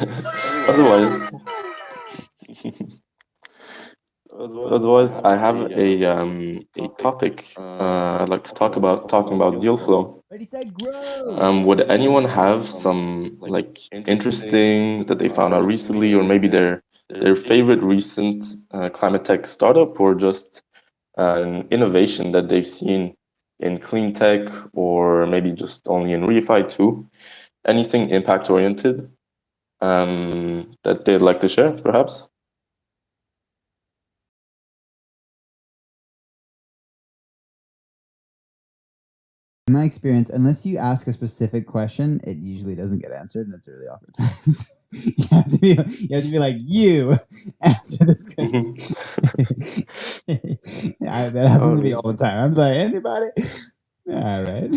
Otherwise, otherwise, I have a topic I'd like to talk about, talking about deal flow. Ready, set, grow. Would anyone have some like interesting that they found out recently, or maybe their favorite recent climate tech startup, or just an innovation that they've seen in clean tech, or maybe just only in refi too? Anything impact oriented that they'd like to share, perhaps? In my experience, unless you ask a specific question, it usually doesn't get answered, and it's a really awkward silence. You have to be like, you answer this question. That happens to me all the time. I'm like, anybody? All right.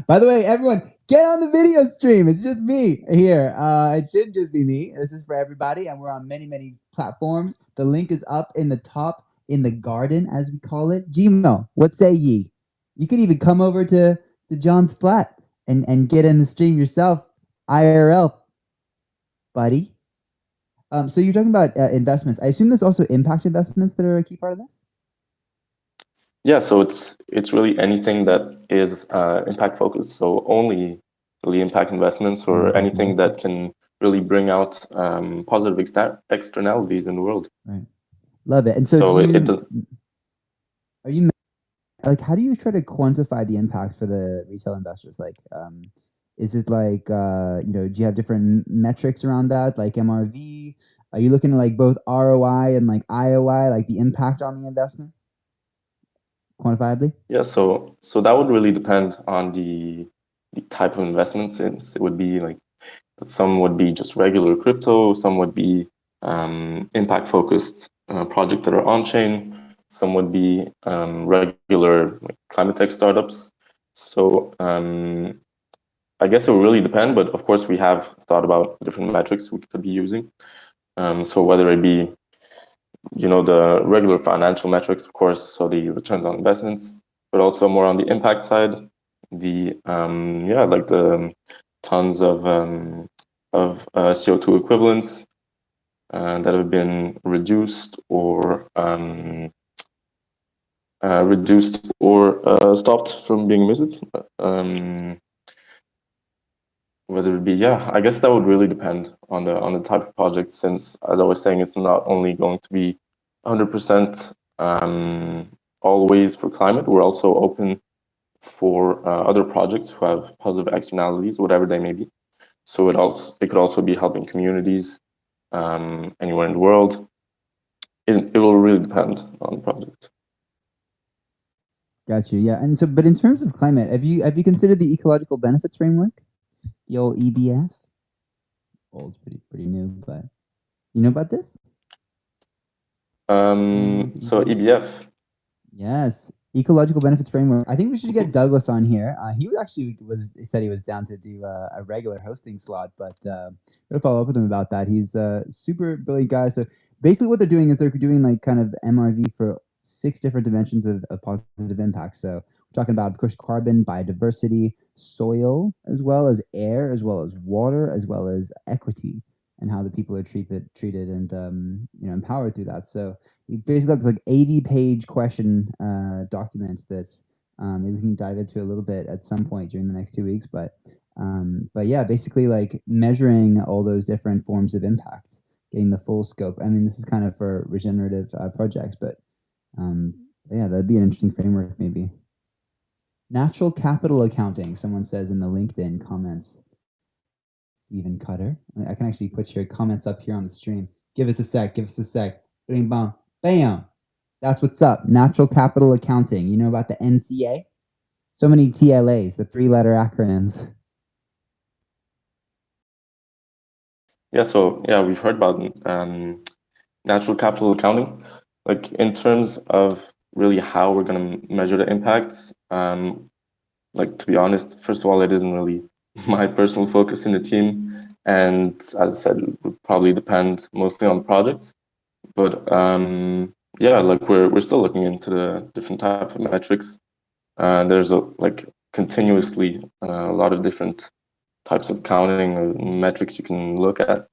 By the way, everyone, get on the video stream. It's just me here. It shouldn't just be me. This is for everybody, and we're on many, many platforms. The link is up in the top in the garden, as we call it. Gmo, what say ye? You could even come over to John's flat and get in the stream yourself, IRL, buddy. So you're talking about investments. I assume there's also impact investments that are a key part of this. Yeah, so it's really anything that is impact focused. So only really impact investments, or anything that can really bring out positive externalities in the world. Right. Love it. And so, So are you like, how do you try to quantify the impact for the retail investors? Like, is it like, do you have different metrics around that, like MRV? Are you looking at like both ROI and like IOI, like the impact on the investment, quantifiably? Yeah, so that would really depend on the type of investment, since it would be like some would be just regular crypto, some would be impact focused projects that are on chain, some would be regular like, climate tech startups. So I guess it will really depend, but of course we have thought about different metrics we could be using. So whether it be the regular financial metrics, of course, so the returns on investments, but also more on the impact side, the like the tons of CO2 equivalents that have been reduced or stopped from being emitted. Whether it be, yeah, I guess that would really depend on the type of project, since, as I was saying, it's not only going to be 100% always for climate. We're also open for other projects who have positive externalities, whatever they may be. So it could also be helping communities anywhere in the world. It will really depend on the project. Got you. Yeah. And so, but in terms of climate, have you considered the ecological benefits framework, the old EBF? Old's pretty new, but you know about this? So EBF. Yes, ecological benefits framework. I think we should get Douglas on here. He said he was down to do a regular hosting slot, but gotta follow up with him about that. He's a super brilliant guy. So basically, what they're doing is they're doing like kind of MRV for 6 different dimensions of positive impact. So we're talking about, of course, carbon, biodiversity, soil, as well as air, as well as water, as well as equity, and how the people are treated and empowered through that. So you basically got this like 80-page question documents that maybe we can dive into a little bit at some point during the next 2 weeks. But yeah, basically like measuring all those different forms of impact, getting the full scope. I mean, this is kind of for regenerative projects, but yeah, that'd be an interesting framework maybe. Natural capital accounting, someone says in the LinkedIn comments. Stephen Cutter. I can actually put your comments up here on the stream. Give us a sec. Bing, bam, bam. That's what's up. Natural capital accounting. You know about the NCA? So many TLAs, the 3-letter acronyms. Yeah, so yeah, we've heard about natural capital accounting. Like in terms of really how we're going to measure the impacts, like to be honest, first of all, it isn't really my personal focus in the team, and as I said, it would probably depend mostly on projects. But yeah, like we're still looking into the different type of metrics. There's like continuously a lot of different types of counting or metrics you can look at.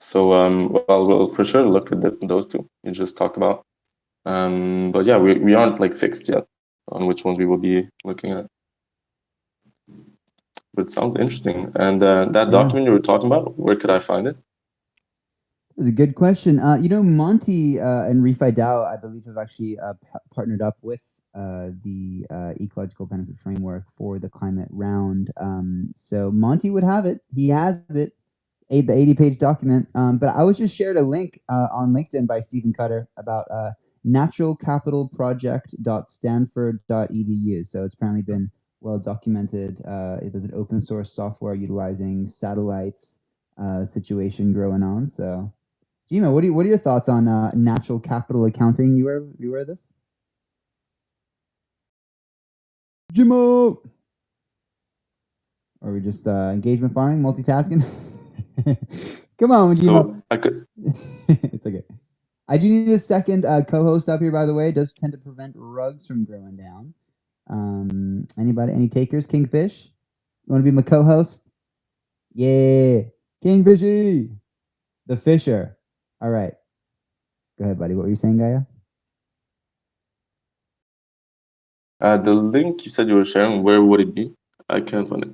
So well, we'll for sure look at those two you just talked about. But yeah, we aren't like fixed yet on which ones we will be looking at. But it sounds interesting. And that document you were talking about, where could I find it? That's a good question. Monty and Refi DAO, I believe, have actually partnered up with the ecological benefit framework for the climate round. So Monty would have it. He has it, the 80-page document. But I was just shared a link on LinkedIn by Stephen Cutter about naturalcapitalproject.stanford.edu. So it's apparently been well documented. It is an open source software utilizing satellites situation going on. So, Gima, what are your thoughts on natural capital accounting? You aware of this? Jimo, or are we just engagement farming, multitasking? Come on, Jimo. So I could. It's okay. I do need a second co-host up here, by the way. It does tend to prevent rugs from growing down. Anybody? Any takers? Kingfish? You want to be my co-host? Yeah, Kingfishy, the Fisher. All right. Go ahead, buddy. What were you saying, Gaia? The link you said you were sharing, where would it be? I can't find it.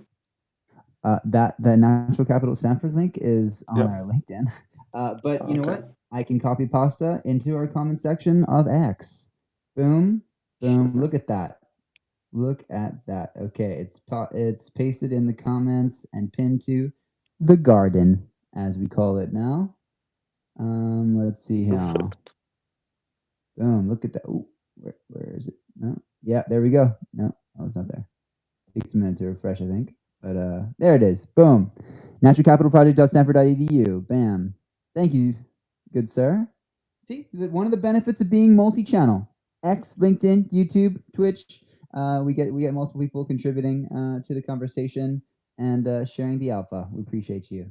That the Natural Capital Stanford link is on our LinkedIn. But you know what? I can copy pasta into our comment section of X. Boom, boom. Look at that. Look at that. Okay, it's pasted in the comments and pinned to the garden, as we call it now. Let's see how. Boom. Look at that. Ooh, where is it? No. Yeah, there we go. No, oh, it's not there. Takes a minute to refresh, I think. But there it is. Boom. Naturalcapitalproject.stanford.edu. Bam. Thank you, good sir. See, one of the benefits of being multi-channel. X, LinkedIn, YouTube, Twitch. We get multiple people contributing to the conversation and sharing the alpha. We appreciate you.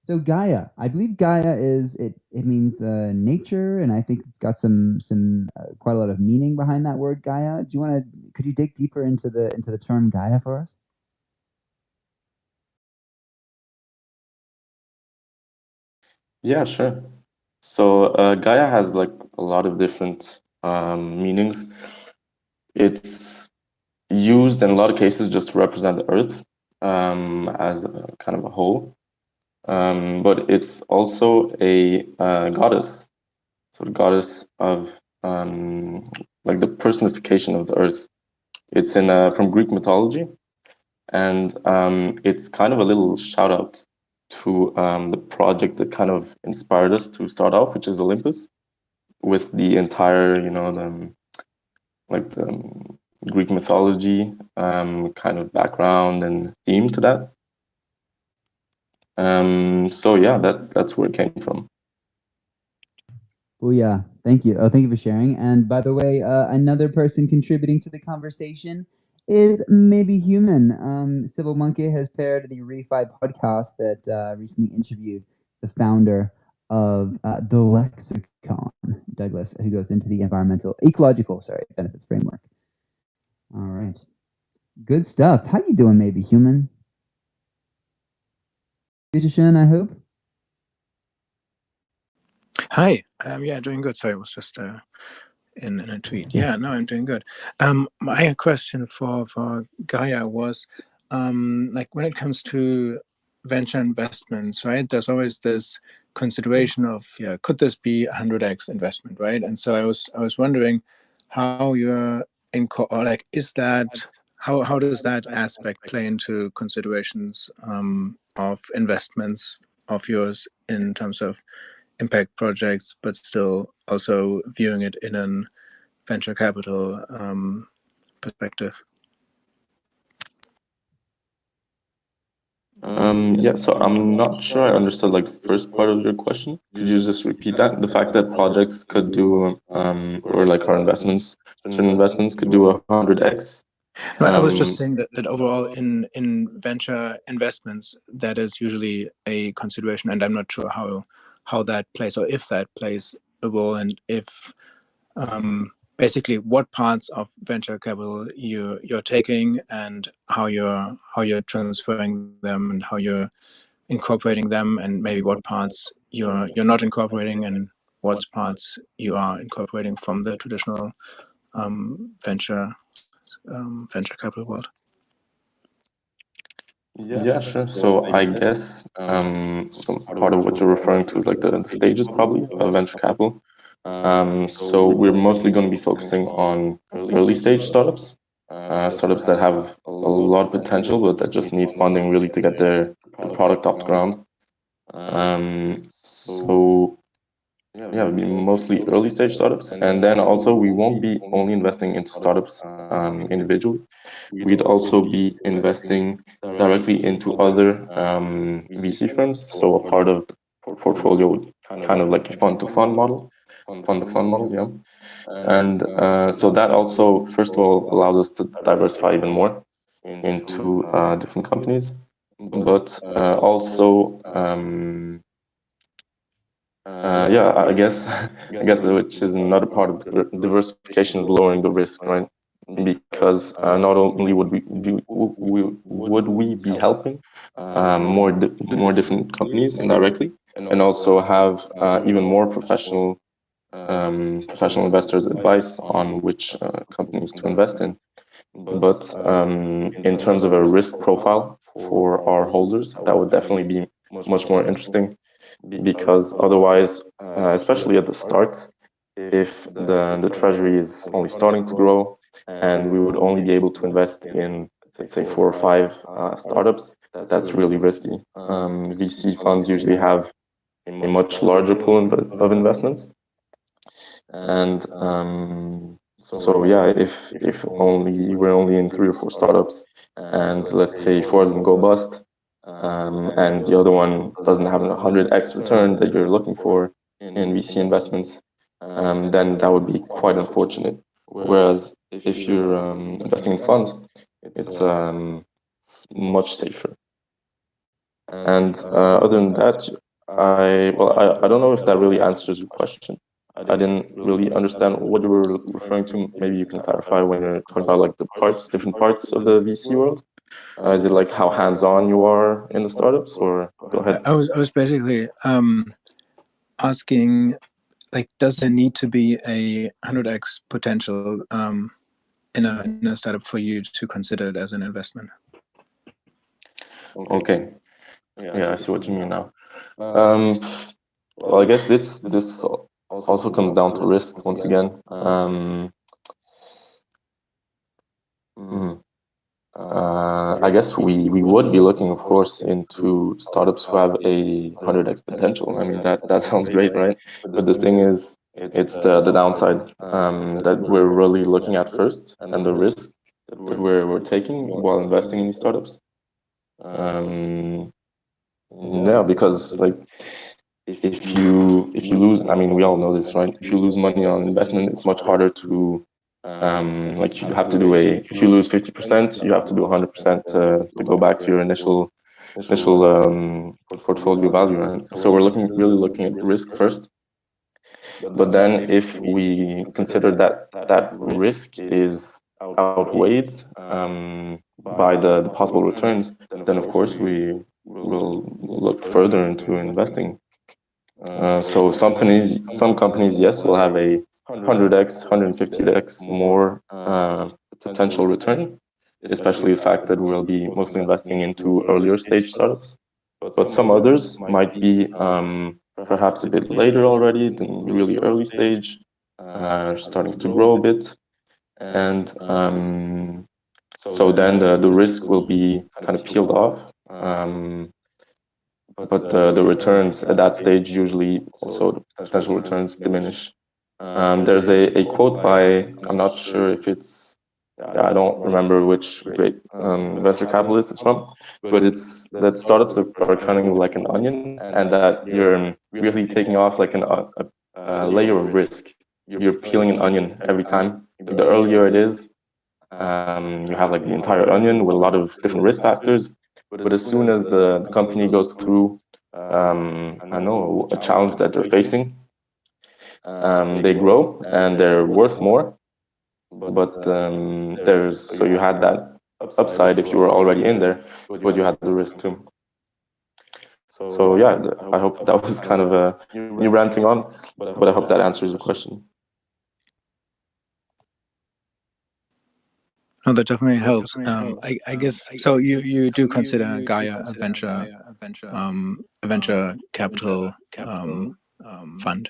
So Gaia, I believe Gaia it means nature, and I think it's got some quite a lot of meaning behind that word Gaia. Could you dig deeper into the term Gaia for us? Yeah, sure. So Gaia has like a lot of different meanings. It's used in a lot of cases just to represent the Earth as a kind of a whole. But it's also a goddess, so the goddess of like the personification of the Earth. It's in from Greek mythology, and it's kind of a little shout out to the project that kind of inspired us to start off, which is Olympus, with the entire, the Greek mythology kind of background and theme to that. So yeah, that's where it came from. Oh yeah, thank you. Oh, thank you for sharing. And by the way, another person contributing to the conversation is Maybe Human. Civil Monkey has paired the Refi podcast that recently interviewed the founder of the Lexicon, Douglas, who goes into the ecological benefits framework. All right, good stuff. How you doing, Maybe Human? Beautician, I hope. Hi. Yeah, doing good. Sorry, it was just in a tweet. Yeah, no, I'm doing good. My question for Gaia was, like when it comes to venture investments, right? There's always this consideration of, yeah, could this be 100x investment, right? And so I was wondering how you're or like, is that how does that aspect play into considerations of investments of yours in terms of impact projects, but still also viewing it in an venture capital perspective? Yeah, so I'm not sure I understood like the first part of your question. Could you just repeat that? The fact that projects could do, or like our investments, certain investments could do 100x. No, I was just saying that overall in venture investments, that is usually a consideration, and I'm not sure how that plays or if that plays a role, and if basically what parts of venture capital you're taking and how you're transferring them and how you're incorporating them, and maybe what parts you're not incorporating and what parts you are incorporating from the traditional venture capital world. Yeah, sure. So I guess some part of what you're referring to is like the stages probably of venture capital. So we're mostly going to be focusing on early stage startups, startups that have a lot of potential, but that just need funding really to get their product off the ground. So yeah, it would be mostly early stage startups. And then also we won't be only investing into startups individually. We'd also be investing directly into other VC firms. So a part of the portfolio would kind of like a fund to fund model, yeah. And so that also, first of all, allows us to diversify even more into different companies, but also, yeah, I guess, which is another part of the diversification is lowering the risk, right? Because not only would we be helping more different companies indirectly, and also have even more professional investors' advice on which companies to invest in. But in terms of a risk profile for our holders, that would definitely be much more interesting, because otherwise, especially at the start, if the treasury is only starting to grow and we would only be able to invest in, let's say, 4 or 5 startups, that's really risky. VC funds usually have a much larger pool of investments. And so yeah, if only we're only in 3 or 4 startups, and let's say 4 of them go bust, and the other one doesn't have a 100x return that you're looking for in VC investments, then that would be quite unfortunate. Whereas if you're investing in funds, it's much safer. And other than that, I don't know if that really answers your question. I didn't really understand what you were referring to. Maybe you can clarify when you're talking about like the different parts of the VC world. Is it like how hands-on you are in the startups, or go ahead? I was basically asking, like, does there need to be a 100x potential in a startup for you to consider it as an investment? Okay. Yeah, I see what you mean now. Well, I guess this also comes down to risk once again. I guess we would be looking, of course, into startups who have a 100x potential. I mean, that sounds great, right? But the thing is, it's the downside that we're really looking at first, and the risk that we're taking while investing in these startups. Yeah, because like if you lose, I mean, we all know this, right? If you lose money on investment, it's much harder to like you have to do if you lose 50%, you have to do 100% to go back to your initial portfolio value, right? So we're really looking at risk first. But then if we consider that risk is outweighed by the possible returns, then of course we will look further into investing. So some companies, yes, will have a 100x, 150x more potential return, especially the fact that we'll be mostly investing into earlier stage startups. But some others might be perhaps a bit later already than really early stage, starting to grow a bit. And so then the risk will be kind of peeled off. But the returns at that stage usually also the potential returns diminish. There's a quote by, I'm not sure if it's, I don't remember which great venture capitalist it's from, but it's that startups are kind of like an onion, and that you're really taking off like a layer of risk. You're peeling an onion every time. The earlier it is, you have like the entire onion with a lot of different risk factors. But as soon as the company goes through, I know, a challenge that they're facing, they grow and they're worth more. but there's so you had that upside if you were already in there, but you had the risk too. So yeah, I hope that was kind of me ranting on, but I hope that answers your question. No, that definitely helps. I guess so. You do consider Gaia a venture capital fund.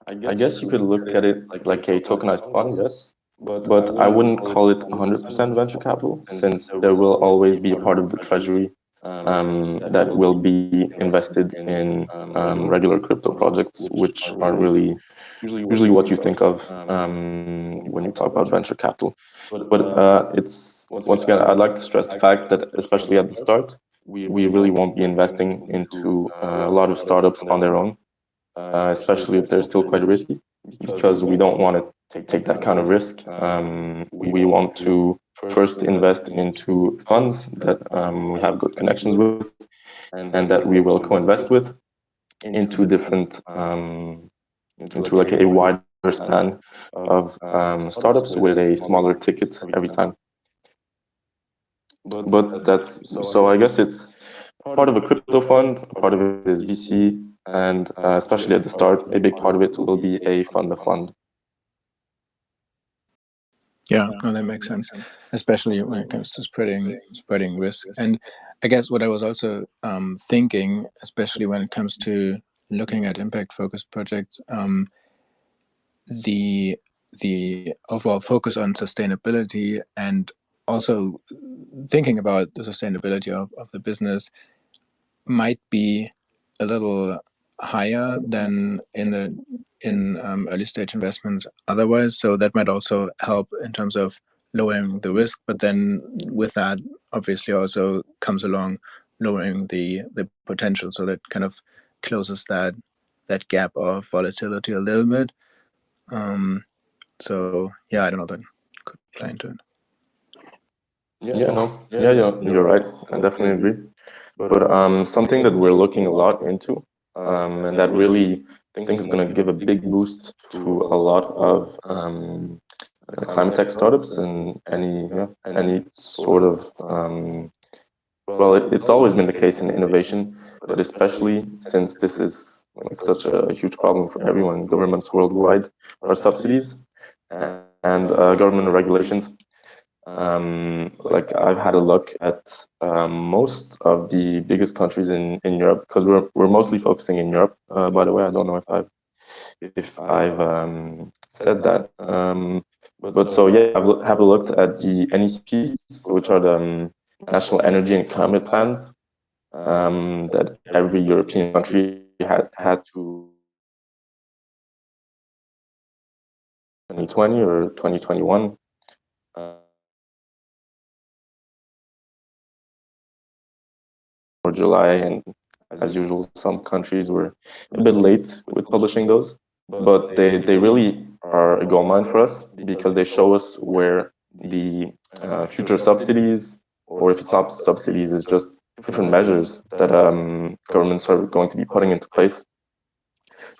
I guess you could look at it like a tokenized fund, yes, but I wouldn't call it 100% venture capital, since there will always be a part of the treasury that will be invested in regular crypto projects, which aren't really usually what you think of when you talk about venture capital. But it's once again, I'd like to stress the fact that especially at the start, we really won't be investing into a lot of startups on their own, especially if they're still quite risky, because we don't want to take that kind of risk. We want to first invest into funds that we have good connections with, and that we will co-invest with into different into like a wider span of startups with a smaller ticket every time. But that's so I guess it's part of a crypto fund, a part of it is VC, and especially at the start, a big part of it will be a fund of fund. Yeah, no, that makes sense, especially when it comes to spreading risk. And I guess what I was also thinking, especially when it comes to looking at impact focused projects, the overall focus on sustainability, and also thinking about the sustainability of the business might be a little higher than in early stage investments otherwise. So that might also help in terms of lowering the risk. But then with that, obviously, also comes along lowering the potential. So that kind of closes that gap of volatility a little bit. So yeah, I don't know, that could play into it. You're right. I definitely agree. But something that we're looking a lot into, and that really I think is going to give a big boost to a lot of climate tech startups and any sort of well, it's always been the case in innovation, but especially since this is like such a huge problem for everyone, governments worldwide are subsidies and government regulations. Like I've had a look at most of the biggest countries in Europe, because we're mostly focusing in Europe. By the way, I don't know if I've said that. But so yeah, have a looked at the NECPs, which are the national energy and climate plans that every European country had to 2020 or 2021. Or July, and as usual, some countries were a bit late with publishing those, but they really are a goldmine for us because they show us where the future subsidies, or if it's not subsidies, it's just different measures that governments are going to be putting into place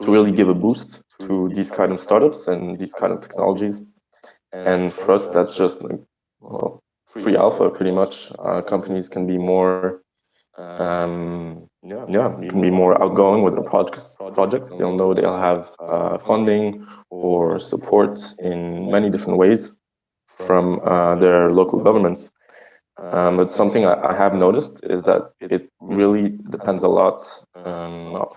to really give a boost to these kind of startups and these kind of technologies. And for us, that's just like, well, free alpha pretty much. Companies can be more can be more outgoing with their projects. They'll know they'll have funding or support in many different ways from their local governments. But something I have noticed is that it really depends a lot,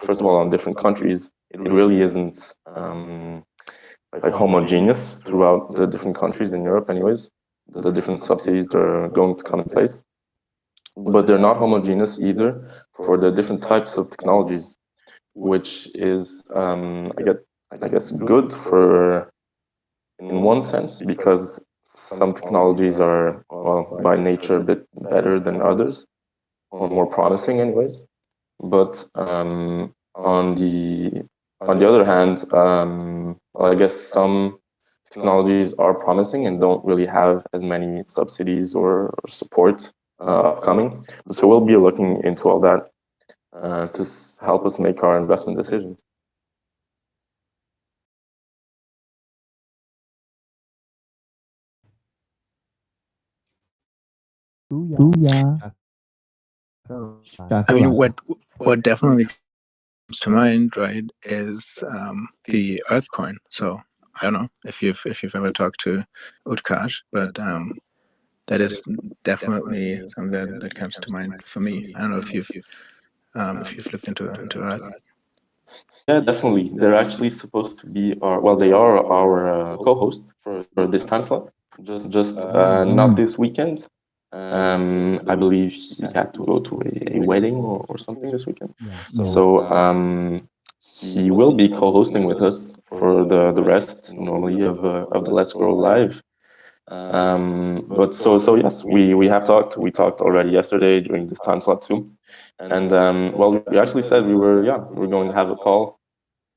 first of all, on different countries. It really isn't like homogeneous throughout the different countries in Europe anyways, the different subsidies that are going to come in place. But they're not homogeneous either for the different types of technologies, which is, I guess, good for in one sense, because some technologies are, well, by nature a bit better than others, or more promising, anyways. But on the other hand, well, I guess some technologies are promising and don't really have as many subsidies or support upcoming. So we'll be looking into all that to help us make our investment decisions. Booyah. I mean, what definitely comes to mind, right, is the Earth coin. So I don't know if you've ever talked to Utkarsh, but that is definitely something that comes to mind for me. I don't know if you've looked into Earth. Yeah, definitely. They're actually supposed to be our, well, they are our co-host for this time slot. Just not this weekend. I believe he had to go to a wedding or something this weekend. So he will be co-hosting with us for the rest normally of the Let's Grow Live. But so yes, we have talked. We talked already yesterday during this time slot too, and well, we actually said we were going to have a call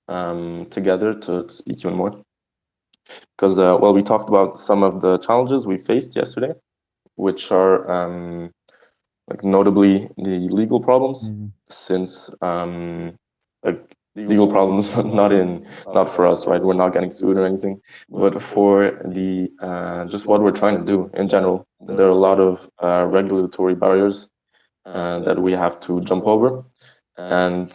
together to speak even more. Because, well, we talked about some of the challenges we faced yesterday, which are like notably the legal problems, since like legal problems not for us, right? We're not getting sued or anything, but for the just what we're trying to do in general. There are a lot of regulatory barriers that we have to jump over, and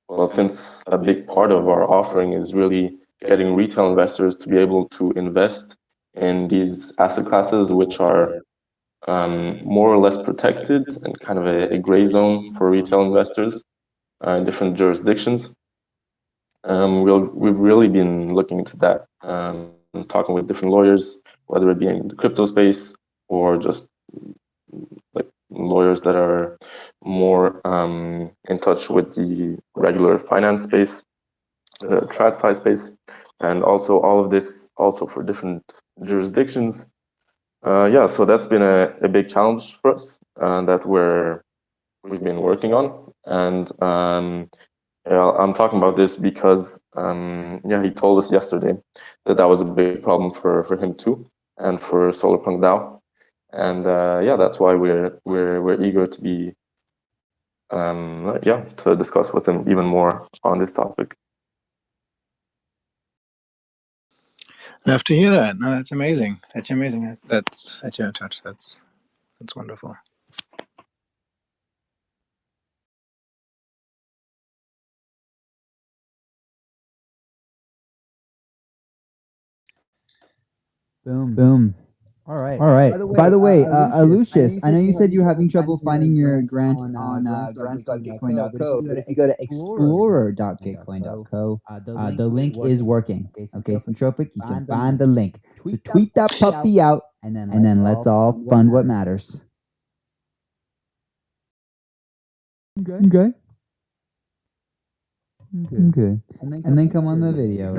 well, since a big part of our offering is really getting retail investors to be able to invest in these asset classes, which are more or less protected and kind of a gray zone for retail investors in different jurisdictions. We've really been looking into that, talking with different lawyers, whether it be in the crypto space or just like lawyers that are more in touch with the regular finance space, the TradFi space, and also all of this also for different jurisdictions. Yeah, so that's been a big challenge for us that we've been working on, and yeah, I'm talking about this because yeah, he told us yesterday that that was a big problem for him too, and for Solarpunk DAO, and yeah, that's why we're eager to be yeah, to discuss with him even more on this topic. Love to hear that. No, that's amazing. That's amazing. That's at your touch. That's wonderful. Boom. All right. By the way, Lucius, I know you said you're having trouble finding your grant on grants.gitcoin.co, but if you go to explorer.gitcoin.co, the link is working. Okay, Centropic, you can find the link. So tweet that puppy out, and then let's all fund what matters. Okay. And then come on the video.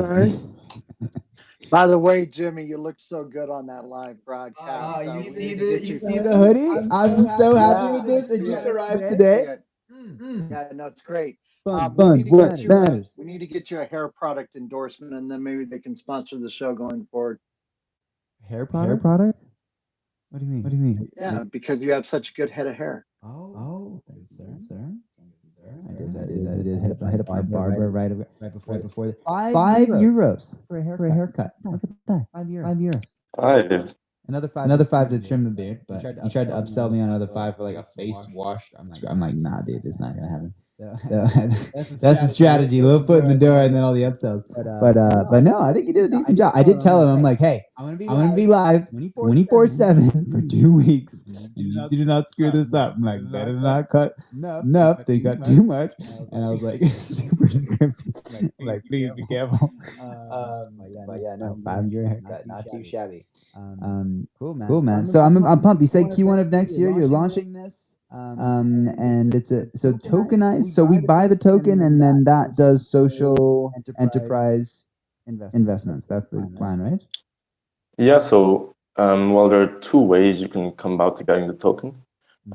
By the way, Jimmy, you looked so good on that live broadcast. You see the hoodie? I'm so happy with this. It just arrived today. Yeah, no, it's great. Fun, what matters. We need to get you a hair product endorsement, and then maybe they can sponsor the show going forward. Hair product? What do you mean? Yeah, because you have such a good head of hair. Oh, thanks, sir. I did hit up my barber right before the €5 for a haircut. Look at that. €5. Another five to trim the beard, but he tried to upsell me on another five for like a face wash. I'm like, nah, dude, it's not gonna happen. So that's the strategy. A little foot in the door, and then all the upsells. But no, I think he did a decent job. I did tell him, I'm like, hey, I'm gonna be live 24/7 for 2 weeks. You need to not screw this up. I'm like, better not cut enough. They cut too much, and I was like, super scripted. I'm like, please be careful. But yeah, no, €5 haircut, not too shabby. Cool, man. So I'm pumped. You said Q1 of next year you're launching this. And it's so tokenized. So we buy the token, and then that does social enterprise investments. That's the plan, right? Yeah, so well, there are two ways you can come about to getting the token.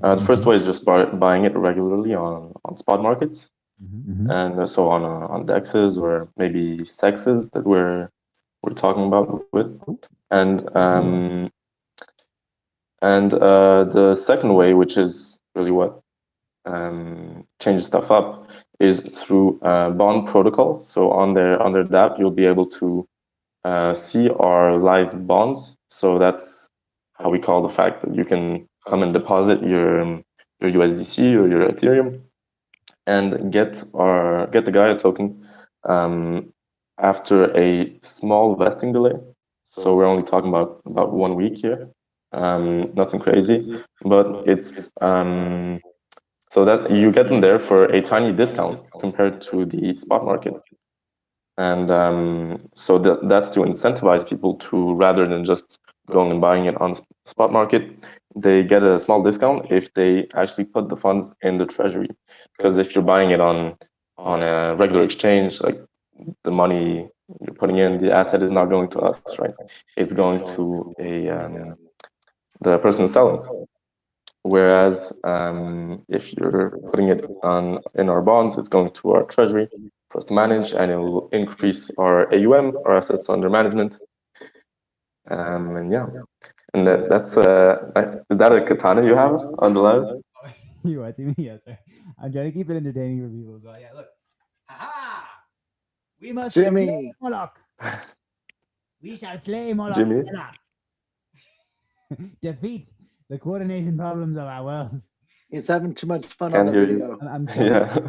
The first way is just buying it regularly on spot markets, and so on dexes or maybe sexes that we're talking about with, and the second way, which is really what changes stuff up, is through bond protocol. So on their dApp, you'll be able to see our live bonds. So that's how we call the fact that you can come and deposit your USDC or your Ethereum and get the Gaia token after a small vesting delay. So we're only talking about 1 week here. Nothing crazy, but it's so that you get them there for a tiny discount compared to the spot market. And so that's to incentivize people to, rather than just going and buying it on the spot market, they get a small discount if they actually put the funds in the treasury. Because if you're buying it on a regular exchange, like the money you're putting in, the asset is not going to us, right? It's going to the person who's selling. Whereas if you're putting it in our bonds, it's going to our treasury for us to manage, and it will increase our AUM, our assets under management. And yeah, and that's is that a katana you have on the live? You watching me? Yes, sir. I'm trying to keep it entertaining for people as well. Yeah, look. Aha! We must Jimmy. slay Moloch. We shall slay Moloch. Jimmy? Defeat the coordination problems of our world. He's having too much fun Can't on the hear video. you. I'm sorry. Yeah.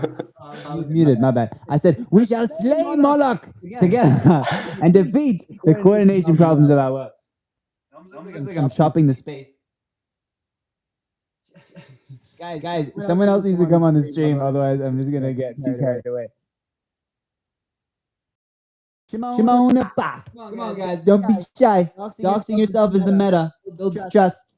I was muted. My bad. I said we shall slay Moloch together and defeat the coordination problems of our world. It's like I'm shopping the space. Guys, someone else needs to come on the stream, otherwise I'm just gonna get too carried away. Shimona, come on, guys, don't be shy. Doxing yourself is the meta. Builds trust.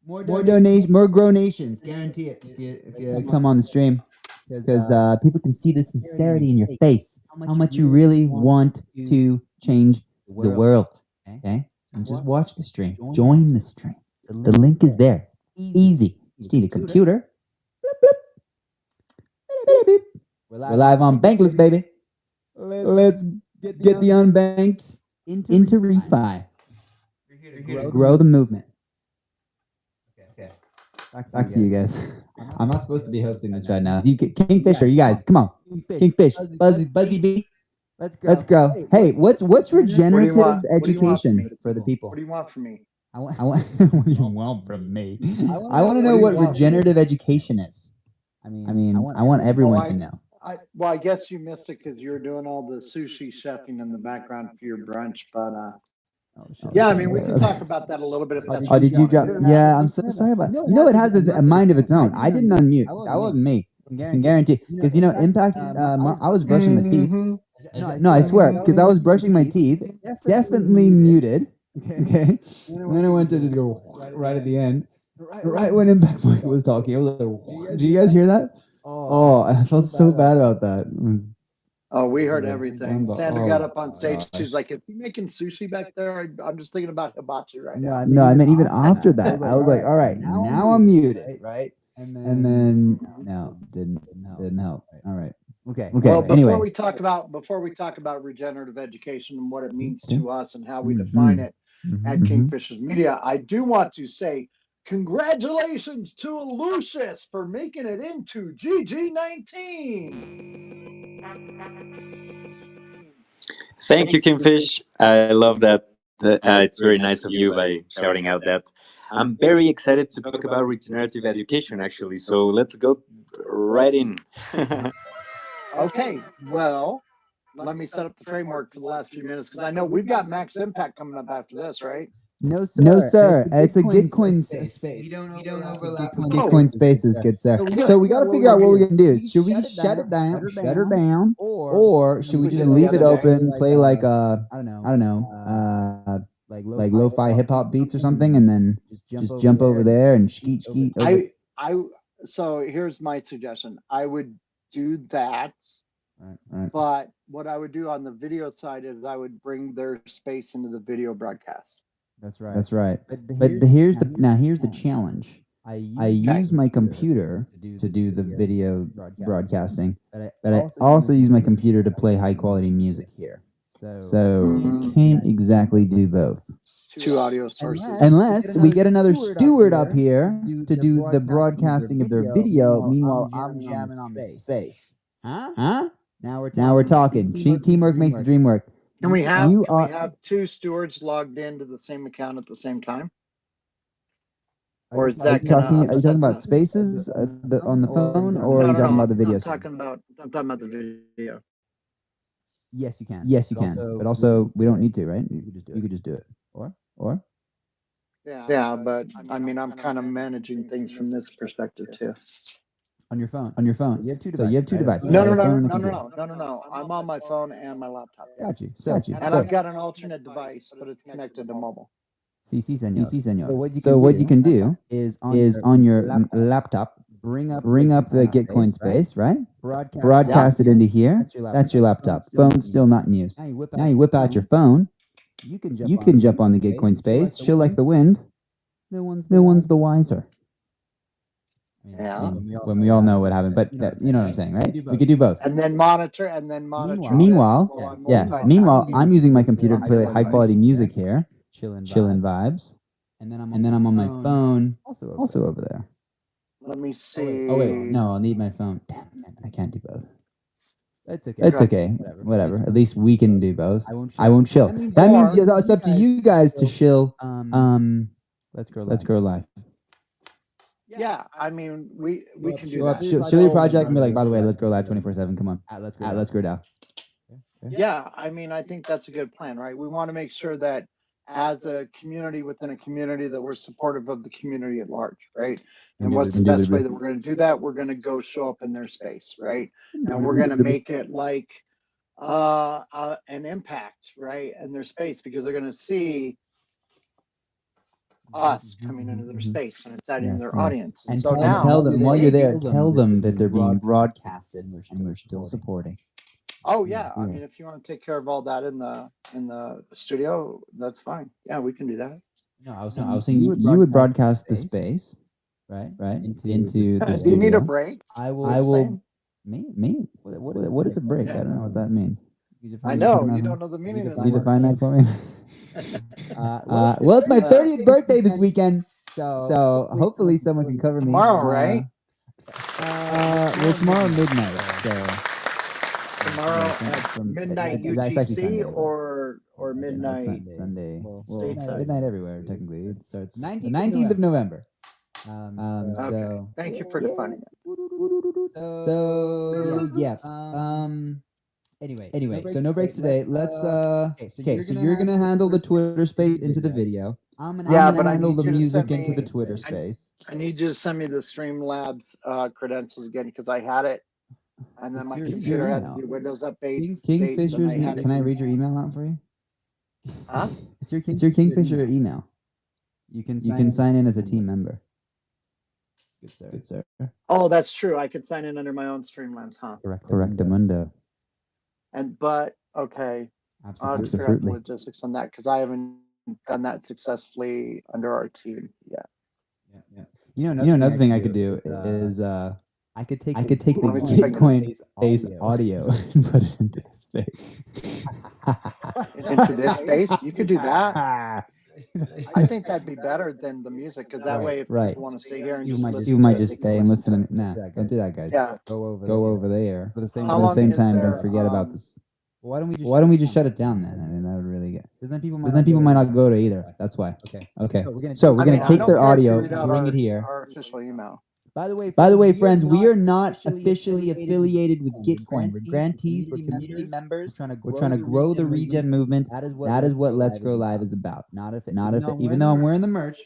More donations, more donations, guarantee it. If you come on the stream, because people can see the sincerity in your face, how much you really want to change the world. Okay, and just watch the stream. Join the stream. The link is there. Easy. You just need a computer. We're live on Bankless, baby. Let's get the unbanked into refi. Grow the movement. Okay. Back to you guys. I'm not supposed to be hosting this right now. Kingfisher, you guys, come on. Kingfish, Buzzy B. Let's go. Hey, what's regenerative education for the people? What do you want from me? I want what do you want from me? I want to know what regenerative education is. I mean, I want everyone to know. I guess you missed it because you were doing all the sushi chefing in the background for your brunch, but yeah, I mean, we can talk about that a little bit if that's what did you drop? want. Yeah, I'm so sorry about. You know, it has a mind of its own. I didn't unmute. That wasn't me. I can guarantee. Because you know, Impact. I was brushing my teeth. No, I swear, because I was brushing my teeth. Definitely muted. Okay. And then I went to just go right at the end. Right when Impact Mike was talking, I was like, "Did you guys hear that?" Oh, and I felt so bad about that. Oh, we heard everything. Sandra got up on stage. gosh. She's like, "If you're making sushi back there, I'm just thinking about hibachi right now." No, I mean even after that, I was like, "All right, now I'm muted, right?" And then no, didn't help. All right, okay. Well, Anyway, before we talk about regenerative education and what it means to us and how we define it at Kingfishers Media, I do want to say congratulations to Lucius for making it into GG19. Thank you, Kingfish. I love that. It's very nice of you by shouting out that. I'm very excited to talk about regenerative education, actually. So let's go right in. Okay, well, let me set up the framework for the last few minutes because I know we've got Max Impact coming up after this, right? no, sir. It's a Gitcoin space. We don't overlap with Gitcoin spaces, good sir. So we got to figure out what we're gonna do. Should we shut her down, or should we just leave it open, play like I don't know, like lo-fi hip hop beats or something, and then just jump over there and skeet. So here's my suggestion. I would do that. Right. But what I would do on the video side is I would bring their space into the video broadcast. That's right. But here's the challenge. I use my computer to do the video broadcasting, but I also use my computer to play high quality music here. So you can't exactly do both. Two audio sources. Unless we get another steward up here to do the broadcasting of their video. Meanwhile, I'm jamming on the space. Huh? Now we're talking. Teamwork makes the dream work. Can we have two stewards logged into the same account at the same time? Or is Are that you gonna talking upset about the- Spaces on the phone, or are you talking about the video I'm stream? talking about the video. Yes, you can. Yes, you can. But also, we don't need to, right? You could just do it. Or Yeah, but I mean, I'm kind of managing things from this perspective too. on your phone. On your phone. You have two devices. So you have two devices. No, right? no, A no, phone and a no, no, computer. no, no, no. I'm on my phone and my laptop. Got you. And I've got an alternate device, but it's connected to mobile. Sí, señor. So what you can do is on your laptop, bring up the Gitcoin space, right? Broadcast it into here. That's your laptop. Phone's still not in use. Now you whip out your phone. You can jump on the Gitcoin space, chill like the wind. No one's the wiser. Yeah. When we all know what happened, but you know what I'm saying, right? We could do both. And then monitor. Meanwhile, this while I'm Meanwhile, multitasking. I'm using my computer to play high quality music here, chillin' vibes, and then I'm on my phone, also over there. Let me see. Oh wait, no, I'll need my phone. Damn, I can't do both. It's okay. Whatever. At least we can do both. I won't chill. That means it's up to you guys to chill. Let's go live. Yeah, I mean, we can do Show up, that. show your project and be like, by the way, let's go live 24/7. Come on. Let's go down. Yeah, I mean, I think that's a good plan, right? We want to make sure that as a community within a community that we're supportive of the community at large, right? And what's the best way that we're going to do that? We're going to go show up in their space, right? And we're going to make it like an impact, right, in their space, because they're going to see us coming into their space and exciting their audience. And so now, now tell them while you're there, tell them that they're being broadcasted and we're still supporting. Oh yeah, I mean, if you want to take care of all that in the studio, that's fine. Yeah, we can do that. No, I was saying you would broadcast the space, right, into the studio. Do you need a break? I will. Me? What is a break? Yeah. I don't know what that means. I know you don't know the meaning of Can you the define that for me? Well, it's my 30th birthday this weekend, so hopefully someone can cover me. Tomorrow, right? Well, tomorrow midnight. So Tomorrow at midnight UTC or midnight Sunday. stateside. Midnight everywhere. Technically, it starts the 19th of November. Okay. So Thank you for defining that. So yeah. Anyway, so no breaks today. Let's okay, so you're gonna handle the Twitter space into the video. I'm gonna handle the music into the Twitter space. I need you to send me the Streamlabs credentials again, because I had it, and then my computer had to do Windows update. Kingfisher's. Can I read your email out for you? Huh? It's your Kingfisher email. You can sign in as a team member. Good sir. Oh, that's true. I could sign in under my own Streamlabs, huh? Correctamundo. But okay, I'll just figure out the logistics on that, because I haven't done that successfully under our team yet. Yeah. You know, another thing I could do is I could take the Gitcoin space audio and put it into this space. Into this space? You could do that. I think that'd be better than the music, because that way, if people want to stay here and just listen, you might just stay and listen to me. Nah, don't do that, guys. Yeah. Go over there. But at How the same long time, is don't there, forget about this. Why don't we just shut it down then? I mean, that would really get. Because then people might not go to either. That's why. Okay. So we're gonna take their audio, bring it here. Our official email. By the way, friends, we are not officially affiliated with Gitcoin. We're grantees. We're community members. We're trying to grow the regen movement. That is what Let's Grow Live is about. Not if even though I'm wearing the merch,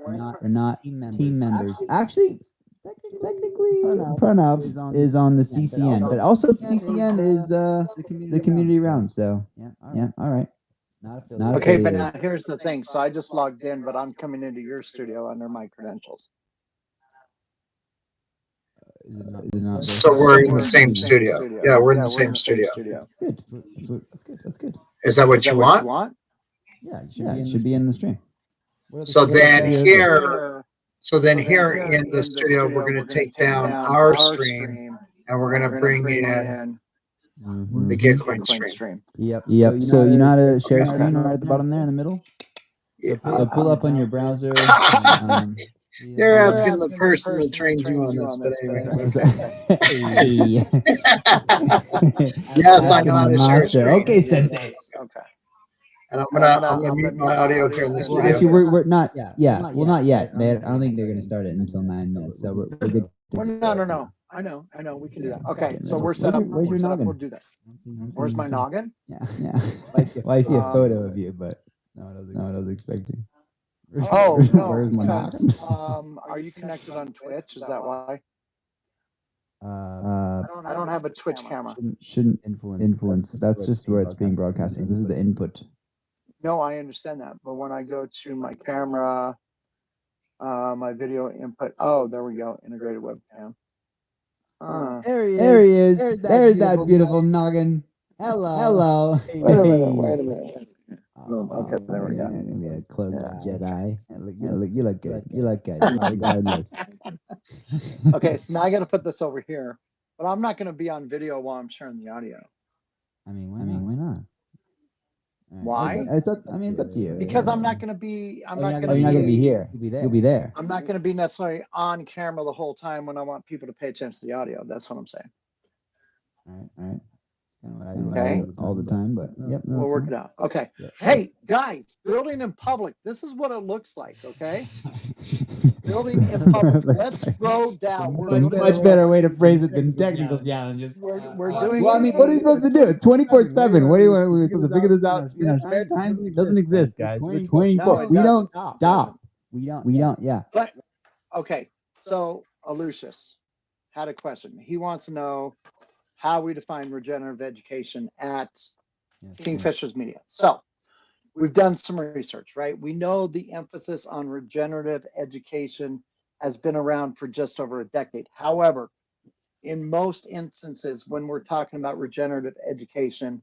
we're not team members. Actually, technically, Pranav is on the CCN, but also CCN is the community round. So yeah, all right. Not Okay, but affiliated. now here's the thing. So I just logged in, but I'm coming into your studio under my credentials. So we're in the same studio. Yeah, we're in the same studio. Good. That's good. Is that what you want? Yeah, you should be in the stream. So then here in the studio, we're going to take down our stream and we're going to bring in the Gitcoin stream. Yep. So you know how to share screen right at the bottom there in the middle? So pull up on your browser. You're asking the person that trained you on this, but anyways. Yes, I know how to share screen. Okay, Sensei. Okay. And I'm gonna mute my audio here in the studio. Well, actually, we're not. Yeah, well, not yet. I don't think they're going to start it until 9 minutes. So we're good. Well, no. I know. We can do that. Okay, so we're set up. Where's your noggin? We'll do that. Where's my noggin? Yeah. Well, I see a photo of you, but not what I was expecting. Oh no, Where's my because noggin? are you connected on Twitch? Is that why? I I don't have a Twitch camera. Shouldn't influence. That's just where it's being broadcasted. This is the input. No, I understand that, but when I go to my camera, my video input. Oh, there we go. Integrated webcam. There he is. There's that beautiful noggin. Hello. Wait a minute. Okay, there we go. Maybe a cloaked Jedi. You look good. You look good. Regardless. Okay, so now I got to put this over here, but I'm not going to be on video while I'm sharing the audio. I mean, why not? Why? It's up to you. Because I'm not going to be. You're not going to be here. You'll be there. I'm not going to be necessarily on camera the whole time when I want people to pay attention to the audio. That's what I'm saying. All right. Okay. All the time, but yep. We'll work it out. Okay. Yep. Hey guys, building in public. This is what it looks like. Okay. Building in public. Let's throw down. Much better way to phrase it than technical challenges. We're doing. Well, I mean, what are you supposed to do? 24/7. What do you want? We're supposed to figure this out in our spare time? It doesn't exist, guys. We're 24. We don't stop. We don't. Yeah. But okay. So Lucius had a question. He wants to know how we define regenerative education at Kingfisher's Media. So we've done some research, right? We know the emphasis on regenerative education has been around for just over a decade. However, in most instances, when we're talking about regenerative education,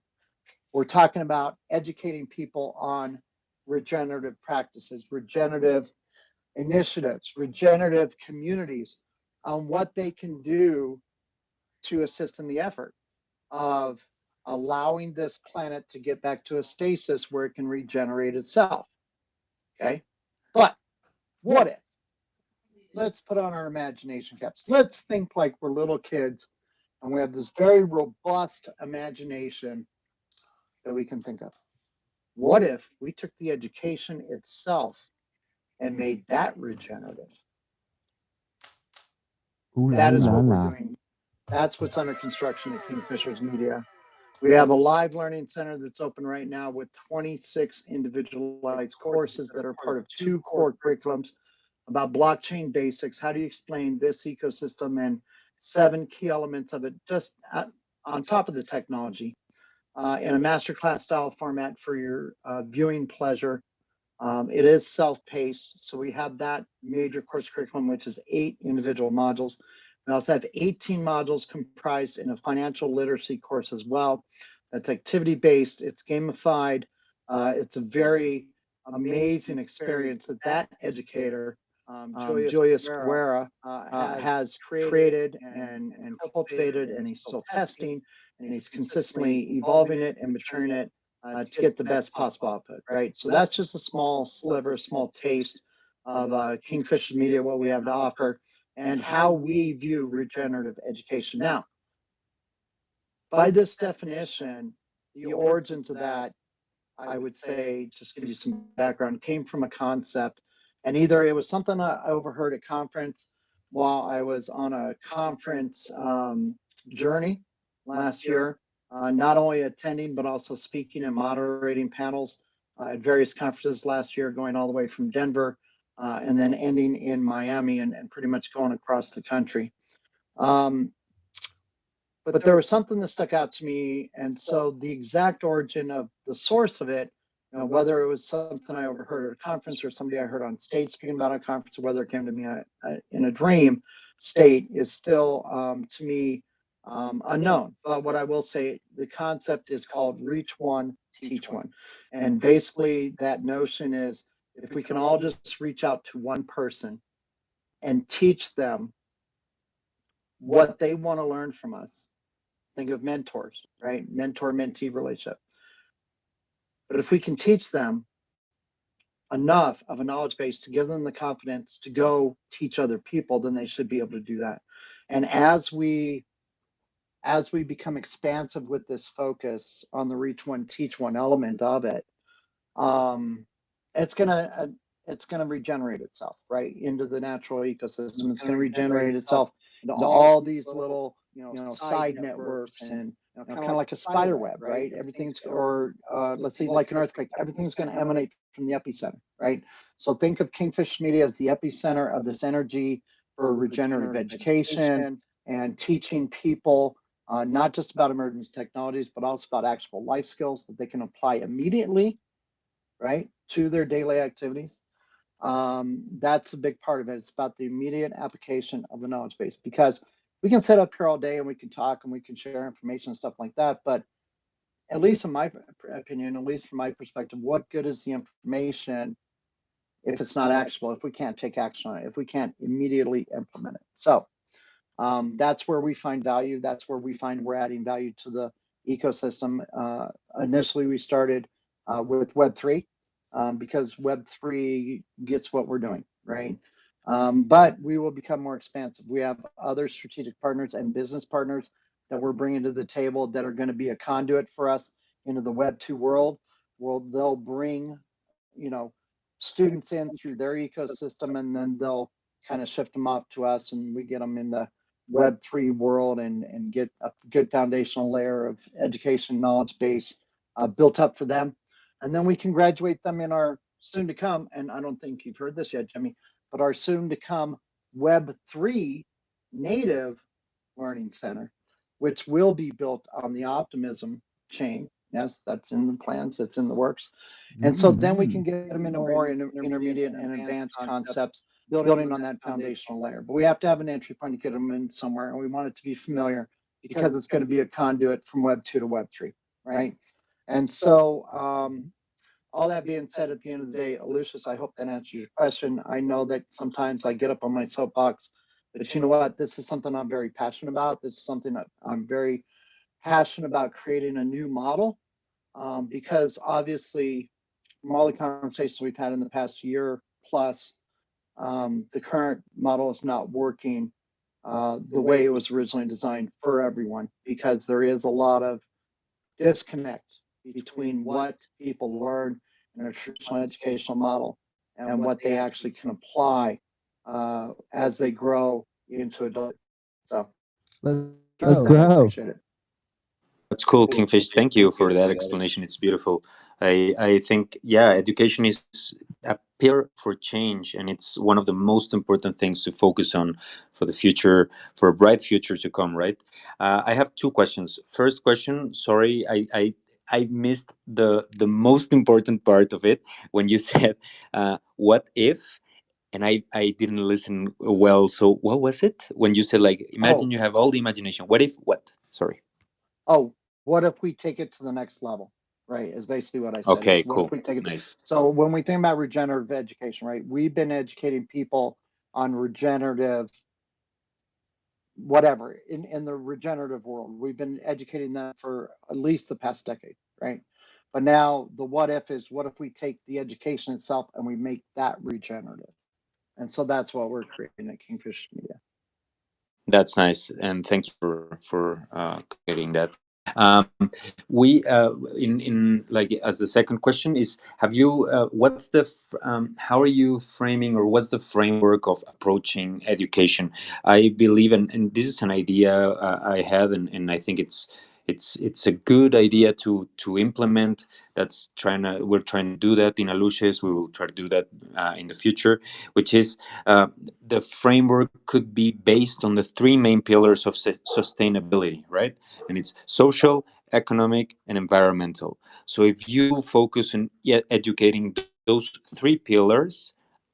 we're talking about educating people on regenerative practices, regenerative initiatives, regenerative communities, on what they can do to assist in the effort of allowing this planet to get back to a stasis where it can regenerate itself. Okay. But what if? Let's put on our imagination caps. Let's think like we're little kids and we have this very robust imagination that we can think of. What if we took the education itself and made that regenerative? That is what we're doing. That's what's under construction at Kingfisher's Media. We have a live learning center that's open right now with 26 individualized courses that are part of 2 core curriculums about blockchain basics. How do you explain this ecosystem and 7 key elements of it just on top of the technology in a masterclass style format for your viewing pleasure. It is self-paced, so we have that major course curriculum, which is 8 individual modules. We also have 18 modules comprised in a financial literacy course as well. That's activity-based, it's gamified. It's a very amazing experience that educator, Julius Guerra, has created and cultivated, and he's still testing, and he's consistently evolving it and maturing it to get the best possible output, right? So that's just a small sliver, a small taste of Kingfisher Media, what we have to offer, and how we view regenerative education. Now, by this definition, the origins of that, I would say, just give you some background, came from a concept, and either it was something I overheard at conference while I was on a conference journey last year, not only attending, but also speaking and moderating panels at various conferences last year, going all the way from Denver and then ending in Miami and pretty much going across the country. But there was something that stuck out to me. And so the exact origin of the source of it, whether it was something I overheard at a conference or somebody I heard on stage speaking about a conference, or whether it came to me in a dream state, is still, to me, unknown. But what I will say, the concept is called reach one, teach one. And basically that notion is, if we can all just reach out to one person and teach them what they want to learn from us, think of mentors, right? Mentor-mentee relationship. But if we can teach them enough of a knowledge base to give them the confidence to go teach other people, then they should be able to do that. And as we become expansive with this focus on the reach one, teach one element of it, it's gonna regenerate itself right into the natural ecosystem. It's gonna regenerate itself into all these little side networks and kind of like a spider web, right? Everything's or let's say like an earthquake, everything's going to emanate from the epicenter, right? So think of Kingfish Media as the epicenter of this energy for regenerative education and teaching people not just about emerging technologies, but also about actual life skills that they can apply immediately, right, to their daily activities. That's a big part of it. It's about the immediate application of the knowledge base, because we can sit up here all day and we can talk and we can share information and stuff like that. But at least in my opinion, at least from my perspective, what good is the information if it's not actionable, if we can't take action on it, if we can't immediately implement it? So that's where we find value. That's where we find we're adding value to the ecosystem. Initially, we started with Web3 because Web3 gets what we're doing, right? But we will become more expansive. We have other strategic partners and business partners that we're bringing to the table that are going to be a conduit for us into the Web2 world. Where they'll bring, students in through their ecosystem, and then they'll kind of shift them off to us, and we get them in the Web3 world and get a good foundational layer of education knowledge base built up for them. And then we can graduate them in our soon to come, and I don't think you've heard this yet, Jimmy, but our soon to come Web3 native learning center, which will be built on the Optimism chain. Yes, that's in the plans, that's in the works. And so then we can get them into more intermediate and advanced concepts, building on that foundational layer. But we have to have an entry point to get them in somewhere, and we want it to be familiar because it's going to be a conduit from Web 2 to Web 3, right? And so all that being said, at the end of the day, Lucius, I hope that answers your question. I know that sometimes I get up on my soapbox, but you know what? This is something I'm very passionate about. This is something that I'm very passionate about, creating a new model, because obviously from all the conversations we've had in the past year plus, the current model is not working the way it was originally designed for everyone, because there is a lot of disconnect between what people learn in a traditional educational model and what they actually can apply as they grow into adult. So let's grow. Appreciate it. That's cool, Kingfish. Thank you for that explanation. It's beautiful. I think, yeah, education is a pillar for change, and it's one of the most important things to focus on for the future, for a bright future to come, right? I have two questions. First question, sorry, I missed the most important part of it when you said, what if? And I didn't listen well. So what was it when you said, like, imagine you have all the imagination? What if what? Sorry. Oh, what if we take it to the next level? Right, is basically what I said. Okay, what cool. If we take it Nice. So when we think about regenerative education, right, we've been educating people on regenerative whatever in the regenerative world. We've been educating them for at least the past decade, right? But now the what if is, what if we take the education itself and we make that regenerative? And so that's what we're creating at Kingfish Media. That's nice, and thank you for clearing that. Um, we in like, as the second question is, have you what's the how are you framing, or what's the framework of approaching education? I believe, and this is an idea I had, and I think it's a good idea to implement. We're trying to do that in Aluches. We will try to do that in the future, which is the framework could be based on the three main pillars of sustainability, right? And it's social, economic, and environmental. So if you focus on educating those three pillars,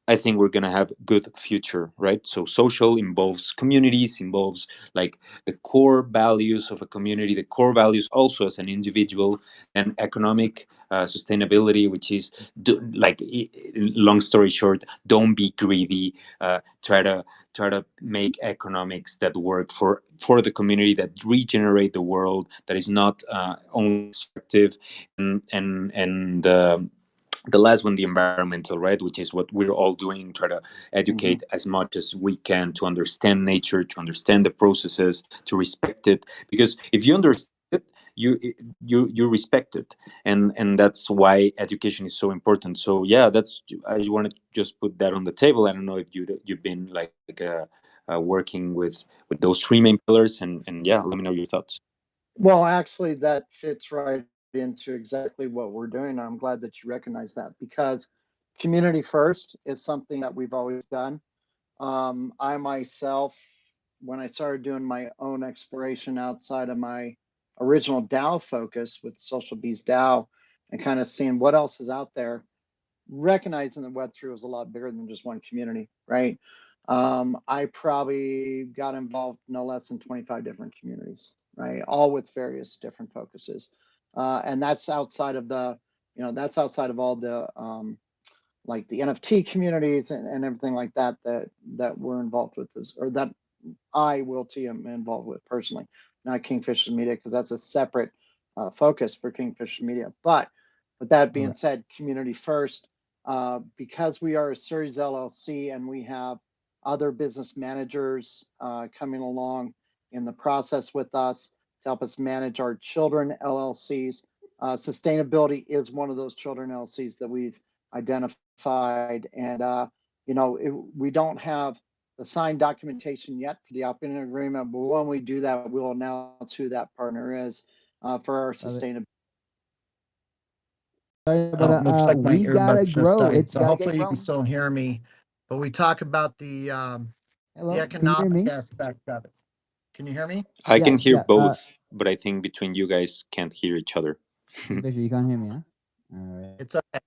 I think we're gonna have good future, right? So social involves communities, involves like the core values of a community, the core values also as an individual, and economic sustainability, which is long story short, don't be greedy. Try to make economics that work for the community, that regenerate the world, that is not only destructive, and the last one, the environmental, right, which is what we're all doing, try to educate as much as we can to understand nature, to understand the processes, to respect it, because if you understand it, you respect it, and that's why education is so important. So yeah, that's, I want to just put that on the table. I don't know if you've been like working with those three main pillars, and yeah, let me know your thoughts. Well, actually, that fits right into exactly what we're doing. I'm glad that you recognize that, because community first is something that we've always done. I myself, when I started doing my own exploration outside of my original DAO focus with Social Bees DAO and kind of seeing what else is out there, recognizing that Web3 was a lot bigger than just one community, right? I probably got involved no less than 25 different communities, right? All with various different focuses. And that's outside of the, that's outside of all the, like the NFT communities and everything like that, that we're involved with this, or that I will too am involved with personally, not Kingfisher Media, because that's a separate focus for Kingfisher Media. But with that being said, community first, because we are a Series LLC and we have other business managers coming along in the process with us to help us manage our children LLCs. Sustainability is one of those children LLCs that we've identified, and we don't have the signed documentation yet for the operating agreement, but when we do that, we'll announce who that partner is for our sustainability. Sorry about that. Looks like my We gotta earbuds just grow. died, It's so gotta hopefully get you can growing. still hear me. But we talk about the Hello, can you hear economic me? aspect of it. Can you hear me? I Yeah, can hear yeah. both, but I think between you guys can't hear each other. Fisher, you can't hear me, huh? All right. It's okay.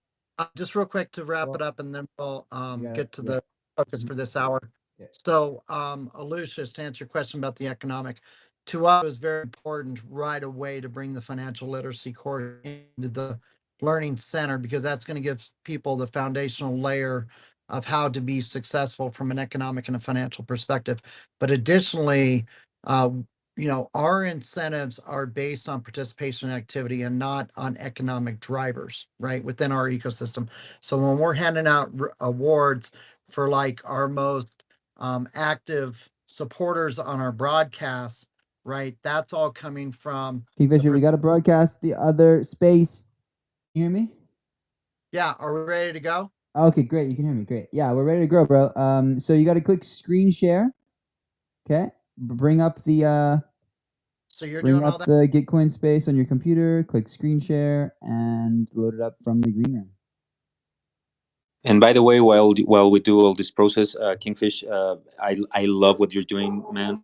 Just real quick to wrap it Well, up, and then we'll you get to yeah. the focus for this hour. Yeah. So, Aloysius, to answer your question about the economic, to us it was very important right away to bring the financial literacy course into the learning center, because that's going to give people the foundational layer of how to be successful from an economic and a financial perspective. But additionally, our incentives are based on participation activity and not on economic drivers, right, within our ecosystem. So when we're handing out awards for like our most active supporters on our broadcasts, right, that's all coming from Kingfisher, we got to broadcast the other space. You hear me? Yeah, are we ready to go? Okay, great. You can hear me. Great. Yeah, we're ready to grow, bro. So you got to click screen share. Okay. Bring up the So you're bring doing all up that? the Gitcoin space on your computer. Click screen share and load it up from the green room. And by the way, while we do all this process, Kingfish, I love what you're doing, man.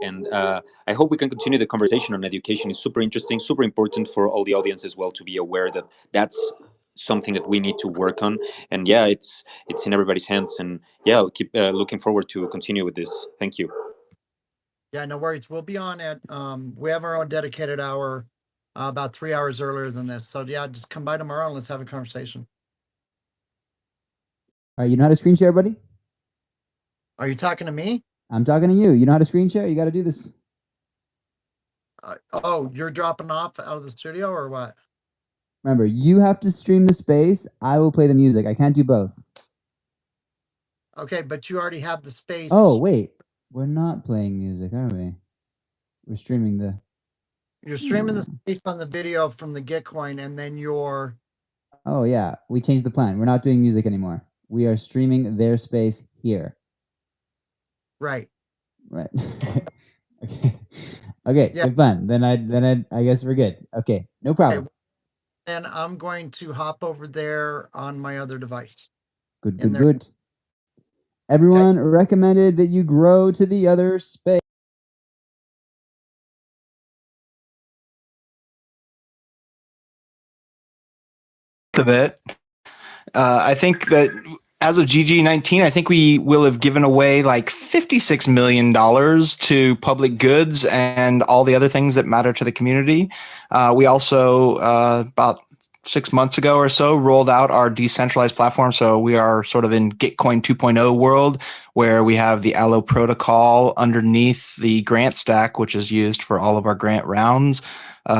And I hope we can continue the conversation on education. It's super interesting, super important for all the audience as well to be aware that that's something that we need to work on. And yeah, it's in everybody's hands. And yeah, I'll keep looking forward to continue with this. Thank you. Yeah, no worries. We'll be on at we have our own dedicated hour about 3 hours earlier than this. So yeah, just come by tomorrow and let's have a conversation. All right, you know how to screen share, buddy? Are you talking to me? I'm talking to you. You know how to screen share? You got to do this. Oh, you're dropping off out of the studio or what? Remember, you have to stream the space. I will play the music. I can't do both. Okay, but you already have the space. Oh, wait. We're not playing music, are we? We're streaming the... You're streaming the space on the video from the Gitcoin, and then you're... Oh, yeah. We changed the plan. We're not doing music anymore. We are streaming their space here. Right. Right. Okay. Okay, yeah. Good fun. Then I guess we're good. Okay, no problem. Okay. And I'm going to hop over there on my other device. Good, good. Everyone recommended that you grow to the other space. Of it. I think that as of GG19, I think we will have given away like $56 million to public goods and all the other things that matter to the community. We also, about 6 months ago or so, rolled out our decentralized platform. So we are sort of in Gitcoin 2.0 world, where we have the Allo protocol underneath the grant stack, which is used for all of our grant rounds.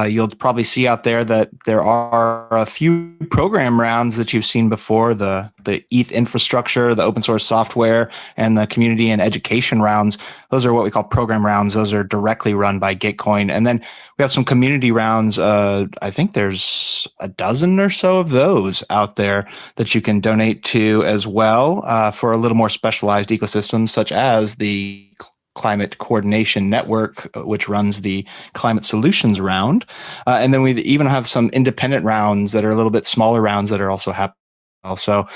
You'll probably see out there that there are a few program rounds that you've seen before, the ETH infrastructure, the open source software, and the community and education rounds. Those are what we call program rounds. Those are directly run by Gitcoin. And then we have some community rounds. I think there's a dozen or so of those out there that you can donate to as well, for a little more specialized ecosystems, such as the Climate Coordination Network, which runs the Climate Solutions round. And then we even have some independent rounds that are a little bit smaller rounds that are also happening. Also,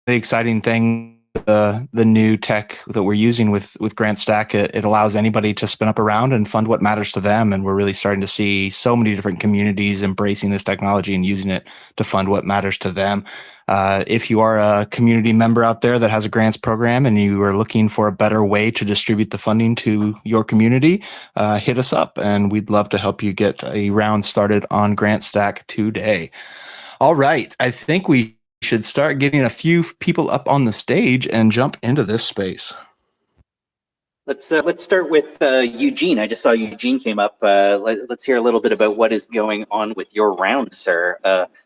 the exciting thing, the new tech that we're using with GrantStack, it allows anybody to spin up a round and fund what matters to them. And we're really starting to see so many different communities embracing this technology and using it to fund what matters to them. If you are a community member out there that has a grants program and you are looking for a better way to distribute the funding to your community, hit us up and we'd love to help you get a round started on GrantStack today. All right. I think we should start getting a few people up on the stage and jump into this space. Let's start with Eugene. I just saw Eugene came up. Let's hear a little bit about what is going on with your round, sir.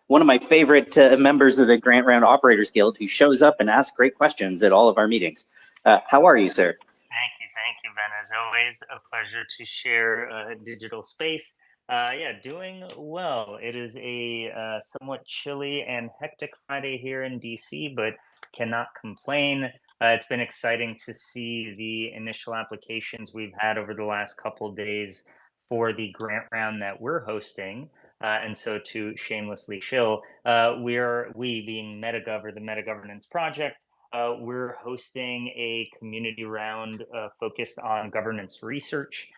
One of my favorite members of the Grant Round Operators Guild, who shows up and asks great questions at all of our meetings. How are you, sir? Thank you, Ben. As always, a pleasure to share digital space. Yeah, doing well. It is a somewhat chilly and hectic Friday here in DC, but cannot complain. It's been exciting to see the initial applications we've had over the last couple of days for the grant round that we're hosting. And so to shamelessly shill, we being MetaGov, or the Meta Governance Project, we're hosting a community round focused on governance research,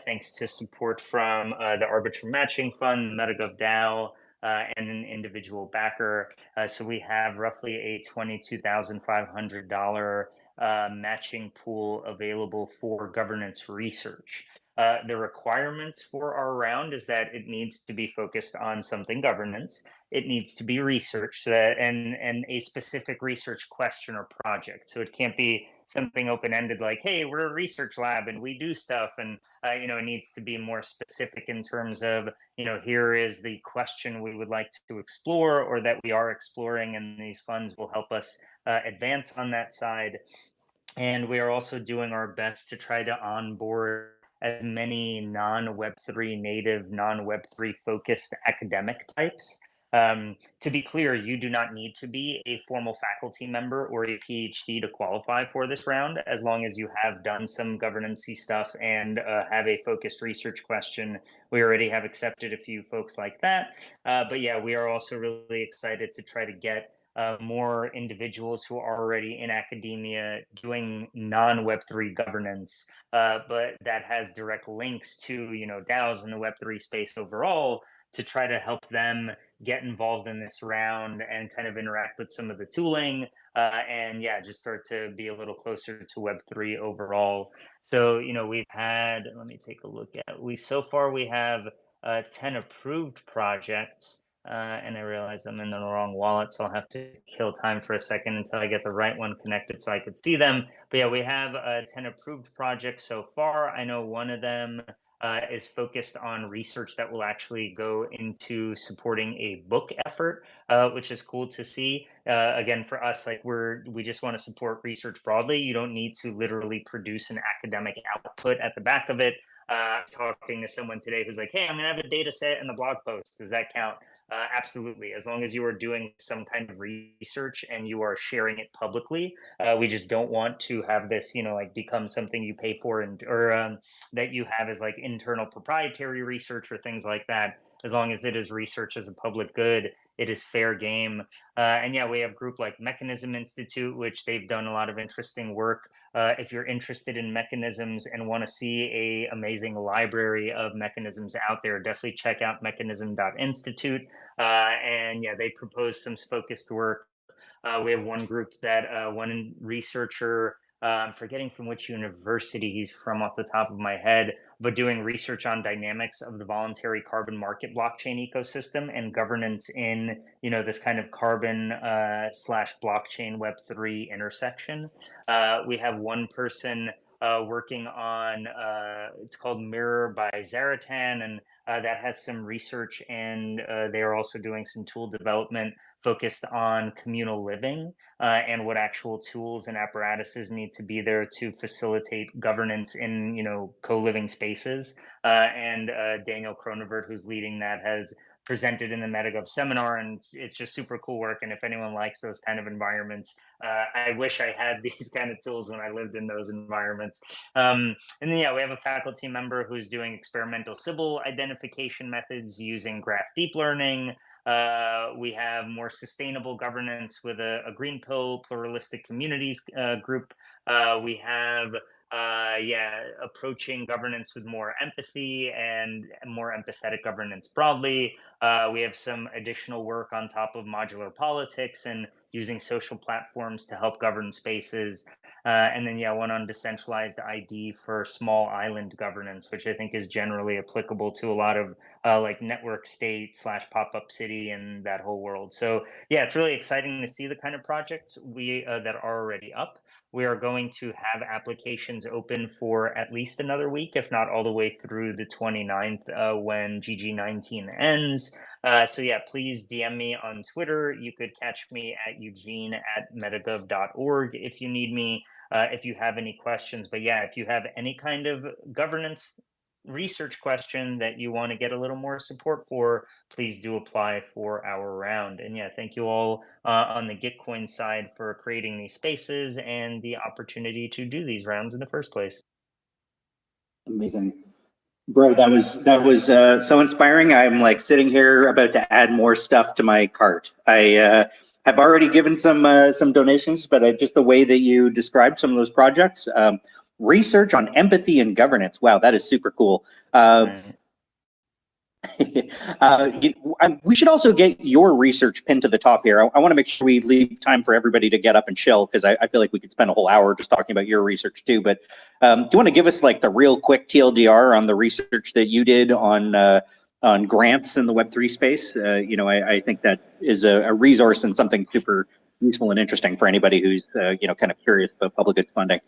thanks to support from the Arbitrum Matching Fund, MetaGov DAO, and an individual backer. So we have roughly a $22,500 matching pool available for governance research. The requirements for our round is that it needs to be focused on something governance. It needs to be research, and a specific research question or project. So it can't be something open-ended like, hey, we're a research lab and we do stuff. And, it needs to be more specific in terms of, here is the question we would like to explore or that we are exploring, and these funds will help us advance on that side. And we are also doing our best to try to onboard as many non-Web3 native, non-Web3 focused academic types. To be clear, you do not need to be a formal faculty member or a PhD to qualify for this round, as long as you have done some governance-y stuff and have a focused research question. We already have accepted a few folks like that. But yeah, we are also really excited to try to get more individuals who are already in academia doing non-Web3 governance, but that has direct links to, DAOs in the Web3 space overall, to try to help them get involved in this round and kind of interact with some of the tooling, and yeah, just start to be a little closer to Web3 overall. So, we've had, let me take a look at, so far we have 10 approved projects. And I realize I'm in the wrong wallet, so I'll have to kill time for a second until I get the right one connected so I could see them. But yeah, we have 10 approved projects so far. I know one of them is focused on research that will actually go into supporting a book effort, which is cool to see. Again, for us, like we just want to support research broadly. You don't need to literally produce an academic output at the back of it. Talking to someone today who's like, hey, I'm going to have a data set and the blog post. Does that count? Absolutely. As long as you are doing some kind of research and you are sharing it publicly, we just don't want to have this, become something you pay for or that you have as like internal proprietary research or things like that. As long as it is research as a public good, it is fair game. And yeah, we have a group like Mechanism Institute, which they've done a lot of interesting work. If you're interested in mechanisms and want to see a amazing library of mechanisms out there, definitely check out mechanism.institute. And yeah, they propose some focused work. We have one group that one researcher, I'm forgetting from which university he's from off the top of my head, but doing research on dynamics of the voluntary carbon market blockchain ecosystem and governance in, this kind of carbon / blockchain Web3 intersection. We have one person working on, it's called Mirror by Zaratan, and that has some research, and they are also doing some tool development focused on communal living and what actual tools and apparatuses need to be there to facilitate governance in, co-living spaces. And Daniel Cronenberg, who's leading that, has presented in the MetaGov seminar, and it's just super cool work. And if anyone likes those kind of environments, I wish I had these kind of tools when I lived in those environments. And then, we have a faculty member who's doing experimental Sybil identification methods using graph deep learning. We have more sustainable governance with a Green Pill pluralistic communities group. We have approaching governance with more empathy and more empathetic governance broadly. We have some additional work on top of modular politics and using social platforms to help govern spaces. And then, one on decentralized ID for small island governance, which I think is generally applicable to a lot of like network state / pop-up city and that whole world. So it's really exciting to see the kind of projects that are already up. We are going to have applications open for at least another week, if not all the way through the 29th when GG19 ends. So please DM me on Twitter. You could catch me at eugene@metagov.org if you need me, if you have any questions. But if you have any kind of governance research question that you want to get a little more support for, please do apply for our round. And thank you all on the Gitcoin side for creating these spaces and the opportunity to do these rounds in the first place. Amazing. Bro, that was so inspiring. I'm like sitting here about to add more stuff to my cart. I have already given some donations, but just the way that you described some of those projects, research on empathy and governance. Wow, that is super cool. We should also get your research pinned to the top here. I want to make sure we leave time for everybody to get up and chill, because I feel like we could spend a whole hour just talking about your research too. But do you want to give us like the real quick TLDR on the research that you did on grants in the Web3 space? I think that is a resource and something super useful and interesting for anybody who's kind of curious about public good funding.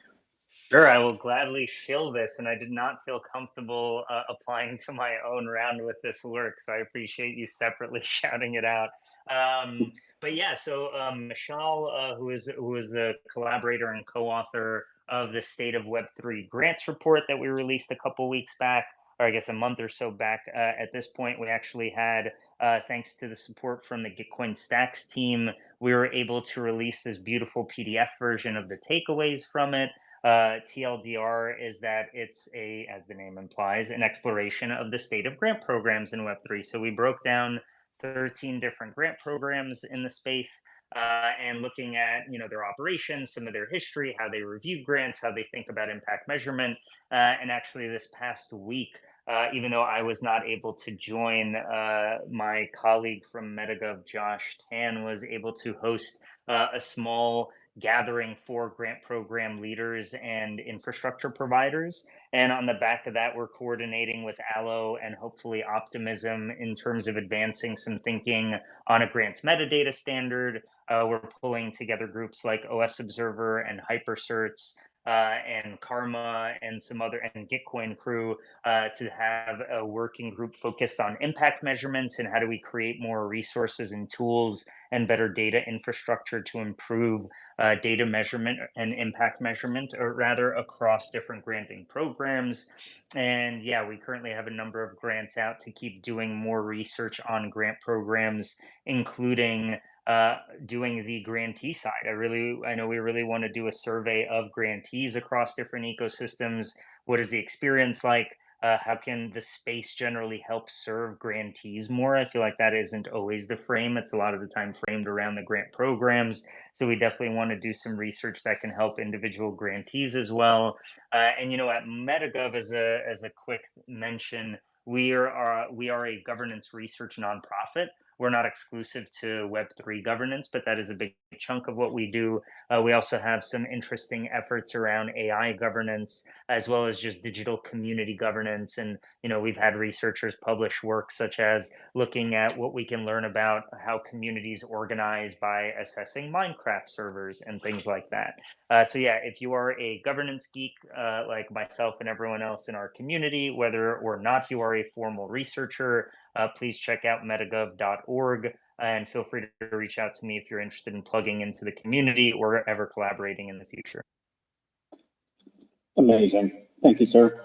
Sure, I will gladly shill this, and I did not feel comfortable applying to my own round with this work, so I appreciate you separately shouting it out. So Michelle, who is the collaborator and co-author of the State of Web3 Grants report that we released a couple weeks back, or I guess a month or so back. At this point, we actually had, thanks to the support from the Gitcoin Stacks team, we were able to release this beautiful PDF version of the takeaways from it. TLDR is that it's as the name implies, an exploration of the state of grant programs in Web3. So we broke down 13 different grant programs in the space, and looking at their operations, some of their history, how they review grants, how they think about impact measurement. And actually this past week, even though I was not able to join, my colleague from MetaGov, Josh Tan, was able to host a small gathering for grant program leaders and infrastructure providers. And on the back of that, we're coordinating with Allo and hopefully Optimism in terms of advancing some thinking on a grants metadata standard. We're pulling together groups like OS Observer and HyperCerts, and Karma and some other, and Gitcoin crew, to have a working group focused on impact measurements and how do we create more resources and tools and better data infrastructure to improve data measurement and impact measurement, or rather across different granting programs. And we currently have a number of grants out to keep doing more research on grant programs, including doing the grantee side. I know we really want to do a survey of grantees across different ecosystems. What is the experience like? How can the space generally help serve grantees more? I feel like that isn't always the frame. It's a lot of the time framed around the grant programs. So we definitely want to do some research that can help individual grantees as well. And at MetaGov, as a quick mention, we are a governance research nonprofit. we're not exclusive to Web3 governance, but that is a big chunk of what we do. We also have some interesting efforts around AI governance, as well as just digital community governance. And, we've had researchers publish work such as looking at what we can learn about how communities organize by assessing Minecraft servers and things like that. So yeah, if you are a governance geek like myself and everyone else in our community, whether or not you are a formal researcher, please check out metagov.org and feel free to reach out to me if you're interested in plugging into the community or ever collaborating in the future. Amazing. Thank you, sir.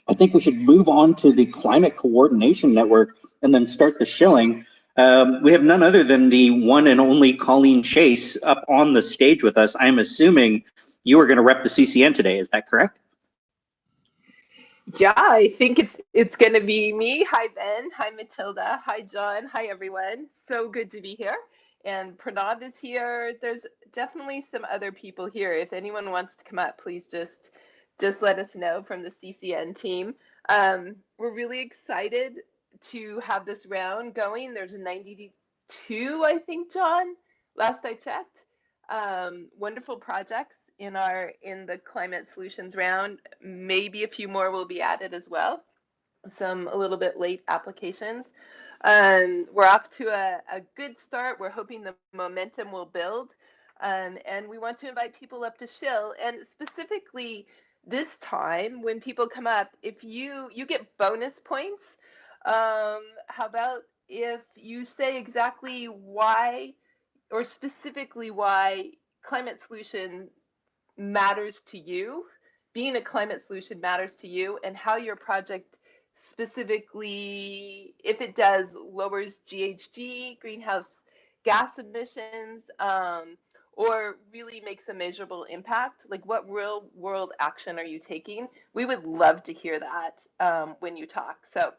I think we should move on to the Climate Coordination Network and then start the shilling. We have none other than the one and only Colleen Chase up on the stage with us. I'm assuming you are going to rep the CCN today. Is that correct? Yeah, I think it's going to be me. Hi, Ben. Hi, Matilda. Hi, John. Hi, everyone. So good to be here. And Pranav is here. There's definitely some other people here. If anyone wants to come up, please just let us know from the CCN team. We're really excited to have this round going. There's 92, I think, John, last I checked. Wonderful projects in the climate solutions round. Maybe a few more will be added as well. Some a little bit late applications. We're off to a good start. We're hoping the momentum will build. And we want to invite people up to shill. And specifically this time, when people come up, if you get bonus points, how about if you say exactly why, or specifically why climate solution matters to you, being a climate solution matters to you, and how your project specifically, if it does, lowers GHG, greenhouse gas emissions, or really makes a measurable impact. Like, what real world action are you taking? We would love to hear that when you talk. So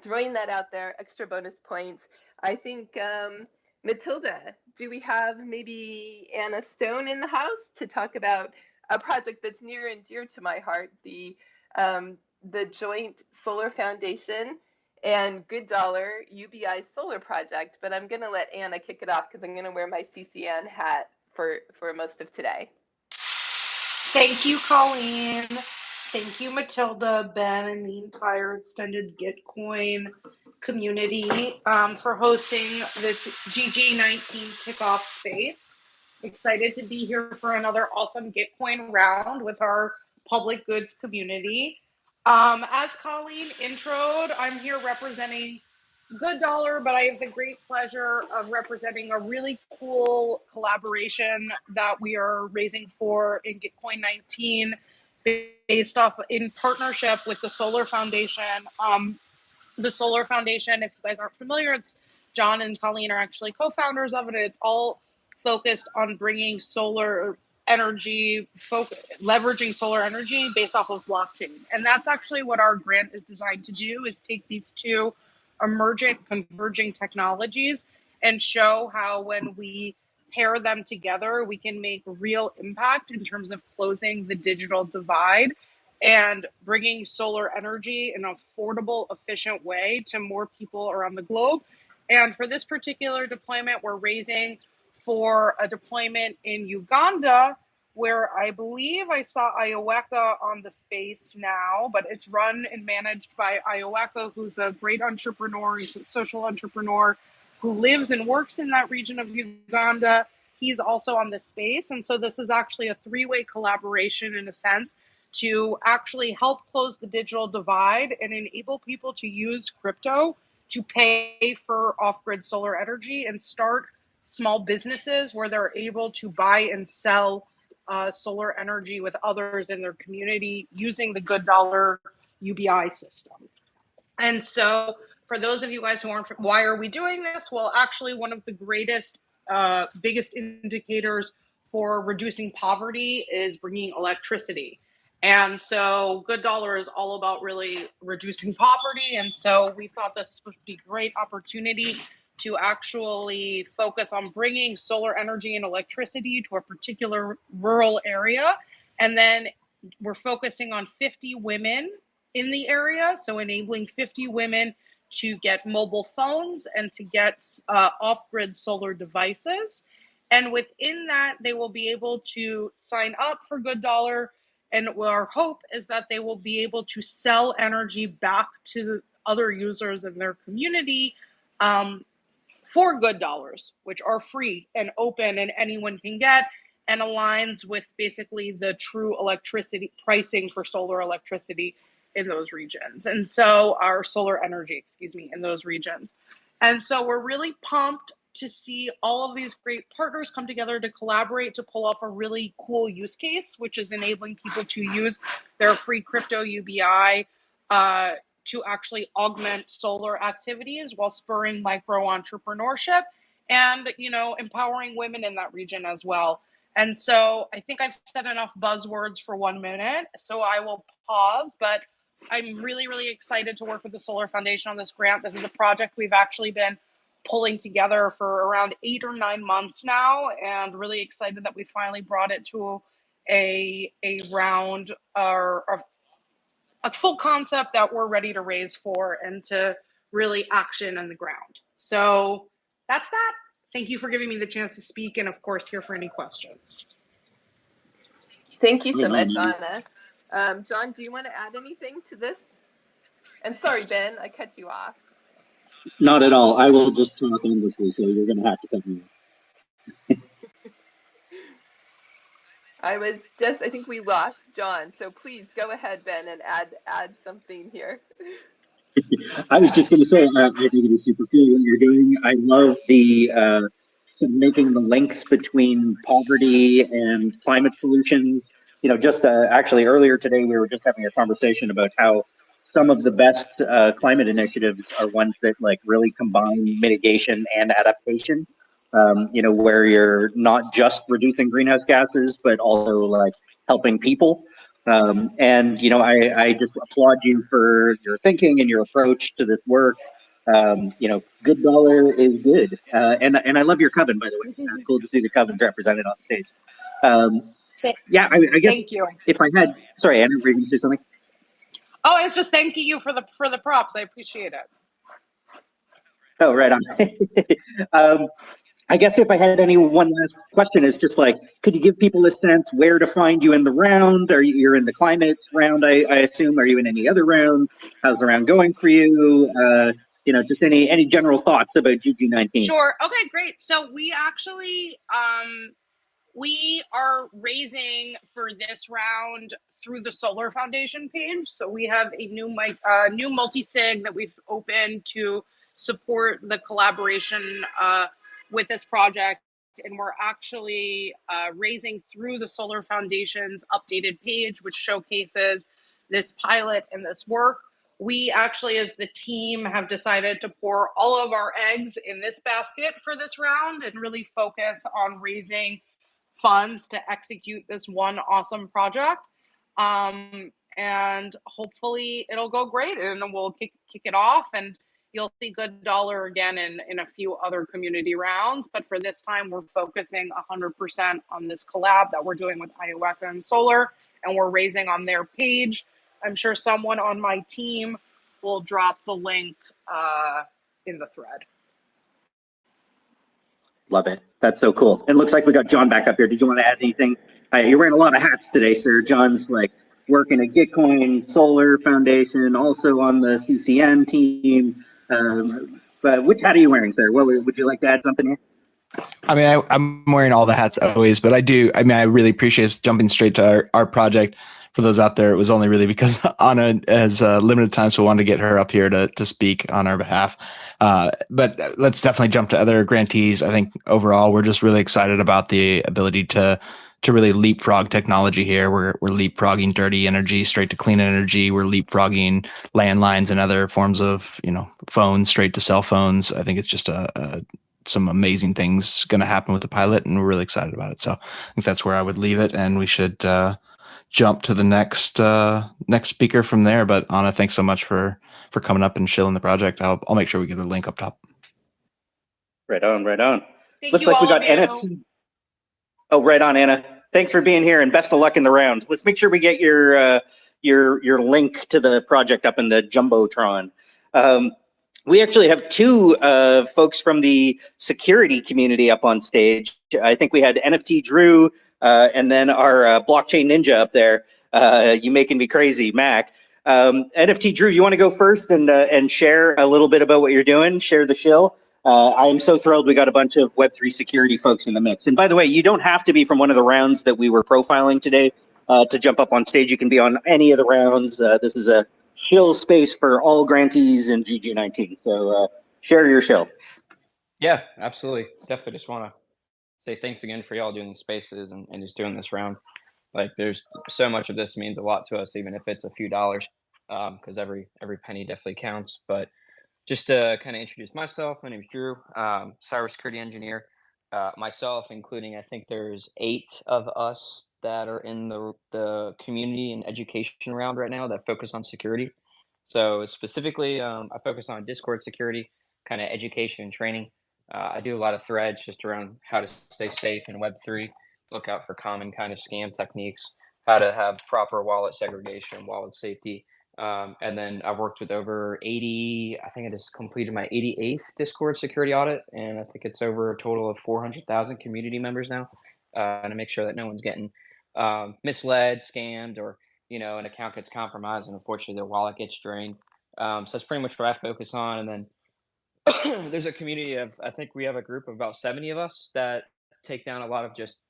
throwing that out there, extra bonus points. I think, Matilda, do we have maybe Anna Stone in the house to talk about a project that's near and dear to my heart, the Joint Solar Foundation and Good Dollar UBI Solar Project? But I'm going to let Anna kick it off because I'm going to wear my CCN hat for most of today. Thank you, Colleen. Thank you, Matilda, Ben, and the entire extended Gitcoin community for hosting this GG19 kickoff space. Excited to be here for another awesome Gitcoin round with our public goods community. As Colleen introed, I'm here representing Good Dollar, but I have the great pleasure of representing a really cool collaboration that we are raising for in Gitcoin 19, based off in partnership with the Solar Foundation. The Solar Foundation, if you guys aren't familiar, it's John and Colleen are actually co-founders of it. It's all focused on bringing solar energy, leveraging solar energy based off of blockchain. And that's actually what our grant is designed to do, is take these two emergent converging technologies and show how when we pair them together, we can make real impact in terms of closing the digital divide and bringing solar energy in an affordable, efficient way to more people around the globe. And for this particular deployment, we're raising for a deployment in Uganda, where I believe I saw Ioweka on the space now, but it's run and managed by Ioweka, who's a great entrepreneur. He's a social entrepreneur who lives and works in that region of Uganda. He's also on the space. And so this is actually a three-way collaboration in a sense to actually help close the digital divide and enable people to use crypto to pay for off-grid solar energy and start small businesses where they're able to buy and sell solar energy with others in their community using the Good Dollar UBI system. And so for those of you guys who aren't, why are we doing this? Well, actually one of the greatest, biggest indicators for reducing poverty is bringing electricity. And so Good Dollar is all about really reducing poverty. And so we thought this would be a great opportunity to actually focus on bringing solar energy and electricity to a particular rural area. And then we're focusing on 50 women in the area. So enabling 50 women to get mobile phones and to get off-grid solar devices. And within that, they will be able to sign up for Good Dollar. And our hope is that they will be able to sell energy back to other users in their community for Good Dollars, which are free and open and anyone can get, and aligns with basically the true electricity pricing for solar electricity in those regions. And so our solar energy, in those regions. And so we're really pumped to see all of these great partners come together to collaborate to pull off a really cool use case, which is enabling people to use their free crypto UBI to actually augment solar activities while spurring micro entrepreneurship and, empowering women in that region as well. And so I think I've said enough buzzwords for 1 minute, so I will pause, but I'm really, really excited to work with the Solar Foundation on this grant. This is a project we've actually been pulling together for around 8 or 9 months now, and really excited that we finally brought it to a round or a full concept that we're ready to raise for and to really action on the ground. So that's that. Thank you for giving me the chance to speak, and of course, here for any questions. Thank you so much, Anna. John, do you want to add anything to this? And sorry, Ben, I cut you off. Not at all. I will just talk endlessly, so you're going to have to cut me off. I think we lost John, so please go ahead, Ben, and add something here. I was just going to say, I think it is super cool what you're doing. I love the making the links between poverty and climate solutions. Just actually earlier today, we were just having a conversation about how some of the best climate initiatives are ones that really combine mitigation and adaptation. Where you're not just reducing greenhouse gases, but also helping people. I just applaud you for your thinking and your approach to this work. Good Dollar is good. And I love your coven, by the way. It's cool to see the covens represented on stage. I guess Thank you. If I had, sorry, Anna, were you going to say something? Oh, I was just thanking you for the props. I appreciate it. Oh, right on. I guess if I had one last question, is just could you give people a sense where to find you in the round? You're in the climate round, I assume. Are you in any other round? How's the round going for you? Just any general thoughts about GG19. Sure. Okay, great. So we actually we are raising for this round through the Solar Foundation page. So we have a new multi-sig that we've opened to support the collaboration with this project. And we're actually raising through the Solar Foundation's updated page, which showcases this pilot and this work. We actually, as the team, have decided to pour all of our eggs in this basket for this round and really focus on raising funds to execute this one awesome project. And hopefully it'll go great, and we'll kick it off, and you'll see Good Dollar again in a few other community rounds. But for this time, we're focusing 100% on this collab that we're doing with Iowa and Solar, and we're raising on their page. I'm sure someone on my team will drop the link in the thread. Love it. That's so cool. And it looks like we got John back up here. Did you want to add anything? You're wearing a lot of hats today, sir. John's working at Gitcoin, Solar Foundation, also on the CCN team. But which hat are you wearing, sir? What would you like to add something here? I mean, I'm wearing all the hats always, but I really appreciate us jumping straight to our project. For those out there, it was only really because Anna has limited time, so we wanted to get her up here to speak on our behalf. But let's definitely jump to other grantees. I think overall, we're just really excited about the ability to really leapfrog technology here. We're leapfrogging dirty energy straight to clean energy. We're leapfrogging landlines and other forms of phones straight to cell phones. I think it's just some amazing things going to happen with the pilot, and we're really excited about it. So I think that's where I would leave it, and we should jump to the next speaker from there. But Anna, thanks so much for coming up and shilling the project. I'll make sure we get a link up top. Right on. Thank Looks you, like we all got of Anna. you. Oh, right on, Anna. Thanks for being here, and best of luck in the round. Let's make sure we get your link to the project up in the Jumbotron. We actually have two folks from the security community up on stage. I think we had NFT Drew and then our blockchain ninja up there. You making me crazy, Mac. NFT Drew, you want to go first and share a little bit about what you're doing? Share the shill. I am so thrilled we got a bunch of Web3 security folks in the mix. And by the way, you don't have to be from one of the rounds that we were profiling today to jump up on stage. You can be on any of the rounds. This is a shill space for all grantees in GG19. So share your shill. Yeah, absolutely. Definitely just want to say thanks again for y'all doing the spaces and just doing this round. Like there's so much of this means a lot to us, even if it's a few dollars, because every penny definitely counts. But just to kind of introduce myself, my name is Drew, cybersecurity engineer. Myself, including I think there's 8 of us that are in the community and education round right now that focus on security. So specifically, I focus on Discord security, kind of education and training. I do a lot of threads just around how to stay safe in Web3, look out for common kind of scam techniques, how to have proper wallet segregation, wallet safety. And then I've worked with over 80, I think I just completed my 88th Discord security audit, and I think it's over a total of 400,000 community members now, to make sure that no one's getting misled, scammed, or an account gets compromised and unfortunately their wallet gets drained. So that's pretty much what I focus on. And then there's a community of, I think we have a group of about 70 of us that take down a lot of just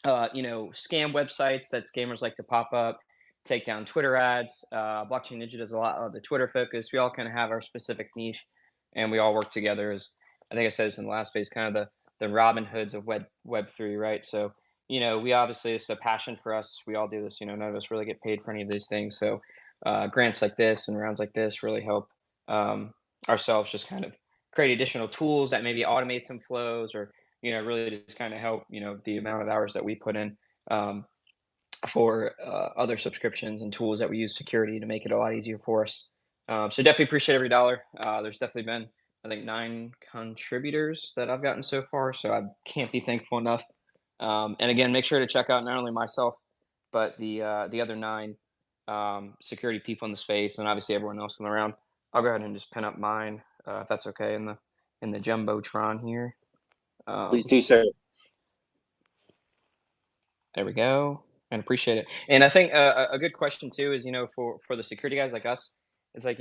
scam websites that scammers like to pop up, take down Twitter ads. Blockchain Ninja does a lot of the Twitter focus. We all kind of have our specific niche, and we all work together as, I think I said this in the last phase, kind of the Robin Hoods of Web3, right? So, we obviously, it's a passion for us. We all do this, none of us really get paid for any of these things. So grants like this and rounds like this really help ourselves just kind of create additional tools that maybe automate some flows or really just kind of help, the amount of hours that we put in for other subscriptions and tools that we use security to make it a lot easier for us. So definitely appreciate every dollar. There's definitely been, I think, 9 contributors that I've gotten so far. So I can't be thankful enough. And again, make sure to check out not only myself, but the other 9 security people in the space, and obviously everyone else in the round. I'll go ahead and just pin up mine, if that's okay, in the jumbotron here. Please do, sir. There we go, and appreciate it. And I think a good question too is, for the security guys like us, it's like,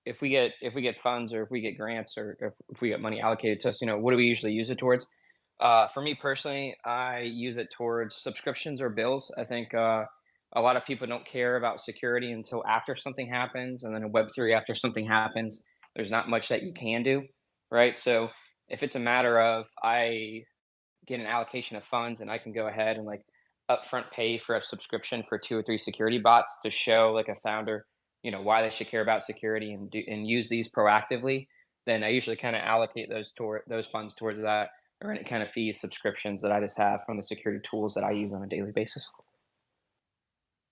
if we get funds or if we get grants or if we get money allocated to us, what do we usually use it towards? For me personally, I use it towards subscriptions or bills. I think a lot of people don't care about security until after something happens, and then in Web3, after something happens, there's not much that you can do, right? So if it's a matter of I get an allocation of funds and I can go ahead and like upfront pay for a subscription for 2 or 3 security bots to show like a founder, why they should care about security and use these proactively, then I usually kind of allocate those funds towards that or any kind of fees subscriptions that I just have from the security tools that I use on a daily basis.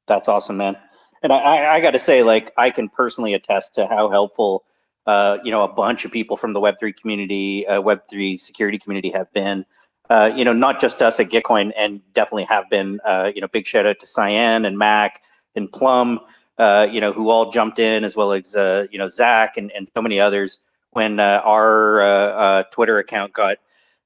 That's awesome, man. And I got to say, like, I can personally attest to how helpful, a bunch of people from the Web3 community, Web3 security community have been. Not just us at Gitcoin, and definitely have been. Big shout out to Cyan and Mac and Plum, who all jumped in, as well as Zach and so many others when our Twitter account got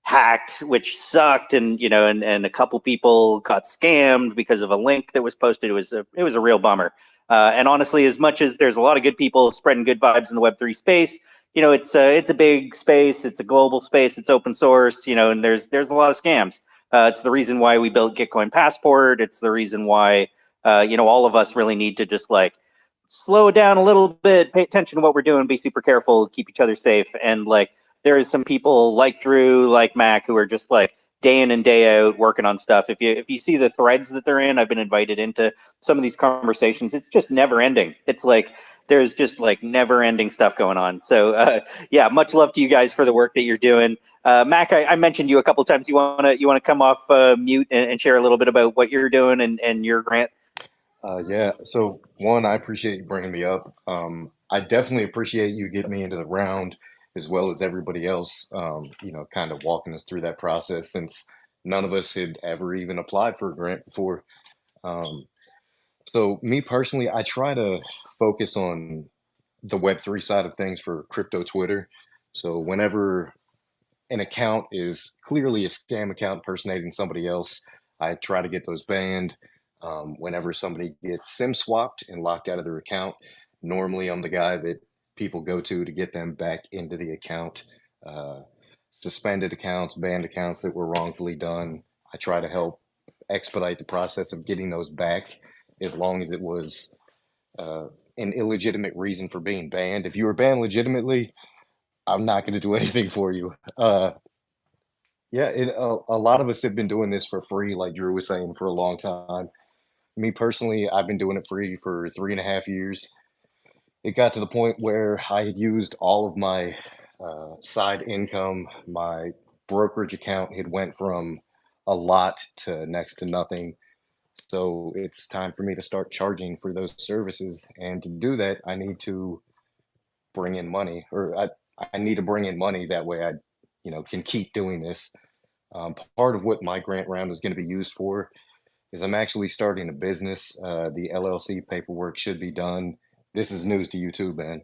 hacked, which sucked, and a couple people got scammed because of a link that was posted. It was a real bummer. And honestly, as much as there's a lot of good people spreading good vibes in the Web3 space, it's a big space, it's a global space, it's open source, and there's a lot of scams. It's the reason why we built Gitcoin Passport. It's the reason why all of us really need to just like slow it down a little bit, pay attention to what we're doing, be super careful, keep each other safe. And like there is some people like Drew, like Mac, who are just like day in and day out working on stuff. If you see the threads that they're in, I've been invited into some of these conversations. It's just never ending. It's like there's just like never ending stuff going on. So yeah, much love to you guys for the work that you're doing. Mac, I mentioned you a couple of times. You want to come off mute and share a little bit about what you're doing and your grant? Yeah. So one, I appreciate you bringing me up. I definitely appreciate you getting me into the round, as well as everybody else, kind of walking us through that process, since none of us had ever even applied for a grant before. So me personally, I try to focus on the Web3 side of things for crypto Twitter. So whenever an account is clearly a scam account impersonating somebody else, I try to get those banned. Whenever somebody gets SIM swapped and locked out of their account, normally I'm the guy that people go to get them back into the account. Suspended accounts, banned accounts that were wrongfully done, I try to help expedite the process of getting those back as long as it was an illegitimate reason for being banned. If you were banned legitimately, I'm not going to do anything for you. A lot of us have been doing this for free, like Drew was saying, for a long time. Me personally, I've been doing it free for 3.5 years. It got to the point where I had used all of my side income. My brokerage account had went from a lot to next to nothing. So it's time for me to start charging for those services. And to do that, I need to bring in money, or I need to bring in money. That way I, can keep doing this. Part of what my grant round is going to be used for is I'm actually starting a business. The LLC paperwork should be done. This is news to you too, Ben.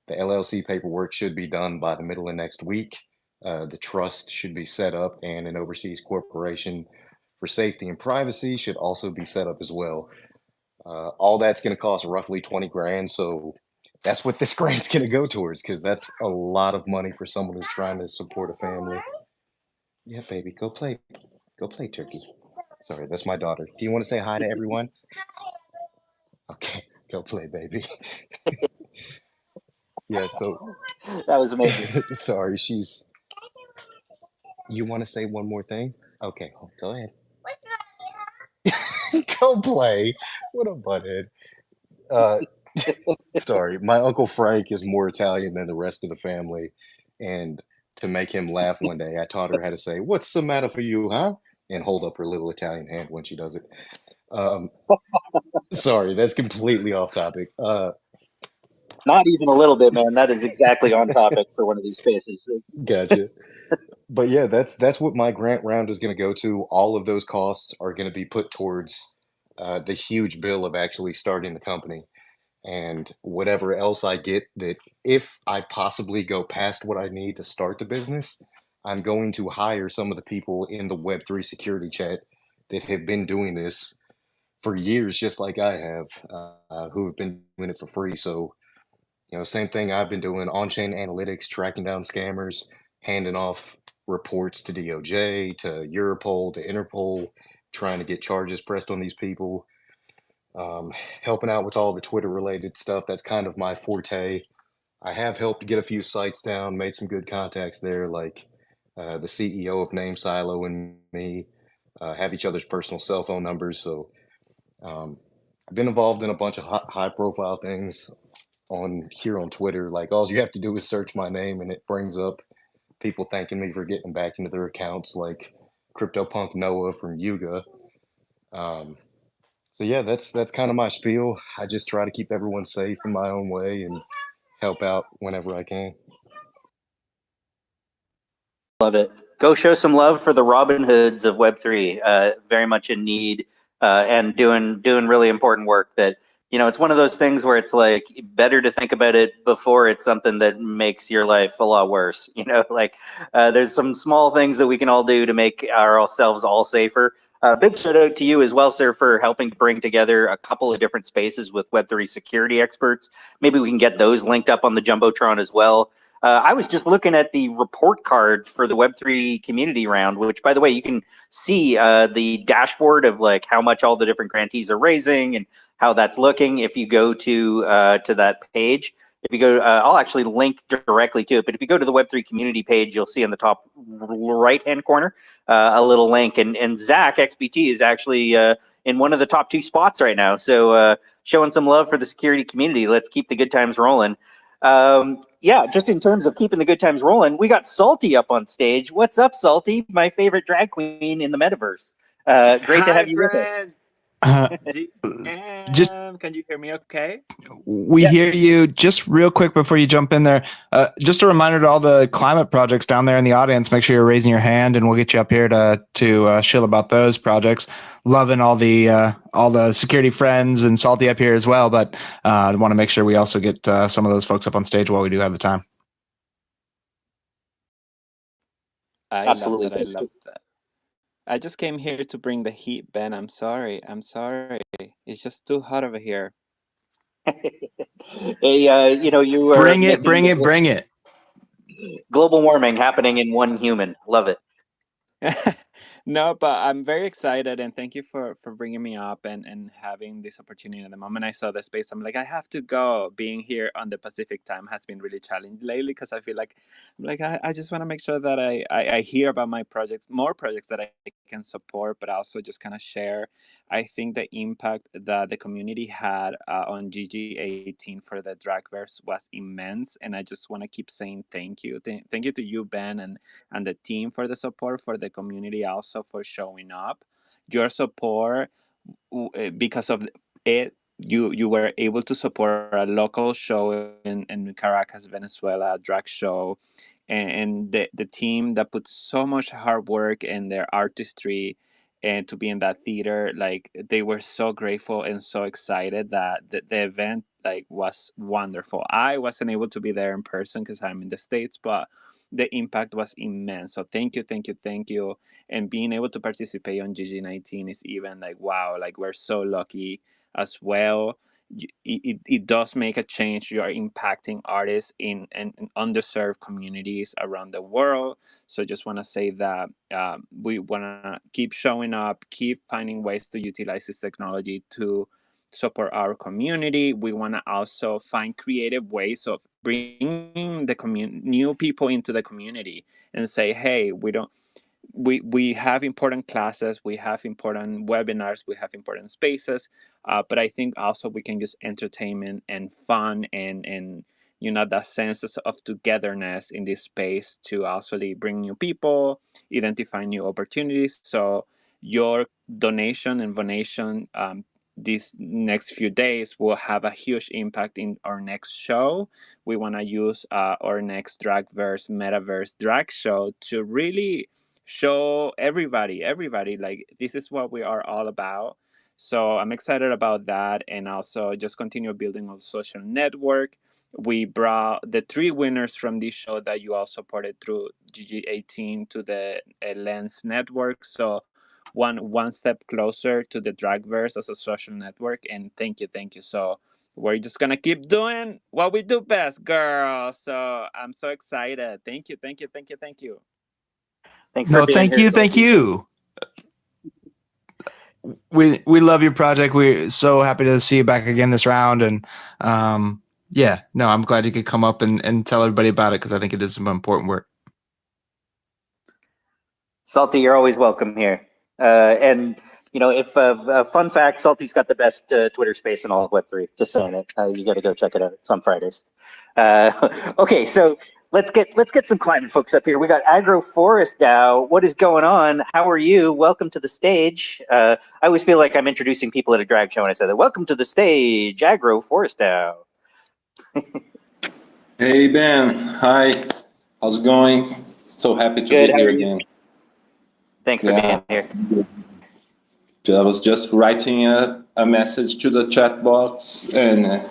The LLC paperwork should be done by the middle of next week. The trust should be set up, and an overseas corporation for safety and privacy should also be set up as well. All that's going to cost roughly 20 grand. So that's what this grant's going to go towards, because that's a lot of money for someone who's trying to support a family. Yeah, baby, go play. Go play, Turkey. Sorry, that's my daughter. Do you want to say hi to everyone? Okay, go play, baby. Yeah, so That was amazing. sorry, you want to say one more thing? Okay, go ahead. Go play. What a butthead. Sorry, my Uncle Frank is more Italian than the rest of the family. And to make him laugh one day, I taught her how to say, "What's the matter for you, huh?" And hold up her little Italian hand when she does it. Sorry, that's completely off topic. Not even a little bit, man. That is exactly on topic for one of these spaces. Gotcha. But yeah, that's what my grant round is going to go to. All of those costs are going to be put towards the huge bill of actually starting the company. And whatever else I get, that if I possibly go past what I need to start the business, I'm going to hire some of the people in the Web3 security chat that have been doing this for years, just like I have, who have been doing it for free. So, same thing I've been doing: on-chain analytics, tracking down scammers, handing off reports to DOJ, to Europol, to Interpol, trying to get charges pressed on these people. Helping out with all the Twitter related stuff. That's kind of my forte. I have helped get a few sites down, made some good contacts there, like the CEO of Name Silo and me have each other's personal cell phone numbers. So I've been involved in a bunch of high profile things on Twitter. Like, all you have to do is search my name and it brings up people thanking me for getting back into their accounts, like CryptoPunk Noah from Yuga. So yeah, that's kind of my spiel. I just try to keep everyone safe in my own way and help out whenever I can. Love it. Go show some love for the Robin Hoods of Web3. Very much in need and doing really important work. That, it's one of those things where it's like better to think about it before it's something that makes your life a lot worse. There's some small things that we can all do to make ourselves all safer. Big shout out to you as well, sir, for helping to bring together a couple of different spaces with Web3 security experts. Maybe we can get those linked up on the Jumbotron as well. I was just looking at the report card for the Web3 community round, which, by the way, you can see the dashboard of like how much all the different grantees are raising and how that's looking. If you go to that page, if you go, I'll actually link directly to it. But if you go to the Web3 community page, you'll see in the top right-hand corner a little link. And Zach XBT is actually in one of the top 2 spots right now. So showing some love for the security community. Let's keep the good times rolling. Just in terms of keeping the good times rolling, we got Salty up on stage. What's up, Salty? My favorite drag queen in the metaverse. Great to have you with us. Just Can you hear me okay? we hear you. Just real quick before you jump in there, just a reminder to all the climate projects down there in the audience, make sure you're raising your hand and we'll get you up here to shill about those projects. Loving all the security friends and Salty up here as well, but I want to make sure we also get some of those folks up on stage while we do have the time. Absolutely. I love that. I just came here to bring the heat, Ben. I'm sorry. It's just too hot over here. Hey, you are Bring it, making bring it. global warming happening in one human. Love it. No, but I'm very excited and thank you for bringing me up and having this opportunity. The moment I saw the space, I'm like, I have to go. Being here on the Pacific time has been really challenging lately because I feel like I just want to make sure that I hear about my projects, more projects that I can support, but also just kind of share. I think the impact that the community had on GG18 for the Dragverse was immense, and I just want to keep saying thank you. Thank you to you, Ben, and the team for the support, for the community also for showing up. Your support, because of it, you were able to support a local show in Caracas, Venezuela, a drag show, and the team that put so much hard work in their artistry and to be in that theater, like they were so grateful and so excited that the event like was wonderful. I wasn't able to be there in person because I'm in the States, but the impact was immense. So thank you, thank you, thank you. And being able to participate on GG19 is even like wow, like we're so lucky as well. It does make a change. You are impacting artists in underserved communities around the world. So just want to say that we want to keep showing up, keep finding ways to utilize this technology to support our community. We want to also find creative ways of bringing the new people into the community and say, hey, we have important classes, we have important webinars, we have important spaces, but I think also we can use entertainment and fun and that sense of togetherness in this space to also bring new people, identify new opportunities. So your donation and donation these next few days will have a huge impact in our next show. We want to use our next Dragverse Metaverse drag show to really show everybody like this is what we are all about. So I'm excited about that, and also just continue building a social network. We brought the 3 winners from this show that you all supported through GG18 to the Lens network. So one step closer to the Dragverse as a social network. And thank you. So we're just gonna keep doing what we do best, girl. So I'm so excited. Thank you. Thanks for being here. Thank you. We love your project. We're so happy to see you back again this round. And I'm glad you could come up and tell everybody about it because I think it is some important work. Salty, you're always welcome here. And if a fun fact, Salty's got the best Twitter space in all of Web3. Just saying it. You got to go check it out. It's on Fridays. Okay, so let's get some climate folks up here. We got Agroforest DAO. What is going on? How are you? Welcome to the stage. I always feel like I'm introducing people at a drag show when I say that. Welcome to the stage, Agroforest DAO. Hey Ben, hi. How's it going? So happy to Good, be here again. Thanks for being here. I was just writing a message to the chat box and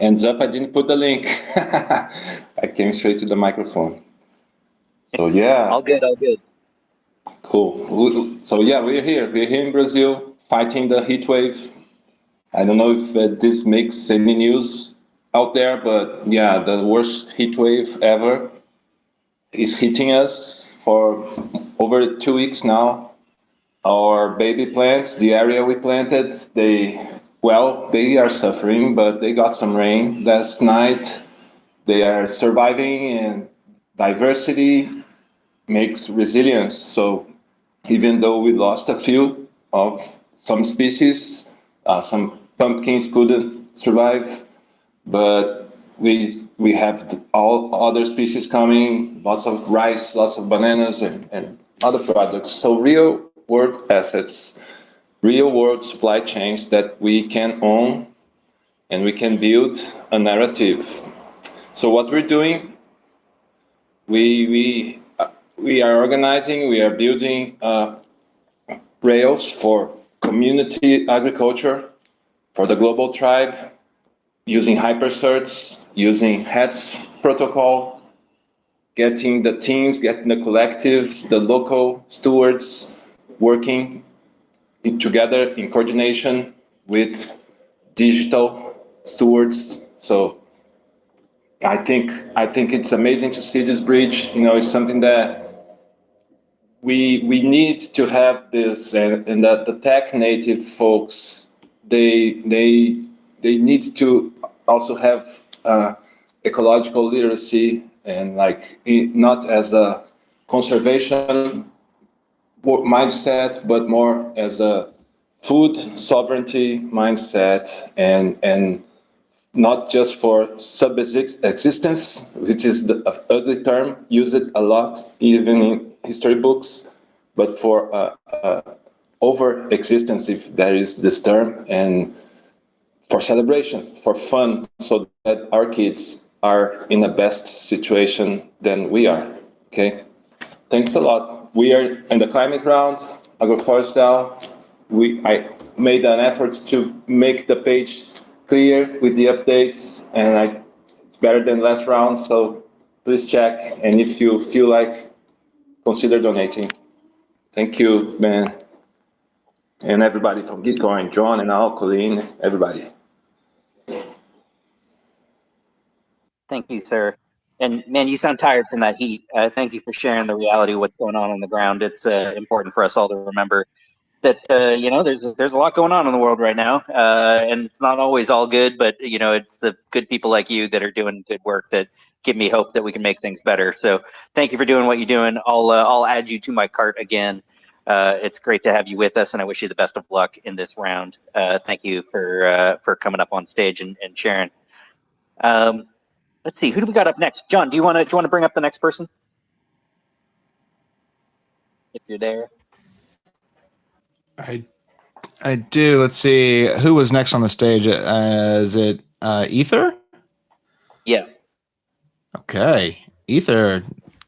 ends up I didn't put the link. I came straight to the microphone. So yeah. All good. Cool. So yeah, we're here in Brazil fighting the heat wave. I don't know if this makes any news out there, but yeah, the worst heat wave ever is hitting us for over 2 weeks now. Our baby plants, the area we planted, they are suffering, but they got some rain last night. They are surviving, and diversity makes resilience. So even though we lost a few of some species, some pumpkins couldn't survive, but we have all other species coming, lots of rice, lots of bananas, and other products. So real world assets real world supply chains that we can own and we can build a narrative. So what we're doing, we are organizing, we are building rails for community agriculture, for the global tribe, using hypercerts, using HETS protocol, getting the teams, getting the collectives, the local stewards working together in coordination with digital stewards. So I think it's amazing to see this bridge. You know, it's something that we need to have this, and that the tech native folks they need to also have ecological literacy, and like not as a conservation mindset, but more as a food sovereignty mindset, and not just for subsistence, which is the ugly term, use it a lot, even in history books, but for over existence, if there is this term, and for celebration, for fun, so that our kids are in the best situation than we are. Okay, thanks a lot. We are in the climate round, agroforestal. I made an effort to make the page clear with the updates, and it's better than last round. So please check, and if you feel like, consider donating. Thank you, Ben, and everybody from Gitcoin, John and Al, Colleen, everybody. Thank you, sir. And man, you sound tired from that heat. Thank you for sharing the reality of what's going on the ground. It's important for us all to remember that you know, there's a lot going on in the world right now, and it's not always all good. But you know, it's the good people like you that are doing good work that give me hope that we can make things better. So thank you for doing what you're doing. I'll add you to my cart again. It's great to have you with us, and I wish you the best of luck in this round. Thank you for coming up on stage and sharing. Let's see, who do we got up next? John, do you want to bring up the next person? If you're there. I do. Let's see. Who was next on the stage? Is it Ether? Yeah. Okay. Ether,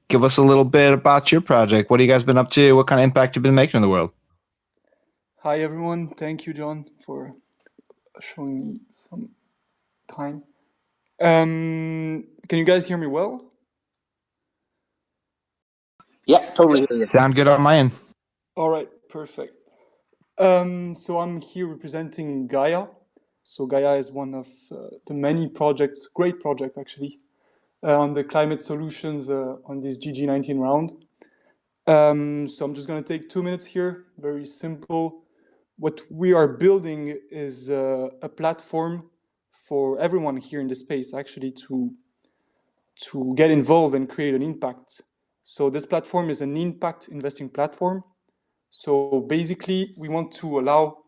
give us a little bit about your project. What have you guys been up to? What kind of impact you've been making in the world? Hi, everyone. Thank you, John, for showing me some time. Can you guys hear me well? Yeah, totally. Sound good on my end. All right, perfect. So I'm here representing Gaia. So Gaia is one of the many projects, great projects actually, on the climate solutions on this GG19 round. So I'm just going to take 2 minutes here, very simple. What we are building is a platform for everyone here in the space actually to get involved and create an impact. So this platform is an impact investing platform. So basically, we want to allow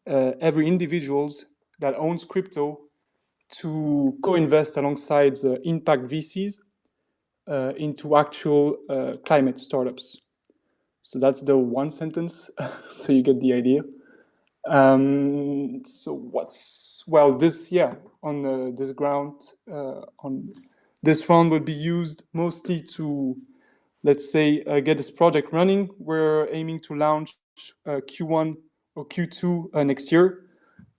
every individuals that owns crypto to co-invest alongside impact VCs into actual climate startups. So that's the one sentence, so you get the idea. So on this ground, on this round would be used mostly to, let's say, get this project running. We're aiming to launch Q1 or Q2 next year.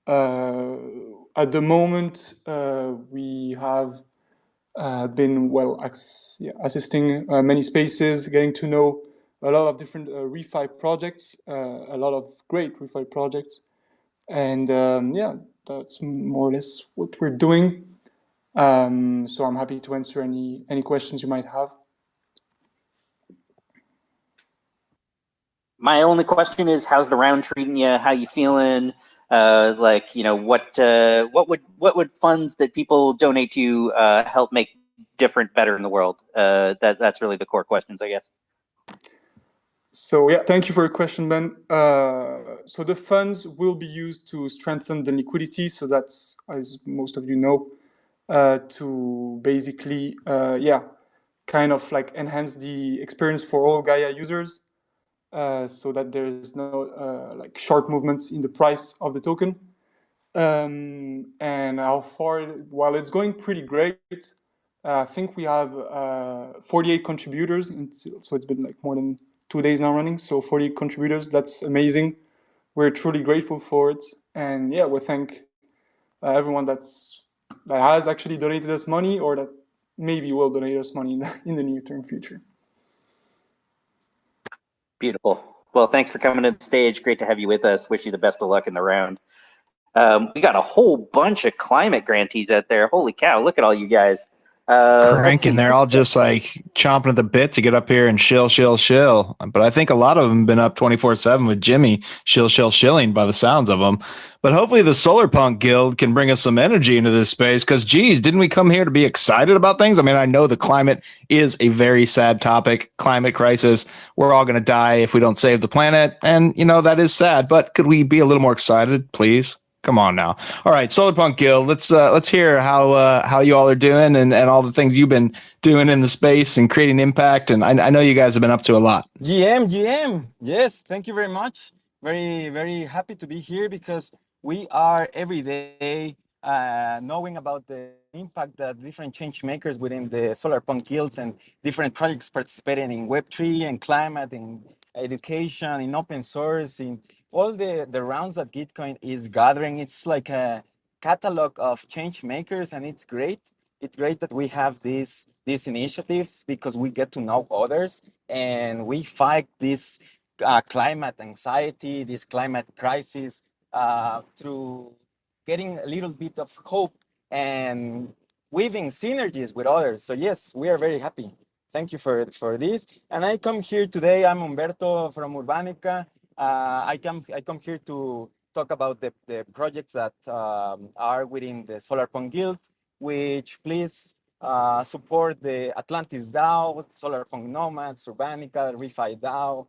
At the moment, we have been assisting many spaces, getting to know a lot of different refi projects, a lot of great refi projects, and that's more or less what we're doing. So I'm happy to answer any questions you might have. My only question is, how's the round treating you? How you feeling? Like, you know, what would funds that people donate to you help make different, better in the world? That's really the core questions, I guess. So yeah, thank you for your question, Ben. So the funds will be used to strengthen the liquidity. So that's, as most of you know, to basically, kind of like enhance the experience for all Gaia users. so that there is no like sharp movements in the price of the token. And how far, while it's going pretty great, I think we have 48 contributors, and so it's been like more than 2 days now running. So 48 contributors, that's amazing. We're truly grateful for it, and yeah, we thank everyone that has actually donated us money, or that maybe will donate us money in the near term future. Beautiful. Well, thanks for coming to the stage. Great to have you with us. Wish you the best of luck in the round. We got a whole bunch of climate grantees out there. Holy cow, look at all you guys. Cranking. They're all just like chomping at the bit to get up here and shill. But I think a lot of them have been up 24/7 with Jimmy shilling by the sounds of them. But hopefully the Solar Punk Guild can bring us some energy into this space, because geez, didn't we come here to be excited about things? I mean, I know the climate is a very sad topic, climate crisis. We're all going to die if we don't save the planet. And, you know, that is sad. But could we be a little more excited, please? Come on now. All right, Solar Punk Guild, let's hear how you all are doing and all the things you've been doing in the space and creating impact. And I know you guys have been up to a lot. GM. Yes, thank you very much. Very, very happy to be here, because we are every day knowing about the impact that different change makers within the Solar Punk Guild and different projects participating in Web3 and climate, in education, in open source, in all the rounds that Gitcoin is gathering. It's like a catalog of change makers, and it's great. It's great that we have these initiatives, because we get to know others and we fight this climate anxiety, this climate crisis through getting a little bit of hope and weaving synergies with others. So yes, we are very happy. Thank you for this. And I come here today. I'm Humberto from Urbanica. I come here to talk about the projects that are within the Solar Punk Guild, which please support the Atlantis DAO, Solar Punk Nomads, Urbanica, Refi DAO,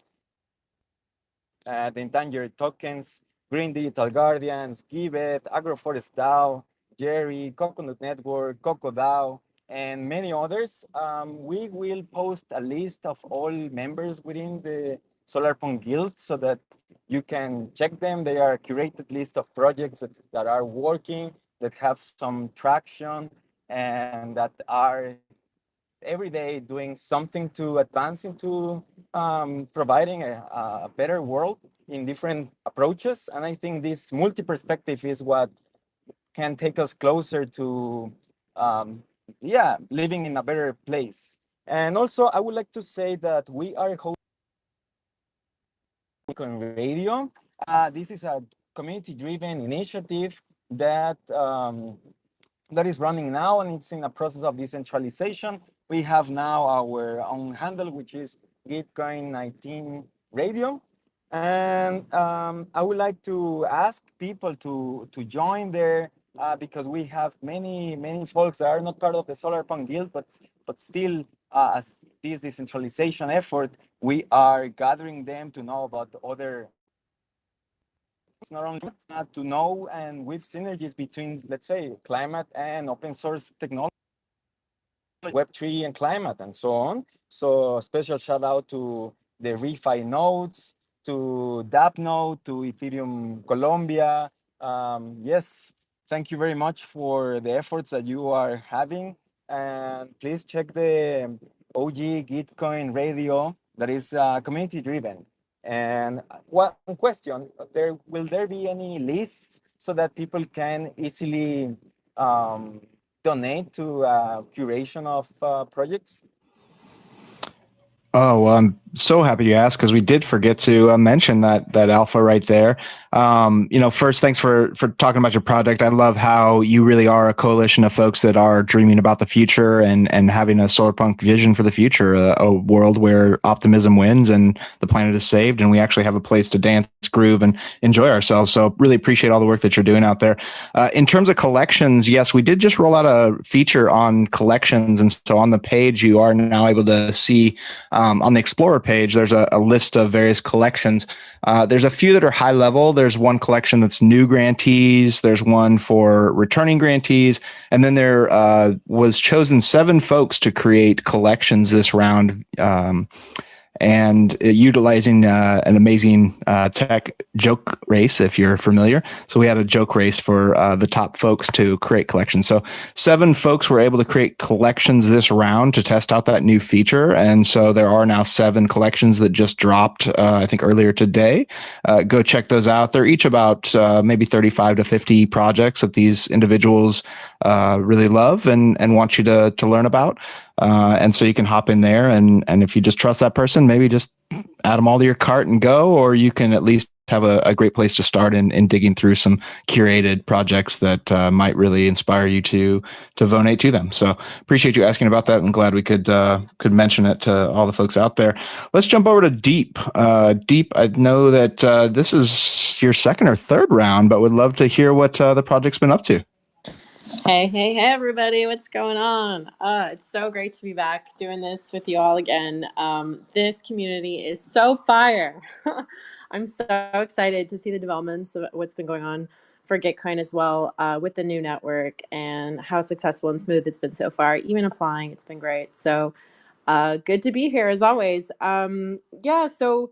the Endangered Tokens, Green Digital Guardians, Gibet, Agroforest DAO, Jerry, Coconut Network, Coco DAO, and many others. We will post a list of all members within the Solar Punk Guild so that you can check them. They are a curated list of projects that are working, that have some traction, and that are every day doing something to advance into providing a better world in different approaches. And I think this multi-perspective is what can take us closer to living in a better place. And also, I would like to say that we are hosting on radio. This is a community-driven initiative that that is running now, and it's in a process of decentralization. We have now our own handle, which is Gitcoin 19 Radio. And I would like to ask people to join there, because we have many folks that are not part of the Solar Punk Guild, but still, as this decentralization effort, we are gathering them to know about other, not only to know and with synergies between, let's say, climate and open source technology, Web3 and climate, and so on. So special shout out to the Refi nodes, to DApp node, to Ethereum Colombia. Yes, thank you very much for the efforts that you are having. And please check the OG Gitcoin radio that is community driven. And one question, will there be any lists so that people can easily donate to curation of projects? Oh, well, I'm so happy you asked, because we did forget to mention that alpha right there. First, thanks for talking about your project. I love how you really are a coalition of folks that are dreaming about the future and having a solar punk vision for the future, a world where optimism wins and the planet is saved, and we actually have a place to dance, groove, and enjoy ourselves. So really appreciate all the work that you're doing out there. In terms of collections, yes, we did just roll out a feature on collections. And so on the page, you are now able to see on the Explorer page, there's a list of various collections. There's a few that are high level. There's one collection that's new grantees. There's one for returning grantees. And then there was chosen 7 folks to create collections this round. and utilizing an amazing tech joke race, if you're familiar. So we had a joke race for the top folks to create collections. So 7 folks were able to create collections this round to test out that new feature. And so there are now 7 collections that just dropped, I think, earlier today. Go check those out. They're each about maybe 35 to 50 projects that these individuals really love and want you to learn about. And so you can hop in there, and if you just trust that person, maybe just add them all to your cart and go, or you can at least have a great place to start in digging through some curated projects that might really inspire you to donate to them. So appreciate you asking about that, and glad we could mention it to all the folks out there. Let's jump over to Deep. Deep, I know that this is your second or third round, but would love to hear what the project's been up to. Hey, everybody. What's going on? It's so great to be back doing this with you all again. This community is so fire. I'm so excited to see the developments of what's been going on for Gitcoin as well with the new network and how successful and smooth it's been so far. Even applying, it's been great. So good to be here as always. So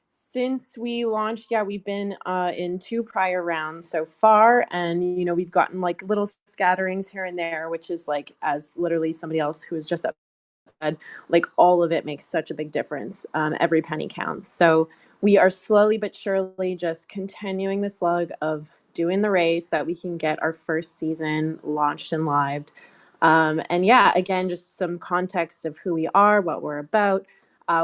since we launched, we've been in 2 prior rounds so far, and we've gotten like little scatterings here and there, which is like, as literally somebody else who was just up, like all of it makes such a big difference. Every penny counts. So we are slowly but surely just continuing the slug of doing the race that we can get our first season launched and lived. Again, just some context of who we are, what we're about.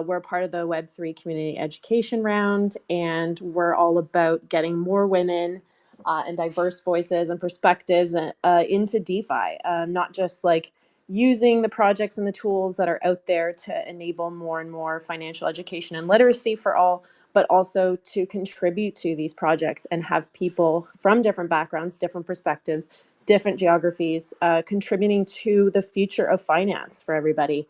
We're part of the Web3 community education round, and we're all about getting more women and diverse voices and perspectives into DeFi, not just like using the projects and the tools that are out there to enable more and more financial education and literacy for all, but also to contribute to these projects and have people from different backgrounds, different perspectives, different geographies contributing to the future of finance for everybody.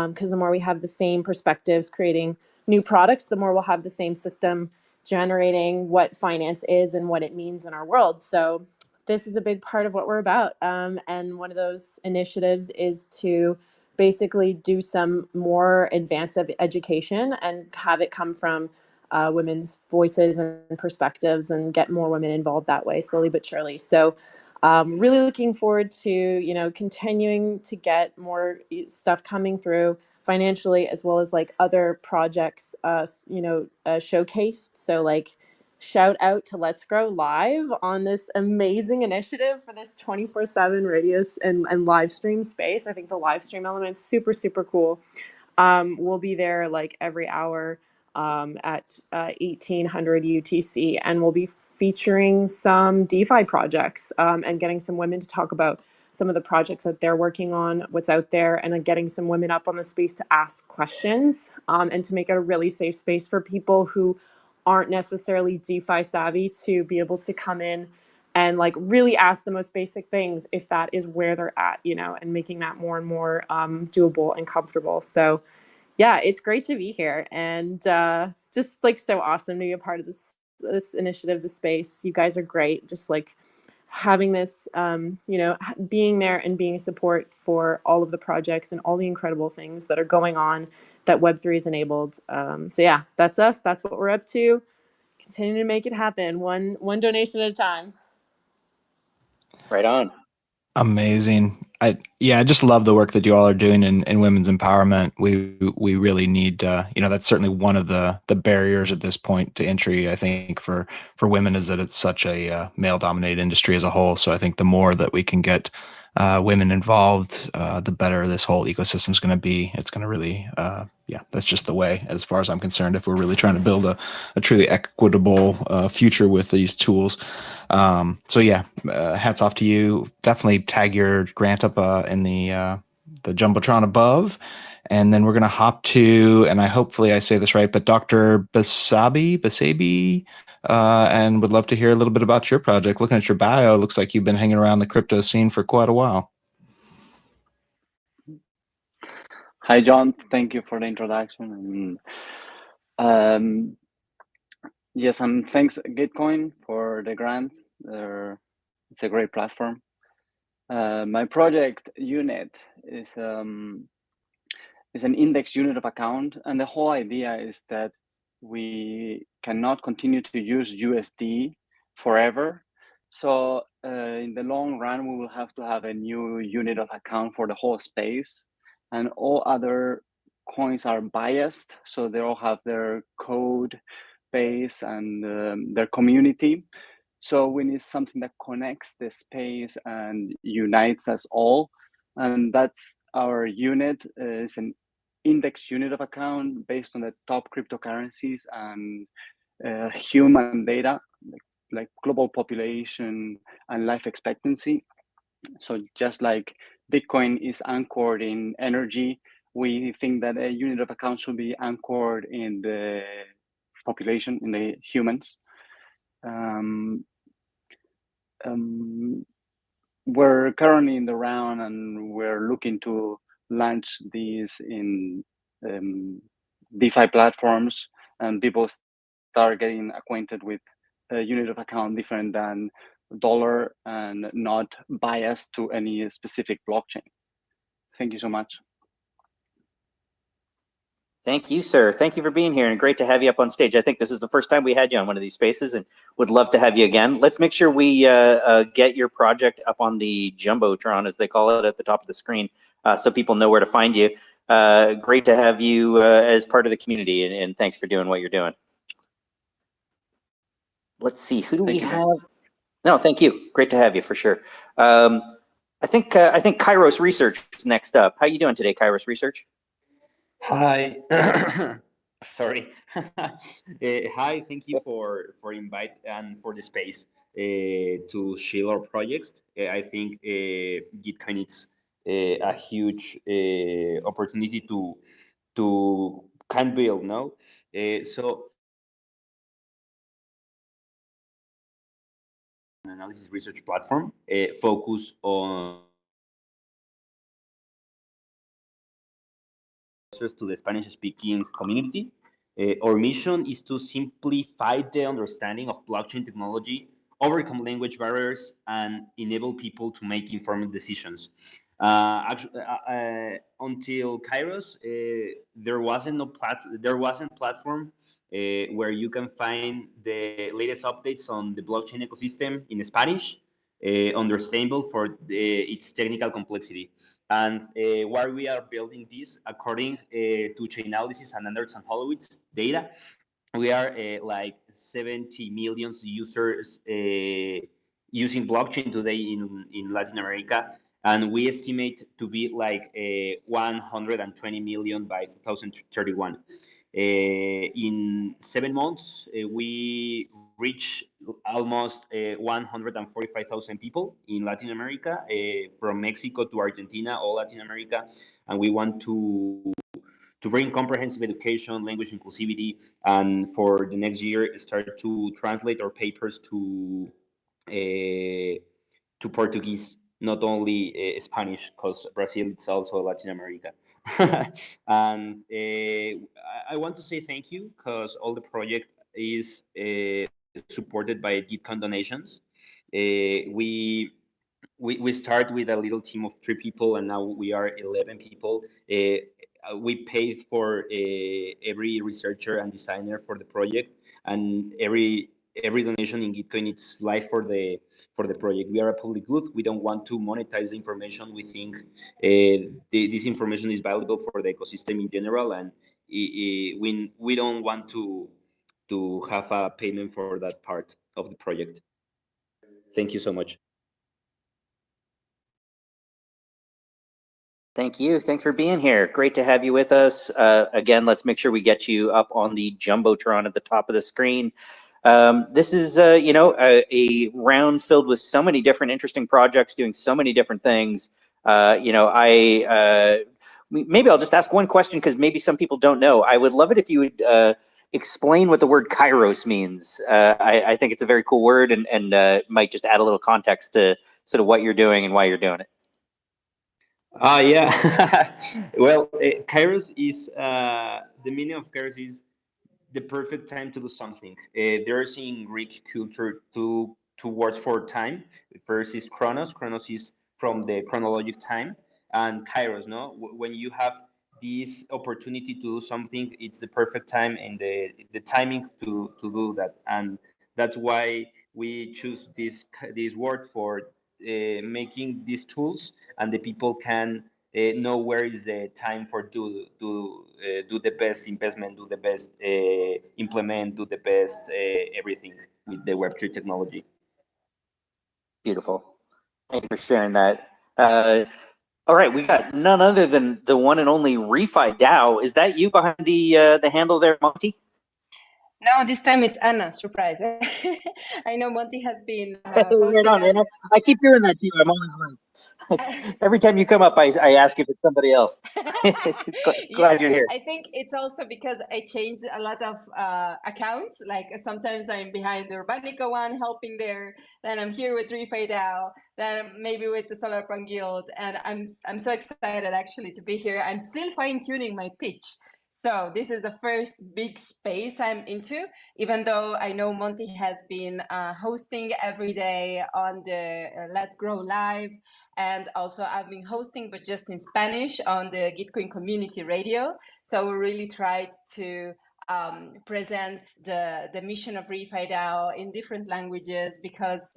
Because the more we have the same perspectives creating new products, the more we'll have the same system generating what finance is and what it means in our world. So this is a big part of what we're about. And one of those initiatives is to basically do some more advanced education and have it come from women's voices and perspectives and get more women involved that way, slowly but surely. So really looking forward to, continuing to get more stuff coming through financially, as well as like other projects, showcased. So like, shout out to Let's Grow Live on this amazing initiative for this 24/7 radio and live stream space. I think the live stream element's super, super cool. We'll be there like every hour at 1800 UTC, and we'll be featuring some DeFi projects and getting some women to talk about some of the projects that they're working on, what's out there, and then getting some women up on the space to ask questions and to make it a really safe space for people who aren't necessarily DeFi savvy to be able to come in and like really ask the most basic things if that is where they're at, and making that more and more doable and comfortable. So yeah, it's great to be here, and just like so awesome to be a part of this initiative, the space. You guys are great. Just like having this, being there and being a support for all of the projects and all the incredible things that are going on that Web3 has enabled. So yeah, that's us. That's what we're up to. Continue to make it happen, one donation at a time. Right on. Amazing. I just love the work that you all are doing in women's empowerment. We really need that's certainly one of the barriers at this point to entry, I think, for women, is that it's such a male dominated industry as a whole. So I think the more that we can get women involved, the better this whole ecosystem is going to be. It's going to really that's just the way, as far as I'm concerned, if we're really trying to build a truly equitable future with these tools. Hats off to you. Definitely tag your grant up in the Jumbotron above. And then we're going to hop to, and hopefully I say this right, but Dr. Basabi, and would love to hear a little bit about your project. Looking at your bio, it looks like you've been hanging around the crypto scene for quite a while. Hi, John. Thank you for the introduction. Yes, and thanks Gitcoin for the grants. It's a great platform. My project unit is is an index unit of account, and the whole idea is that we cannot continue to use USD forever. So in the long run, we will have to have a new unit of account for the whole space, and all other coins are biased, so they all have their code base and their community. So we need something that connects the space and unites us all, and that's our unit. Is an index unit of account based on the top cryptocurrencies and human data, like global population and life expectancy. So just like Bitcoin is anchored in energy, we think that a unit of account should be anchored in the population, in the humans. Um, um, we're currently in the round, and we're looking to launch these in DeFi platforms, and people start getting acquainted with a unit of account different than dollar and not biased to any specific blockchain. Thank you so much. Thank you, sir. Thank you for being here, and great to have you up on stage. I think this is the first time we had you on one of these spaces, and would love to have you again. Let's make sure we get your project up on the Jumbotron, as they call it, at the top of the screen, so people know where to find you. Great to have you as part of the community, and thanks for doing what you're doing. Let's see, who do we have? No, thank you. Great to have you, for sure. I think Kairos Research is next up. How are you doing today, Kairos Research? Hi. Sorry. Hi, thank you for invite and for the space to share our projects. I think Gitcoin is a huge opportunity to can build now. So an analysis research platform focus on to the Spanish-speaking community. Our mission is to simplify the understanding of blockchain technology, overcome language barriers, and enable people to make informed decisions. Until Kairos, there wasn't platform where you can find the latest updates on the blockchain ecosystem in Spanish, understandable for its technical complexity. And why we are building this according to Chainalysis and Anderson Horowitz data, we are like 70 million users using blockchain today in Latin America, and we estimate to be like 120 million by 2031. In 7 months, we reach almost 145,000 people in Latin America, from Mexico to Argentina, all Latin America, and we want to bring comprehensive education, language inclusivity, and for the next year start to translate our papers to Portuguese, not only Spanish, because Brazil is also Latin America. And I want to say thank you because all the project is supported by Gitcoin donations. We start with a little team of 3 people, and now we are 11 people. We paid for every researcher and designer for the project, and every donation in Gitcoin it's life for the project. We are a public good. We don't want to monetize the information. We think this information is valuable for the ecosystem in general, and we don't want to have a payment for that part of the project. Thank you so much. Thank you. Thanks for being here. Great to have you with us. Again, let's make sure we get you up on the Jumbotron at the top of the screen. This is, a round filled with so many different interesting projects doing so many different things. Maybe I'll just ask one question because maybe some people don't know. I would love it if you would explain what the word Kairos means. I think it's a very cool word, and might just add a little context to sort of what you're doing and why you're doing it. Yeah. Well, Kairos is the meaning of Kairos is the perfect time to do something. There's in Greek culture two words for time. The first is chronos. Chronos is from the chronologic time, and Kairos. No, when you have this opportunity to do something, it's the perfect time and the timing to do that. And that's why we choose this word for making these tools, and the people can know where is the time for do the best investment, do the best implement, do the best everything with the Web3 technology. Beautiful. Thank you for sharing that. All right, we got none other than the one and only Refi DAO. Is that you behind the handle there, Monty? No, this time it's Anna. Surprise! I know Monty has been Right hosting. on, man. I keep doing that to you. I'm always like, every time you come up, I ask if it's somebody else. Glad you're here. I think it's also because I changed a lot of accounts. Like sometimes I'm behind the Urbanica one, helping there. Then I'm here with Refi DAO. Then maybe with the Solar Pan Guild, and I'm so excited actually to be here. I'm still fine tuning my pitch. So this is the first big space I'm into, even though I know Monty has been hosting every day on the Let's Grow Live. And also I've been hosting, but just in Spanish on the Gitcoin community radio. So we really tried to present the mission of Refi DAO in different languages, because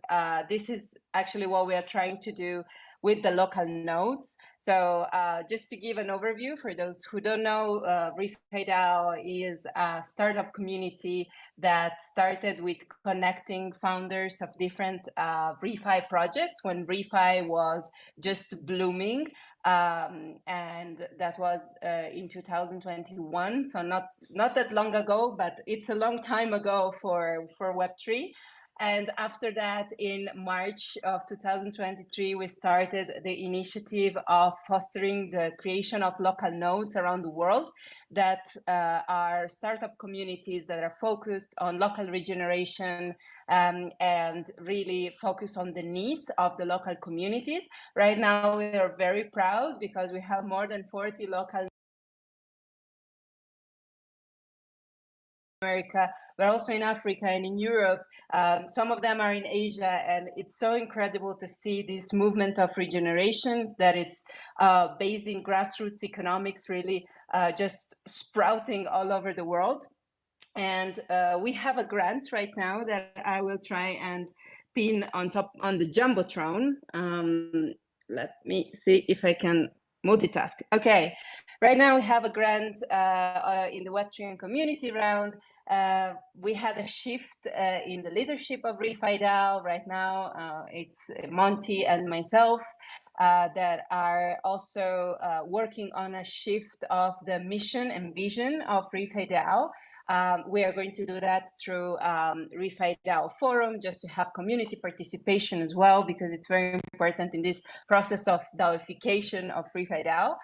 this is actually what we are trying to do with the local nodes. So just to give an overview for those who don't know, Refi DAO is a startup community that started with connecting founders of different refi projects when refi was just blooming. And that was in 2021, so not that long ago, but it's a long time ago for Web3. And after that, in March of 2023, we started the initiative of fostering the creation of local nodes around the world that are startup communities that are focused on local regeneration and really focus on the needs of the local communities. Right now, we are very proud because we have more than 40 local America, but also in Africa and in Europe. Some of them are in Asia, and it's so incredible to see this movement of regeneration that it's based in grassroots economics, really just sprouting all over the world. And we have a grant right now that I will try and pin on top on the Jumbotron. Let me see if I can multitask. Okay, right now we have a grant in the Web3 community round. We had a shift in the leadership of Refi DAO. Right now, it's Monty and myself that are also working on a shift of the mission and vision of Refi DAO. We are going to do that through Refi DAO Forum, just to have community participation as well, because it's very important in this process of DAOification of Refi DAO.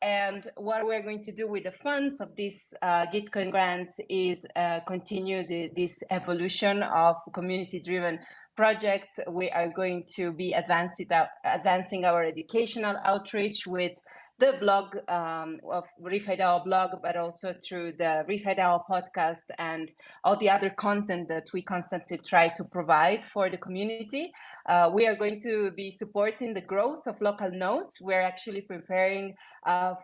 And what we're going to do with the funds of this Gitcoin grants is continue this evolution of community-driven projects. We are going to be advancing our educational outreach with the blog of Refi DAO blog, but also through the Refi DAO podcast and all the other content that we constantly try to provide for the community. We are going to be supporting the growth of local nodes. We're actually preparing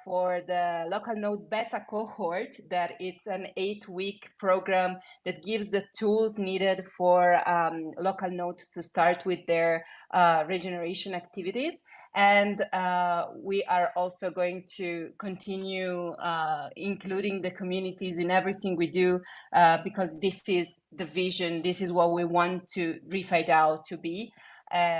for the local node beta cohort, that it's an 8-week program that gives the tools needed for local nodes to start with their regeneration activities. And we are also going to continue including the communities in everything we do, because this is the vision, this is what we want to Refi DAO to be.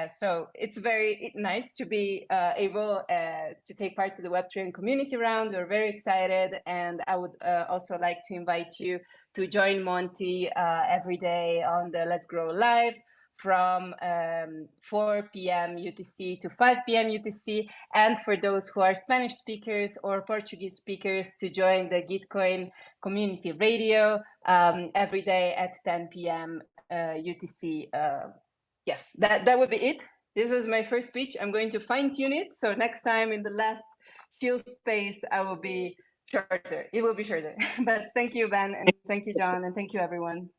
So it's very nice to be able to take part to the Web3 community round. We're very excited, and I would also like to invite you to join Monty every day on the Let's Grow Live from 4 p.m. UTC to 5 p.m. UTC, and for those who are Spanish speakers or Portuguese speakers, to join the Gitcoin community radio every day at 10 p.m. UTC. Yes, that would be it. This was my first speech. I'm going to fine tune it, so next time in the last chill space, I will be shorter. It will be shorter. But thank you, Ben, and thank you, John, and thank you, everyone.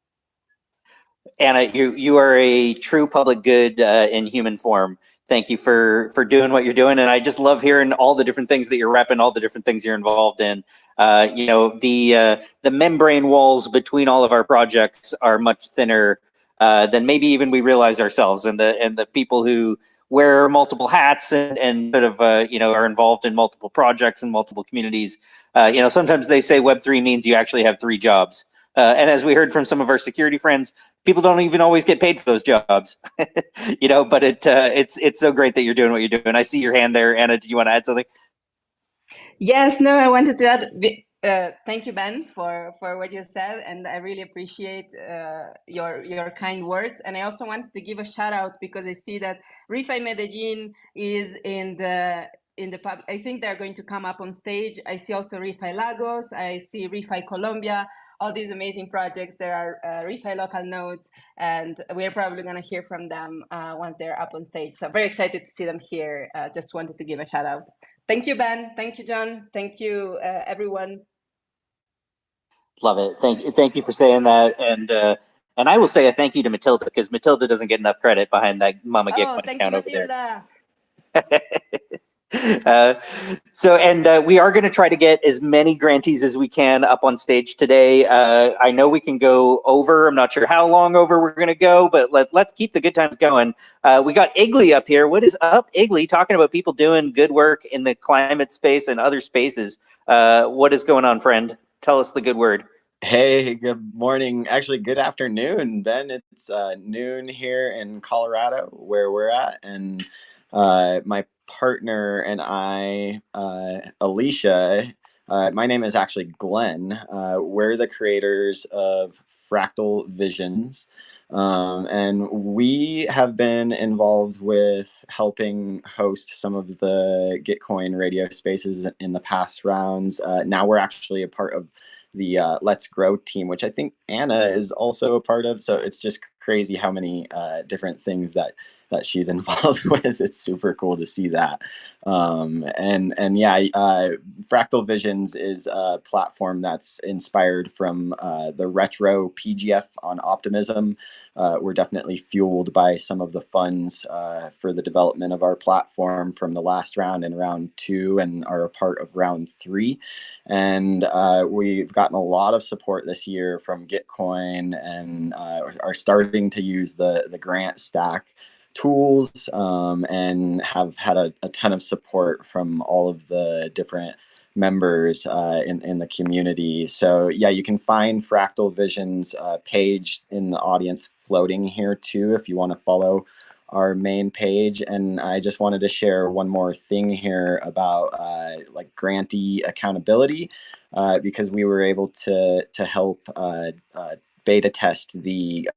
Anna, you are a true public good in human form. Thank you for doing what you're doing, and I just love hearing all the different things that you're repping, all the different things you're involved in. The membrane walls between all of our projects are much thinner than maybe even we realize ourselves, and the people who wear multiple hats and sort of are involved in multiple projects and multiple communities. Sometimes they say Web3 means you actually have 3 jobs, and as we heard from some of our security friends, people don't even always get paid for those jobs. But it's so great that you're doing what you're doing. I see your hand there, Anna. Do you want to add something? Yes, no, I wanted to add. Thank you, Ben, for what you said, and I really appreciate your kind words. And I also wanted to give a shout out because I see that Refi Medellin is in the pub. I think they're going to come up on stage. I see also Refi Lagos. I see Refi Colombia. All these amazing projects. There are Refi local nodes, and we're probably going to hear from them once they're up on stage. So very excited to see them here. Just wanted to give a shout out. Thank you, Ben. Thank you, John. Thank you, everyone. Love it. Thank you for saying that, and I will say a thank you to Matilda, because Matilda doesn't get enough credit behind that Mama Gitcoin account over there. We are going to try to get as many grantees as we can up on stage today. I know we can go over. I'm not sure how long over we're going to go, but let's keep the good times going. We got Igly up here. What is up, Igly? Talking about people doing good work in the climate space and other spaces. What is going on, friend? Tell us the good word. Hey, good morning. Actually, good afternoon, Ben. It's noon here in Colorado, where we're at, and my partner and I, Alicia, my name is actually Glenn. We're the creators of Fractal Visions, and we have been involved with helping host some of the Gitcoin radio spaces in the past rounds. Now we're actually a part of the Let's Grow team, which I think Anna is also a part of. So it's just crazy how many different things that she's involved with. It's super cool to see that. Fractal Visions is a platform that's inspired from the retro PGF on Optimism. We're definitely fueled by some of the funds for the development of our platform from the last round and round 2, and are a part of round 3. And we've gotten a lot of support this year from Gitcoin, and are starting to use the grant stack tools, and have had a ton of support from all of the different members in the community. So yeah, you can find Fractal Vision's page in the audience floating here too, if you want to follow our main page. And I just wanted to share one more thing here about grantee accountability, because we were able to help beta test the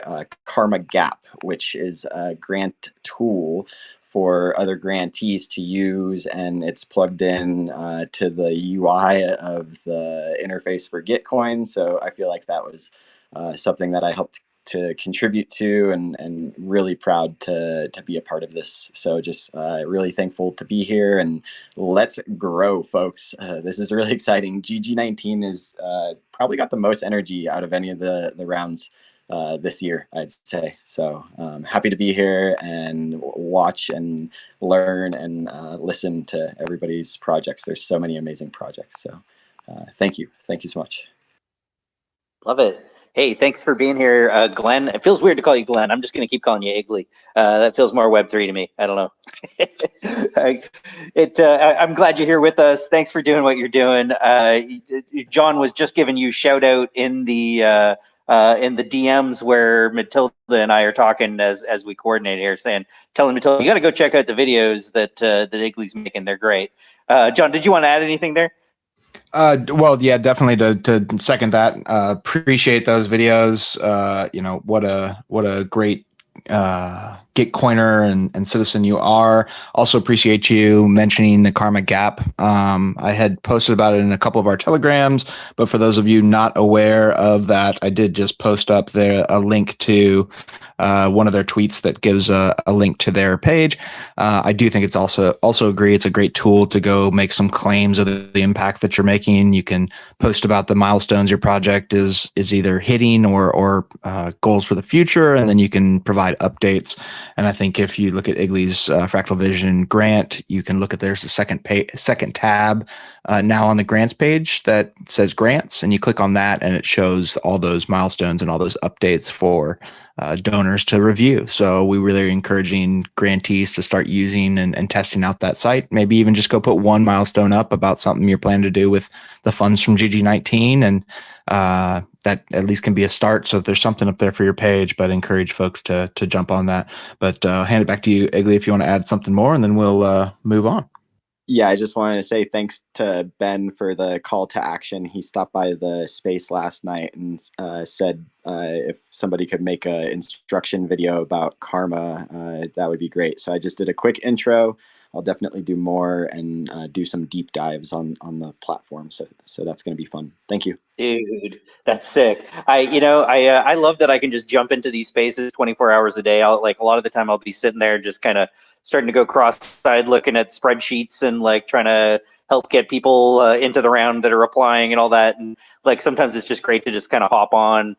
Karma Gap, which is a grant tool for other grantees to use, and it's plugged in to the UI of the interface for Gitcoin. So I feel like that was something that I helped to contribute to, and really proud to be a part of this. So just really thankful to be here, and let's grow, folks. This is really exciting. GG19 is probably got the most energy out of any of the rounds this year, I'd say. So happy to be here and watch and learn and listen to everybody's projects. There's so many amazing projects. So thank you. Thank you so much. Love it. Hey, thanks for being here, Glenn. It feels weird to call you Glenn. I'm just going to keep calling you Igly. That feels more Web3 to me. I don't know. I'm glad you're here with us. Thanks for doing what you're doing. John was just giving you shout out in the DMs where Matilda and I are talking as we coordinate here, telling Matilda, you got to go check out the videos that Igly's making. They're great. John, did you want to add anything there? Well, yeah, definitely to second that. Appreciate those videos. What a great Gitcoiner and citizen you are. Also appreciate you mentioning the Karma Gap. I had posted about it in a couple of our telegrams, but for those of you not aware of that, I did just post up there a link to one of their tweets that gives a link to their page. I do think it's also agree it's a great tool to go make some claims of the impact that you're making. You can post about the milestones your project is either hitting or goals for the future, and then you can provide updates And I think if you look at Igley's Fractal Vision grant, you can look at there's a second tab now on the grants page that says grants, and you click on that and it shows all those milestones and all those updates for donors to review. So we really are encouraging grantees to start using and testing out that site. Maybe even just go put one milestone up about something you're planning to do with the funds from GG19, and that at least can be a start. So there's something up there for your page, but encourage folks to jump on that. But hand it back to you, Igley, if you want to add something more, and then we'll move on. Yeah, I just wanted to say thanks to Ben for the call to action. He stopped by the space last night and said if somebody could make an instruction video about karma, that would be great. So I just did a quick intro. I'll definitely do more and do some deep dives on the platform. So that's going to be fun. Thank you. Dude, that's sick. I love that I can just jump into these spaces 24 hours a day. A lot of the time I'll be sitting there just kind of starting to go cross-eyed looking at spreadsheets and like trying to help get people into the round that are applying and all that. And like sometimes it's just great to just kind of hop on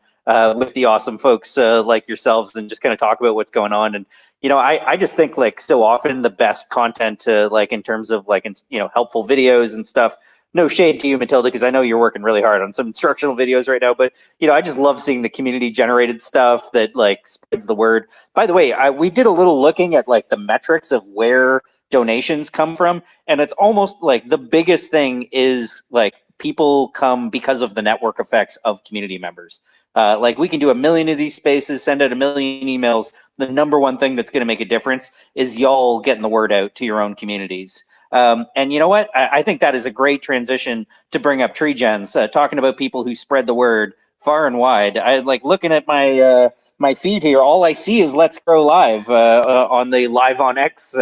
with the awesome folks like yourselves and just kind of talk about what's going on. And I just think like so often the best content like in terms of like helpful videos and stuff. No shade to you, Matilda, because I know you're working really hard on some instructional videos right now. But I just love seeing the community-generated stuff that like spreads the word. By the way, we did a little looking at like the metrics of where donations come from, and it's almost like the biggest thing is like people come because of the network effects of community members. Like we can do 1 million of these spaces, send out 1 million emails. The number one thing that's going to make a difference is y'all getting the word out to your own communities. And you know what? I think that is a great transition to bring up Tree Gens, talking about people who spread the word far and wide. I like looking at my my feed here. All I see is Let's Grow Live on the Live on X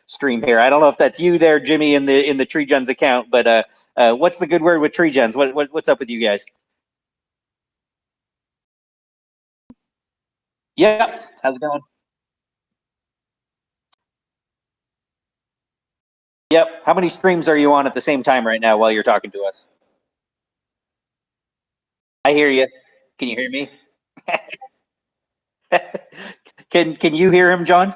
stream here. I don't know if that's you there, Jimmy, in the Tree Gens account, but what's the good word with Tree Gens? What's up with you guys? Yeah, how's it going? Yep. How many streams are you on at the same time right now while you're talking to us? I hear you. Can you hear me? Can you hear him, John?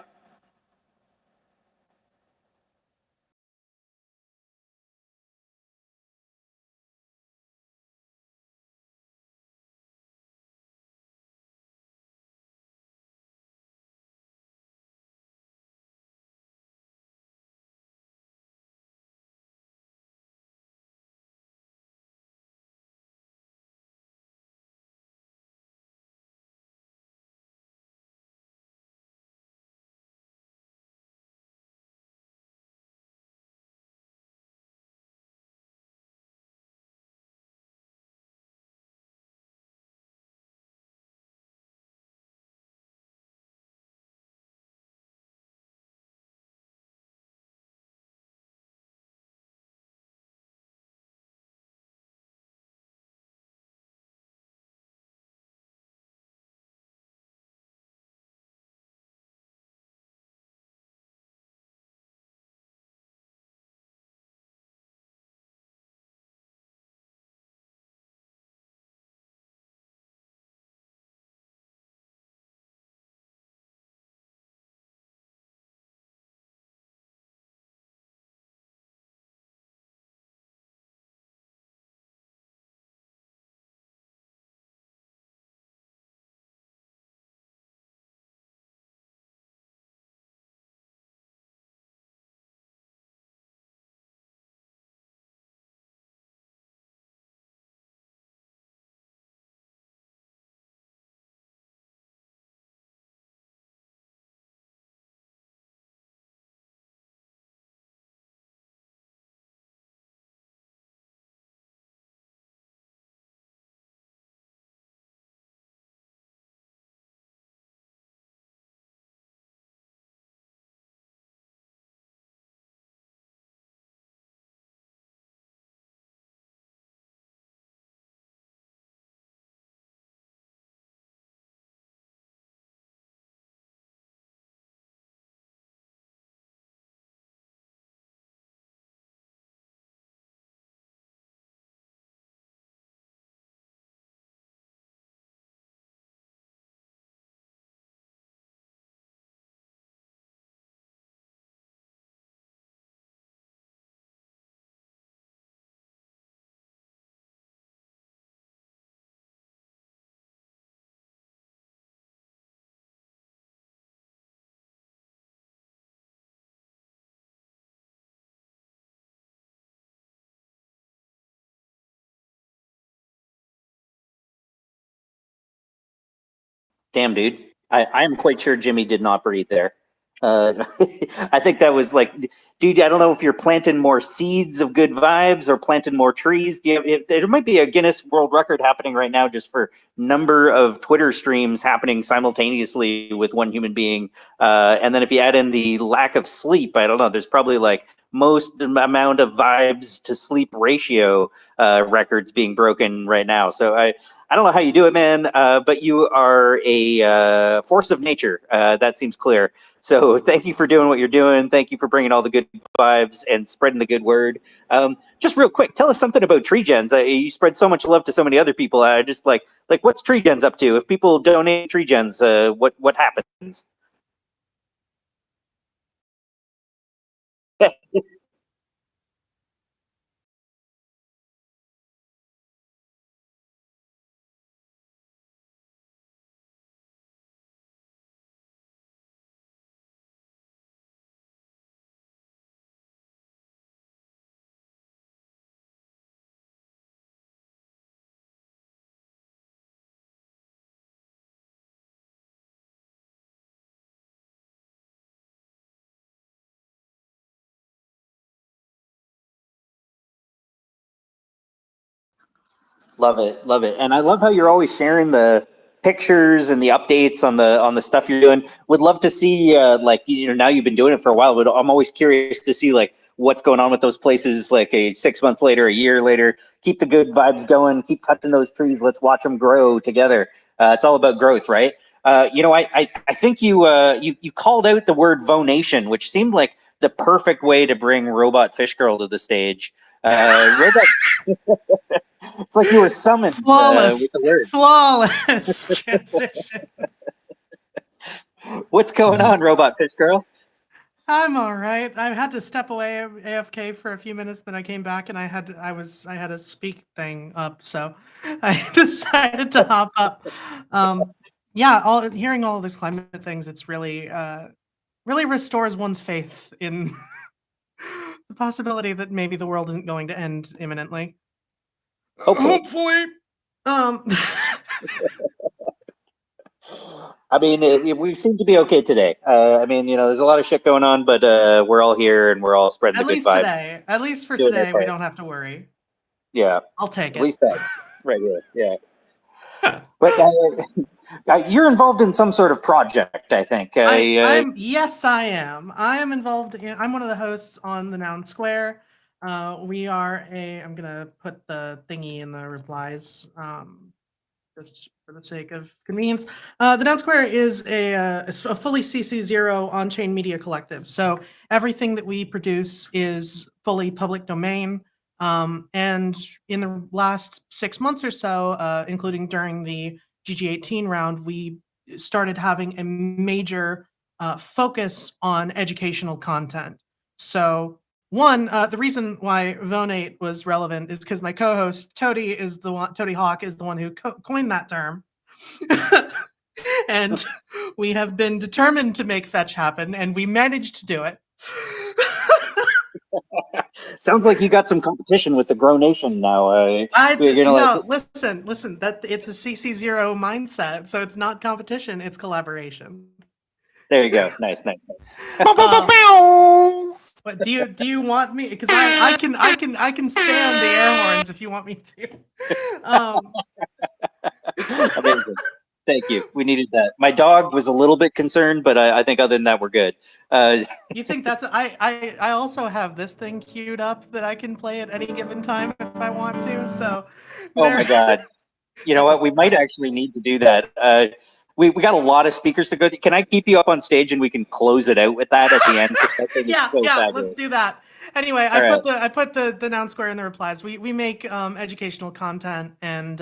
Damn, dude. I am quite sure Jimmy did not breathe there. I think that was like, dude, I don't know if you're planting more seeds of good vibes or planting more trees. There might be a Guinness World Record happening right now just for number of Twitter streams happening simultaneously with one human being. And then if you add in the lack of sleep, I don't know, there's probably like most amount of vibes to sleep ratio records being broken right now. So I don't know how you do it, man, but you are a force of nature. That seems clear. So thank you for doing what you're doing. Thank you for bringing all the good vibes and spreading the good word. Just real quick, tell us something about Tree Gens. You spread so much love to so many other people. I just like what's Tree Gens up to? If people donate Tree Gens, what happens? Love it, love it, and I love how you're always sharing the pictures and the updates on the stuff you're doing. Would love to see like now you've been doing it for a while, but I'm always curious to see like what's going on with those places. Like 6 months later, a year later, keep the good vibes going, keep touching those trees. Let's watch them grow together. It's all about growth, right? I think you called out the word vonation, which seemed like the perfect way to bring Robot Fish Girl to the stage. Robot. It's like you were summoned with the words. Flawless transition. What's going on, Robot Fish Girl? I'm all right. I had to step away AFK for a few minutes, then I came back and I had a speak thing up, so I decided to hop up. Yeah, hearing all of these climate things, it's really really restores one's faith in the possibility that maybe the world isn't going to end imminently. Hopefully. I mean, we seem to be okay today. I mean, there's a lot of shit going on, but we're all here and we're all spreading At the good least vibes. today. At least for Doing today, we okay. don't have to worry. Yeah. I'll take it. At least that. Right here. Yeah. But you're involved in some sort of project, I think. Yes, I am. I am involved in. I'm one of the hosts on the Noun Square. We are I'm gonna put the thingy in the replies. Just for the sake of convenience. The Noun Square is a fully CC0 on-chain media collective. So everything that we produce is fully public domain. And in the last 6 months or so, including during the GG18 round, we started having a major focus on educational content. So one, the reason why Vonate was relevant is because my co-host Toady Hawk is the one who coined that term. And we have been determined to make fetch happen, and we managed to do it. Sounds like you got some competition with the Grow Nation now. Listen. That it's a CC0 mindset, so it's not competition; it's collaboration. There you go. Nice. But do you want me? Because I can stand the air horns if you want me to. Amazing. Thank you. We needed that. My dog was a little bit concerned, but I think other than that, we're good. You think that's I also have this thing queued up that I can play at any given time if I want to. So. Oh my God. You know what? We might actually need to do that. We got a lot of speakers to go through. Can I keep you up on stage and we can close it out with that at the end? Yeah, let's do that. Anyway, I put the Noun Square in the replies. We make educational content, and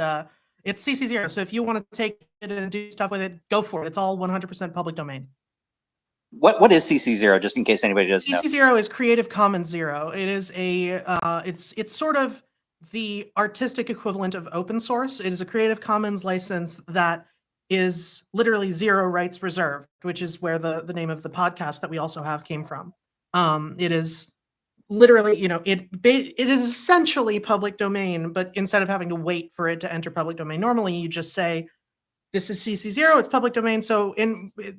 it's CC0. So if you want to take it and do stuff with it, go for it. It's all 100% public domain. What is CC0? Just in case anybody doesn't know. CC0 is Creative Commons Zero. It is it's sort of the artistic equivalent of open source. It is a Creative Commons license that is literally zero rights reserved, which is where the name of the podcast that we also have came from. It is literally, it is essentially public domain, but instead of having to wait for it to enter public domain, normally you just say, this is CC0, it's public domain. So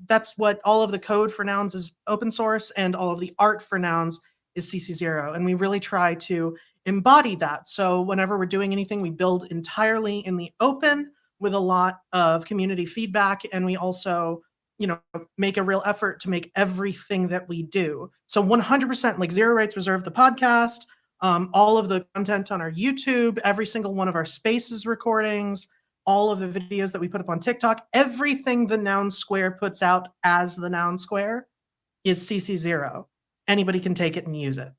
that's what all of the code for nouns is open source, and all of the art for nouns is CC0. And we really try to embody that. So whenever we're doing anything, we build entirely in the open with a lot of community feedback. And we also, make a real effort to make everything that we do. So 100%, like Zero Rights Reserved, the podcast, all of the content on our YouTube, every single one of our Spaces recordings, all of the videos that we put up on TikTok, everything the Noun Square puts out as the Noun Square is CC0. Anybody can take it and use it.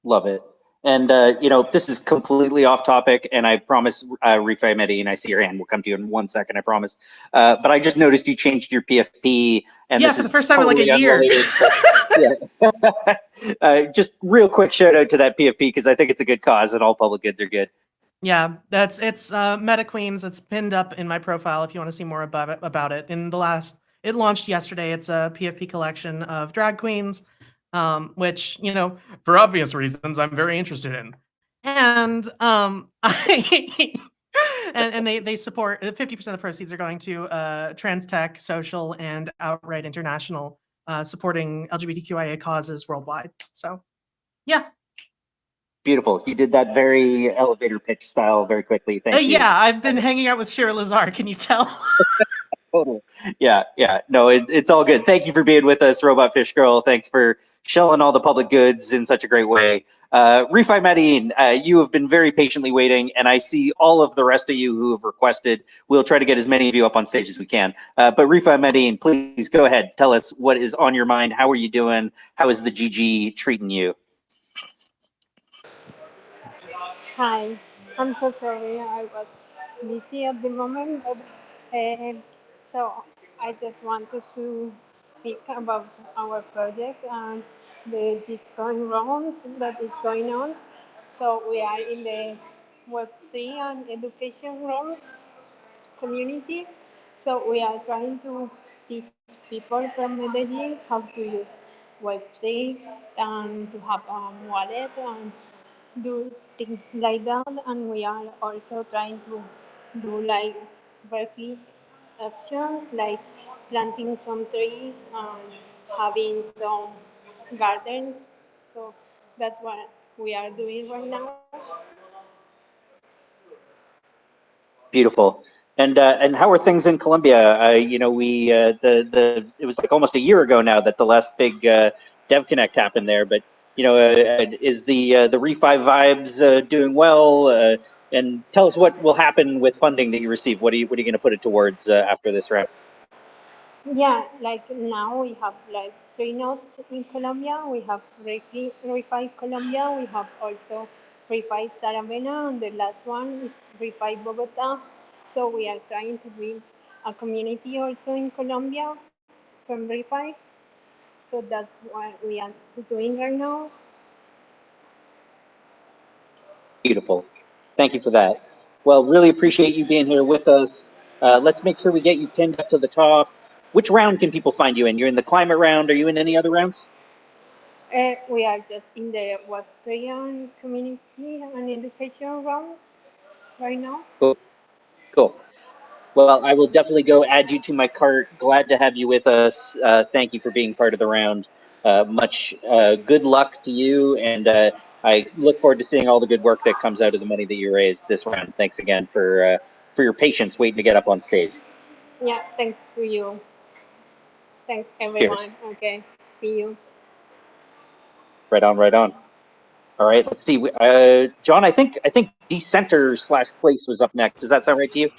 Love it. And, this is completely off topic, and I promise, Refi Mehdi, and I see your hand, we'll come to you in 1 second, I promise. But I just noticed you changed your PFP, and yeah, this for is the first time totally in like a year. Just real quick shout out to that PFP, because I think it's a good cause, and all public goods are good. Yeah, it's Meta Queens. It's pinned up in my profile if you want to see more about it. It launched yesterday. It's a PFP collection of drag queens, which, for obvious reasons, I'm very interested in. And and they support 50% of the proceeds are going to Trans Tech, Social, and Outright International, supporting LGBTQIA causes worldwide. So, yeah. Beautiful. You did that very elevator pitch style very quickly. Thank you. Yeah, I've been hanging out with Shira Lazar. Can you tell? Totally. Yeah. No, it's all good. Thank you for being with us, Robot Fish Girl. Thanks for shelling all the public goods in such a great way. Refi Medellin, you have been very patiently waiting, and I see all of the rest of you who have requested. We'll try to get as many of you up on stage as we can. But Refi Medellin, please go ahead. Tell us what is on your mind. How are you doing? How is the GG treating you? Hi, I'm so sorry. I was busy at the moment, but so I just wanted to speak about our project and the Gitcoin round that is going on. So we are in the Web3 and education round community. So we are trying to teach people from Medellin how to use Web3 and to have a wallet and do things like that. And we are also trying to do like very actions like planting some trees and having some gardens. So that's what we are doing right now. Beautiful. And how are things in Colombia? It was like almost a year ago now that the last big Dev Connect happened there. But is the Refi vibes doing well? And tell us what will happen with funding that you receive. What are you going to put it towards after this round? Yeah, like now we have like 3 nodes in Colombia. We have Refi Colombia. We have also Refi Saravena, and the last one is Refi Bogota. So we are trying to build a community also in Colombia from Refi. So that's what we are doing right now. Beautiful. Thank you for that. Well, really appreciate you being here with us. Let's make sure we get you pinned up to the top. Which round can people find you in? You're in the climate round. Are you in any other rounds? We are just in the Web3 community and education round right now. Cool. Well, I will definitely go add you to my cart. Glad to have you with us. Thank you for being part of the round. Much good luck to you, and I look forward to seeing all the good work that comes out of the money that you raised this round. Thanks again for your patience waiting to get up on stage. Yeah, thanks to you. Thanks everyone. Cheers. Okay, see you. Right on, right on. All right, let's see. John, I think Decenter / Place was up next. Does that sound right to you?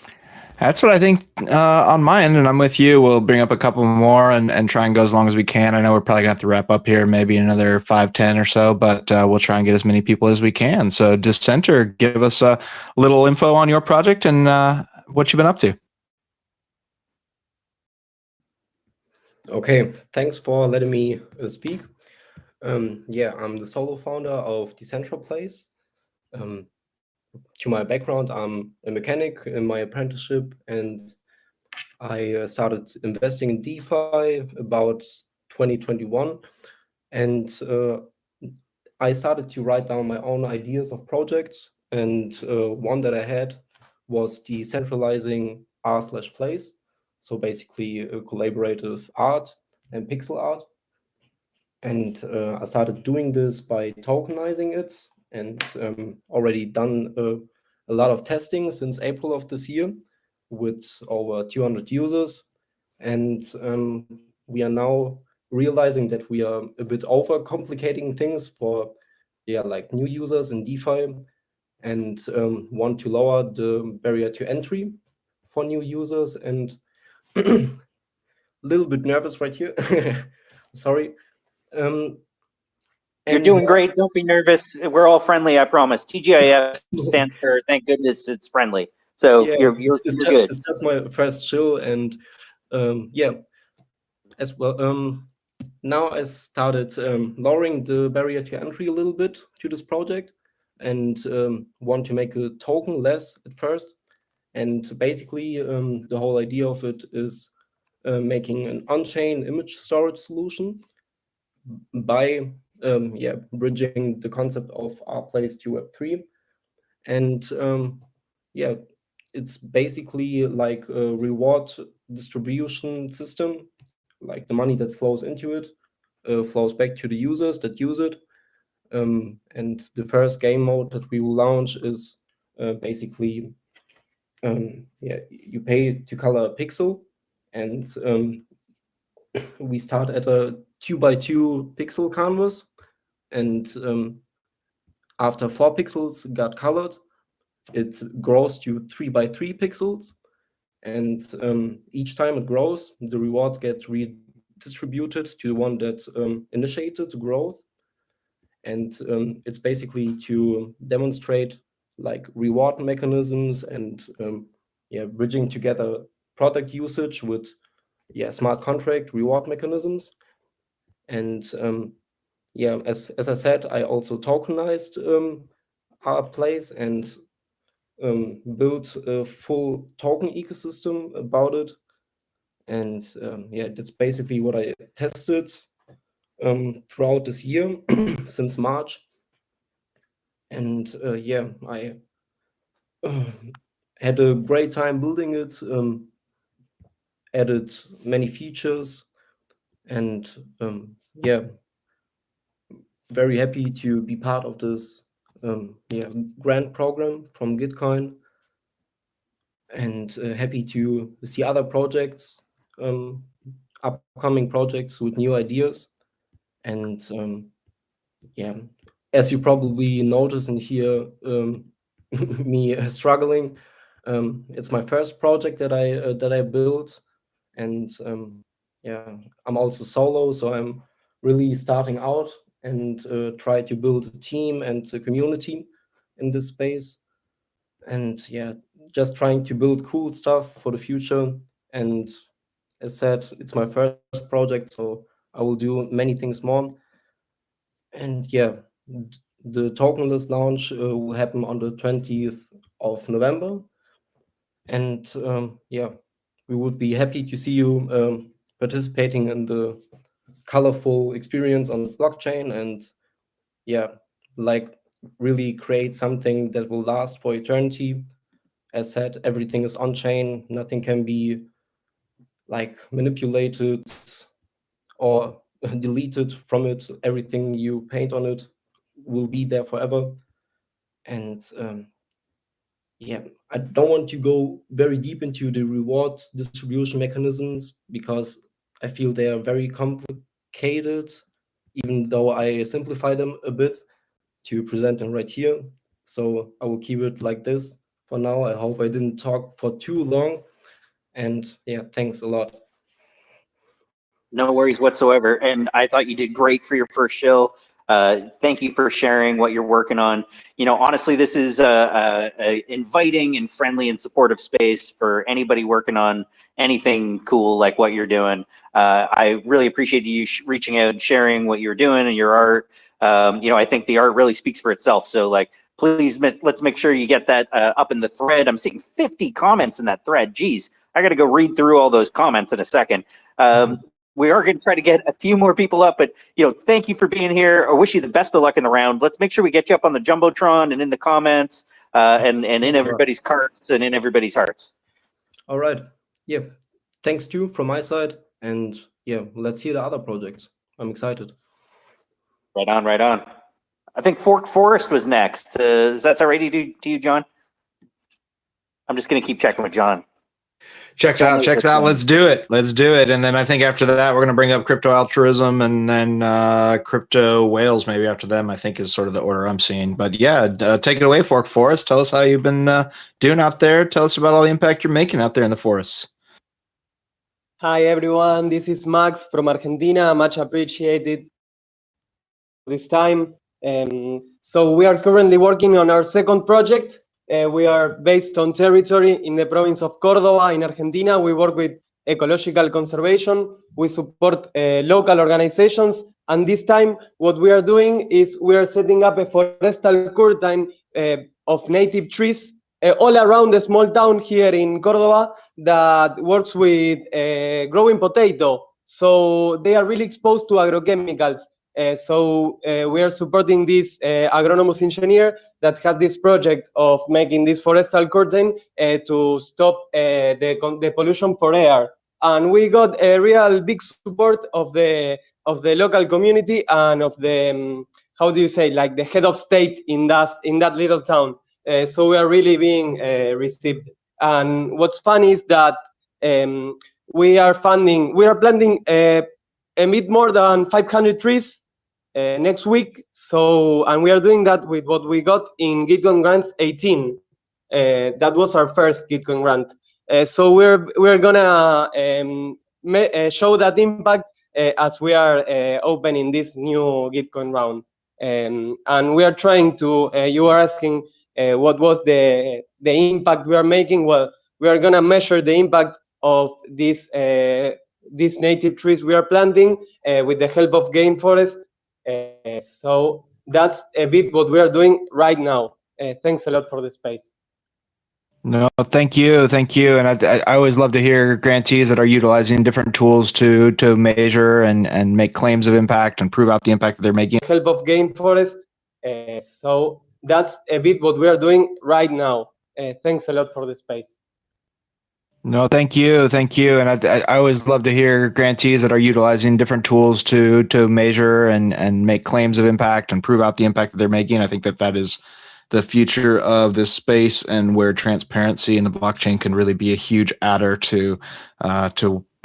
That's what I think on my end, and I'm with you. We'll bring up a couple more and try and go as long as we can. I know we're probably going to have to wrap up here, maybe another 5-10 or so, but we'll try and get as many people as we can. So Dissenter, give us a little info on your project and what you've been up to. Okay, thanks for letting me speak. Yeah, I'm the solo founder of Decentralize. To my background, I'm a mechanic in my apprenticeship, and I started investing in DeFi about 2021. And I started to write down my own ideas of projects. And one that I had was decentralizing r/place. So basically collaborative art and pixel art. And I started doing this by tokenizing it, and already done a lot of testing since April of this year with over 200 users. And we are now realizing that we are a bit over complicating things for like new users in DeFi, and want to lower the barrier to entry for new users. And a little bit nervous right here. Sorry. You're doing great. Don't be nervous. We're all friendly, I promise. TGIF stands for thank goodness it's friendly. So yeah, you're good. It's just my first chill, and yeah, as well. Now I started lowering the barrier to entry a little bit to this project, and want to make a token less at first. And basically, the whole idea of it is making an on-chain image storage solution by bridging the concept of rPlace to Web3. And yeah, it's basically like a reward distribution system, like the money that flows into it flows back to the users that use it. And the first game mode that we will launch is basically you pay to color a pixel, and we start at a 2x2 pixel canvas, and after 4 pixels got colored, it grows to 3x3 pixels, and each time it grows, the rewards get redistributed to the one that initiated the growth. And it's basically to demonstrate like reward mechanisms and bridging together product usage with smart contract reward mechanisms. And as I said, I also tokenized rPlace and built a full token ecosystem about it. And that's basically what I tested throughout this year since March. And I had a great time building it, added many features, and very happy to be part of this grant program from Gitcoin, and happy to see other projects, upcoming projects with new ideas. And as you probably notice and hear me struggling, it's my first project that I built, and I'm also solo, so I'm really starting out and try to build a team and a community in this space, and just trying to build cool stuff for the future. And as said, it's my first project, so I will do many things more. And the tokenless launch will happen on the 20th of November. And we would be happy to see you participating in the colorful experience on the blockchain, and like really create something that will last for eternity. As said, everything is on chain, nothing can be like manipulated or deleted from it. Everything you paint on it will be there forever. And I don't want to go very deep into the reward distribution mechanisms because I feel they are very complicated, even though I simplify them a bit to present them right here. So I will keep it like this for now. I hope I didn't talk for too long. And thanks a lot. No worries whatsoever. And I thought you did great for your first show. Thank you for sharing what you're working on. You know, honestly, this is a inviting and friendly and supportive space for anybody working on anything cool like what you're doing. I really appreciate you reaching out and sharing what you're doing and your art. You know, I think the art really speaks for itself. So like, please, let's make sure you get that up in the thread. I'm seeing 50 comments in that thread. Geez, I got to go read through all those comments in a second. We are going to try to get a few more people up, but thank you for being here. I wish you the best of luck in the round. Let's make sure we get you up on the Jumbotron and in the comments, and in everybody's carts and in everybody's hearts. All right. Yeah. Thanks too from my side. And yeah, let's hear the other projects. I'm excited. Right on, right on. I think Fork Forest was next. Does that sound right to you, John? I'm just going to keep checking with John. Checks out. Let's do it. And then I think after that, we're going to bring up crypto altruism and then crypto whales maybe after them, I think is sort of the order I'm seeing. But yeah, take it away, Fork Forest. Tell us how you've been doing out there. Tell us about all the impact you're making out there in the forests. Hi everyone, this is Max from Argentina. Much appreciated this time. So we are currently working on our second project. We are based on territory in the province of Córdoba in Argentina. We work with ecological conservation. We support local organizations. And this time, what we are doing is we are setting up a forestal curtain of native trees all around the small town here in Córdoba that works with growing potato. So they are really exposed to agrochemicals. So we are supporting this agronomous engineer that had this project of making this forestal curtain to stop the pollution for air. And we got a real big support of the local community and of the how do you say, like the head of state in that little town. So we are really being received. And what's funny is that we are planting a bit more than 500 trees next week. So, and we are doing that with what we got in Gitcoin grants 18. That was our first Gitcoin grant. So we're gonna show that impact as we are opening this new Gitcoin round. And we are trying to. You are asking what was the impact we are making. Well, we are gonna measure the impact of these native trees we are planting with the help of Game Forest. So that's a bit what we are doing right now. Thanks a lot for the space. No, thank you, and I always love to hear grantees that are utilizing different tools to measure and make claims of impact and prove out the impact that they're making. Help of Game Forest. So that's a bit what we are doing right now. Thanks a lot for the space. No, thank you, and I always love to hear grantees that are utilizing different tools to measure and make claims of impact and prove out the impact that they're making. I think that is the future of this space and where transparency in the blockchain can really be a huge adder to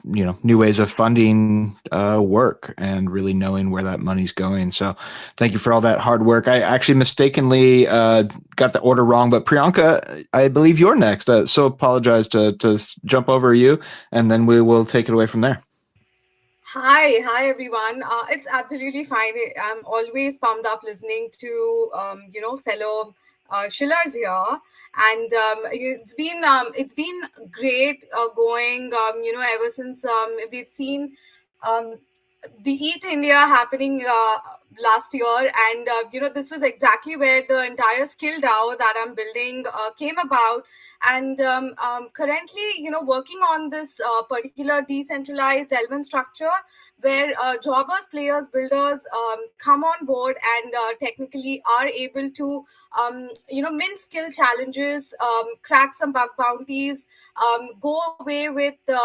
new ways of funding work and really knowing where that money's going. So thank you for all that hard work. I actually mistakenly got the order wrong, but Priyanka, I believe you're next. So apologize to jump over you, and then we will take it away from there. Hi everyone. It's absolutely fine. I'm always pumped up listening to fellow Shillers here, and it's been great going. Ever since we've seen the ETH India happening last year, and this was exactly where the entire skill DAO that I'm building came about. And currently, working on this particular decentralized element structure where jobbers, players, builders come on board and technically are able to mint skill challenges, crack some bug bounties, go away with a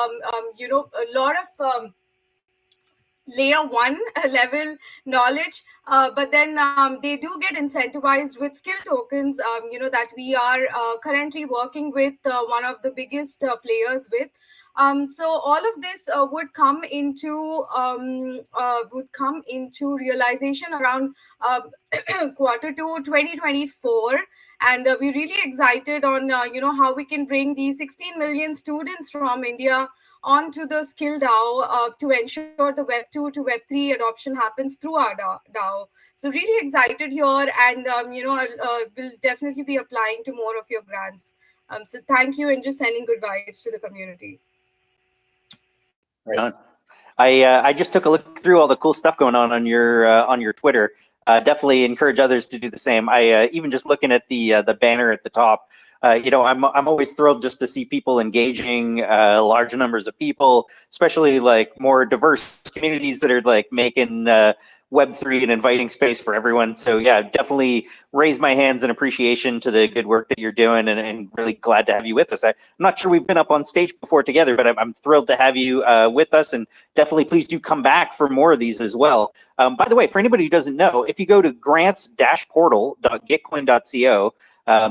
lot of layer one level knowledge, but then they do get incentivized with skill tokens, that we are currently working with one of the biggest players with. So all of this would come into realization around Q2 2024. And we're really excited on how we can bring these 16 million students from India onto the skill DAO to ensure the Web 2 to Web 3 adoption happens through our DAO. So really excited here, and we'll definitely be applying to more of your grants. So thank you, and just sending good vibes to the community. Right on. I just took a look through all the cool stuff going on your Twitter. Definitely encourage others to do the same. I even just looking at the banner at the top. I'm always thrilled just to see people engaging large numbers of people, especially like more diverse communities that are like making Web3 and inviting space for everyone. So yeah, definitely raise my hands in appreciation to the good work that you're doing, and really glad to have you with us. I'm not sure we've been up on stage before together, but I'm thrilled to have you with us, and definitely please do come back for more of these as well. By the way, for anybody who doesn't know, if you go to grants-portal.gitcoin.co,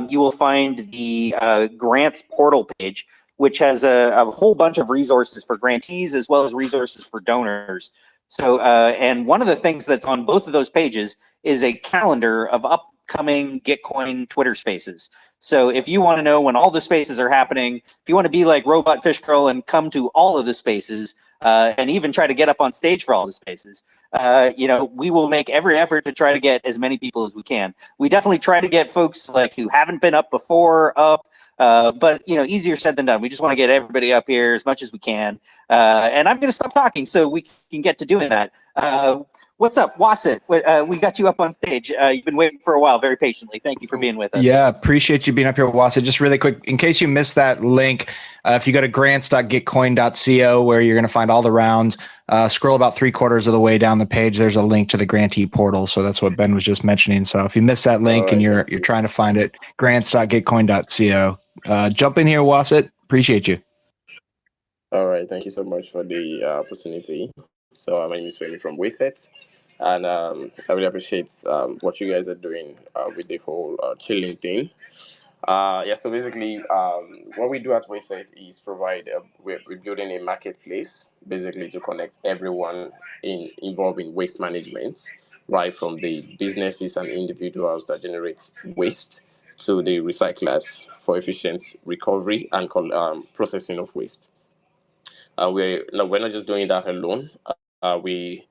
you will find the grants portal page, which has a whole bunch of resources for grantees as well as resources for donors. So, and one of the things that's on both of those pages is a calendar of upcoming Gitcoin Twitter spaces. So if you want to know when all the spaces are happening, if you want to be like Robot Fish Girl and come to all of the spaces, and even try to get up on stage for all the spaces, we will make every effort to try to get as many people as we can. We definitely try to get folks like who haven't been up before up, but easier said than done. We just want to get everybody up here as much as we can. And I'm going to stop talking so we can get to doing that. What's up, Wasit? We got you up on stage. You've been waiting for a while, very patiently. Thank you for being with us. Yeah, appreciate you being up here, Wasa. Just really quick, in case you missed that link, if you go to grants.gitcoin.co, where you're going to find all the rounds, scroll about 3/4 of the way down the page. There's a link to the grantee portal. So that's what Ben was just mentioning. So if you missed that link and you're trying to find it, grants.gitcoin.co. Jump in here, Wasit. Appreciate you. All right, thank you so much for the opportunity. So my name is Femi from Wayset, and I really appreciate what you guys are doing with the whole chilling thing. So basically, what we do at Wayset is provide, we're building a marketplace basically to connect everyone involved in waste management, right from the businesses and individuals that generate waste to the recyclers for efficient recovery and processing of waste. We're not just doing that alone. We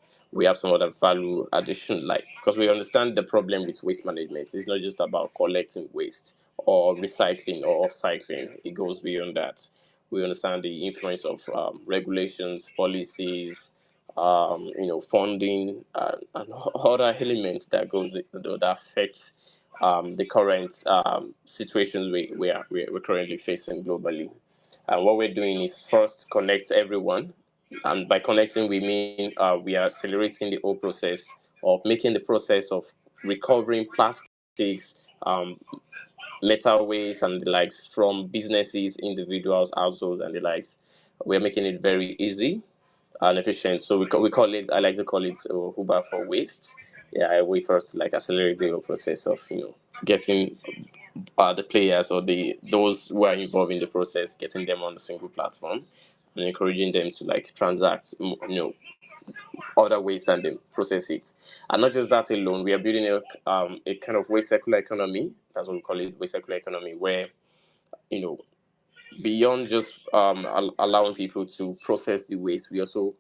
have some other value addition, like, because we understand the problem with waste management. It's not just about collecting waste or recycling or upcycling. It goes beyond that. We understand the influence of regulations, policies, funding, and other elements that affect the current situations we're currently facing globally. And what we're doing is first connect everyone. And by connecting, we mean we are accelerating the whole process of making the process of recovering plastics, metal waste, and the likes from businesses, individuals, households, and the likes. We're making it very easy and efficient. So we call it, I like to call it Uber for waste. Yeah, we first like accelerate the whole process of getting the players or those who are involved in the process, getting them on a single platform and encouraging them to like transact other ways and then process it. And not just that alone, we are building a kind of waste circular economy. That's what we call it, waste circular economy, where beyond just allowing people to process the waste, we also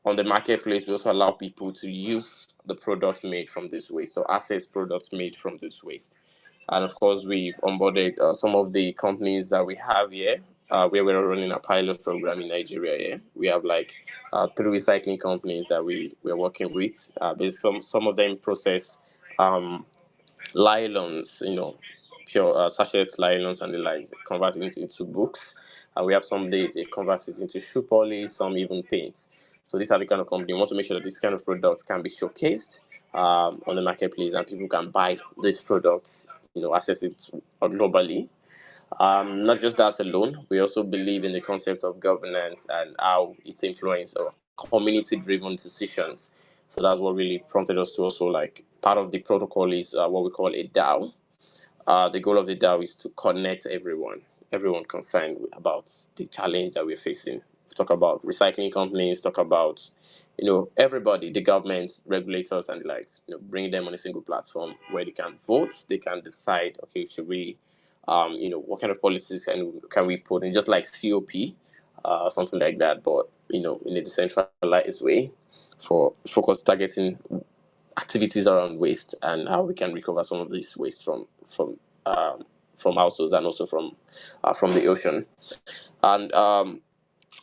on the marketplace, we also allow people to use the products made from this waste, so access products made from this waste. And of course, we've onboarded some of the companies that we have here, where we're running a pilot program in Nigeria. Here, we have like 3 recycling companies that we're working with. Some of them process nylons, pure sachet nylons and the like, convert it into books. And we have some they convert it into shoe polish, some even paint. So these are the kind of company we want to make sure that this kind of products can be showcased on the marketplace and people can buy these products, access it globally. Not just that alone, we also believe in the concept of governance and how it's influenced or community-driven decisions. So that's what really prompted us to also like part of the protocol is what we call a DAO. The goal of the DAO is to connect everyone concerned about the challenge that we're facing. We talk about recycling companies, talk about everybody, the government, regulators, and the likes. Bring them on a single platform where they can vote, they can decide, okay, should we, what kind of policies can we put in, just like COP, something like that, but in a decentralized way for focus targeting activities around waste and how we can recover some of this waste from households and also from the ocean. And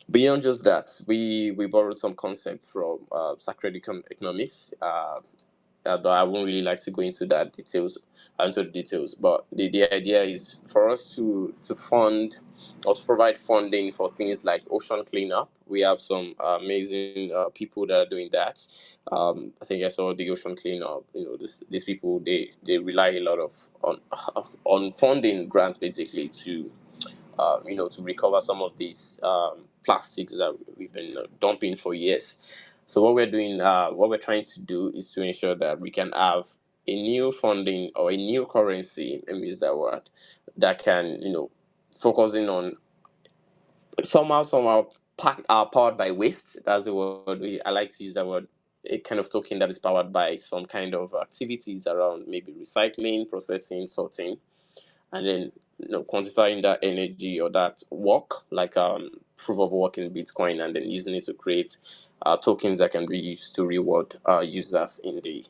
beyond just that, we borrowed some concepts from sacred economics. But I won't really like to go into the details. But the idea is for us to fund or to provide funding for things like ocean cleanup. We have some amazing people that are doing that. I think I saw the ocean cleanup. These people they rely a lot of on funding grants basically to recover some of these plastics that we've been dumping for years. So what we're trying to do is to ensure that we can have a new funding or a new currency, let me use that word, that can, focusing on somehow powered by waste. That's the word I like to use that word. A kind of token that is powered by some kind of activities around maybe recycling, processing, sorting, and then quantifying that energy or that work, like proof of work in Bitcoin, and then using it to create tokens that can be used to reward users in the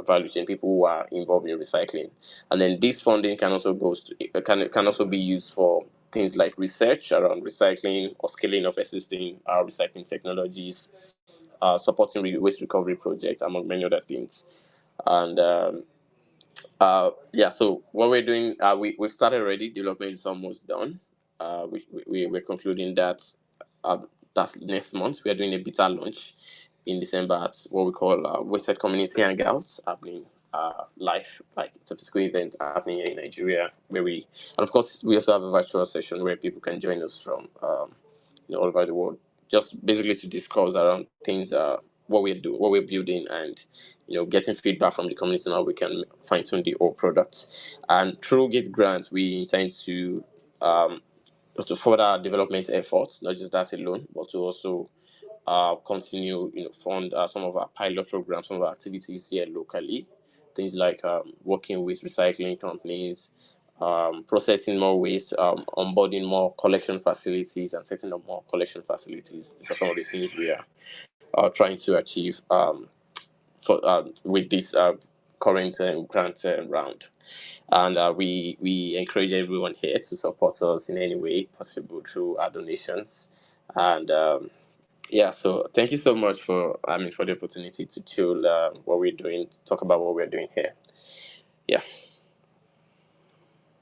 value chain, people who are involved in recycling. And then this funding can also can also be used for things like research around recycling or scaling of existing recycling technologies, supporting waste recovery projects, among many other things. And yeah, so what we're doing, we've started already. Development is almost done. We're concluding that that's next month. We are doing a beta launch in December at what we call Wasted Community Hangouts, happening live, like it's a physical event happening here in Nigeria, and of course we also have a virtual session where people can join us from all over the world, just basically to discuss around things, what we're doing, what we're building, and getting feedback from the community on how we can fine tune the whole product. And through Gate grants, we intend um, to further our development efforts, not just that alone, but to also continue, fund some of our pilot programs, some of our activities here locally. Things like working with recycling companies, processing more waste, onboarding more collection facilities, and setting up more collection facilities. These are some of the things we are trying to achieve with this current grant round. And we encourage everyone here to support us in any way possible through our donations. And yeah, so thank you so much for the opportunity to chill what we're doing, to talk about what we're doing here. Yeah.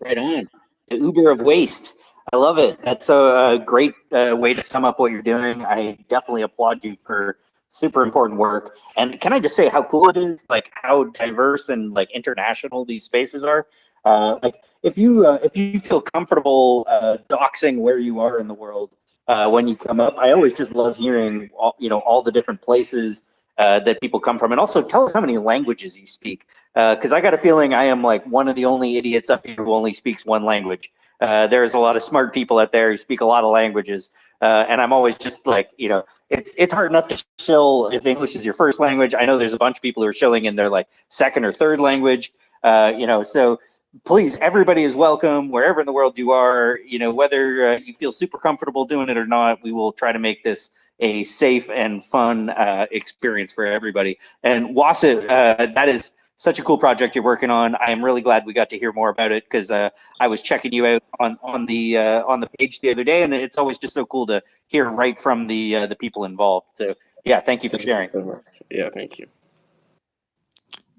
Right on. The Uber of waste. I love it. That's a great way to sum up what you're doing. I definitely applaud you for super important work. And can I just say how cool it is, like how diverse and like international these spaces are. Like if you feel comfortable doxing where you are in the world when you come up, I always just love hearing all the different places that people come from, and also tell us how many languages you speak. Because I got a feeling I am like one of the only idiots up here who only speaks one language. There's a lot of smart people out there who speak a lot of languages, and I'm always just like, it's hard enough to shill if English is your first language. I know there's a bunch of people who are shilling in their like second or third language, so please, everybody is welcome wherever in the world you are. Whether you feel super comfortable doing it or not, we will try to make this a safe and fun experience for everybody. And Wasit, that is such a cool project you're working on. I am really glad we got to hear more about it, because I was checking you out on the page the other day, and it's always just so cool to hear right from the people involved. So yeah, thank you for sharing. Thank you so much. Yeah, thank you.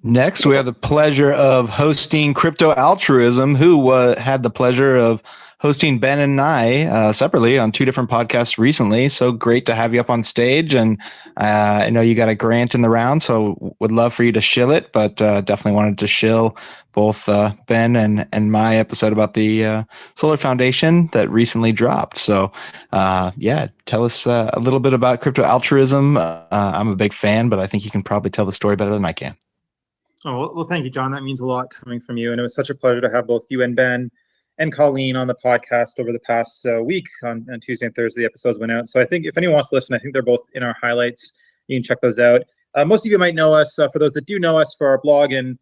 Next, we have the pleasure of hosting Crypto Altruism, who had the pleasure of hosting Ben and I separately on 2 different podcasts recently. So great to have you up on stage. And I know you got a grant in the round, so would love for you to shill it, but definitely wanted to shill both Ben and my episode about the Solar Foundation that recently dropped. So yeah, tell us a little bit about Crypto Altruism. I'm a big fan, but I think you can probably tell the story better than I can. Oh, well, thank you, John. That means a lot coming from you. And it was such a pleasure to have both you and Ben and Colleen on the podcast over the past week. On Tuesday and Thursday, the episodes went out. So I think if anyone wants to listen, I think they're both in our highlights. You can check those out. Most of you might know us. For those that do know us, for our blog and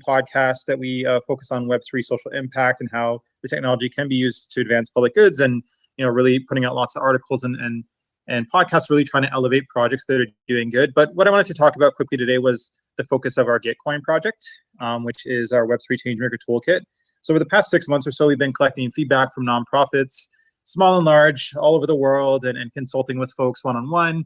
podcast, that we focus on Web3 social impact and how the technology can be used to advance public goods, and really putting out lots of articles and podcasts, really trying to elevate projects that are doing good. But what I wanted to talk about quickly today was the focus of our Gitcoin project, which is our Web3 Changemaker Toolkit. So over the past 6 months or so, we've been collecting feedback from nonprofits, small and large, all over the world, and consulting with folks one-on-one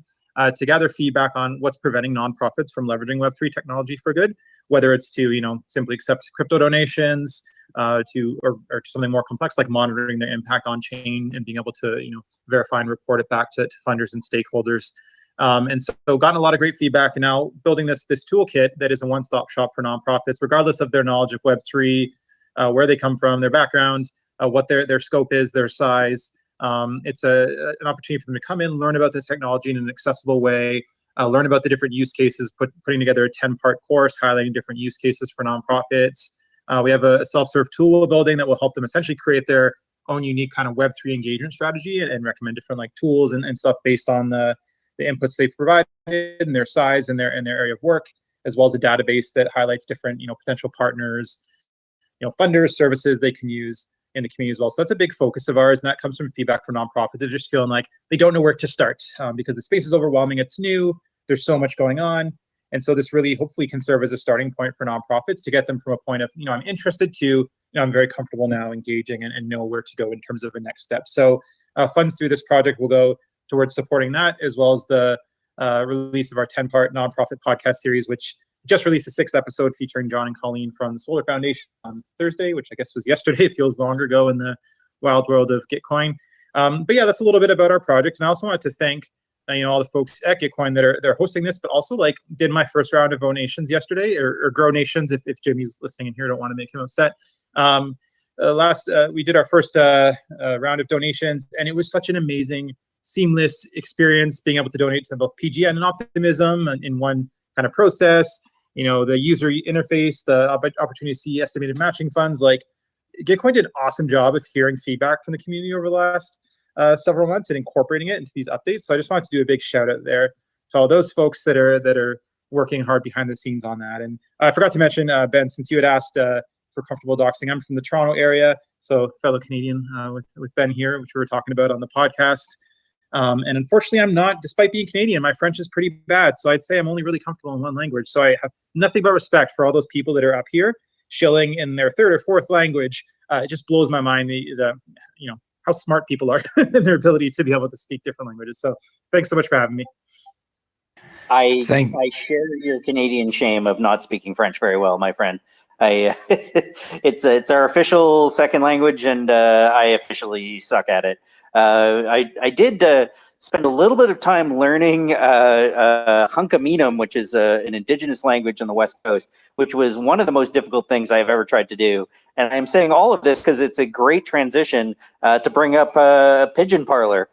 to gather feedback on what's preventing nonprofits from leveraging Web3 technology for good. whether it's to simply accept crypto donations, or to something more complex like monitoring their impact on chain and being able to verify and report it back to funders and stakeholders. And so gotten a lot of great feedback, and now building this toolkit that is a one-stop shop for nonprofits, regardless of their knowledge of Web3, where they come from, their backgrounds, what their scope is, their size. It's an opportunity for them to come in, learn about the technology in an accessible way, learn about the different use cases, putting together a 10-part course highlighting different use cases for nonprofits. We have a self-serve tool building that will help them essentially create their own unique kind of Web3 engagement strategy and recommend different tools and stuff based on the inputs they've provided and their size and their area of work, as well as a database that highlights different potential partners, funders, services they can use in the community as well. So that's a big focus of ours, and that comes from feedback from nonprofits. They're just feeling like they don't know where to start because the space is overwhelming. It's new. There's so much going on. And so this really hopefully can serve as a starting point for nonprofits to get them from a point of, I'm interested to, I'm very comfortable now engaging and know where to go in terms of the next step. So funds through this project will go towards supporting that, as well as the release of our 10-part nonprofit podcast series, which just released a 6th episode featuring John and Colleen from the Solar Foundation on Thursday, which I guess was yesterday. It feels longer ago in the wild world of Gitcoin. But yeah, that's a little bit about our project. And I also wanted to thank all the folks at Gitcoin that are hosting this, but also did my first round of donations yesterday, or grow nations if Jimmy's listening in here. Don't want to make him upset. We did our first round of donations, and it was such an amazing, seamless experience being able to donate to both PGN and Optimism in one kind of process. The user interface, the opportunity to see estimated matching funds. Gitcoin did an awesome job of hearing feedback from the community over the last several months and incorporating it into these updates. So I just wanted to do a big shout out there to all those folks that are working hard behind the scenes on that. And I forgot to mention, Ben, since you had asked for comfortable doxing, I'm from the Toronto area, so fellow Canadian with Ben here, which we were talking about on the podcast. And unfortunately, I'm not, despite being Canadian, my French is pretty bad. So I'd say I'm only really comfortable in one language. So I have nothing but respect for all those people that are up here shilling in their 3rd or 4th language. It just blows my mind how smart people are and their ability to be able to speak different languages. So thanks so much for having me. I share your Canadian shame of not speaking French very well, my friend. It's our official 2nd language, and I officially suck at it. I did spend a little bit of time learning Hunkaminam, which is an indigenous language on the West Coast, which was one of the most difficult things I've ever tried to do. And I'm saying all of this because it's a great transition to bring up Pigeon Parlor.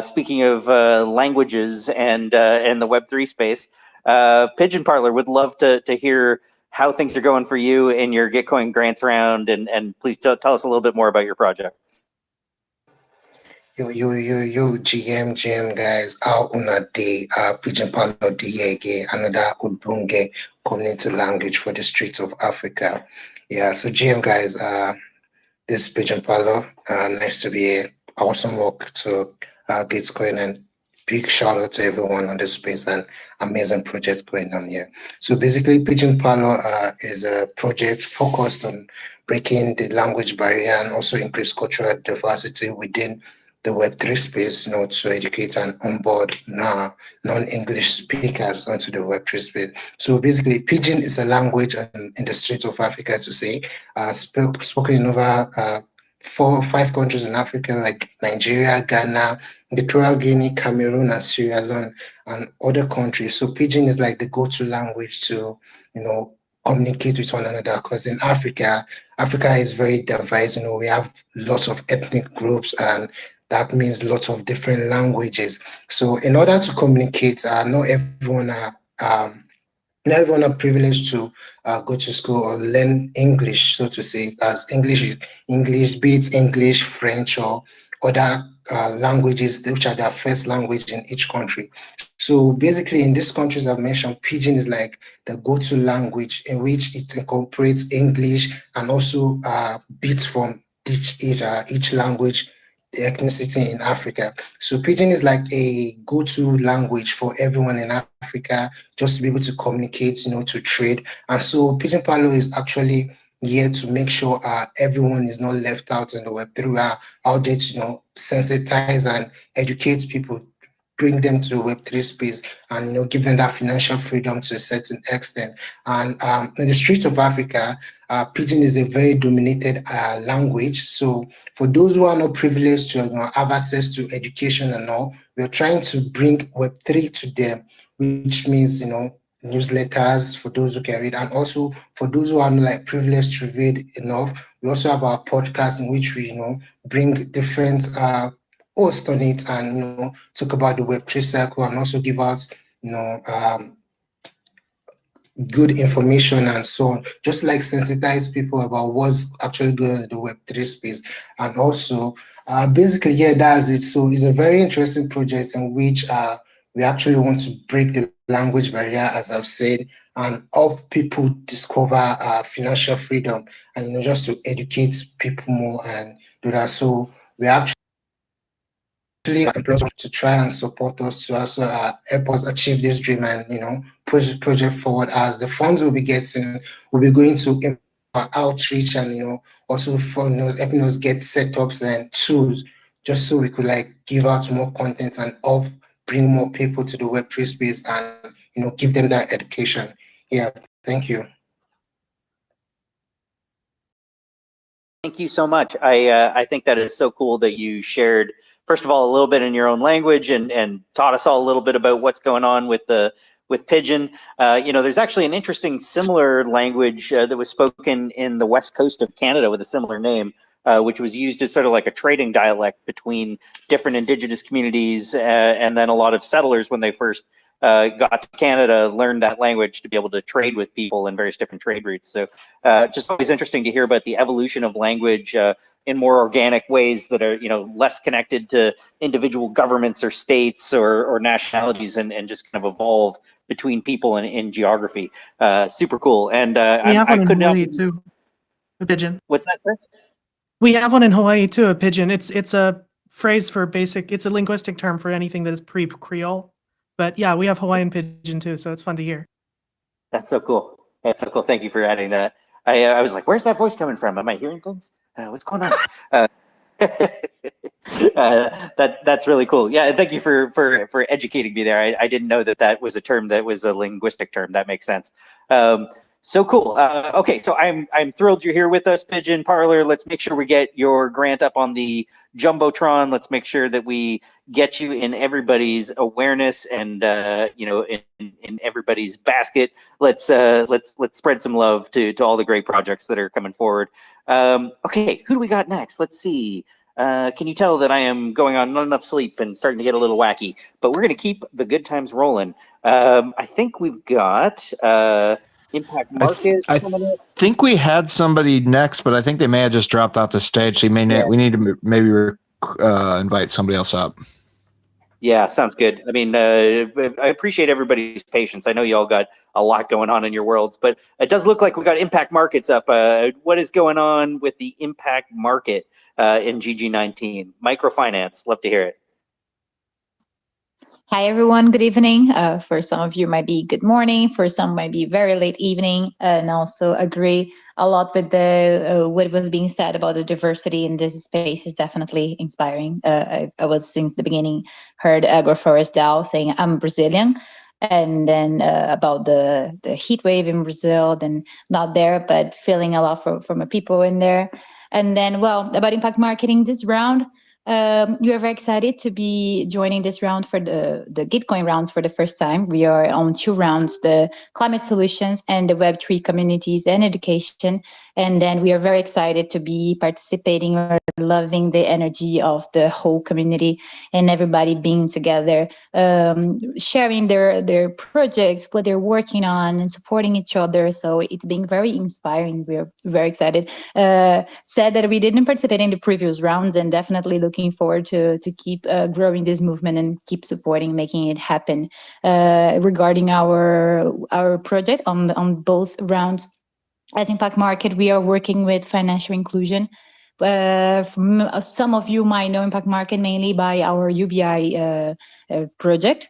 Speaking of languages and the Web3 space, Pigeon Parlor would love to hear how things are going for you in your Gitcoin grants round, and please tell us a little bit more about your project. Yo, GM guys, out on a day, Pigeon Parlor DAG, another Udbunge community language for the streets of Africa. Yeah, so GM guys, this Pigeon Parlor, nice to be here. Awesome work to Gitcoin, and big shout out to everyone on this space and amazing project going on here. So basically, Pigeon Parlor is a project focused on breaking the language barrier and also increase cultural diversity within the Web3 space, to educate and onboard non-English speakers onto the Web3 space. So basically, Pidgin is a language in the streets of Africa, to say, spoken in over 4 or 5 countries in Africa, like Nigeria, Ghana, Equatorial Guinea, Cameroon, and Sierra Leone, and other countries. So Pidgin is like the go-to language to, communicate with one another, because in Africa is very diverse. We have lots of ethnic groups, and that means lots of different languages. So in order to communicate, not everyone are privileged to go to school or learn English, so to say, as English beats English, French, or other languages which are their first language in each country. So basically, in these countries I've mentioned, Pidgin is like the go-to language in which it incorporates English and also bits from each language, the ethnicity in Africa. So Pidgin is like a go-to language for everyone in Africa, just to be able to communicate, to trade. And so Pidgin Parlor is actually here to make sure everyone is not left out in the Web3. We are out there to, sensitize and educate people bring them to the Web3 space and, give them that financial freedom to a certain extent. And in the streets of Africa, Pidgin is a very dominated language. So for those who are not privileged to have access to education and all, we're trying to bring Web3 to them, which means, newsletters for those who can read, and also for those who are not like privileged to read enough, we also have our podcast in which we, bring different hosts on it and, talk about the Web3 cycle and also give out, good information and so on, just like sensitize people about what's actually going on in the Web3 space. And also, basically, yeah, that's it. So it's a very interesting project in which we actually want to break the language barrier, as I've said, and help people discover financial freedom and, just to educate people more and do that. So we actually to try and support us to also help us achieve this dream and push the project forward, as the funds we'll be getting will be going to our outreach and also for helping us get setups and tools just so we could like give out more content and help bring more people to the Web3 space and give them that education. Yeah, thank you. Thank you so much. I think that is so cool that you shared, first of all, a little bit in your own language and taught us all a little bit about what's going on with Pidgin. There's actually an interesting similar language that was spoken in the west coast of Canada with a similar name, which was used as sort of like a trading dialect between different Indigenous communities, and then a lot of settlers when they first got to Canada learned that language to be able to trade with people in various different trade routes. So just always interesting to hear about the evolution of language in more organic ways that are less connected to individual governments or states or nationalities, and just kind of evolve between people in geography. Super cool. And we have one in couldn't Hawaii too, a pigeon. What's that, sir? We have one in Hawaii too, a pigeon. It's a phrase for basic. It's a linguistic term for anything that is pre-Creole. But yeah, we have Hawaiian pigeon too, so it's fun to hear. That's so cool. That's so cool. Thank you for adding that. I was like, where's that voice coming from? Am I hearing things? What's going on? That's really cool. Yeah, thank you for educating me there. I didn't know that was a term that was a linguistic term. That makes sense. So cool. Okay, so I'm thrilled you're here with us, Pigeon Parlor. Let's make sure we get your grant up on the Jumbotron. Let's make sure that we get you in everybody's awareness and in everybody's basket. Let's spread some love to all the great projects that are coming forward. Okay, who do we got next? Let's see. Can you tell that I am going on not enough sleep and starting to get a little wacky? But we're going to keep the good times rolling. I think we've got Impact Market. I think we had somebody next, but I think they may have just dropped off the stage. So we need to maybe invite somebody else up. Yeah, sounds good. I mean, I appreciate everybody's patience. I know you all got a lot going on in your worlds, but it does look like we got Impact Markets up. What is going on with the Impact Market in GG19? Microfinance, love to hear it. Hi, everyone. Good evening. For some of you, might be good morning. For some, might be very late evening. And also agree a lot with the what was being said about the diversity in this space is definitely inspiring. I was since the beginning heard Agroforest DAO saying I'm Brazilian, and then about the heat wave in Brazil, then not there, but feeling a lot from the people in there. And then, well, about impact marketing this round. We are very excited to be joining this round for the Gitcoin rounds for the first time. We are on 2 rounds, the climate solutions and the Web3 communities and education. And then we are very excited to be participating or loving the energy of the whole community and everybody being together, sharing their projects, what they're working on and supporting each other. So it's been very inspiring. We're very excited. Sad that we didn't participate in the previous rounds, and definitely looking forward to keep growing this movement and keep supporting, making it happen. Regarding our project on both rounds, at Impact Market, we are working with financial inclusion. Some of you might know Impact Market mainly by our UBI project.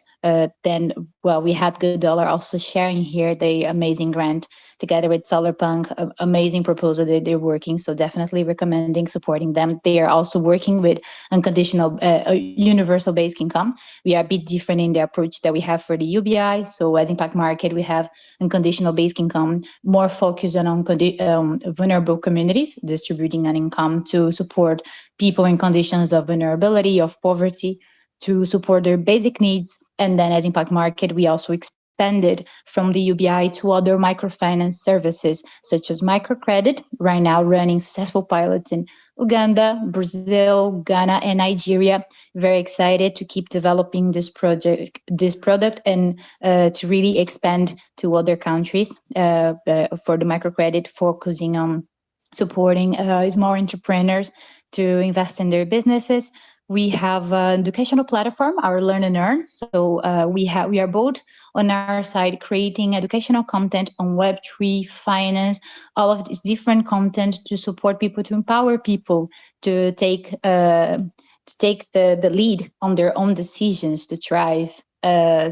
then, well, we had Good Dollar also sharing here the amazing grant together with Solarpunk, amazing proposal that they're working. So definitely recommending supporting them. They are also working with unconditional universal basic income. We are a bit different in the approach that we have for the UBI. So as Impact Market, we have unconditional basic income, more focused on vulnerable communities, distributing an income to support people in conditions of vulnerability, of poverty, to support their basic needs. And then as Impact Market, we also expanded from the UBI to other microfinance services, such as microcredit, right now running successful pilots in Uganda, Brazil, Ghana, and Nigeria. Very excited to keep developing this product, and to really expand to other countries for the microcredit, focusing on supporting small entrepreneurs to invest in their businesses. We have an educational platform, our Learn and Earn. So we are both on our side creating educational content on Web3, finance, all of this different content to support people, to empower people to take the lead on their own decisions to thrive.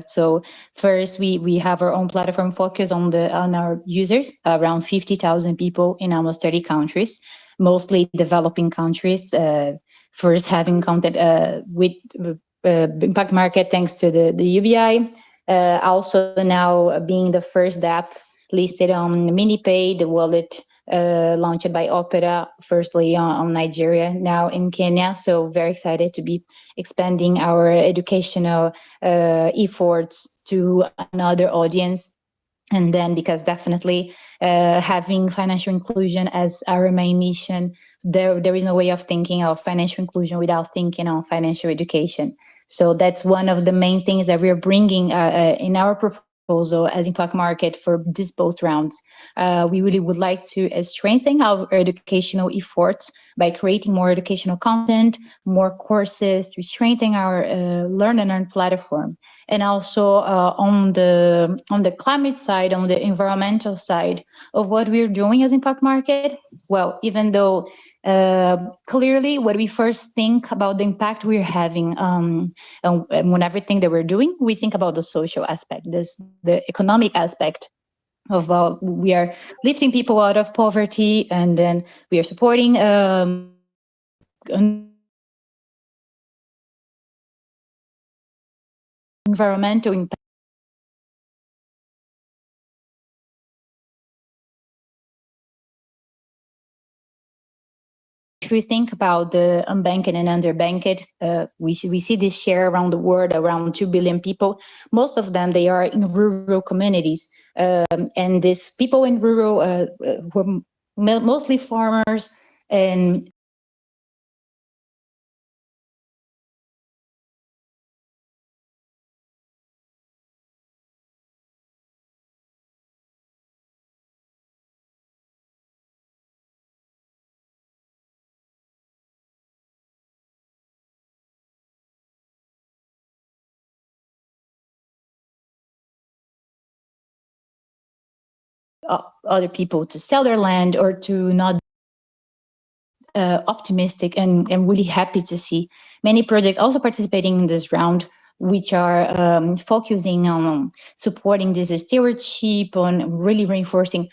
So first, we have our own platform focus on our users, around 50,000 people in almost 30 countries, mostly developing countries. First, having content with Impact Market thanks to the UBI. Also now being the first app listed on MiniPay, the wallet launched by Opera, firstly on Nigeria, now in Kenya. So very excited to be expanding our educational efforts to another audience. And then, because definitely having financial inclusion as our main mission, there is no way of thinking of financial inclusion without thinking on financial education. So that's one of the main things that we're bringing in our proposal as Impact Market for these both rounds. We really would like to strengthen our educational efforts by creating more educational content, more courses, to strengthen our Learn and Earn platform. And also on the climate side, on the environmental side of what we're doing as Impact Market, well, even though clearly what we first think about the impact we're having and when everything that we're doing, we think about the social aspect, the economic aspect of we are lifting people out of poverty, and then we are supporting environmental impact. If we think about the unbanked and underbanked, we see this share around the world, around 2 billion people. Most of them, they are in rural communities. And these people in rural were mostly farmers and other people to sell their land or to not optimistic and really happy to see many projects also participating in this round, which are focusing on supporting this stewardship, on really reinforcing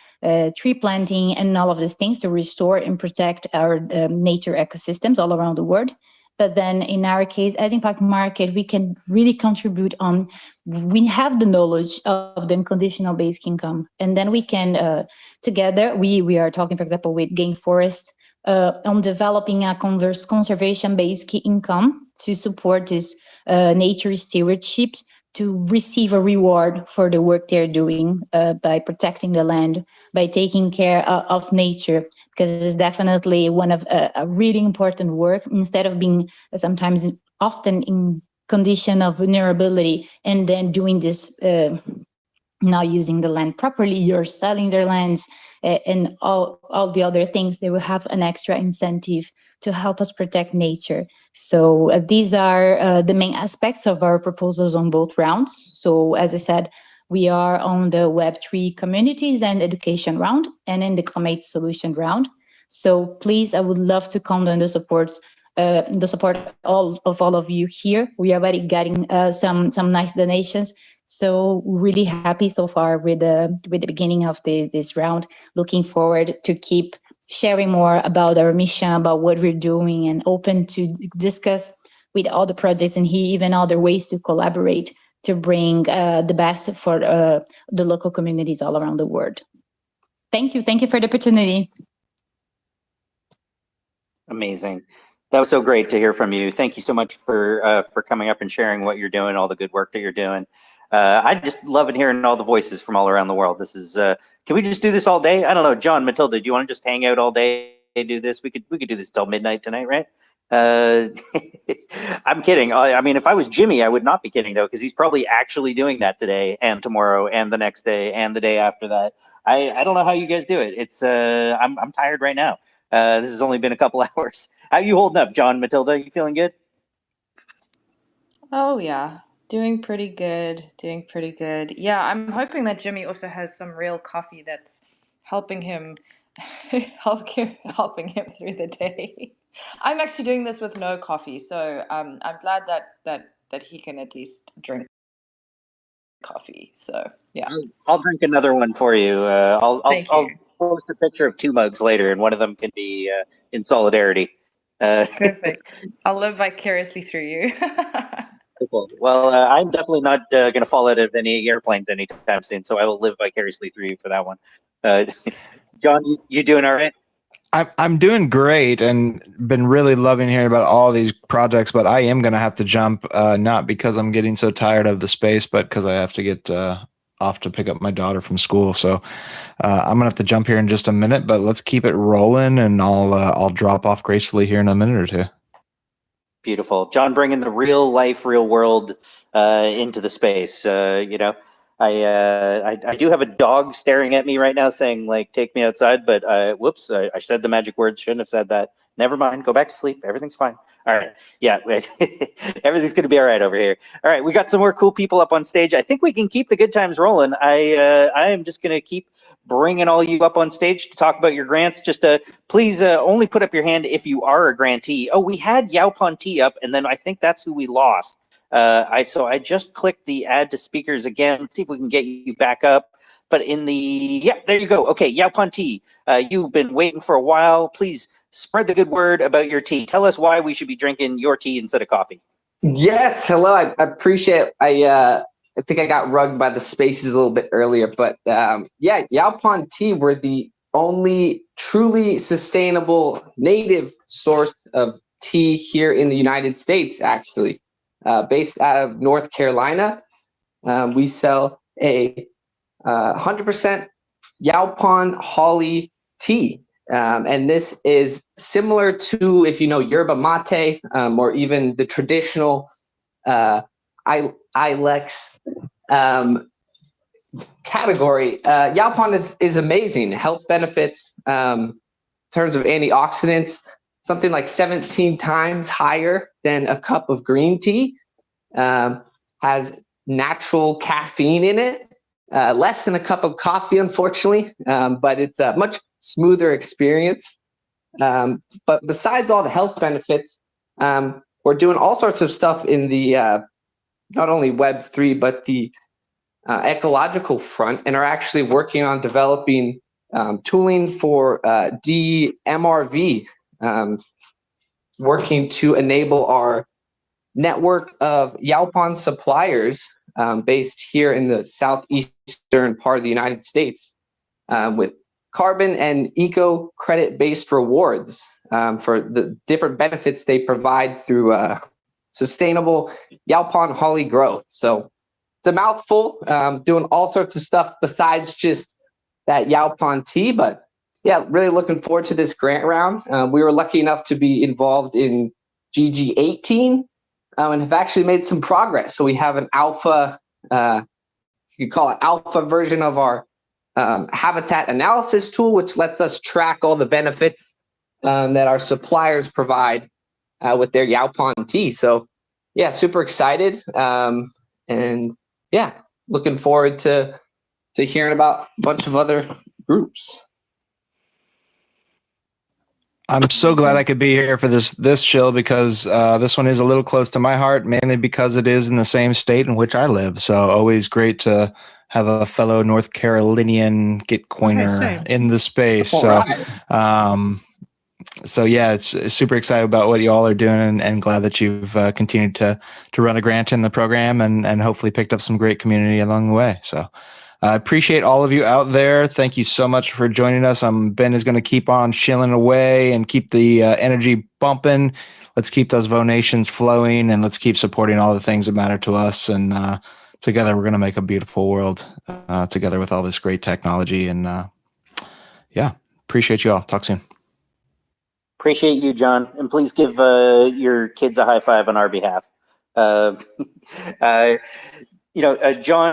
tree planting and all of these things to restore and protect our nature ecosystems all around the world. But then in our case, as Impact Market, we can really contribute on, we have the knowledge of the unconditional basic income. And then we can, together, we are talking, for example, with Gain Forest on developing a conservation basic income to support this nature stewardship, to receive a reward for the work they're doing by protecting the land, by taking care of nature, because it's definitely one of a really important work, instead of being sometimes often in condition of vulnerability and then doing this not using the land properly, you're selling their lands and all the other things. They will have an extra incentive to help us protect nature. So these are the main aspects of our proposals on both rounds. So as I said, we are on the Web3 communities and education round and in the climate solution round. So please, I would love to count on the support the support of all of you here. We are already getting some nice donations. So really happy so far with the beginning of this round. Looking forward to keep sharing more about our mission, about what we're doing, and open to discuss with all the projects and even other ways to collaborate to bring the best for the local communities all around the world. Thank you for the opportunity. Amazing. That was so great to hear from you. Thank you so much for coming up and sharing what you're doing, all the good work that you're doing. I just love it hearing all the voices from all around the world. This is can we just do this all day? I don't know, John, Matilda, do you want to just hang out all day and do this? We could do this till midnight tonight, right? I'm kidding. I mean, if I was Jimmy, I would not be kidding though, because he's probably actually doing that today and tomorrow and the next day and the day after that. I don't know how you guys do it. It's I'm tired right now. This has only been a couple hours. How you holding up, John, Matilda? You feeling good? Oh yeah, doing pretty good. Doing pretty good. Yeah, I'm hoping that Jimmy also has some real coffee that's helping him helping him through the day. I'm actually doing this with no coffee, so I'm glad that he can at least drink coffee. So yeah. I'll drink another one for you. Thank I'll post a picture of 2 mugs later, and one of them can be in solidarity. Perfect. I'll live vicariously through you. Cool. Well, I'm definitely not going to fall out of any airplanes anytime soon, so I will live vicariously through you for that one. John, you doing all right? I'm doing great and been really loving hearing about all these projects, but I am going to have to jump, not because I'm getting so tired of the space, but because I have to get off to pick up my daughter from school. So I'm going to have to jump here in just a minute, but let's keep it rolling, and I'll drop off gracefully here in a minute or two. Beautiful. John, bringing the real life, real world into the space. You know, I do have a dog staring at me right now saying, like, take me outside, but whoops, I said the magic words, shouldn't have said that. Never mind, go back to sleep. Everything's fine. All right. Yeah, everything's going to be all right over here. All right, we got some more cool people up on stage. I think we can keep the good times rolling. I am just going to keep bringing all you up on stage to talk about your grants. Just please only put up your hand if you are a grantee. Oh, we had Yaupon T up, and then I think that's who we lost. So I just clicked the add to speakers again. Let's see if we can get you back up. But there you go. Okay, Yaupon T, you've been waiting for a while. Please spread the good word about your tea. Tell us why we should be drinking your tea instead of coffee. Yes, hello. I appreciate. I think I got rugged by the spaces a little bit earlier, but yeah, Yaupon tea, we're the only truly sustainable native source of tea here in the United States, actually. Based out of North Carolina. We sell a 100% Yaupon holly tea. And this is similar to, if you know, yerba mate, or even the traditional Ilex category. Yaupon is amazing. Health benefits in terms of antioxidants, something like 17 times higher than a cup of green tea. Has natural caffeine in it, less than a cup of coffee, unfortunately, but it's a much smoother experience. But besides all the health benefits, we're doing all sorts of stuff in the not only Web3, but the ecological front, and are actually working on developing tooling for DMRV, working to enable our network of Yaupon suppliers based here in the southeastern part of the United States with carbon and eco credit based rewards for the different benefits they provide through sustainable Yaupon holly growth. So it's a mouthful, doing all sorts of stuff besides just that Yaupon tea, but yeah, really looking forward to this grant round. We were lucky enough to be involved in GG18 and have actually made some progress. So we have an alpha, you could call it alpha version of our habitat analysis tool, which lets us track all the benefits that our suppliers provide with their Yaupon tea. So yeah, super excited. And yeah, looking forward to hearing about a bunch of other groups. I'm so glad I could be here for this chill because this one is a little close to my heart, mainly because it is in the same state in which I live. So always great to have a fellow North Carolinian Gitcoiner in the space. So, so yeah, it's super excited about what you all are doing, and glad that you've continued to run a grant in the program, and hopefully picked up some great community along the way. So I appreciate all of you out there. Thank you so much for joining us. Ben is going to keep on chilling away and keep the energy bumping. Let's keep those donations flowing, and let's keep supporting all the things that matter to us. And together, we're going to make a beautiful world together with all this great technology. And yeah, appreciate you all. Talk soon. Appreciate you, John, and please give your kids a high five on our behalf. John,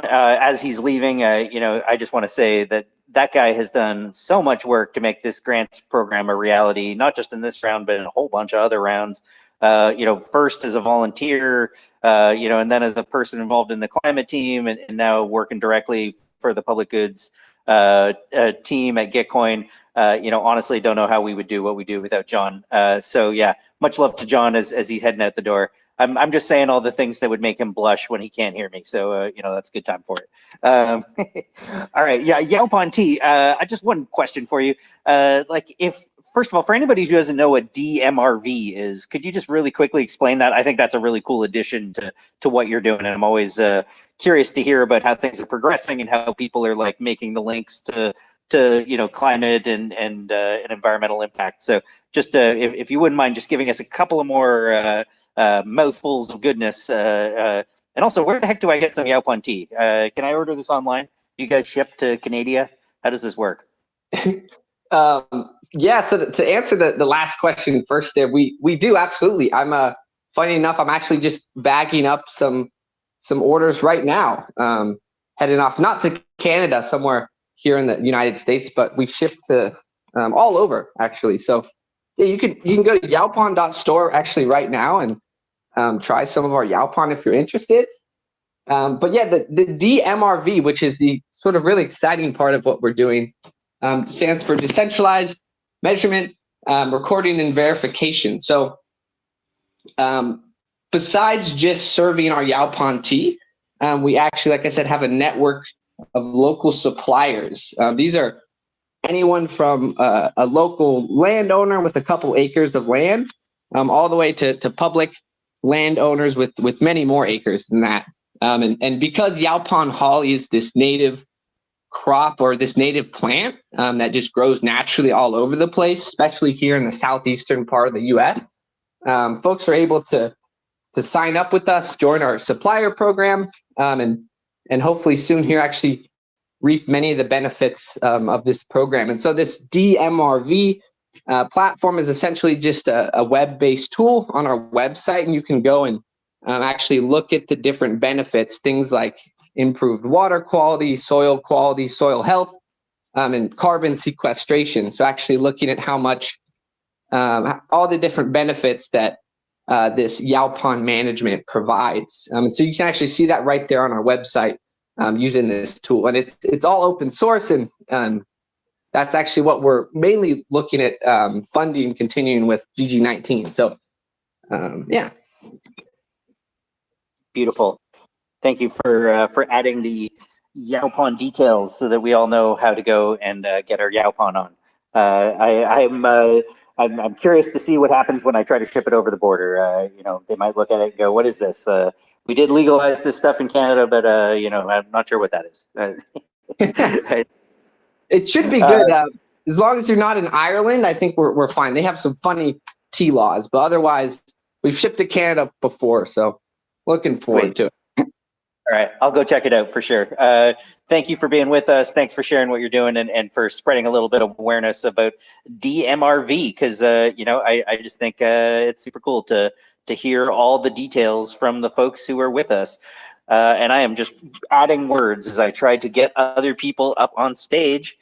as he's leaving, I just want to say that guy has done so much work to make this grants program a reality, not just in this round, but in a whole bunch of other rounds. First as a volunteer, and then as a person involved in the climate team, and now working directly for the public goods team at Gitcoin. Honestly, don't know how we would do what we do without John. So yeah, much love to John as he's heading out the door. I'm just saying all the things that would make him blush when he can't hear me. So, that's a good time for it. All right. Yeah. Yaupon tea. I just one question for you. First of all, for anybody who doesn't know what DMRV is, could you just really quickly explain that? I think that's a really cool addition to what you're doing. And I'm always curious to hear about how things are progressing and how people are making the links to climate and environmental impact. So just if you wouldn't mind just giving us a couple of more mouthfuls of goodness. And also, where the heck do I get some Yaupon tea? Can I order this online? Do you guys ship to Canada? How does this work? Yeah, so to answer the last question first there, we do, absolutely. Funny enough, I'm actually just bagging up some orders right now, heading off, not to Canada, somewhere here in the United States, but we ship to all over, actually. So yeah, you can go to yaupon.store actually right now and try some of our Yaupon if you're interested. But yeah, the DMRV, which is the sort of really exciting part of what we're doing, stands for Decentralized Measurement, Recording, and Verification. So besides just serving our Yaupon tea, we actually, like I said, have a network of local suppliers. These are anyone from a local landowner with a couple acres of land, all the way to public landowners with many more acres than that. And because Yaupon holly is this native crop or this native plant that just grows naturally all over the place, especially here in the southeastern part of the U.S., folks are able to sign up with us, join our supplier program, and hopefully soon here actually reap many of the benefits of this program. And so this DMRV platform is essentially just a web-based tool on our website, and you can go and actually look at the different benefits, things like improved water quality, soil health, and carbon sequestration. So actually looking at how much, all the different benefits that this Yaupon management provides. And so you can actually see that right there on our website using this tool. And it's all open source, and that's actually what we're mainly looking at funding, continuing with GG19. So yeah. Beautiful. Thank you for adding the Yaupon details so that we all know how to go and get our Yaupon on. I'm curious to see what happens when I try to ship it over the border. They might look at it and go, "What is this? We did legalize this stuff in Canada, but I'm not sure what that is." It should be good. As long as you're not in Ireland, I think we're fine. They have some funny tea laws, but otherwise, we've shipped to Canada before, so looking forward to it. All right, I'll go check it out for sure. Thank you for being with us. Thanks for sharing what you're doing and for spreading a little bit of awareness about DMRV, because I just think it's super cool to hear all the details from the folks who are with us. And I am just adding words as I try to get other people up on stage.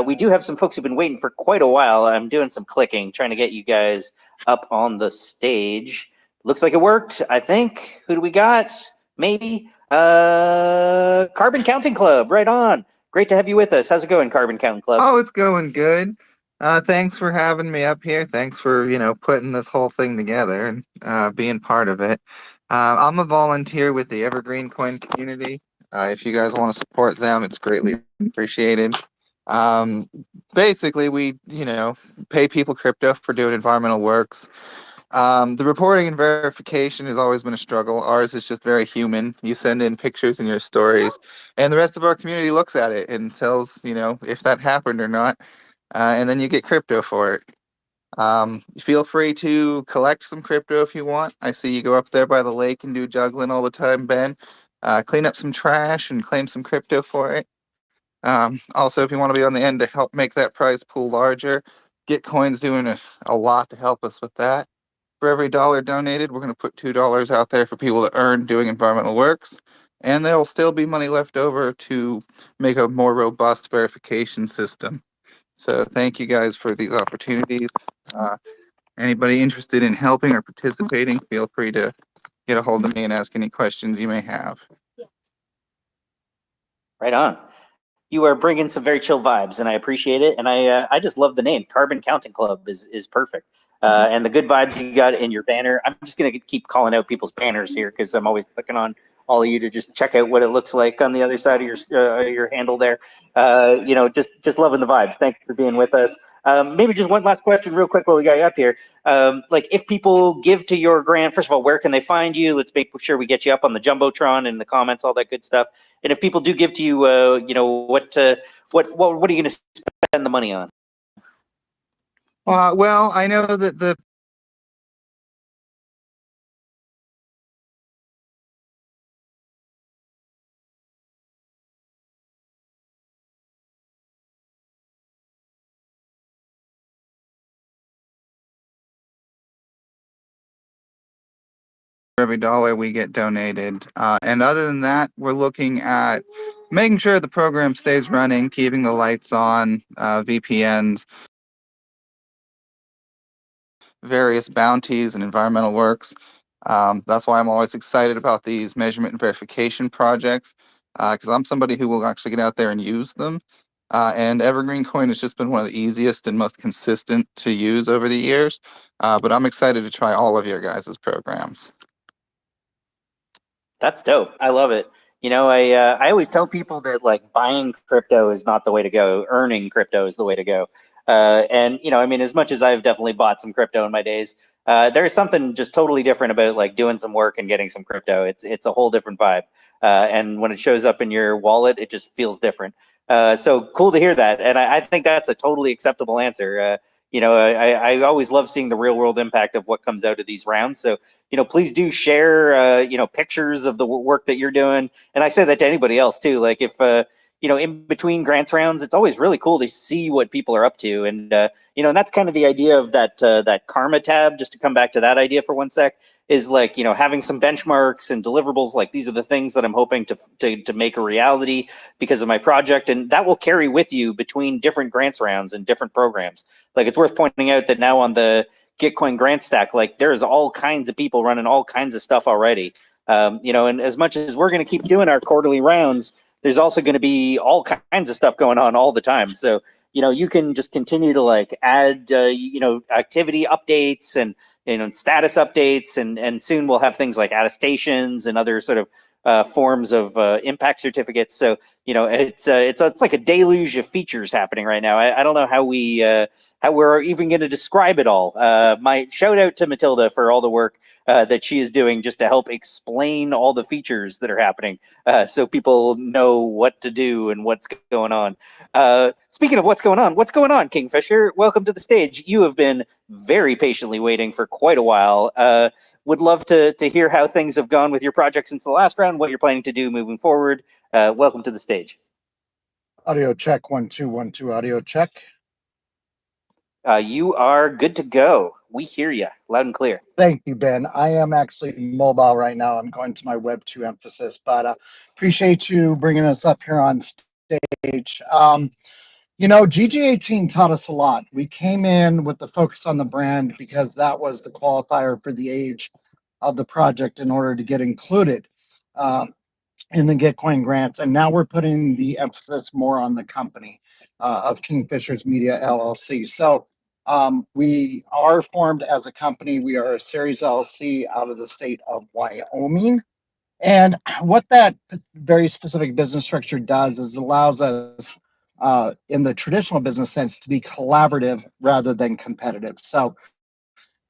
We do have some folks who've been waiting for quite a while. I'm doing some clicking, trying to get you guys up on the stage. Looks like it worked, I think. Who do we got? Maybe? Carbon Counting Club, right on. Great to have you with us. How's it going, Carbon Counting Club? Oh, it's going good. Thanks for having me up here. Thanks for, putting this whole thing together and being part of it. I'm a volunteer with the Evergreen Coin community. If you guys want to support them, it's greatly appreciated. Um, Basically, we, pay people crypto for doing environmental works. The reporting and verification has always been a struggle. Ours is just very human. You send in pictures in your stories, and the rest of our community looks at it and tells, if that happened or not, and then you get crypto for it. Feel free to collect some crypto if you want. I see you go up there by the lake and do juggling all the time, Ben. Clean up some trash and claim some crypto for it. Also, if you want to be on the end to help make that prize pool larger, Gitcoin's doing a lot to help us with that. For every dollar donated, we're going to put $2 out there for people to earn doing environmental works, and there'll still be money left over to make a more robust verification system. So thank you guys for these opportunities. Uh, Anybody interested in helping or participating, feel free to get a hold of me and ask any questions you may have. Right on. You are bringing some very chill vibes, and I appreciate it. And I just love the name. Carbon Counting Club is perfect. And the good vibes you got in your banner. I'm just gonna keep calling out people's banners here because I'm always clicking on all of you to just check out what it looks like on the other side of your handle there. Just loving the vibes. Thank you for being with us. Maybe just one last question, real quick, while we got you up here. Like, if people give to your grant, first of all, where can they find you? Let's make sure we get you up on the jumbotron and the comments, all that good stuff. And if people do give to you, what are you going to spend the money on? Well, I know that the every dollar we get donated. And other than that, we're looking at making sure the program stays running, keeping the lights on, VPNs, various bounties and environmental works. That's why I'm always excited about these measurement and verification projects, because I'm somebody who will actually get out there and use them. And Evergreen Coin has just been one of the easiest and most consistent to use over the years. But I'm excited to try all of your guys' programs. That's dope. I love it. I always tell people that like buying crypto is not the way to go. Earning crypto is the way to go. And I mean, as much as I've definitely bought some crypto in my days, there's something just totally different about like doing some work and getting some crypto. It's a whole different vibe. And when it shows up in your wallet, it just feels different. So cool to hear that. And I think that's a totally acceptable answer. I always love seeing the real world impact of what comes out of these rounds. So please do share, pictures of the work that you're doing. And I say that to anybody else too. Like if, in between grants rounds, it's always really cool to see what people are up to. And, and that's kind of the idea of that karma tab, just to come back to that idea for one sec, is like, having some benchmarks and deliverables. Like these are the things that I'm hoping to make a reality because of my project. And that will carry with you between different grants rounds and different programs. Like it's worth pointing out that now on the Gitcoin grant stack, like there's all kinds of people running all kinds of stuff already. And as much as we're going to keep doing our quarterly rounds, there's also going to be all kinds of stuff going on all the time. So, you can just continue to like add, activity updates and, status updates. And soon we'll have things like attestations and other sort of forms of impact certificates. So, it's like a deluge of features happening right now. I don't know how we're even going to describe it all. My shout out to Matilda for all the work that she is doing just to help explain all the features that are happening, so people know what to do and what's going on. Speaking of what's going on, Kingfisher, welcome to the stage. You have been very patiently waiting for quite a while. Would love to hear how things have gone with your project since the last round, what you're planning to do moving forward. Welcome to the stage. Audio check, 1 2 1 2. Audio check. You are good to go. We hear you loud and clear. Thank you, Ben. I am actually mobile right now. I'm going to my Web 2 emphasis, but appreciate you bringing us up here on stage. GG18 taught us a lot. We came in with the focus on the brand because that was the qualifier for the age of the project in order to get included in the Gitcoin grants. And now we're putting the emphasis more on the company. of Kingfishers Media LLC. So we are formed as a company. We are a Series LLC out of the state of Wyoming. And what that very specific business structure does is allows us, in the traditional business sense, to be collaborative rather than competitive. So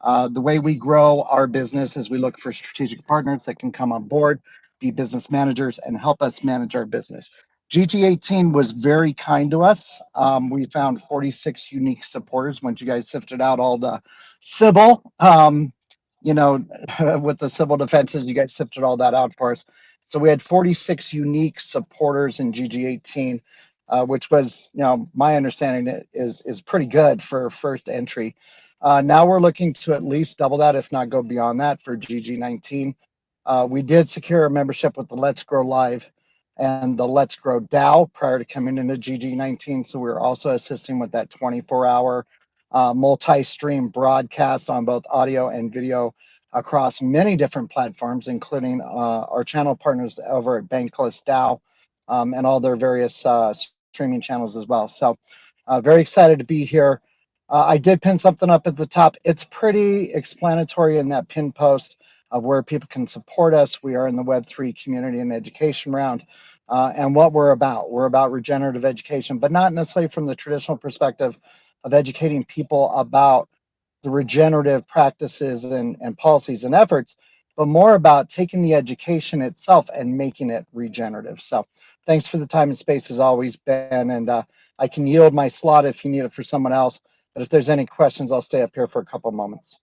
the way we grow our business is we look for strategic partners that can come on board, be business managers, and help us manage our business. GG18 was very kind to us. We found 46 unique supporters once you guys sifted out all the civil, with the civil defenses, you guys sifted all that out for us. So we had 46 unique supporters in GG18, which was, my understanding is pretty good for first entry. Now we're looking to at least double that, if not go beyond that, for GG19. We did secure a membership with the Let's Grow Live and the Let's Grow DAO prior to coming into GG19. So we're also assisting with that 24-hour multi-stream broadcast on both audio and video across many different platforms, including our channel partners over at Bankless DAO and all their various streaming channels as well. So very excited to be here. I did pin something up at the top. It's pretty explanatory in that pin post of where people can support us. We are in the Web3 community and education round. And what we're about. We're about regenerative education, but not necessarily from the traditional perspective of educating people about the regenerative practices and policies and efforts, but more about taking the education itself and making it regenerative. So thanks for the time and space as always, Ben. And I can yield my slot if you need it for someone else. But if there's any questions, I'll stay up here for a couple of moments.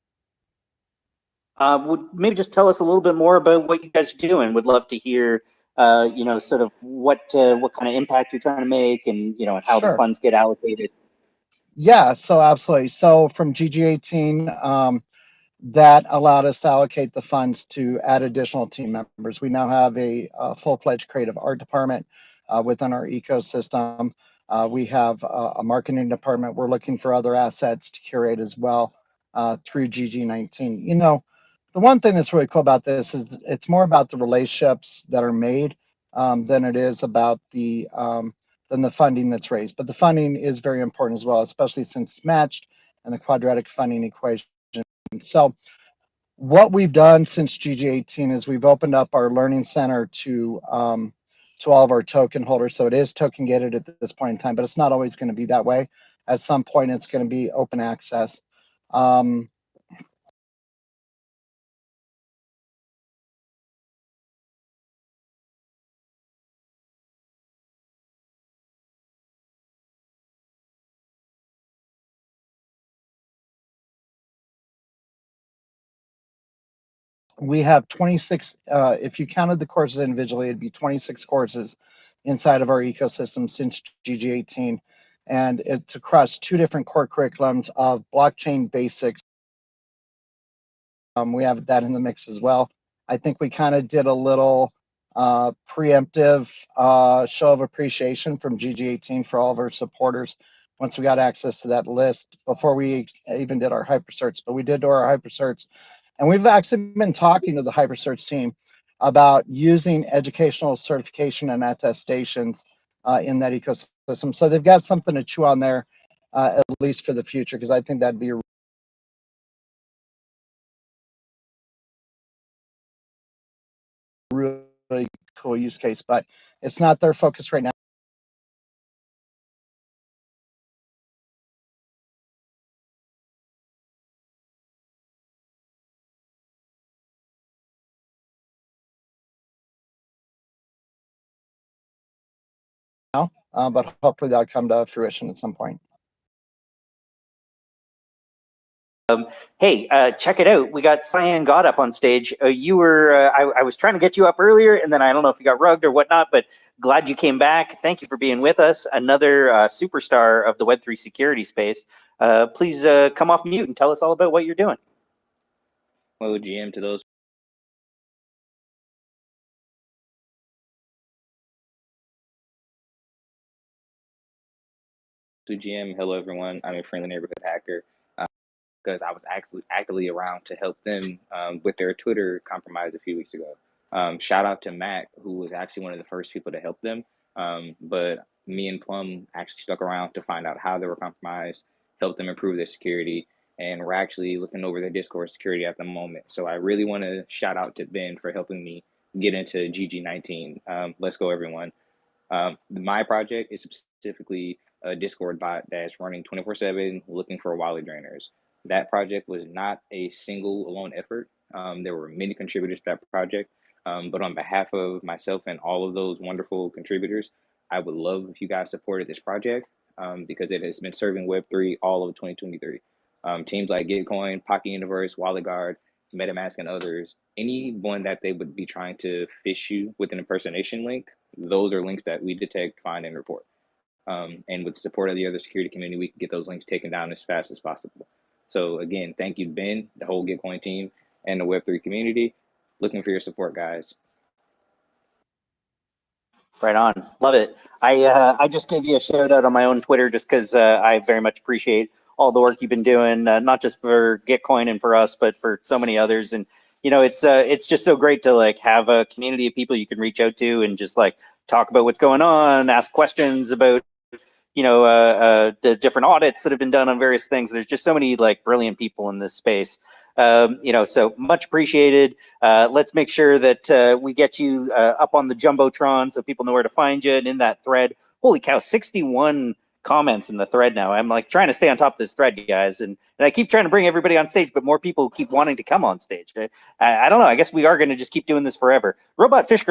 Would maybe just tell us a little bit more about what you guys are doing. Would love to hear, sort of what kind of impact you're trying to make, and and how the Sure. funds get allocated. Yeah, so absolutely. So from GG18, that allowed us to allocate the funds to add additional team members. We now have a full-fledged creative art department within our ecosystem. We have a marketing department. We're looking for other assets to curate as well through GG19. The one thing that's really cool about this is it's more about the relationships that are made than it is about than the funding that's raised. But the funding is very important as well, especially since it's matched and the quadratic funding equation. So what we've done since GG18 is we've opened up our learning center to all of our token holders. So it is token gated at this point in time, but it's not always going to be that way. At some point, it's going to be open access. We have 26, if you counted the courses individually, it'd be 26 courses inside of our ecosystem since GG18. And it's across two different core curriculums of blockchain basics. We have that in the mix as well. I think we kind of did a little preemptive show of appreciation from GG18 for all of our supporters once we got access to that list before we even did our hypercerts. But we did do our hypercerts. And we've actually been talking to the hypersearch team about using educational certification and attestations in that ecosystem. So they've got something to chew on there, at least for the future, because I think that'd be a really cool use case. But it's not their focus right now. But hopefully that'll come to fruition at some point. Hey, check it out. We got Cyan God up on stage. You were, I was trying to get you up earlier, and then I don't know if you got rugged or whatnot, but glad you came back. Thank you for being with us. Another superstar of the Web3 security space. Please come off mute and tell us all about what you're doing. Hello, GM, to those. To GM, hello everyone. I'm a friendly neighborhood hacker because I was actively around to help them with their Twitter compromise a few weeks ago. Shout out to Mac, who was actually one of the first people to help them. But me and Plum actually stuck around to find out how they were compromised, help them improve their security, and we're actually looking over their Discord security at the moment. So I really want to shout out to Ben for helping me get into GG19. Let's go, everyone. My project is specifically a Discord bot that's running 24/7 looking for wallet drainers. That project was not a single alone effort. There were many contributors to that project. But on behalf of myself and all of those wonderful contributors, I would love if you guys supported this project because it has been serving Web3 all of 2023. Teams like Gitcoin, Pocket Universe, Wallet Guard, MetaMask, and others, anyone that they would be trying to fish you with an impersonation link, those are links that we detect, find, and report. And with the support of the other security community, we can get those links taken down as fast as possible. So again, thank you, Ben, the whole Gitcoin team, and the Web3 community. Looking for your support, guys. Right on. Love it. I just gave you a shout out on my own Twitter just because I very much appreciate all the work you've been doing, not just for Gitcoin and for us, but for so many others. And you know, it's just so great to like have a community of people you can reach out to and just like talk about what's going on, ask questions about the different audits that have been done on various things. There's just so many like brilliant people in this space. So much appreciated. Let's make sure that we get you up on the Jumbotron so people know where to find you. And in that thread, holy cow, 61 comments in the thread now. I'm like trying to stay on top of this thread, you guys. And I keep trying to bring everybody on stage, but more people keep wanting to come on stage. I don't know. I guess we are going to just keep doing this forever. Robot Fish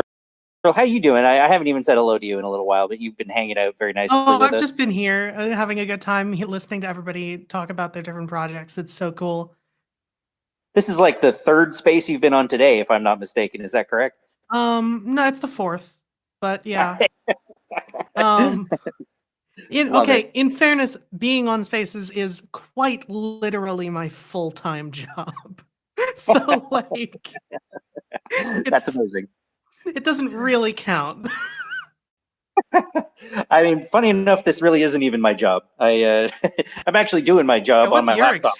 Girl, how you doing? I haven't even said hello to you in a little while, but you've been hanging out very nicely with I've us. just been here having a good time listening to everybody talk about their different projects. It's so cool. This is like the third space you've been on today, if I'm not mistaken. Is that correct? No, it's the fourth, but yeah. In fairness, being on spaces is quite literally my full-time job. So like, that's amazing. It doesn't really count. I mean, funny enough, this really isn't even my job. I'm actually doing my job on my laptop.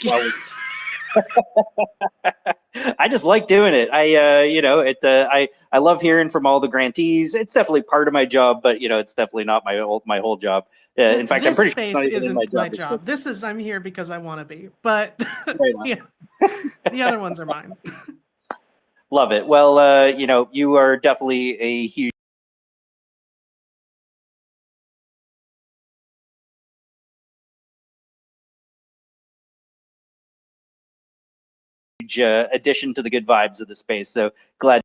I just like doing it. I love hearing from all the grantees. It's definitely part of my job, but it's definitely not my whole job. In fact, I'm pretty sure it's not even isn't my job. This is I'm here because I want to be, but yeah, the other ones are mine. Love it. Well, you are definitely a huge addition to the good vibes of the space. So glad.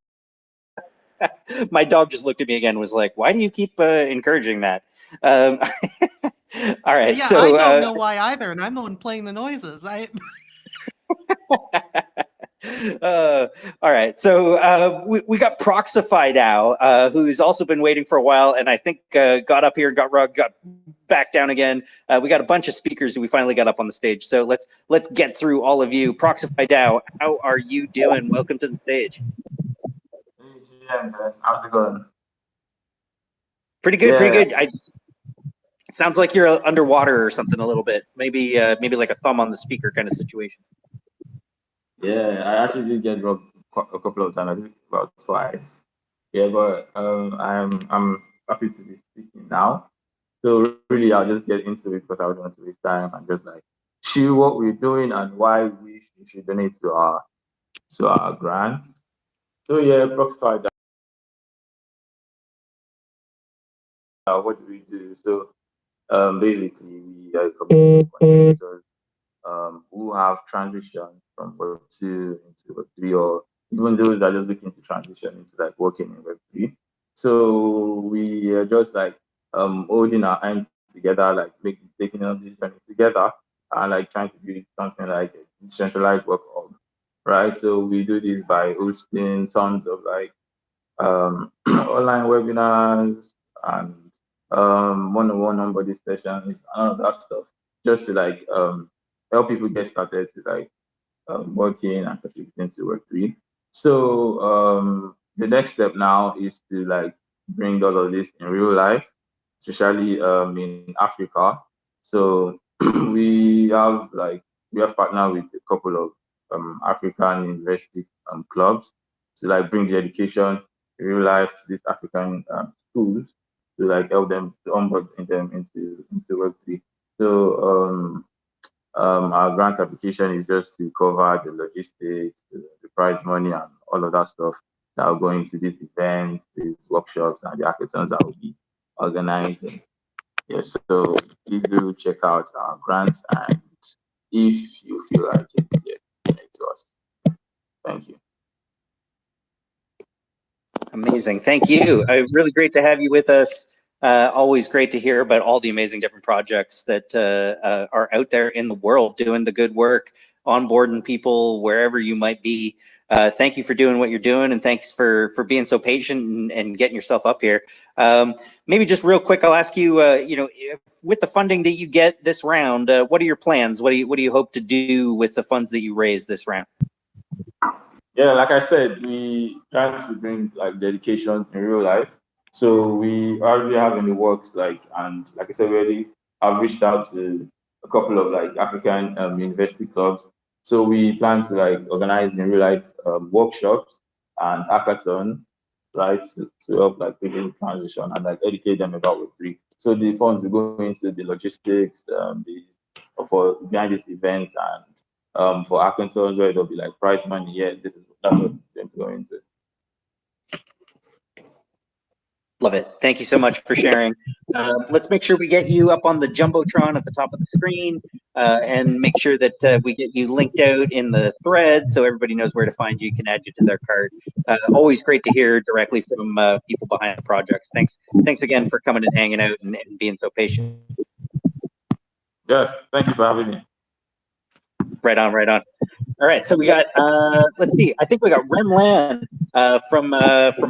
My dog just looked at me again and was like, why do you keep encouraging that? All right. Yeah, so, I don't know why either, and I'm the one playing the noises. All right. So we got Proxify now, who's also been waiting for a while, and I think got up here, got back down again. We got a bunch of speakers who we finally got up on the stage. So let's get through all of you. Proxify DAO, how are you doing? Welcome to the stage. Hey, GM, how's it going? Pretty good, pretty good. Sounds like you're underwater or something a little bit. Maybe like a thumb on the speaker kind of situation. Yeah, I actually did get dropped a couple of times, I think about twice. Yeah, but I'm happy to be speaking now. So really, I'll just get into it because I don't want to waste time and just like share what we're doing and why we should donate to our grants. So yeah, Proxify. What do we do? So basically, we are a community of contributors who have transitioned from Web 2 into Web 3, or even those that are just looking to transition into like working in Web 3. So we are just like holding our hands together, like taking on this journey together, and like trying to build something like a decentralized work org, right? So we do this by hosting tons of like online webinars and one-on-one onboarding sessions and all of that stuff, just to like help people get started to like working and contributing to Web3. So the next step now is to like bring all of this in real life, especially in Africa. So we have partnered with a couple of African university clubs to like bring the education in real life to these African schools to like help them to onboard them into Web3. So our grant application is just to cover the logistics, the prize money, and all of that stuff that will go into these events, these workshops, and the hackathons that will be organizing. Yeah, so please do check out our grants, and if you feel like it, yeah, donate to us. Thank you. Amazing. Thank you. Really great to have you with us. Always great to hear about all the amazing different projects that are out there in the world doing the good work, onboarding people wherever you might be. Thank you for doing what you're doing, and thanks for being so patient and getting yourself up here. Maybe just real quick, I'll ask you, with the funding that you get this round, what are your plans? What do you hope to do with the funds that you raise this round? Yeah, like I said, we try to bring like dedication in real life. So we already have in the works, and like I said already, I've reached out to a couple of like African university clubs. So we plan to like organize in real life workshops and hackathons, right, to help like people in transition and like educate them about Web3. So the funds will go into the logistics, for behind these events, and for hackathons where it'll be like prize money. Yeah, that's what it's going to go into. Love it. Thank you so much for sharing. Let's make sure we get you up on the Jumbotron at the top of the screen, and make sure that we get you linked out in the thread so everybody knows where to find you. You can add you to their cart. Always great to hear directly from people behind the projects. Thanks again for coming and hanging out and being so patient. Yeah, thank you for having me. Right on, right on. All right, so we got, let's see, I think we got Remlan from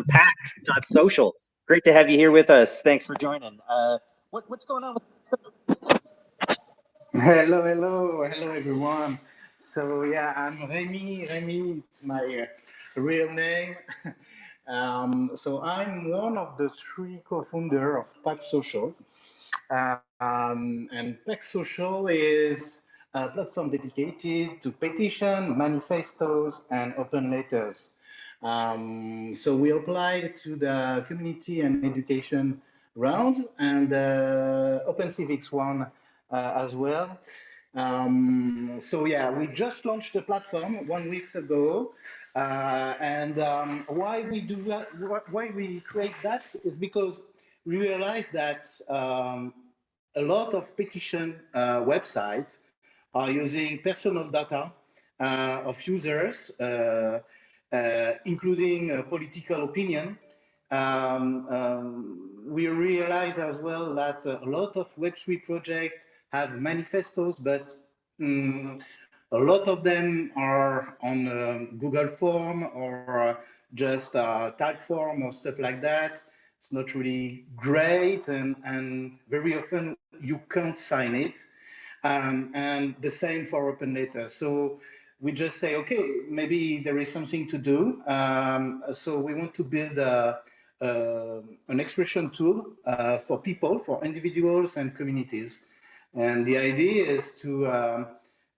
Pax.social. Great to have you here with us. Thanks for joining. What's going on? Hello, everyone. So yeah, I'm Remy. Remy, it's my real name. So I'm one of the three co-founder of Pack Social. And Pack Social is a platform dedicated to petition, manifestos, and open letters. So we applied to the community and education round and Open Civics one as well. So yeah, we just launched the platform 1 week ago, and why we do that? Why we create that is because we realize that a lot of petition websites are using personal data of users, including political opinion. We realize as well that a lot of Web3 projects have manifestos, but a lot of them are on Google form or just type form or stuff like that. It's not really great, and very often you can't sign it. And the same for open letters. So we just say, okay, maybe there is something to do. So we want to build an expression tool for people, for individuals and communities. And the idea is to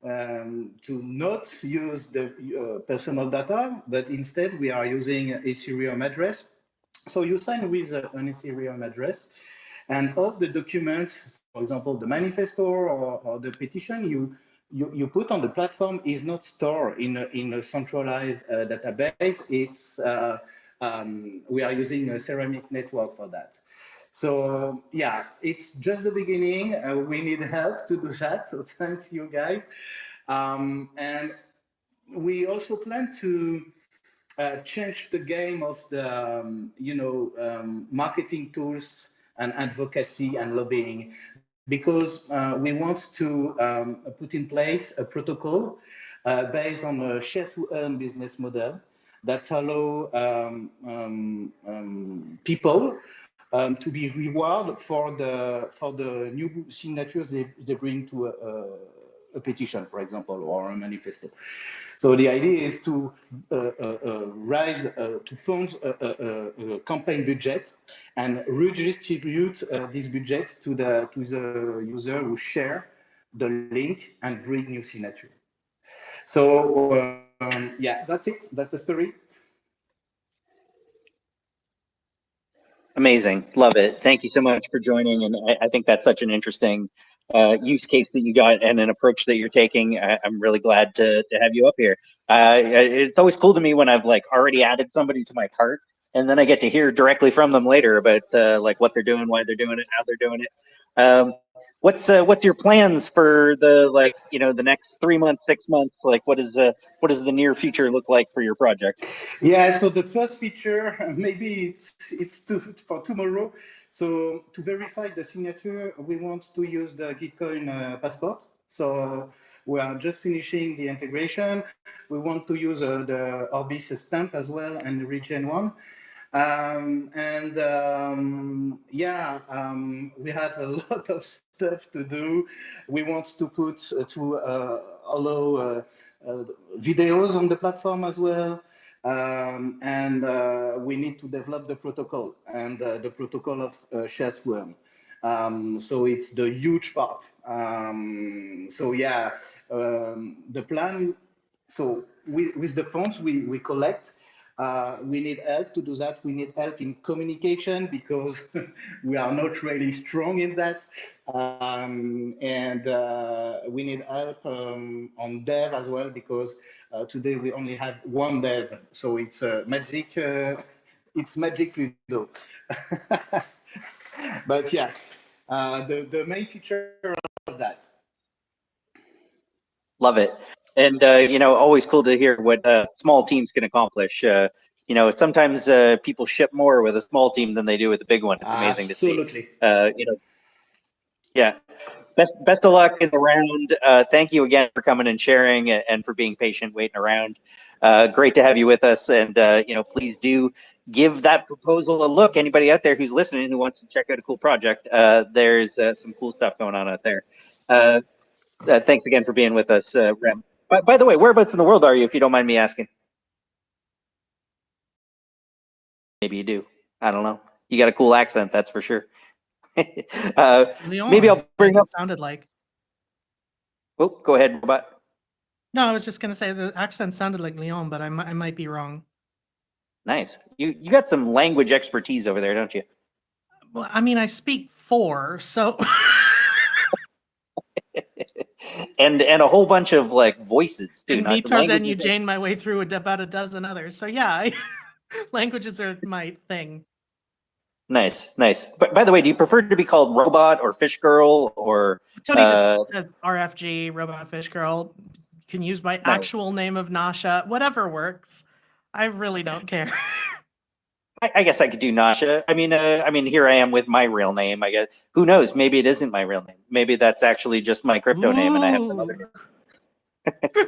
not use the personal data, but instead we are using an Ethereum address. So you sign with an Ethereum address, and of the documents, for example, the manifesto or the petition you put on the platform is not stored in a centralized database. It's we are using a ceramic network for that. So yeah, it's just the beginning. We need help to do that. So thanks you guys. And we also plan to change the game of the marketing tools and advocacy and lobbying, because we want to put in place a protocol based on a share to earn business model that allow people to be rewarded for the new signatures they bring to a petition, for example, or a manifesto. So the idea is to raise, to fund a campaign budget and redistribute this budget to the user who share the link and bring new signature. So yeah, that's it. That's the story. Amazing. Love it. Thank you so much for joining. And I think that's such an interesting use case that you got and an approach that you're taking. I'm really glad to have you up here. It's always cool to me when I've like already added somebody to my cart and then I get to hear directly from them later about like what they're doing, why they're doing it, how they're doing it. What's your plans for the like, you know, the next 3 months, 6 months? Like what does the near future look like for your project? Yeah, so the first feature, maybe it's for tomorrow. So to verify the signature, we want to use the Gitcoin passport. So we are just finishing the integration. We want to use the Orbis stamp as well and the Regen one. We have a lot of stuff to do. We want to put to allow videos on the platform as well. We need to develop the protocol and the protocol of Shadowworm. So it's the huge part. The plan, so with the funds we collect, we need help to do that. We need help in communication because we are not really strong in that. We need help on dev as well because today we only have one dev. So it's magic. It's magic Ludo. But yeah, the main feature of that. Love it. And, you know, always cool to hear what small teams can accomplish. You know, sometimes people ship more with a small team than they do with a big one. It's amazing to see. Absolutely. You know, yeah. Best of luck in the round. Thank you again for coming and sharing and for being patient waiting around. Great to have you with us. And, you know, please do give that proposal a look. Anybody out there who's listening who wants to check out a cool project, there's some cool stuff going on out there. Thanks again for being with us, Rem. By the way, whereabouts in the world are you, if you don't mind me asking? Maybe you do. I don't know. You got a cool accent, that's for sure. Leon, Maybe I'll bring up. It sounded like. Oh, go ahead, Robot. No, I was just gonna say the accent sounded like Leon, but I might be wrong. Nice. You got some language expertise over there, don't you? Well, I mean, I speak 4, so. and a whole bunch of like voices too. And not me, Tarzan, languages. Eugene, my way through about a dozen others. So yeah, languages are my thing. Nice, nice. But by the way, do you prefer to be called Robot or Fish Girl or? Tony just says RFG, Robot Fish Girl. You can use my Nice. actual name of Nasha, whatever works. I really don't care. I guess I could do Nasha. I mean, here I am with my real name. I guess who knows? Maybe it isn't my real name. Maybe that's actually just my crypto name, and I have another name.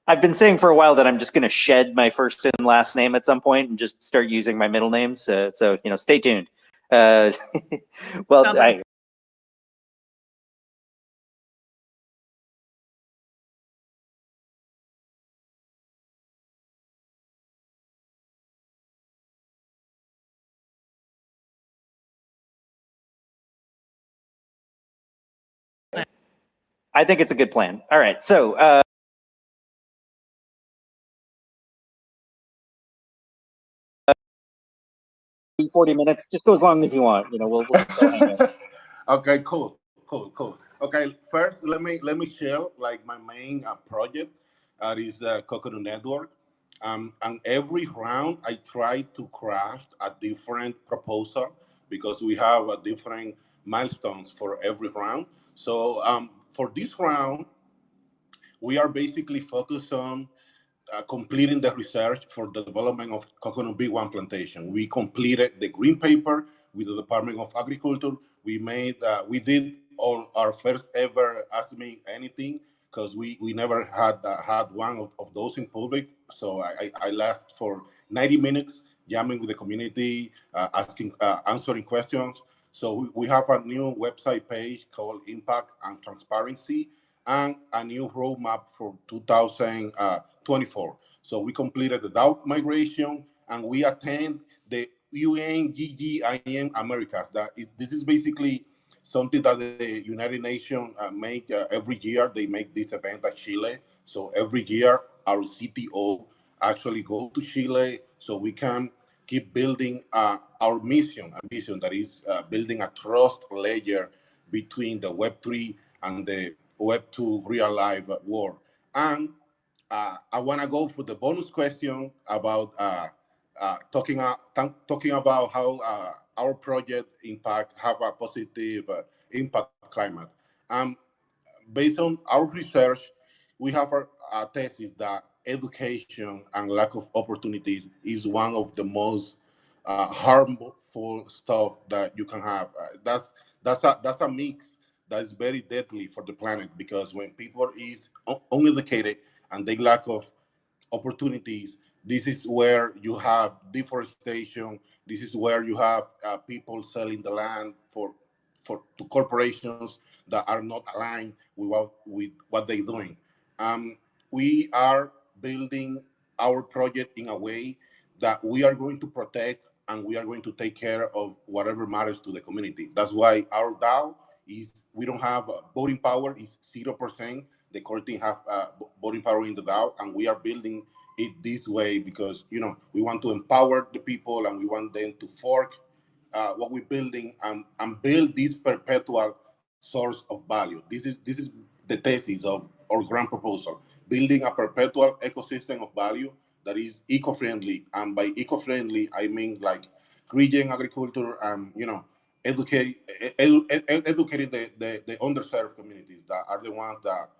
I've been saying for a while that I'm just going to shed my first and last name at some point and just start using my middle names. So you know, stay tuned. Well, I think it's a good plan. All right, so. 40 minutes, just go as long as you want. You know, we'll still hang out. Okay, cool. Okay, first let me share like my main project. Is the Coconut Network. And every round I try to craft a different proposal because we have a different milestones for every round. So for this round, we are basically focused on completing the research for the development of coconut B1 plantation. We completed the green paper with the Department of Agriculture. We did all our first ever Ask Me Anything because we never had one of those in public. So I last for 90 minutes jamming with the community, answering questions. So we have a new website page called Impact and Transparency and a new roadmap for 2024. So we completed the DAO migration and we attend the UNGGIM Americas. This is basically something that the United Nations make every year. They make this event at Chile. So every year our CTO actually go to Chile so we can keep building our mission, a vision that is building a trust layer between the Web3 and the Web2 real life world. And I want to go for the bonus question about talking about how our project have a positive impact climate. Um, Based on our research, we have a thesis that education and lack of opportunities is one of the most harmful stuff that you can have. That's a mix that is very deadly for the planet, because when people is uneducated and they lack of opportunities, this is where you have deforestation. This is where you have people selling the land to corporations that are not aligned with what they're doing. Um, we are building our project in a way that we are going to protect and we are going to take care of whatever matters to the community. That's why our DAO is, we don't have voting power, is 0%. The core team have voting power in the DAO, and we are building it this way because, you know, we want to empower the people and we want them to fork what we're building and build this perpetual source of value. This is the thesis of our grand proposal: building a perpetual ecosystem of value that is eco-friendly. And by eco-friendly, I mean like green agriculture and, you know, educating the underserved communities that are the ones that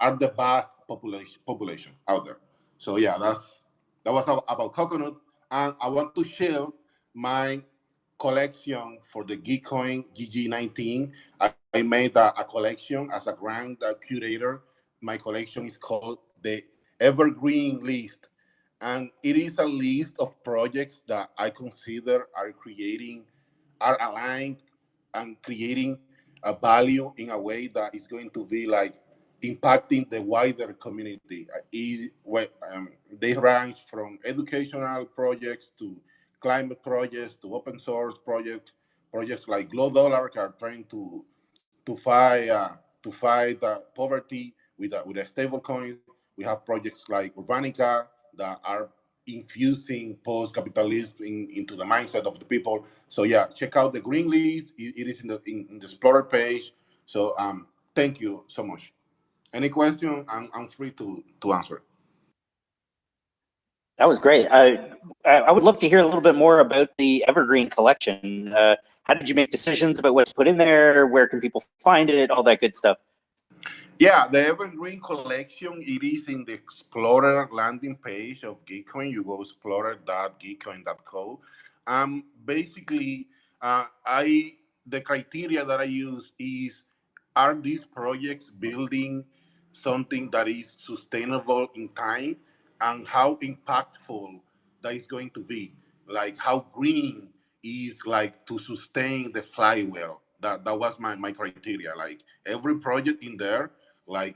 are the vast population out there. So yeah, that was about coconut, and I want to share my collection for the Gitcoin GG19. I made a collection as a grand curator. My collection is called the Evergreen List, and it is a list of projects that I consider are aligned and creating a value in a way that is going to be like impacting the wider community. They range from educational projects to climate projects to open source projects like Glow Dollar are trying to fight poverty with a stable coin. We have projects like Urbanica that are infusing post-capitalism into the mindset of the people. So yeah, check out the green list. It is in the Explorer page. So thank you so much. Any question? I'm free to answer. That was great. I would love to hear a little bit more about the Evergreen collection. How did you make decisions about what to put in there? Where can people find it? All that good stuff. Yeah, the Evergreen collection, it is in the Explorer landing page of Gitcoin. You go explorer.gitcoin.co. Basically, the criteria that I use is, are these projects building something that is sustainable in time, and how impactful that is going to be? Like how green is like to sustain the flywheel. That was my criteria. Like every project in there, like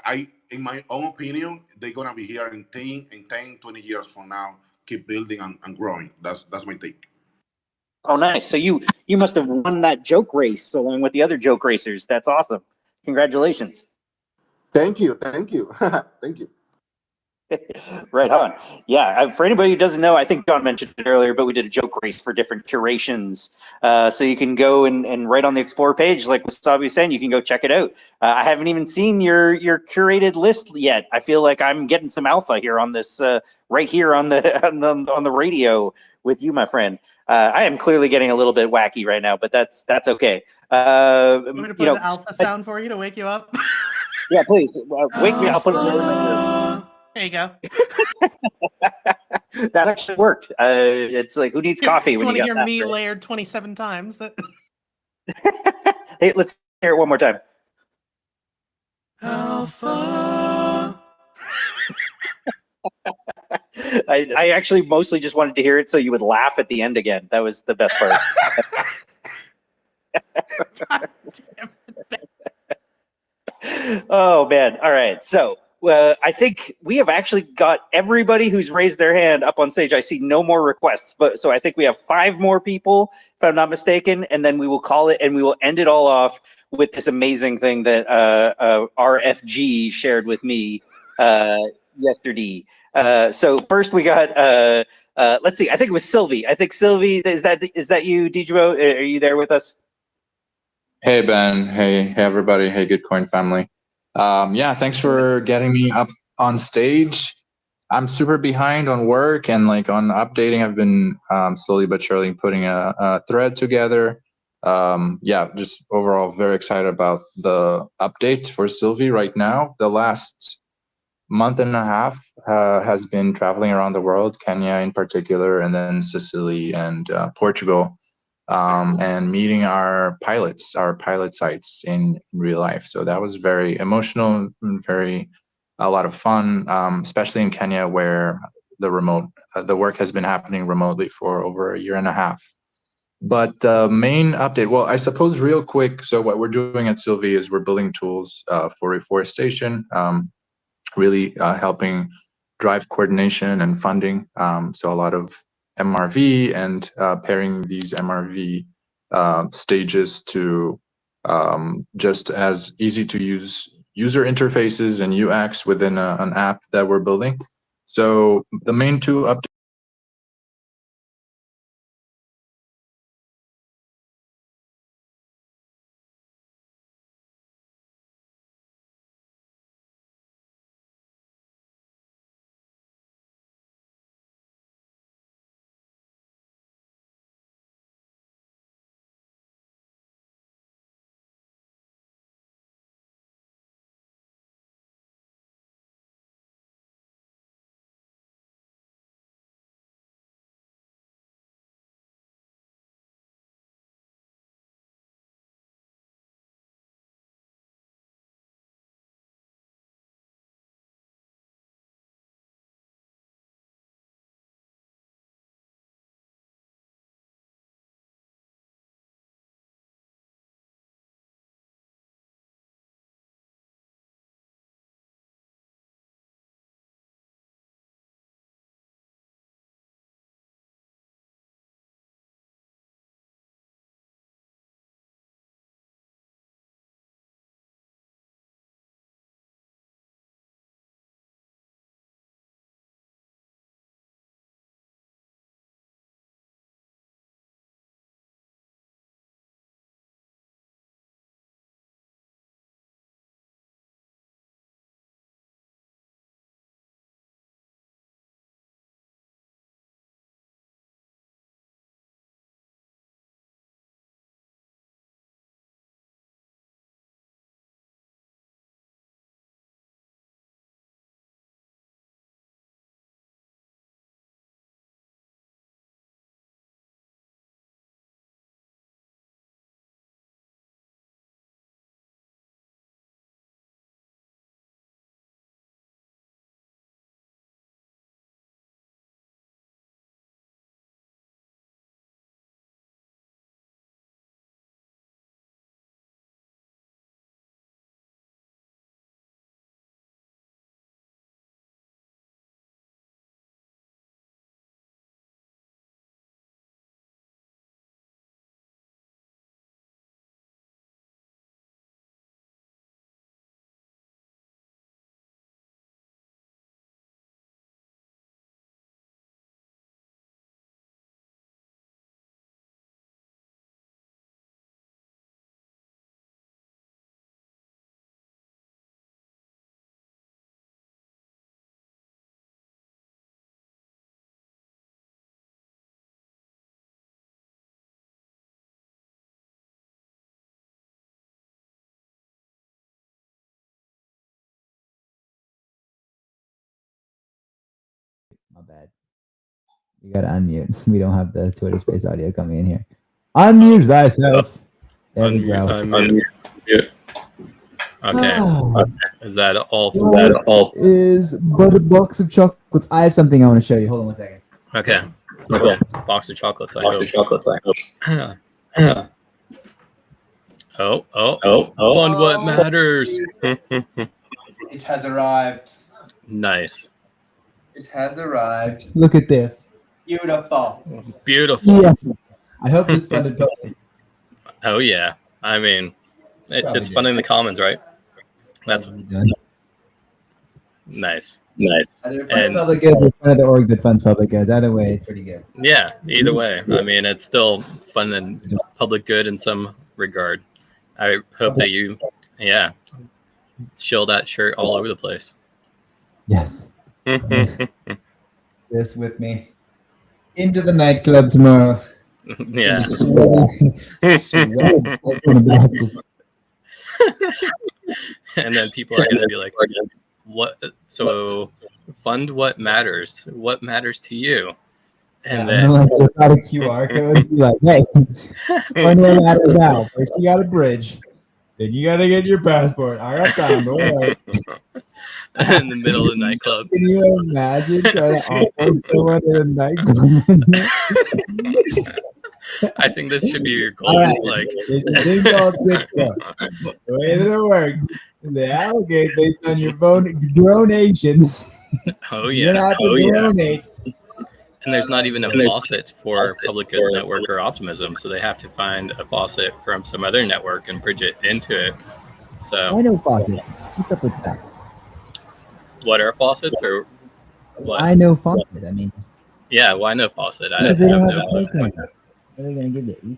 I in my own opinion, they're gonna be here in 20 years from now, keep building and growing. That's my take. Oh, nice. So you must have won that joke race along with the other joke racers. That's awesome. Congratulations. Thank you, thank you, thank you. Right on. Yeah, for anybody who doesn't know, I think John mentioned it earlier, but we did a joke race for different curations. So you can go and right on the Explore page, like Wasabi was saying, you can go check it out. I haven't even seen your curated list yet. I feel like I'm getting some alpha here on this, right here on the radio with you, my friend. I am clearly getting a little bit wacky right now, but that's okay. Want me to put an alpha sound for you to wake you up? Yeah, please wake me. I'll put it right in my ear. There you go. That actually worked. It's like, who needs coffee when you want to got hear that, me right? layered 27 times? That. Hey, let's hear it one more time. Alpha. I actually mostly just wanted to hear it so you would laugh at the end again. That was the best part. God damn it. Oh man! All right, so I think we have actually got everybody who's raised their hand up on stage. I see no more requests, but so I think we have 5 more people, if I'm not mistaken, and then we will call it and we will end it all off with this amazing thing that RFG shared with me yesterday. So first we got let's see. I think it was Sylvie. I think Sylvie, is that you, Deidro? Are you there with us? Hey Ben, hey everybody, hey Gitcoin family. Yeah, thanks for getting me up on stage. I'm super behind on work and like on updating. I've been slowly but surely putting a thread together. Yeah, just overall very excited about the update for Sylvie right now. The last month and a half has been traveling around the world, Kenya in particular, and then Sicily and Portugal, and meeting our pilot sites in real life. So that was very emotional and a lot of fun, especially in Kenya where the work has been happening remotely for over a year and a half. But the main update, well, I suppose real quick. So what we're doing at Sylvie is we're building tools for reforestation. Really helping drive coordination and funding. So a lot of MRV and pairing these MRV stages to just as easy to use user interfaces and UX within an app that we're building. So the main two updates. My bad. You gotta unmute. We don't have the Twitter Space audio coming in here. Unmute thyself. There we go. Unmute. Okay. Is that all? Is but a box of chocolates. I have something I want to show you. Hold on 1 second. Okay. Box of chocolates. I hope. Fund what matters. It has arrived. Nice. It has arrived. Look at this. Beautiful. Beautiful. Yeah. I hope this funded properly. Oh yeah. I mean, it's fun in the comments, right? That's nice. Either fund And public goods or fund the org that funds public goods. Either way, it's pretty good. yeah, either way. I mean, it's still fun and public good in some regard. I hope that you, yeah, show that shirt all over the place. Yes. This with me into the nightclub tomorrow. Yeah. And then people are going to be like, what? So fund what matters. What matters to you? And then like without a QR code, be like, hey, fund what matters now. First you got a bridge. Then you got to get your passport. I got time. Don't worry. in the middle of the nightclub. Can you imagine trying to onboard someone in a nightclub? I think this should be your goal. All right. Like, There's a thing called Gitcoin. The way that it works is they allocate based on your donation. Oh You're yeah. gonna have to donate. And there's not even a faucet for Public Goods Network or Optimism, so they have to find a faucet from some other network and bridge it into it. So Why no faucet? What's up with that? what are faucets or what? I know faucet. I mean, Yeah, why no faucet? I because they have don't no have a clue. token. What are they gonna give you?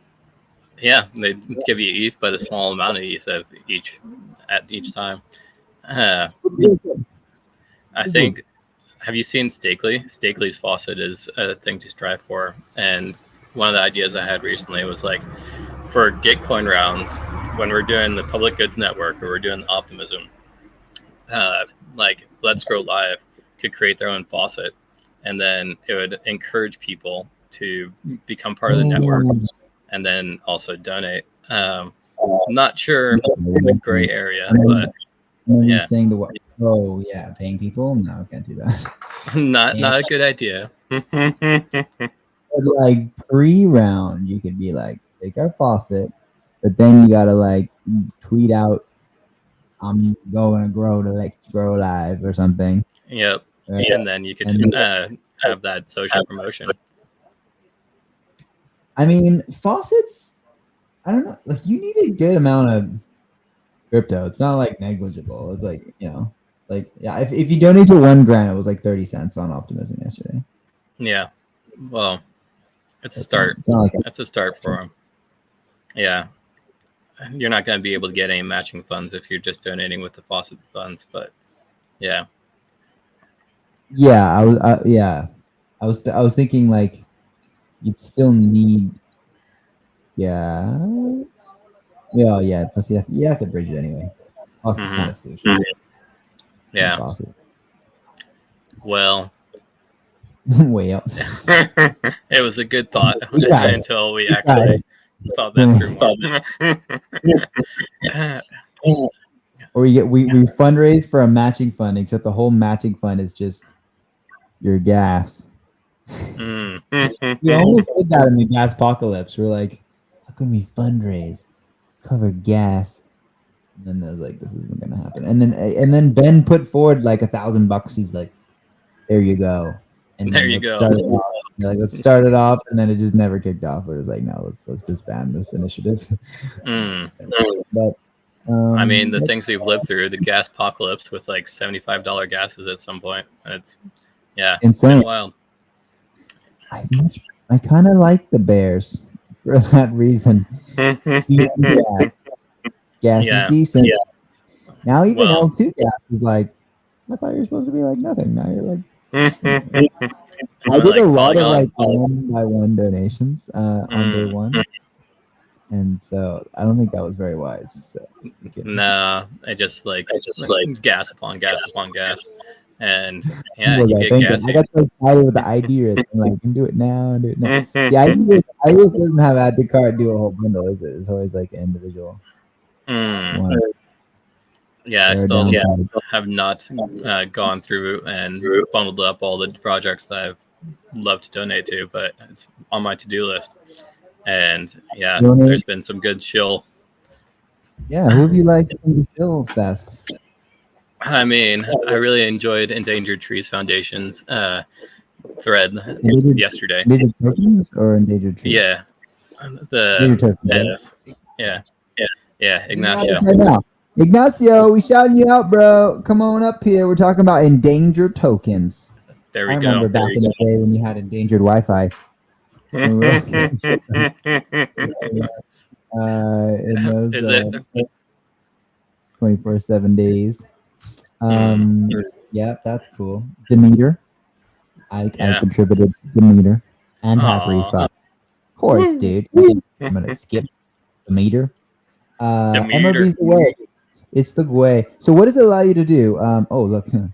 Yeah, they give you ETH, but a small amount of ETH of each at each time. I think. Have you seen Stakely? Stakely's faucet is a thing to strive for, and one of the ideas I had recently was like, for Gitcoin rounds, when we're doing the Public Goods Network or we're doing Optimism, like Let's Grow Live could create their own faucet, and then it would encourage people to become part of the network, and then also donate. Not sure the gray area, but You're yeah, saying the what? Oh yeah, paying people? No, can't do that. not a good idea. But like pre-round, you could be like, take our faucet, but then you gotta like tweet out, I'm going to grow live or something. Yep. Right? And then you could have that social promotion. I mean, faucets, I don't know, like you need a good amount of crypto. It's not like negligible. It's like, you know, like, yeah, if you donate to 1 grand, it was like 30 cents on Optimism yesterday. Yeah. Well, it's a start. That's a start for them. Yeah. You're not going to be able to get any matching funds if you're just donating with the faucet funds, but yeah. Yeah, I was thinking like you'd still need, yeah. Plus you have to bridge it anyway. Faucet's not a solution. Yeah. Faucet. Well, way up. It was a good thought until we actually thought that through. Or we fundraise for a matching fund, except the whole matching fund is just your gas. We almost did that in the gas apocalypse. We're like, how can we fundraise, cover gas? And then I was like, this isn't gonna happen. And then Ben put forward like $1,000. He's like, there you go. And there you go. Let's start it off, and then it just never kicked off. It was like, no, let's disband this initiative. But I mean, the things we've lived through, the gas apocalypse with like $75 gases at some point. It's insane. Wild. I kind of like the Bears for that reason. Gas is decent. Yeah. Now even L2 gas is like, I thought you were supposed to be like nothing. Now you're like. I did a lot of like 1-by-1 donations on day one, and so I don't think that was very wise. So, nah, I just like gas upon gas upon gas, and yeah, you get gas. I got so excited with the ID risk. I'm like, you can do it now, do it now. The ID risk doesn't have add to cart do a whole bundle, is it? It's always like an individual. Yeah, I still have not gone through and bundled up all the projects that I've loved to donate to, but it's on my to-do list. And yeah, there's been some good shill. Yeah, who have you liked from the shill fest? I mean, I really enjoyed Endangered Trees Foundation's thread yesterday. Endangered tokens or endangered trees? Yeah, Endangered tokens. Yeah, Ignacio. Right now. Ignacio, we shouting you out, bro. Come on up here. We're talking about endangered tokens. There we I remember go. back in the day when you had endangered Wi-Fi. In those Is it 24/7 days. Yeah, that's cool. Demeter. I contributed to Demeter and have refi. Of course, dude. I'm gonna skip Demeter. MRB's the way. It's the way. So what does it allow you to do? Oh look, an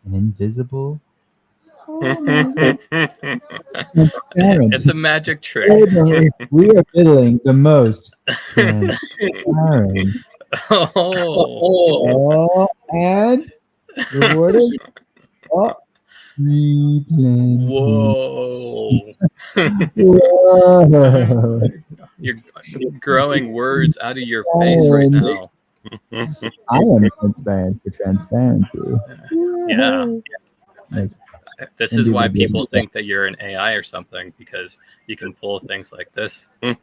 invisible. Transparent. It's a magic trick. We are fiddling the most transparent. Oh, and rewarding. Oh, replanting. Whoa. Whoa. You're growing words out of your face right now. I am transparent for transparency. Yeah. Nice. This is why people think that you're an AI or something, because you can pull things like this. And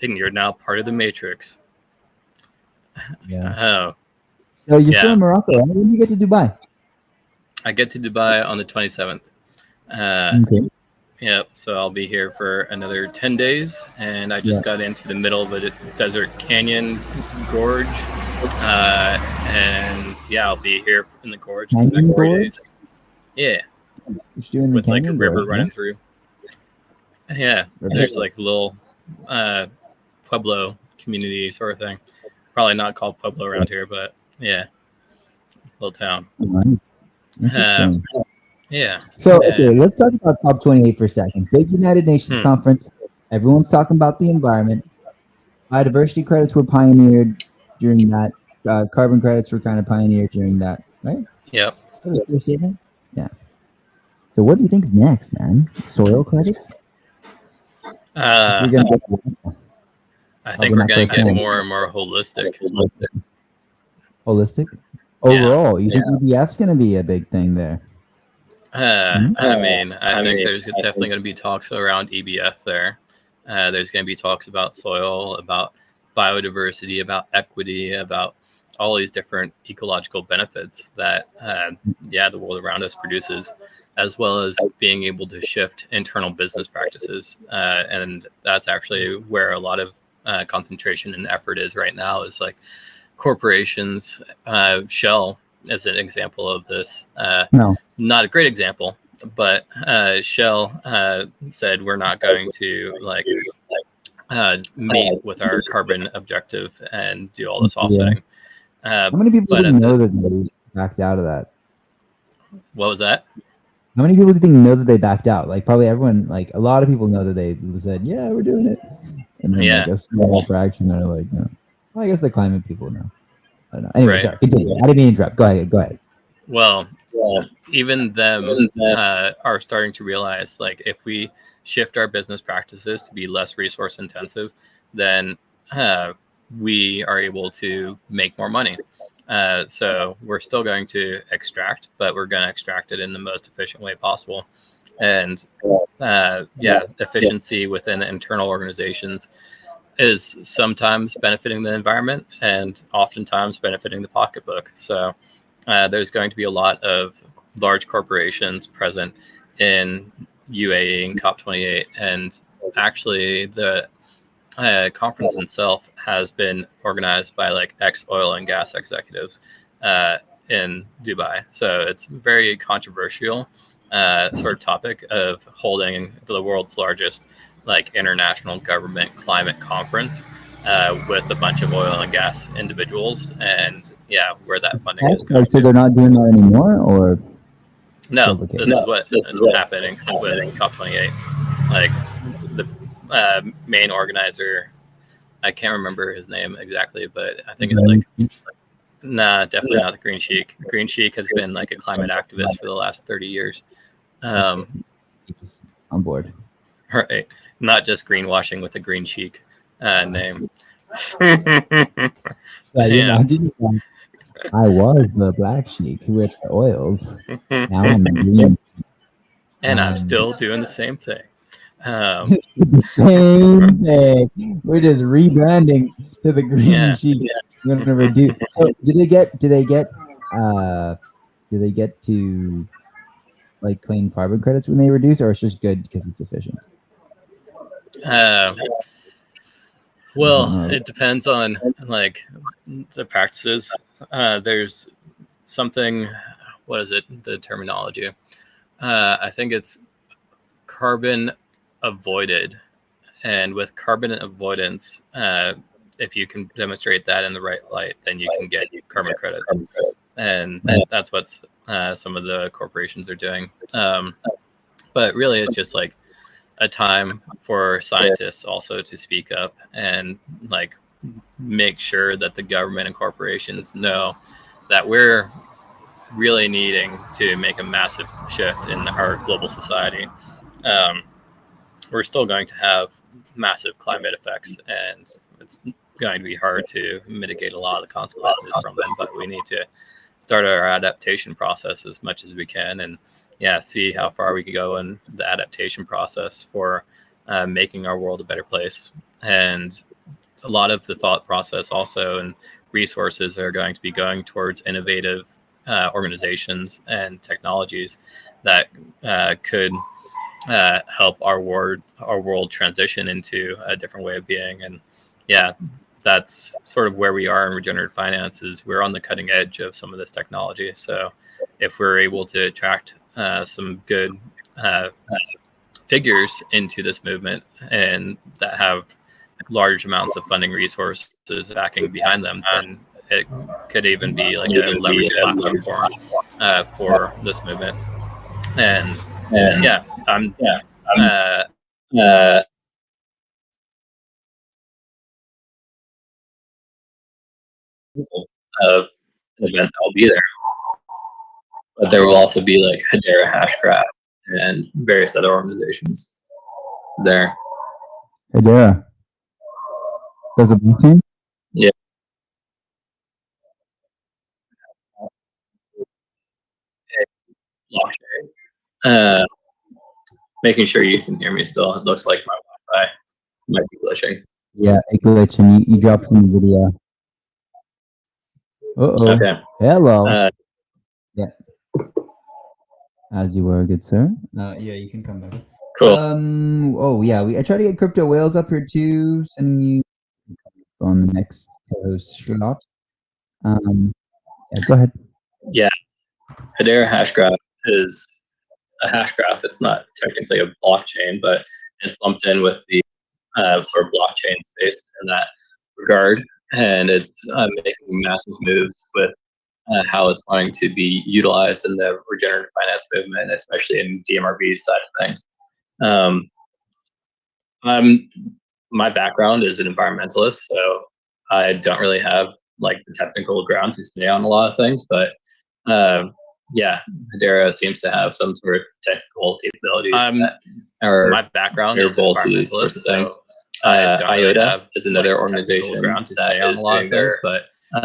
you're now part of the Matrix. Yeah. Oh. So you're still in Morocco, right? When do you get to Dubai? I get to Dubai on the 27th. Okay. Yep. So I'll be here for another 10 days, and I just got into the middle of a desert canyon gorge, and I'll be here in the gorge for the next 3 days. Yeah. What you doing with like a canyon river gorge, running man? through. Yeah. There's like a little Pueblo community sort of thing. Probably not called Pueblo around here, but yeah, little town. Interesting. Yeah. So okay, let's talk about COP28 for a second. Big United Nations conference. Everyone's talking about the environment. Biodiversity credits were pioneered during that. Carbon credits were kind of pioneered during that, right? Yep. Your statement. Yeah. So what do you think's next, man? Soil credits? I think we're going to get more and more holistic. Holistic? Overall, you think EBF's going to be a big thing there? I mean, I think there's definitely going to be talks around EBF there. There's going to be talks about soil, about biodiversity, about equity, about all these different ecological benefits that, the world around us produces, as well as being able to shift internal business practices. And that's actually where a lot of concentration and effort is right now, is like corporations. Shell is an example of this. Not a great example, but Shell said we're not going to meet with our carbon objective and do all this offsetting. How many people didn't know that they backed out of that? What was that? How many people do you think know that they backed out? Like probably everyone, like a lot of people know that they said, yeah, we're doing it. And then like a small fraction are like, no. Well, I guess the climate people know. I don't know. Anyway, sorry, continue. I didn't mean to interrupt. Go ahead. Well, even them are starting to realize, like, if we shift our business practices to be less resource intensive, then we are able to make more money. So we're still going to extract, but we're going to extract it in the most efficient way possible. And efficiency within internal organizations is sometimes benefiting the environment and oftentimes benefiting the pocketbook. So there's going to be a lot of large corporations present in UAE and COP28. And actually the conference itself has been organized by like ex-oil and gas executives in Dubai. So it's very controversial sort of topic of holding the world's largest like international government climate conference with a bunch of oil and gas individuals, and where that funding is going. So they're not doing that anymore, or no? This is what's happening with COP28. Like the main organizer, I can't remember his name exactly, but I think it's like definitely not the Green Sheik. Green Sheik has been like a climate activist for the last 30 years. On board. Right. Not just greenwashing with a Green Sheik name. I was the black sheik with the oils. Now I'm the green. And I'm still doing the same thing. The same thing. We're just rebranding to the Green Sheik. You're gonna reduce. So do they get to like claim carbon credits when they reduce, or it's just good because it's efficient? Well, it depends on like the practices. There's something, what is it? The terminology. I think it's carbon avoided, and with carbon avoidance, if you can demonstrate that in the right light, then you can get carbon credits, and that's what some of the corporations are doing. But really, it's just like a time for scientists also to speak up and like make sure that the government and corporations know that we're really needing to make a massive shift in our global society. We're still going to have massive climate effects, and it's going to be hard to mitigate a lot of the consequences from them, but we need to start our adaptation process as much as we can, and see how far we can go in the adaptation process for making our world a better place. And a lot of the thought process also and resources are going to be going towards innovative organizations and technologies that could help our world transition into a different way of being. And that's sort of where we are in regenerative finance. Is we're on the cutting edge of some of this technology. So if we're able to attract some good figures into this movement and that have large amounts of funding resources backing behind them, then it could even be like a leverage platform for this movement. And I'm of event I'll be there, but there will also be like Hedera Hashgraph and various other organizations there. Hedera. Does it blockchain? Yeah. Blockchain. Making sure you can hear me still. It looks like my Wi-Fi might be glitching. Yeah, it glitched and you dropped some video. Uh-oh. Okay. Hello. Yeah. As you were, good sir. Yeah, you can come back. Cool. Oh yeah, I tried to get crypto whales up here too. Sending you on the next shot. Yeah, go ahead. Yeah. Hedera Hashgraph is a hash graph. It's not technically a blockchain, but it's lumped in with the sort of blockchain space in that regard. And it's making massive moves with how it's going to be utilized in the regenerative finance movement, especially in DMRV's side of things. My background is an environmentalist, so I don't really have like the technical ground to stay on a lot of things, but Hedera seems to have some sort of technical capabilities that are my background is to these sorts of things. IOTA is another organization that is doing their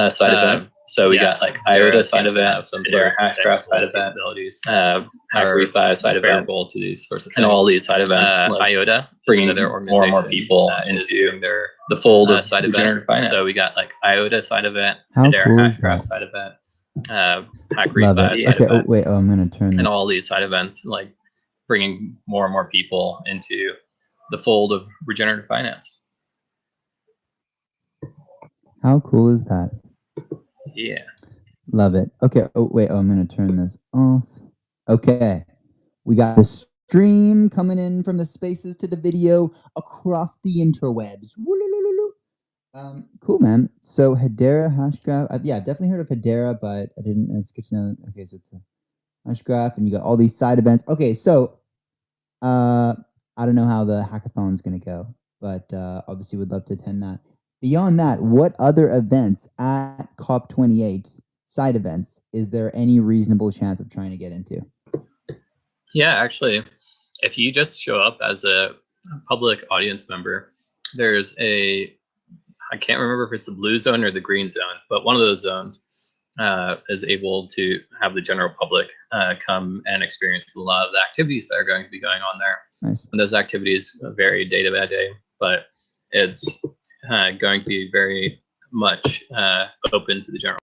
side event. So we got like IOTA side event, some sort of Hashgraph side event, HackRefi side event, to these sorts of things. And all these side events, IOTA bringing more and more people into the fold of side event. So we got like IOTA side event, Hedera Hashgraph side event, HackRefi side Okay. event. Oh wait. Oh, I'm gonna turn. And all these side events, like bringing more and more people into the fold of regenerative finance. How cool is that? Yeah. Love it. Okay. Oh wait. Oh, I'm gonna turn this off. Okay. We got the stream coming in from the spaces to the video across the interwebs. Cool, man. So Hedera Hashgraph. I've definitely heard of Hedera, but I didn't. It's good to know. Okay, so it's a Hashgraph, and you got all these side events. Okay, so I don't know how the hackathon's gonna go, but obviously would love to attend that. Beyond that, what other events at COP28 side events is there any reasonable chance of trying to get into? Yeah, actually, if you just show up as a public audience member, there's I can't remember if it's the blue zone or the green zone, but one of those zones is able to have the general public come and experience a lot of the activities that are going to be going on there. Nice. And those activities vary day by day, but it's going to be very much open to the general.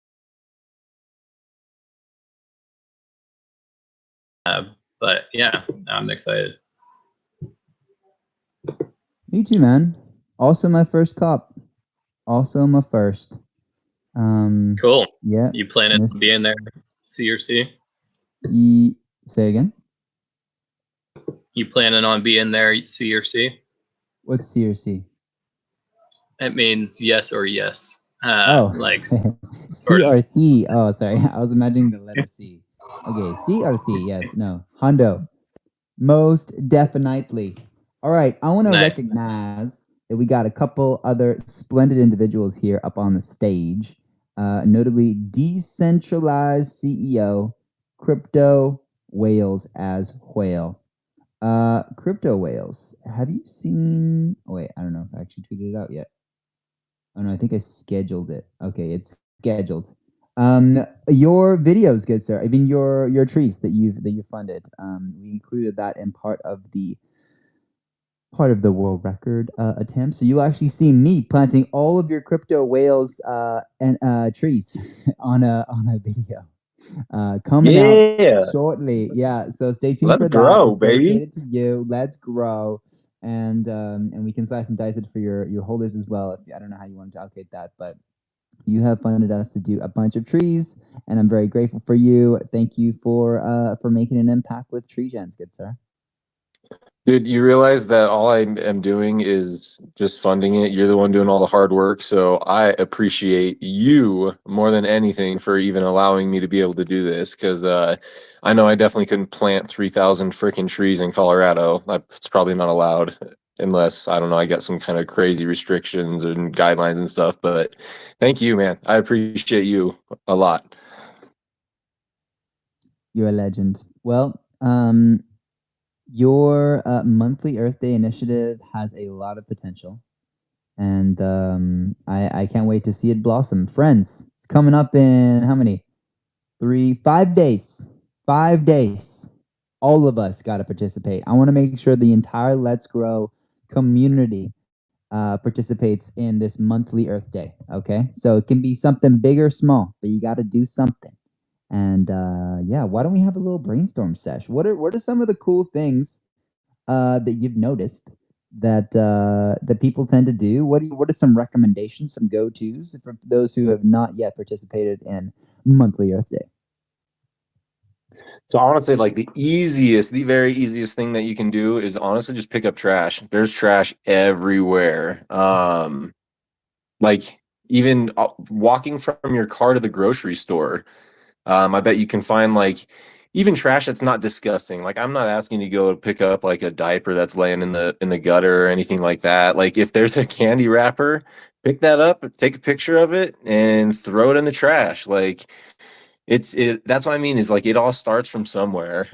But yeah, I'm excited. Me too, man. Also my first cup. Also my first. Cool. Yeah. You planning on being there, C or C? Say again? You planning on being there, C or C? What's C or C? It means yes or yes. Oh, Like C or C. Oh, sorry. I was imagining the letter C. Okay, C or C. Yes, no. Hondo. Most definitely. All right, I want to Nice. recognize that we got a couple other splendid individuals here up on the stage, notably decentralized CEO, Crypto Whales as Whale. Crypto Whales, have you seen? Oh, wait, I don't know if I actually tweeted it out yet. Oh no, I think I scheduled it. Okay, it's scheduled. Your videos, good sir. I mean your trees that you've funded. We included that in part of the world record attempt. So you'll actually see me planting all of your crypto whales and trees on a video. Coming out shortly. Yeah, so stay tuned Let's for that. grow, It's baby. dedicated to you. Let's grow. And we can slice and dice it for your holders as well. If I don't know how you want to allocate that, but you have funded us to do a bunch of trees, and I'm very grateful for you. Thank you for making an impact with Tree Gens, good sir. Dude, you realize that all I am doing is just funding it. You're the one doing all the hard work. So I appreciate you more than anything for even allowing me to be able to do this. Because I know I definitely couldn't plant 3,000 freaking trees in Colorado. It's probably not allowed unless, I don't know, I got some kind of crazy restrictions and guidelines and stuff. But thank you, man. I appreciate you a lot. You're a legend. Well, your monthly Earth Day initiative has a lot of potential, and I can't wait to see it blossom. Friends, it's coming up in how many? 5 days. 5 days. All of us got to participate. I want to make sure the entire Let's Grow community participates in this monthly Earth Day. Okay, so it can be something big or small, but you got to do something. And yeah, why don't we have a little brainstorm sesh? What are some of the cool things that you've noticed that that people tend to do? What are some recommendations, some go-tos for those who have not yet participated in monthly Earth Day? So I want to say like the very easiest thing that you can do is honestly just pick up trash. There's trash everywhere. Like even walking from your car to the grocery store, I bet you can find like even trash that's not disgusting. Like I'm not asking you to go pick up like a diaper that's laying in the gutter or anything like that. Like if there's a candy wrapper, pick that up, take a picture of it, and throw it in the trash. Like that's what I mean is like it all starts from somewhere.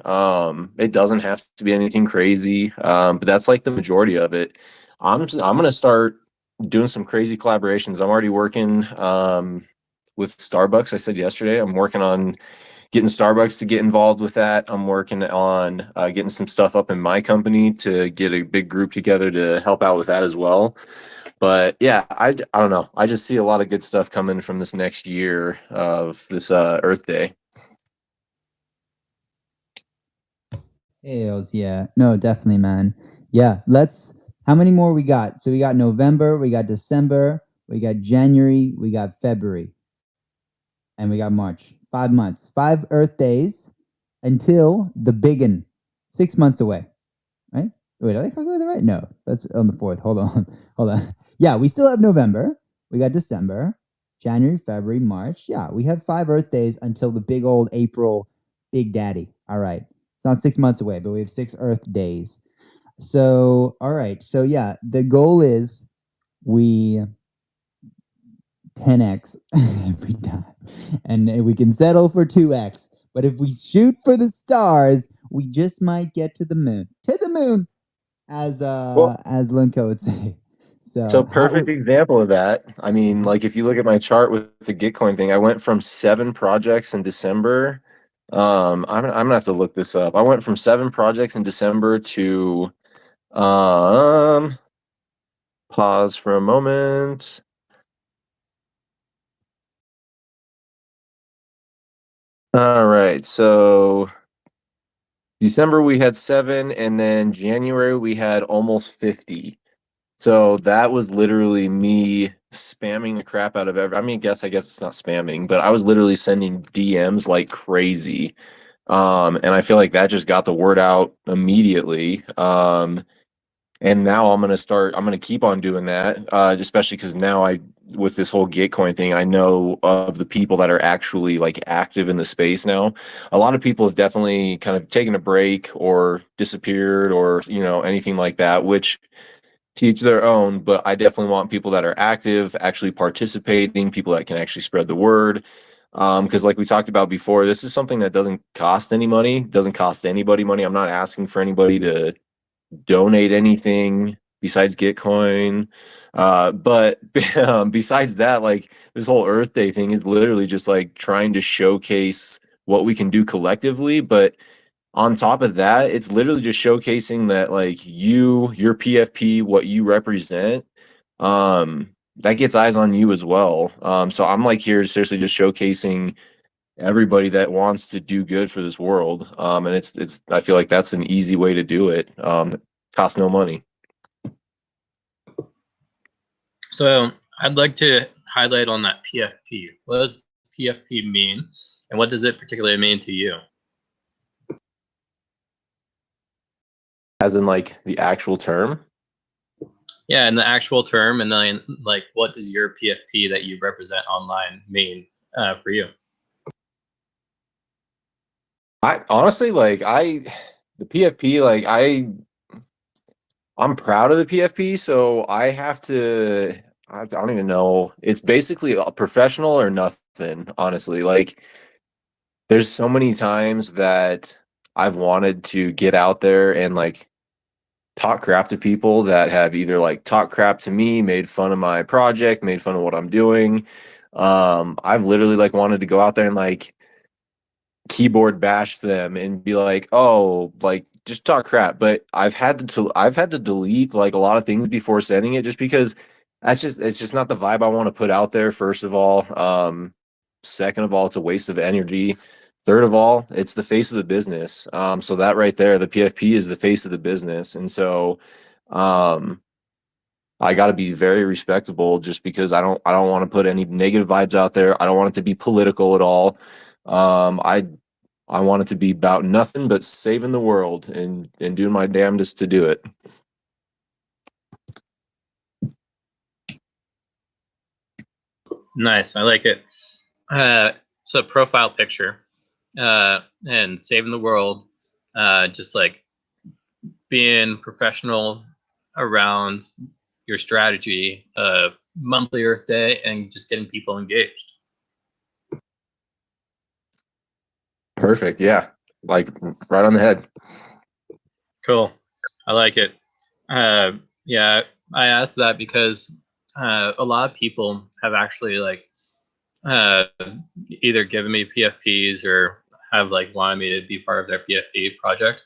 It doesn't have to be anything crazy, but that's like the majority of it. I'm gonna start doing some crazy collaborations. I'm already working with Starbucks. I said yesterday I'm working on getting Starbucks to get involved with that. I'm working on getting some stuff up in my company to get a big group together to help out with that as well. But yeah, I don't know. I just see a lot of good stuff coming from this next year of this Earth Day. Hells yeah. No, definitely, man. Yeah, how many more we got? So we got November, we got December, we got January, we got February, and we got March. 5 months. 5 Earth days until the biggin. 6 months away. Right? Wait, did I calculate that right? No, that's on the 4th. Hold on. Yeah, we still have November. We got December, January, February, March. Yeah, we have 5 Earth days until the big old April Big Daddy. All right. It's not 6 months away, but we have 6 Earth days. So, all right. So, yeah, the goal is we 10x every time. And we can settle for 2x. But if we shoot for the stars, we just might get to the moon. To the moon, as Lunko would say. So perfect example of that. I mean, like if you look at my chart with the Gitcoin thing, I went from 7 projects in December. I'm gonna have to look this up. I went from 7 projects in December to pause for a moment. All right. So December we had 7, and then January we had almost 50. So that was literally me spamming the crap out of I mean, I guess it's not spamming, but I was literally sending DMs like crazy. And I feel like that just got the word out immediately. And now I'm gonna keep on doing that, especially because now with this whole Gitcoin thing, I know of the people that are actually like active in the space now. A lot of people have definitely kind of taken a break or disappeared or, anything like that, which to each their own, but I definitely want people that are active, actually participating, people that can actually spread the word. Because like we talked about before, this is something that doesn't cost any money, doesn't cost anybody money. I'm not asking for anybody to donate anything besides Gitcoin. But besides that, like this whole Earth Day thing is literally just like trying to showcase what we can do collectively. But on top of that, it's literally just showcasing that like your PFP, what you represent, that gets eyes on you as well. So I'm like here seriously just showcasing everybody that wants to do good for this world. And it's I feel like that's an easy way to do it. Costs no money. So I'd like to highlight on that PFP. What does PFP mean, and what does it particularly mean to you? As in like the actual term? Yeah, and the actual term, and then like what does your PFP that you represent online mean for you? I honestly the PFP, I'm proud of the PFP, so I don't even know. It's basically a professional or nothing, honestly. Like there's so many times that I've wanted to get out there and like talk crap to people that have either like talked crap to me, made fun of my project, made fun of what I'm doing. I've literally like wanted to go out there and like keyboard bash them and be like, oh, like just talk crap. But I've had to delete like a lot of things before sending it just because it's just not the vibe I want to put out there, first of all. Second of all, it's a waste of energy. Third of all, it's the face of the business. So that right there, the PFP is the face of the business. And so um I got to be very respectable just because I don't want to put any negative vibes out there. I don't want it to be political at all. Um, I I want it to be about nothing but saving the world and doing my damnedest to do it. Nice, I like it. So profile picture, and saving the world, just like being professional around your strategy, monthly Earth Day, and just getting people engaged. Perfect. Yeah. Like right on the head. Cool. I like it. Yeah, I asked that because a lot of people have actually like uh, either given me PFPs or have like wanted me to be part of their PFP project,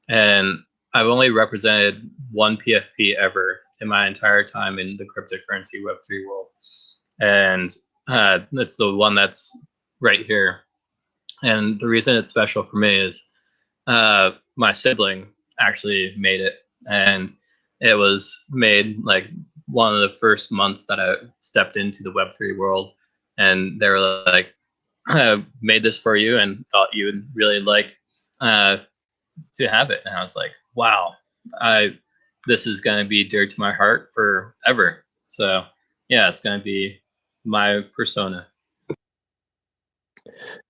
and I've only represented one PFP ever in my entire time in the cryptocurrency Web3 world, and it's the one that's right here. And the reason it's special for me is my sibling actually made it, and it was made like one of the first months that I stepped into the Web3 world, and they were like, "I made this for you, and thought you would really like to have it." And I was like, "Wow, I this is going to be dear to my heart forever." So yeah, it's going to be my persona.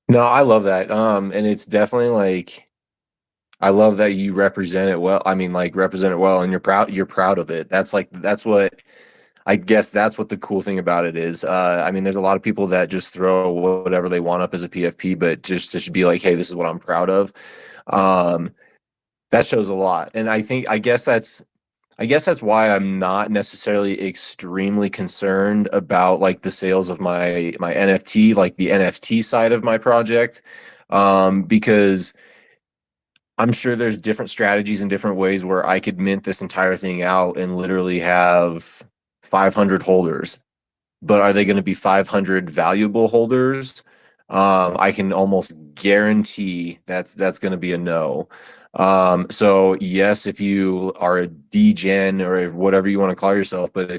No, I love that. And it's definitely like I love that you represent it well. I mean, like represent it well and you're proud of it. That's what I guess that's what the cool thing about it is. I mean, there's a lot of people that just throw whatever they want up as a PFP, but just to be like, hey, this is what I'm proud of. Um, that shows a lot. And I guess that's why I'm not necessarily extremely concerned about like the sales of my NFT, like the NFT side of my project, because I'm sure there's different strategies and different ways where I could mint this entire thing out and literally have 500 holders. But are they going to be 500 valuable holders? I can almost guarantee that's going to be a no. So yes, if you are a degen or whatever you want to call yourself, but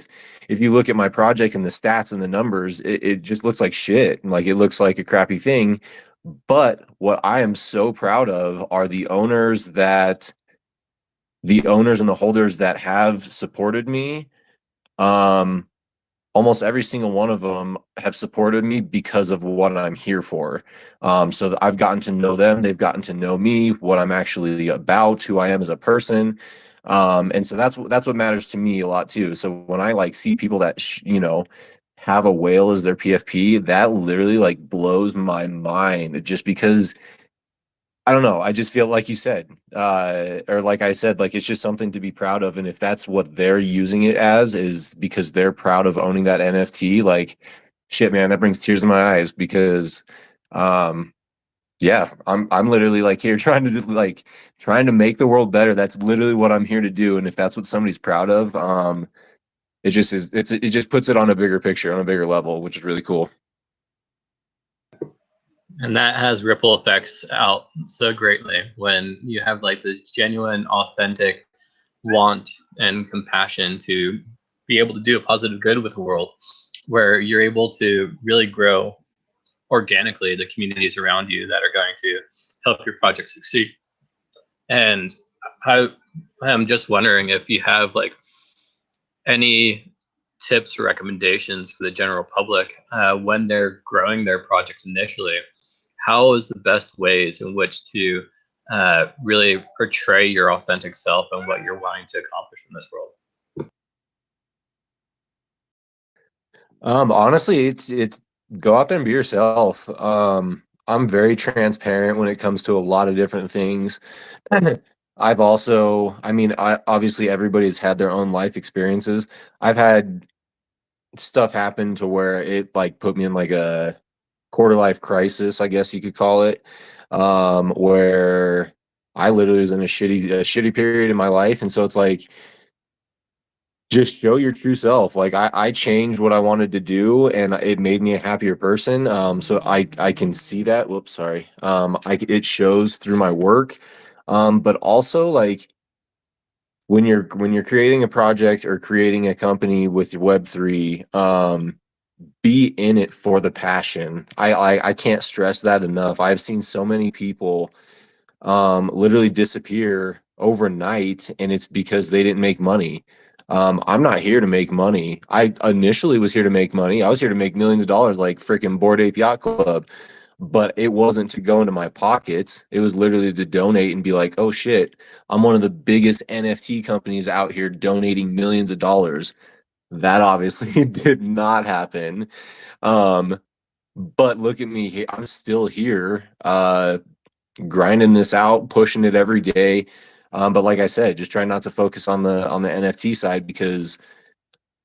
if you look at my project and the stats and the numbers, it just looks like shit. Like it looks like a crappy thing. But what I am so proud of are the owners and the holders that have supported me. Almost every single one of them have supported me because of what I'm here for. So I've gotten to know them, they've gotten to know me, what I'm actually about, who I am as a person. And so that's what matters to me a lot too. So when I like see people that have a whale as their PFP, that literally like blows my mind, just because I don't know. I just feel like you said, or like I said, like it's just something to be proud of. And if that's what they're using it as, is because they're proud of owning that NFT, like shit, man, that brings tears to my eyes because, yeah, I'm literally like here trying to make the world better. That's literally what I'm here to do. And if that's what somebody's proud of, it just is. It just puts it on a bigger picture, on a bigger level, which is really cool. And that has ripple effects out so greatly when you have like this genuine, authentic want and compassion to be able to do a positive good with the world, where you're able to really grow organically the communities around you that are going to help your project succeed. And I'm just wondering if you have like any tips or recommendations for the general public when they're growing their project initially. How is the best ways in which to really portray your authentic self and what you're wanting to accomplish in this world? Honestly, it's go out there and be yourself. I'm very transparent when it comes to a lot of different things. I've also, I mean, obviously everybody's had their own life experiences. I've had stuff happen to where it like put me in like a quarter life crisis, I guess you could call it, where I literally was in a shitty period in my life, and so it's like just show your true self. Like I changed what I wanted to do and it made me a happier person. So I can see that. Whoops, sorry. It shows through my work. But also like when you're creating a project or creating a company with Web3, be in it for the passion. I can't stress that enough. I've seen so many people literally disappear overnight, and it's because they didn't make money. I'm not here to make money. I initially was here to make money. I was here to make millions of dollars, like freaking Bored Ape Yacht Club, but it wasn't to go into my pockets. It was literally to donate and be like, oh shit, I'm one of the biggest NFT companies out here donating millions of dollars. That obviously did not happen. Um, but look at me, I'm still here. Grinding this out, pushing it every day. But like I said, just try not to focus on the NFT side, because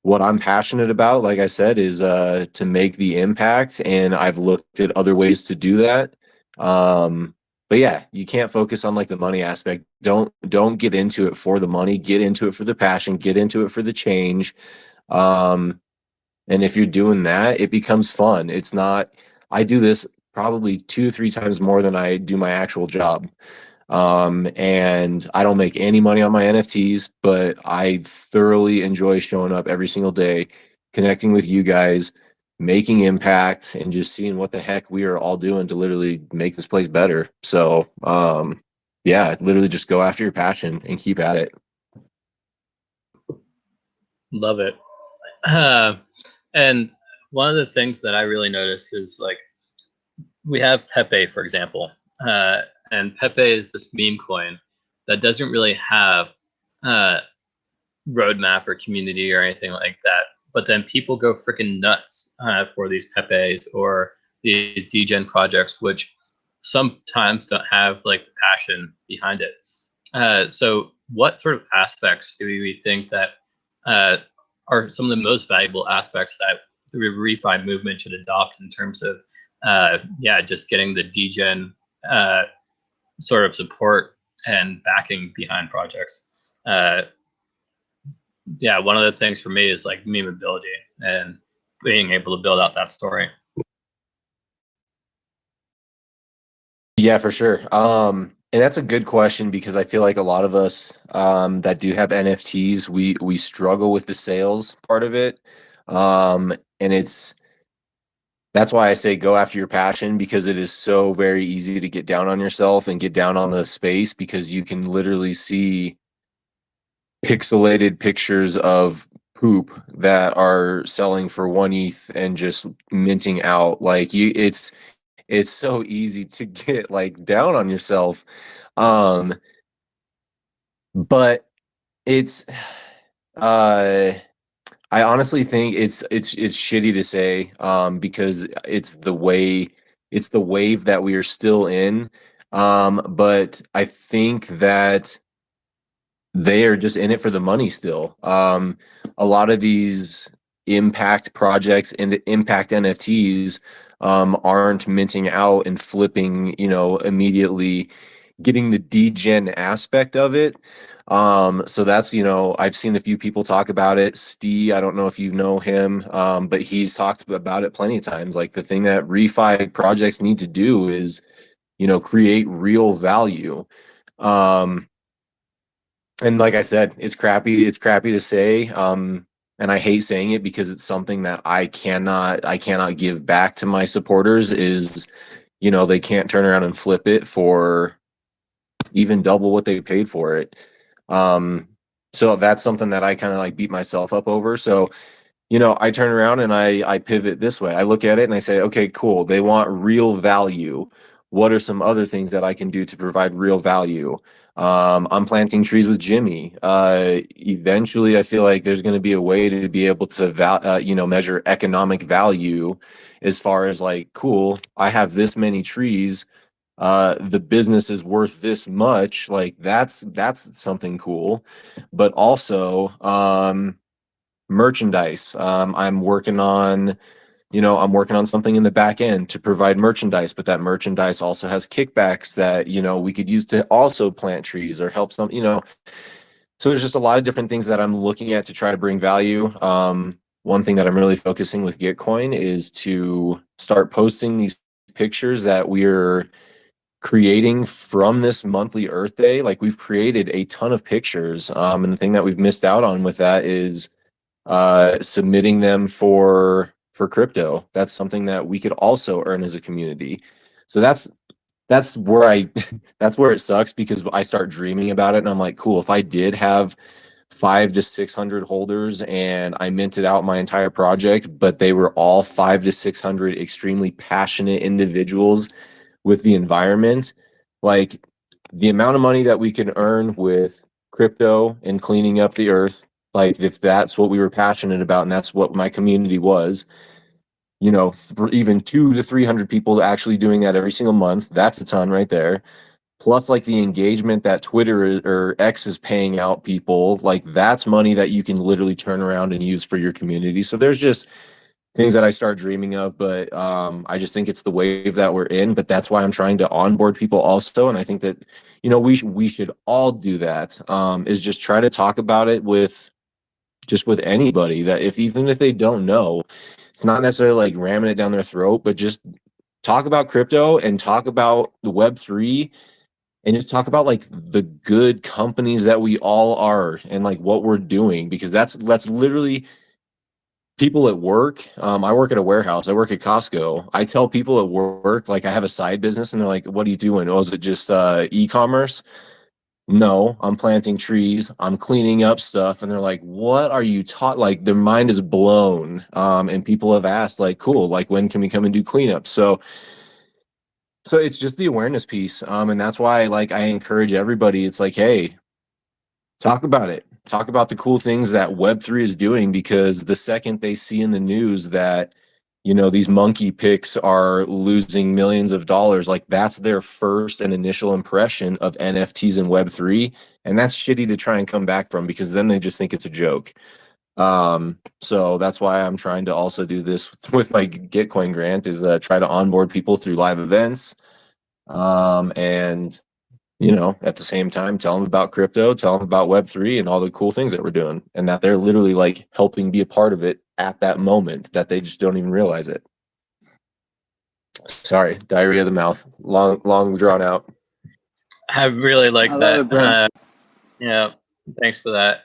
what I'm passionate about, like I said, is to make the impact, and I've looked at other ways to do that. But yeah, you can't focus on like the money aspect. Don't get into it for the money. Get into it for the passion. Get into it for the change. And if you're doing that, it becomes fun. It's not, I do this probably 2-3 times more than I do my actual job. And I don't make any money on my NFTs, but I thoroughly enjoy showing up every single day, connecting with you guys, making impacts, and just seeing what the heck we are all doing to literally make this place better. So, yeah, literally just go after your passion and keep at it. Love it. And one of the things that I really notice is like we have Pepe, for example, and Pepe is this meme coin that doesn't really have roadmap or community or anything like that. But then people go freaking nuts for these Pepes or these degen projects, which sometimes don't have like the passion behind it. So what sort of aspects do we think that are some of the most valuable aspects that the refi movement should adopt in terms of just getting the degen sort of support and backing behind projects? One of the things for me is like memeability and being able to build out that story. Yeah, for sure. And that's a good question because I feel like a lot of us that do have NFTs, we struggle with the sales part of it. And that's why I say go after your passion, because it is so very easy to get down on yourself and get down on the space, because you can literally see pixelated pictures of poop that are selling for 1 ETH and just minting out. Like it's so easy to get like down on yourself. Um, but it's uh I honestly think it's shitty to say, because it's the wave that we are still in. But I think that they are just in it for the money still. A lot of these impact projects and the impact NFTs aren't minting out and flipping, immediately, getting the degen aspect of it. So that's, I've seen a few people talk about it. Steve, I don't know if you know him, but he's talked about it plenty of times. Like, the thing that refi projects need to do is, create real value. Um, and like I said, it's crappy to say. And I hate saying it because it's something that I cannot give back to my supporters, is, they can't turn around and flip it for even double what they paid for it. Um, so that's something that I kind of like beat myself up over. So, I turn around and I pivot this way. I look at it and I say, okay, cool. They want real value. What are some other things that I can do to provide real value? I'm planting trees with Jimmy. Eventually, I feel like there's going to be a way to be able to measure economic value, as far as like, cool, I have this many trees. The business is worth this much. Like, that's something cool. But also, merchandise. I'm working on something in the back end to provide merchandise, but that merchandise also has kickbacks that, we could use to also plant trees or help some. So there's just a lot of different things that I'm looking at to try to bring value. One thing that I'm really focusing with Gitcoin is to start posting these pictures that we're creating from this monthly Earth Day. Like, we've created a ton of pictures. And the thing that we've missed out on with that is submitting them for crypto. That's something that we could also earn as a community. So that's where I that's where it sucks, because I start dreaming about it and I'm like, cool, if I did have 500 to 600 holders and I minted out my entire project, but they were all 500 to 600 extremely passionate individuals with the environment, like, the amount of money that we can earn with crypto and cleaning up the earth, like, if that's what we were passionate about and that's what my community was, even 200 to 300 people actually doing that every single month, that's a ton right there. Plus, like, the engagement that or X is paying out people, like, that's money that you can literally turn around and use for your community. So there's just things that I start dreaming of, but I just think it's the wave that we're in. But that's why I'm trying to onboard people also, and I think that, we should all do that. Is just try to talk about it with anybody, that even if they don't know, it's not necessarily like ramming it down their throat, but just talk about crypto and talk about the Web3, and just talk about like the good companies that we all are and like what we're doing, because that's literally people at work. I work at a warehouse. I work at Costco. I tell people at work, like, I have a side business, and they're like, what are you doing? Oh, is it just e-commerce? No, I'm planting trees. I'm cleaning up stuff. And they're like, what are you taught? Like, their mind is blown. And people have asked, like, cool, like, when can we come and do cleanup? So it's just the awareness piece. And that's why, like, I encourage everybody. It's like, hey, talk about it. Talk about the cool things that Web3 is doing, because the second they see in the news that, these monkey pics are losing millions of dollars, like, that's their first and initial impression of NFTs and Web3. And that's shitty to try and come back from, because then they just think it's a joke. So that's why I'm trying to also do this with my Gitcoin grant, is try to onboard people through live events. And at the same time, tell them about crypto, tell them about Web3 and all the cool things that we're doing, and that they're literally like helping be a part of it at that moment, that they just don't even realize it. Sorry, diarrhea of the mouth. Long drawn out. I really like I love that. it, bro. Yeah, thanks for that.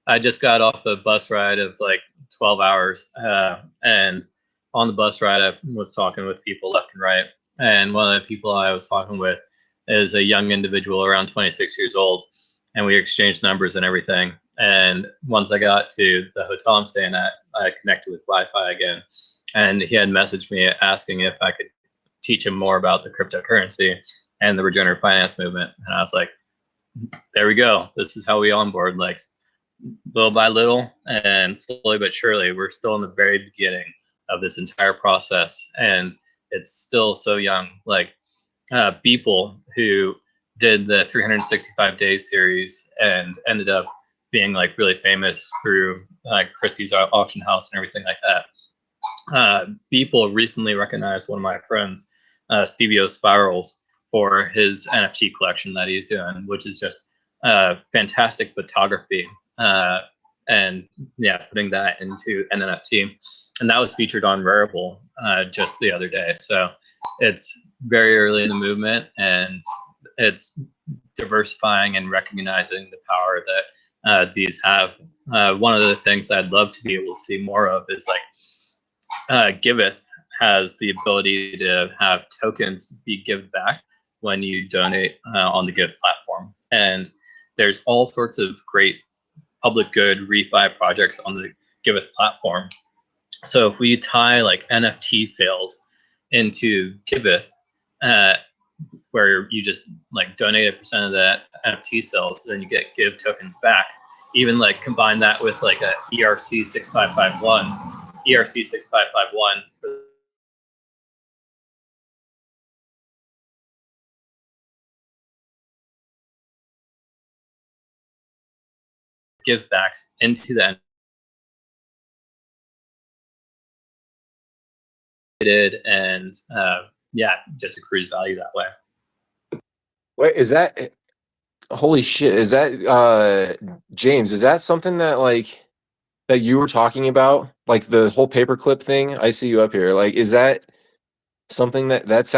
I just got off a bus ride of like 12 hours, and on the bus ride, I was talking with people left and right. And one of the people I was talking with is a young individual around 26 years old, and we exchanged numbers and everything. And once I got to the hotel I'm staying at, I connected with Wi-Fi again, and he had messaged me asking if I could teach him more about the cryptocurrency and the regenerative finance movement. And I was like, there we go. This is how we onboard, like little by little and slowly but surely. We're still in the very beginning of this entire process, and it's still so young. Like people who did the 365 days series and ended up being like really famous through like Christie's auction house and everything like that. People recently recognized one of my friends, Stevie O Spirals, for his NFT collection that he's doing, which is just fantastic photography. And yeah, putting that into an NFT. And that was featured on Rarible just the other day. So it's very early in the movement, and it's diversifying and recognizing the power that these have. One of the things I'd love to be able to see more of is like Giveth has the ability to have tokens be give back when you donate on the Give platform. And there's all sorts of great public good refi projects on the Giveth platform. So if we tie like NFT sales into Giveth, where you just like donate 1% of that NFT sales, then you get Give tokens back. Even like combine that with like a ERC 6551, ERC 6551 give backs into the and yeah, just accrues value that way. Wait, is that holy shit? Is that James? Is that something that like that you were talking about? Like the whole paperclip thing? I see you up here. Like, is that something that's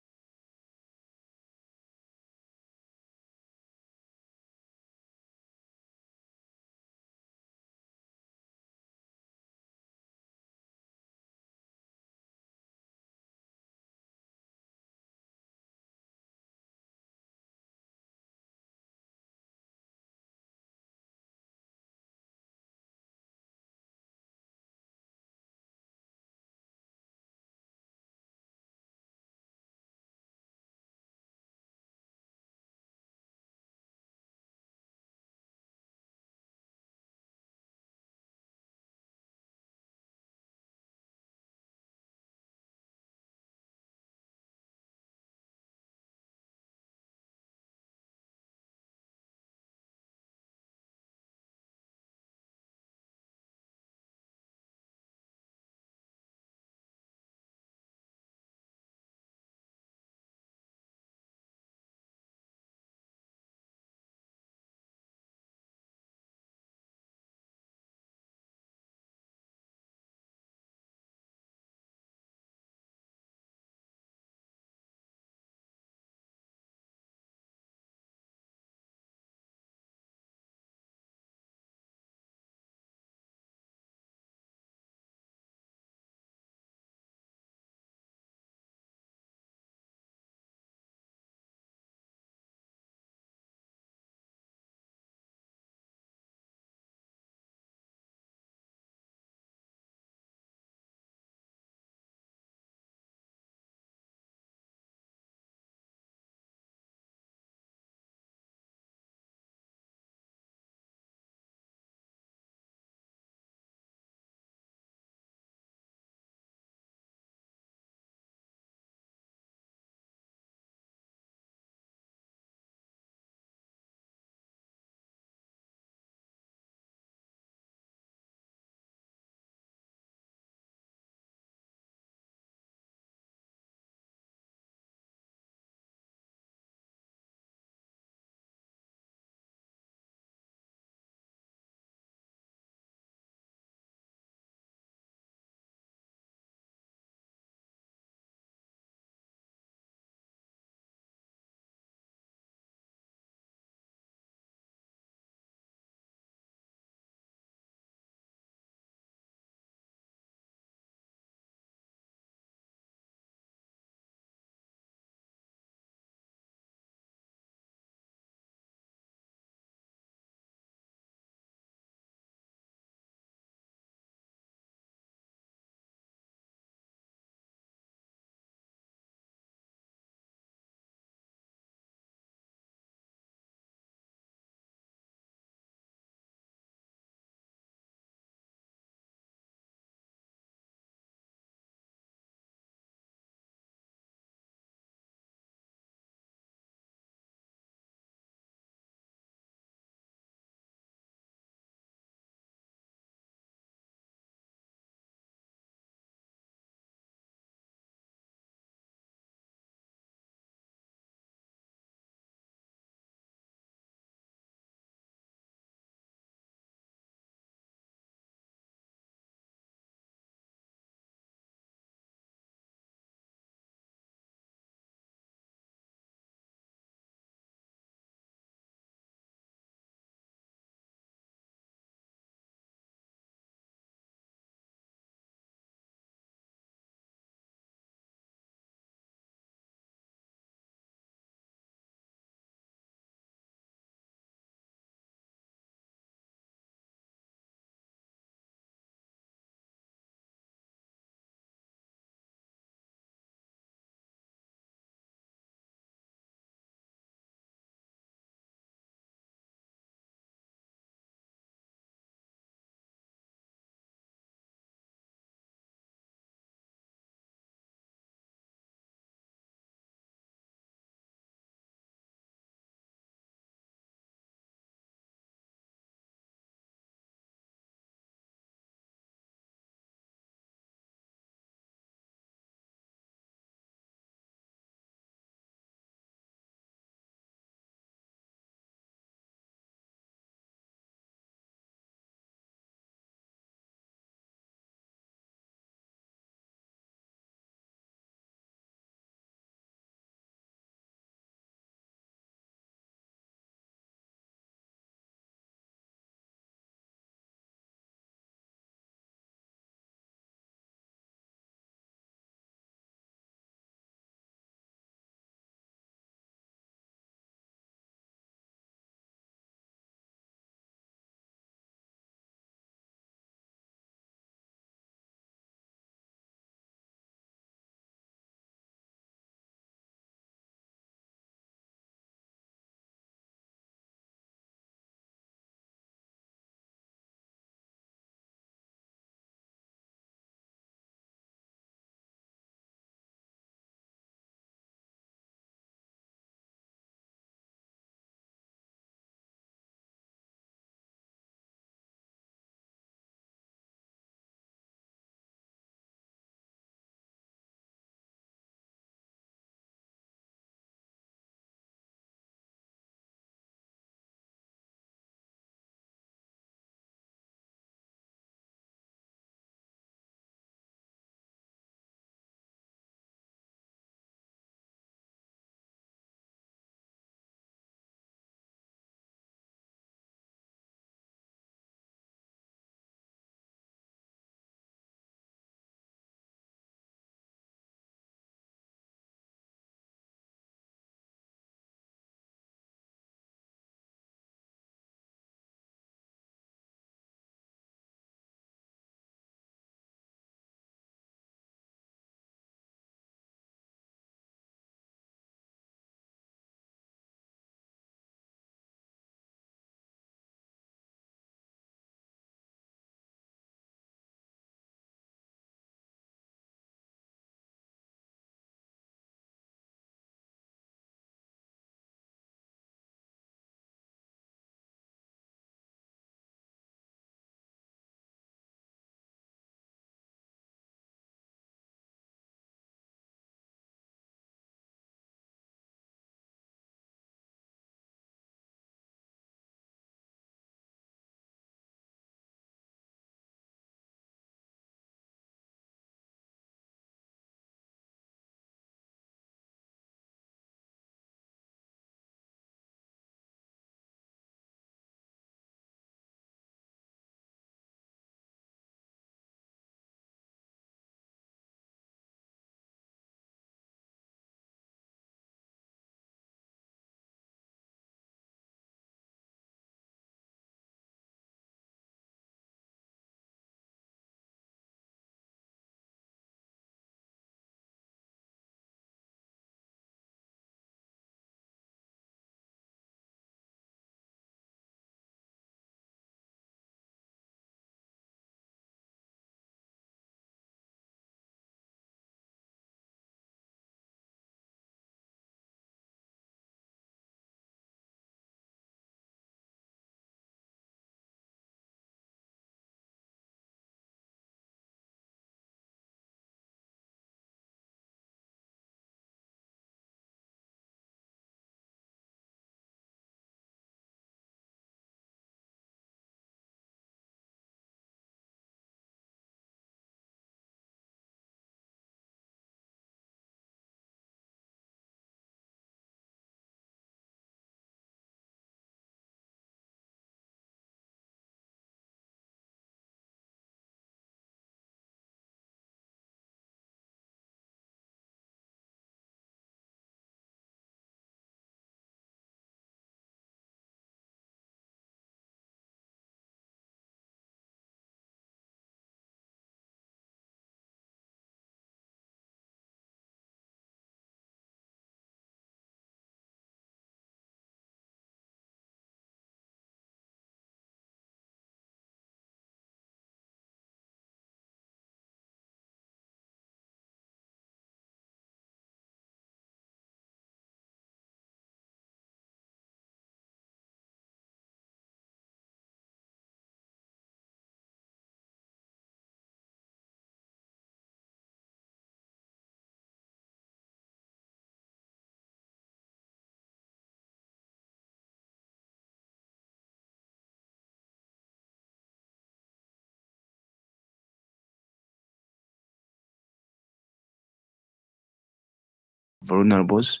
vulnerables.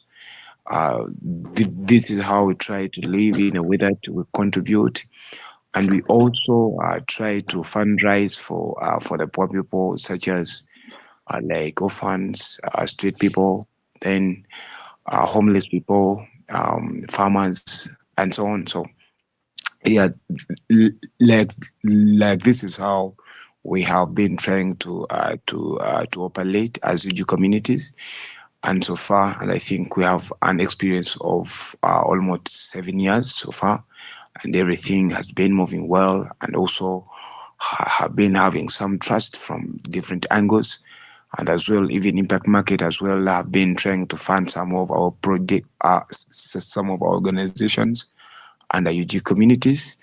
This is how we try to live in a way that we contribute, and we also try to fundraise for the poor people, such as like orphans, street people, then homeless people, farmers, and so on. So yeah, l- like this is how we have been trying to operate as UG communities, and so far, and I think we have an experience of almost 7 years so far, and everything has been moving well, and also have been having some trust from different angles, and as well, even Impact Market as well have been trying to fund some of our project, some of our organizations under UG communities.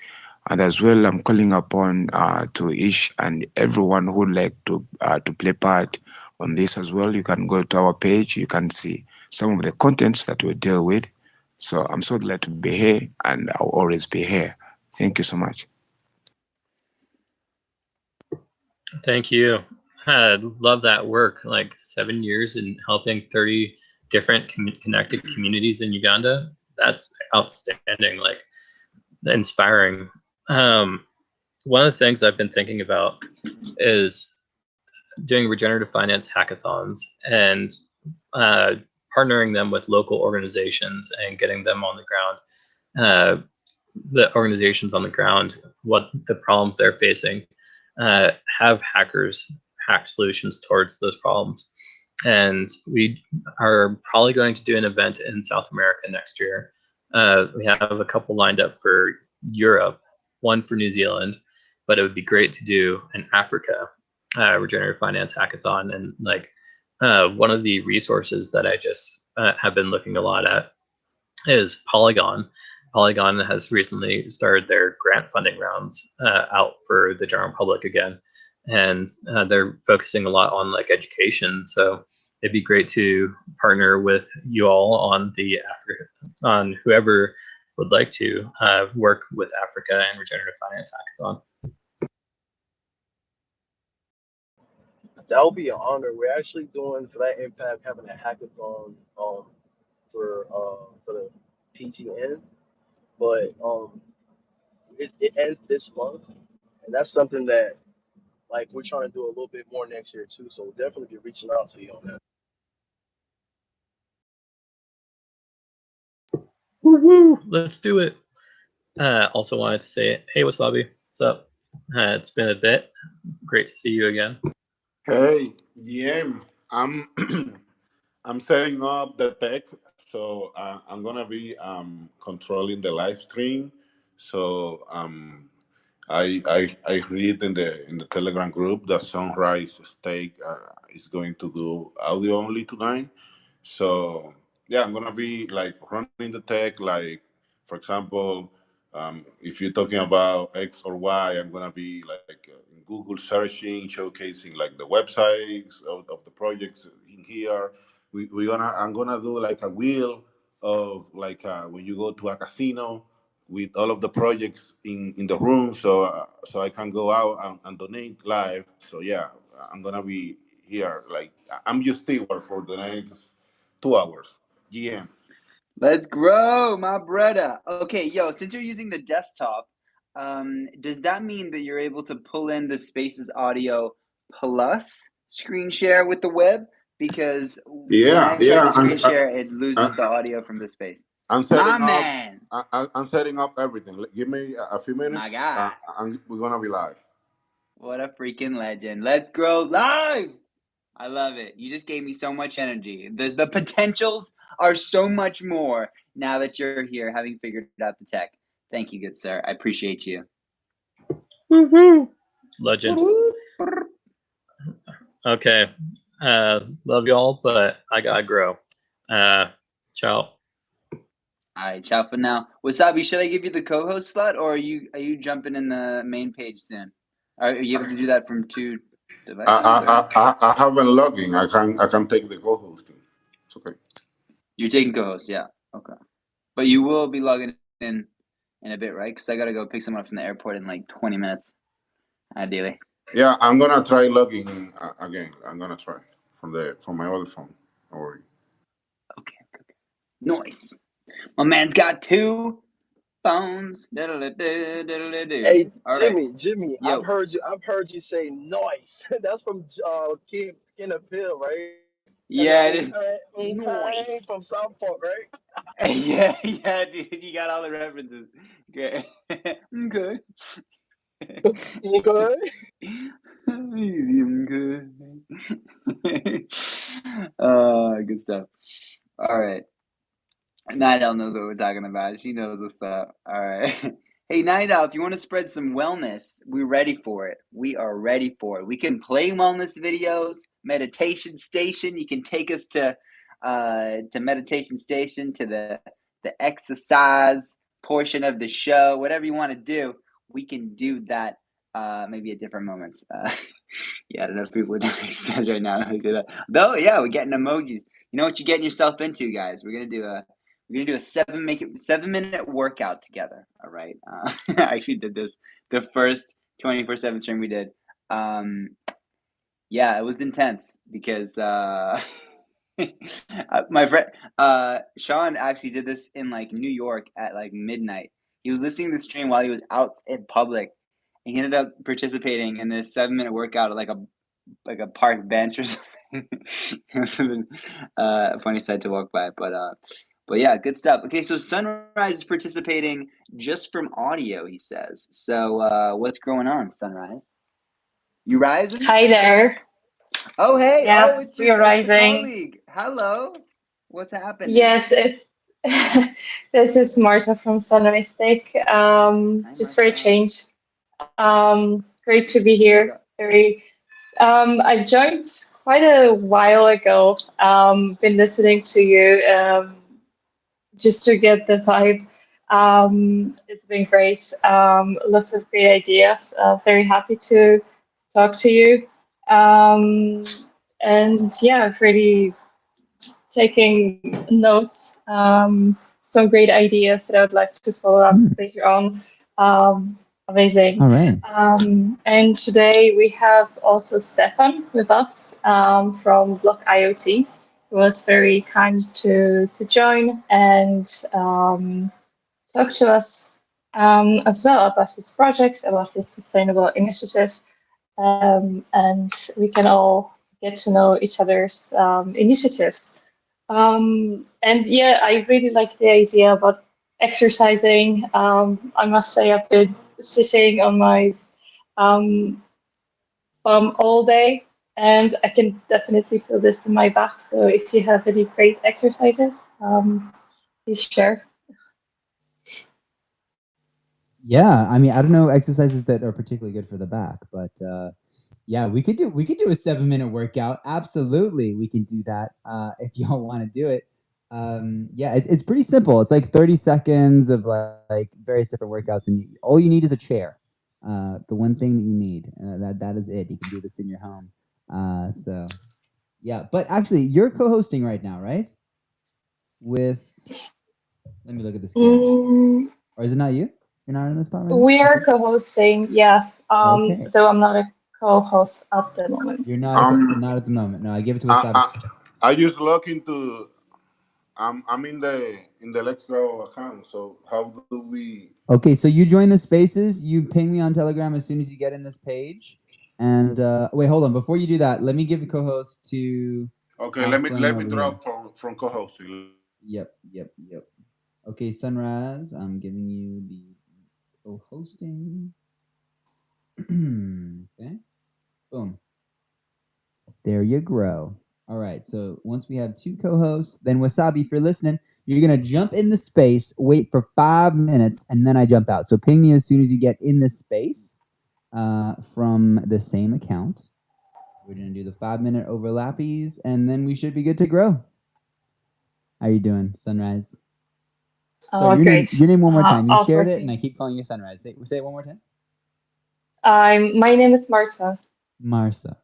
And as well, I'm calling upon to each and everyone who would like to play part on this as well. You can go to our page. You can see some of the contents that we deal with. So I'm so glad to be here, and I'll always be here. Thank you so much. Thank you. I love that work. Like 7 years in helping 30 different connected communities in Uganda. That's outstanding. Like inspiring. One of the things I've been thinking about is doing regenerative finance hackathons and partnering them with local organizations and getting them on the ground, the organizations on the ground, what the problems they're facing, have hackers hack solutions towards those problems. And we are probably going to do an event in South America next year. We have a couple lined up for Europe, one for New Zealand, but it would be great to do an Africa regenerative finance hackathon. And like one of the resources that I just have been looking a lot at is Polygon. Polygon has recently started their grant funding rounds out for the general public again, and they're focusing a lot on like education. So it'd be great to partner with you all on on whoever would like to work with Africa and regenerative finance hackathon. That would be an honor. We're actually doing for that impact having a hackathon for the PGN, but it ends this month, and that's something that like we're trying to do a little bit more next year too. So we'll definitely be reaching out to you on that. Woo-hoo, let's do it. Also wanted to say, hey, Wasabi, what's up? It's been a bit. Great to see you again. Hey, GM, I'm I'm setting up the tech, so I'm gonna be controlling the live stream. So I read in the Telegram group that Sunrise Steak is going to do audio only tonight. So yeah, I'm gonna be like running the tech. Like for example, if you're talking about X or Y, I'm gonna be like in Google searching, showcasing like the websites of the projects in here. I'm gonna do like a wheel of like when you go to a casino with all of the projects in the room, so I can go out and donate live. So yeah, I'm gonna be here. Like I'm just steward for the next 2 hours. GM. Let's grow, my brother. Okay, yo, since you're using the desktop, does that mean that you're able to pull in the Spaces audio plus screen share with the web? Because when I try to screen share, it loses the audio from the space. I'm My setting up. man, I'm setting up everything. Give me a few minutes. my guy. We're gonna be live. What a freaking legend. Let's grow live. I love it. You just gave me so much energy. The potentials are so much more now that you're here, having figured out the tech. Thank you, good sir. I appreciate you. Woo-hoo. Legend. Okay. Love y'all, but I gotta grow. Ciao. All right, ciao for now. Wasabi, should I give you the co-host slot, or are you jumping in the main page soon? Are you able to do that from two devices? I haven't logged in. I can take the co-hosting. It's okay. You're taking co-host, yeah. Okay, but you will be logging in a bit, right? Because I gotta go pick someone up from the airport in like 20 minutes, ideally. Yeah, I'm gonna try logging in again. I'm gonna try from my other phone. Don't worry. Nice. My man's got 2 phones. Hey, All right. Jimmy, Yo. I've heard you say noise. That's from Ken and Pill, right? And Yeah, it is. old time Nice. from South Park, right? yeah, dude. You got all the references. Great. Okay. Okay. Easy, good. Good stuff. All right. Nidal knows what we're talking about. She knows the stuff. All right. Hey, Nidal, if you want to spread some wellness, we're ready for it. We are ready for it. We can play wellness videos, meditation station. You can take us to meditation station, to the exercise portion of the show. Whatever you want to do, we can do that. Maybe at different moments. Yeah, I don't know if people are doing exercise right now. I say that. Though, yeah, we're getting emojis. You know what you're getting yourself into, guys. We're gonna do a 7-minute workout together. All right. I actually did this the first 24/7 stream we did. Yeah, it was intense because my friend Sean actually did this in like New York at like midnight. He was listening to the stream while he was out in public. And he ended up participating in this 7-minute workout at like a park bench or something. It was a funny sight to walk by, but yeah, good stuff. Okay, so Sunrise is participating just from audio, he says. So what's going on, Sunrise? You rising? Hi there. Oh, hey. Yeah, Oh, it's we are the rising. colleague. Hello. What's happening? Yes, this is Marta from Sunrise Tech. Just for a change. Great to be here. I joined quite a while ago. Been listening to you just to get the vibe. It's been great. Lots of great ideas. Very happy to talk to you. And yeah, I've really taking notes, some great ideas that I would like to follow up later on. Amazing. All right. And today we have also Stefan with us from Block IoT, who was very kind to join and talk to us as well about his project, about his sustainable initiative. And we can all get to know each other's initiatives. And yeah, I really like the idea about exercising. I must say, I've been sitting on my bum all day, and I can definitely feel this in my back. So if you have any great exercises, please share. Yeah, I mean, I don't know exercises that are particularly good for the back, but yeah, we could do a 7-minute workout. Absolutely, we can do that if y'all want to do it. Yeah, it's pretty simple. It's like 30 seconds of like various different workouts, and all you need is a chair. The one thing that you need, that is it. You can do this in your home. So yeah, but actually, you're co-hosting right now, right? With, let me look at the schedule. Or is it not you? You're not in this spot right now? We are co-hosting, yeah. Okay. Though I'm not a co-host at the moment. You're not not at the moment. No, I give it to Wasabi. I just log into. I'm in the Let's Grow account. So how do we? Okay, so you join the spaces. You ping me on Telegram as soon as you get in this page. And wait, hold on. Before you do that, let me give a co-host to. Okay, let me over drop here. from co-hosting. Yep. Okay, Sunrise, I'm giving you the co-hosting. Okay. Boom. There you grow. All right. So once we have 2 co-hosts, then Wasabi, if you're listening, you're gonna jump in the space, wait for 5 minutes, and then I jump out. So ping me as soon as you get in the space from the same account. We're gonna do the 5-minute overlappies, and then we should be good to grow. How you doing, Sunrise? Oh, your great. name one more time. You I'll shared it, working. and I keep calling you Sunrise. Say it one more time. My name is Marta. Marsa.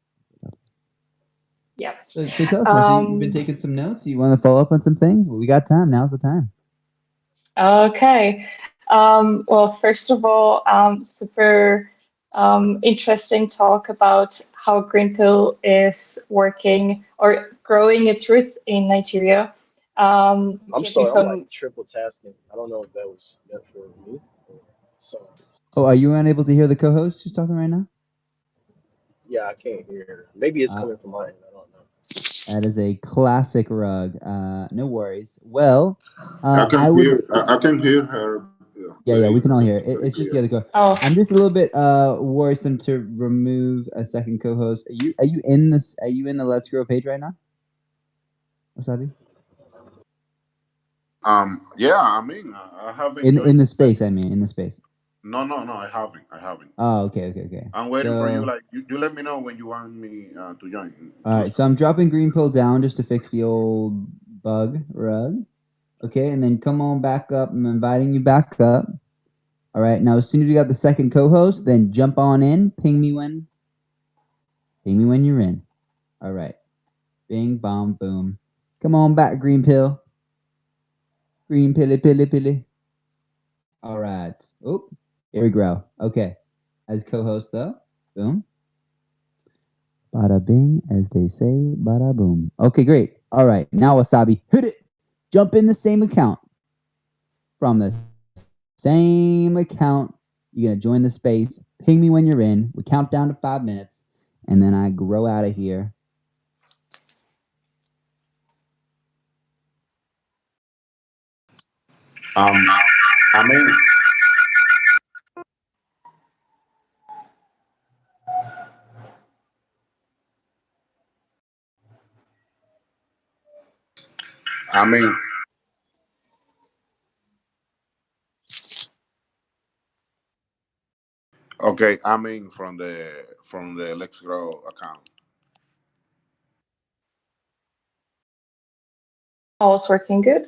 Yeah. So tell us, Marcia, you've been taking some notes. You want to follow up on some things? Well, we got time. Now's the time. Okay. Well, first of all, super interesting talk about how Greenpill is working or growing its roots in Nigeria. I'm Give you sorry, I'm like some. triple tasking. I don't know if that was meant for me. Sorry. Oh, are you unable to hear the co-host who's talking right now? Yeah, I can't hear. Maybe it's Uh, coming from my end. I don't know. That is a classic rug. No worries. Well, I I can would. hear. I can hear her Yeah, we very, can all hear it. very It's just the clear. other co. Oh, I'm just a little bit worrisome to remove a second co-host. Are you in this? Are you in the Let's Grow page right now, Wasabi? Yeah, I mean, I haven't In joined. the space, I mean, in the space. No, no, no, I haven't. I haven't. Oh, okay. I'm waiting for you. So, Like, you let me know when you want me to join. all right. So I'm dropping green pill down just to fix the old bug rug. Okay, and then come on back up. I'm inviting you back up. All right. Now, as soon as you got the second co-host, then jump on in. Ping me when you're in. All right. Bing, bom, boom. Come on back, green pill. Green pilly. All right. Oh, here we go. Okay. As co-host, though. Boom. Bada bing, as they say, bada boom. Okay, great. All right. Now, Wasabi, hit it. Jump in the same account. From the same account, you're going to join the space. Ping me when you're in. We count down to 5 minutes. And then I grow out of here. I mean, I mean, okay. I mean, from the Let's Grow account. all's working good.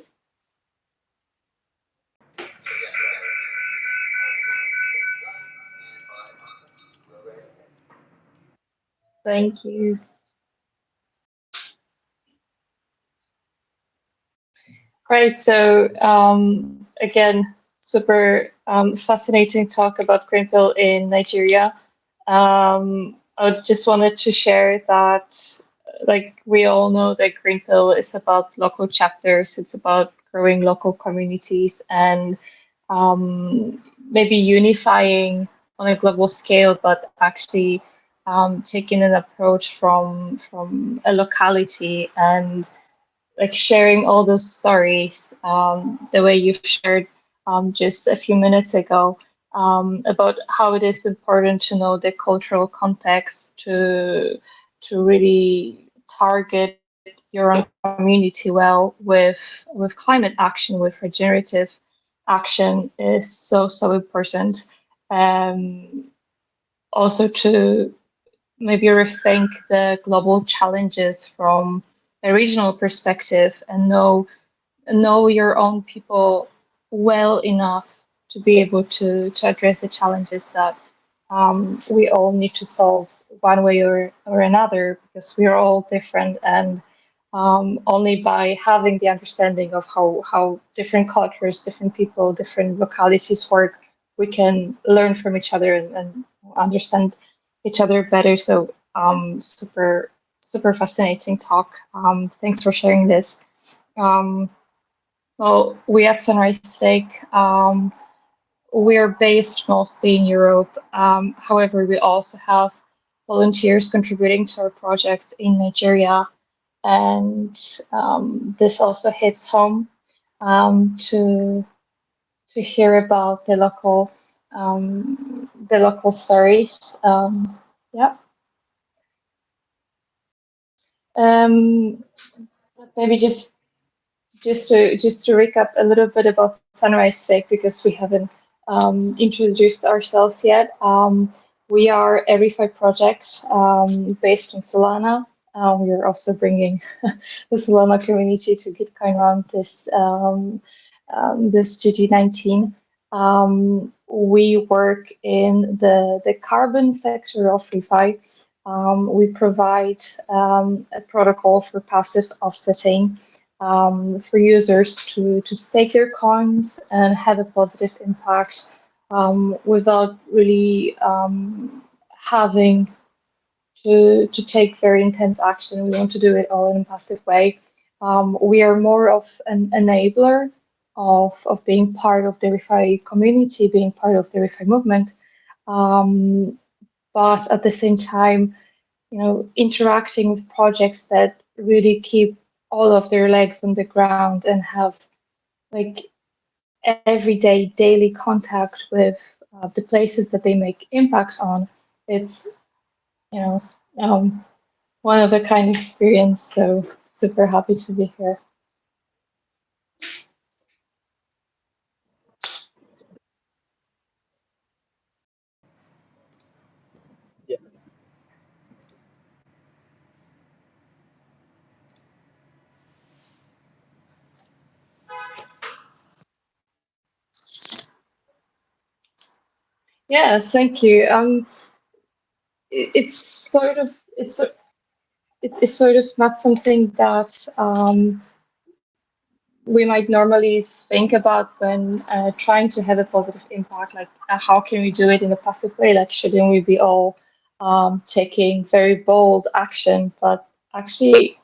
Thank you. Great. So again, super fascinating talk about green pill in Nigeria. I just wanted to share that, like we all know, that green pill is about local chapters. It's about growing local communities and maybe unifying on a global scale, but actually taking an approach from a locality and like sharing all those stories the way you've shared just a few minutes ago about how it is important to know the cultural context to really target your own community well with climate action, with regenerative action is so important. Um, Also to maybe rethink the global challenges from a regional perspective and know your own people well enough to be able to address the challenges that we all need to solve one way or another because we are all different and only by having the understanding of how different cultures, different people, different localities work, we can learn from each other and understand each other better. So super fascinating talk. Thanks for sharing this. Um, well, we at Sunrise Steak, we're based mostly in Europe. However, we also have volunteers contributing to our projects in Nigeria, and this also hits home to hear about the local stories. Yeah. Um, Maybe just to recap a little bit about Sunrise Steak because we haven't introduced ourselves yet. We are a refi project based on Solana. We are also bringing the Solana community to Gitcoin around this GG19. We work in the carbon sector of refi. We provide a protocol for passive offsetting for users to stake their coins and have a positive impact without really having to take very intense action. We want to do it all in a passive way. We are more of an enabler of being part of the ReFi community, being part of the ReFi movement. But at the same time, interacting with projects that really keep all of their legs on the ground and have like everyday, daily contact with the places that they make impact on. It's, you know, one of a kind experience. So super happy to be here. Yeah. Yes, thank you. It's sort of it's sort of not something that we might normally think about when trying to have a positive impact. Like, how can we do it in a passive way? Like, shouldn't we be all taking very bold action? But actually,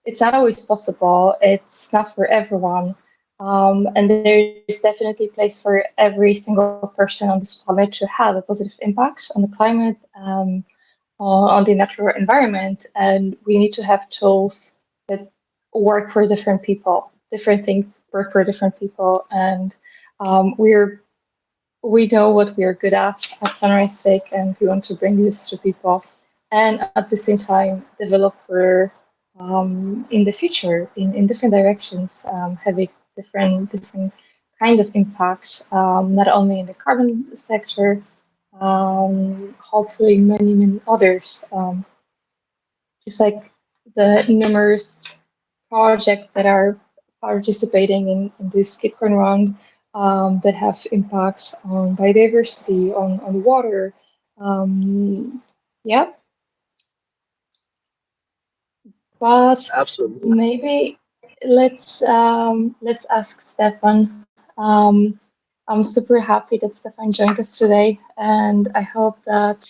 it's not always possible. It's not for everyone. And there's definitely a place for every single person on this planet to have a positive impact on the climate, on the natural environment. And we need to have tools that work for different people. Different things work for different people, and we know what we are good at Sunrise Steak, and we want to bring this to people, and at the same time develop for in the future in different directions, having different kind of impacts, not only in the carbon sector, hopefully many others, just like the numerous projects that are participating in this Gitcoin round, that have impact on biodiversity, on water. Yeah, but Absolutely. maybe let's ask Stefan. I'm super happy that Stefan joined us today, and I hope that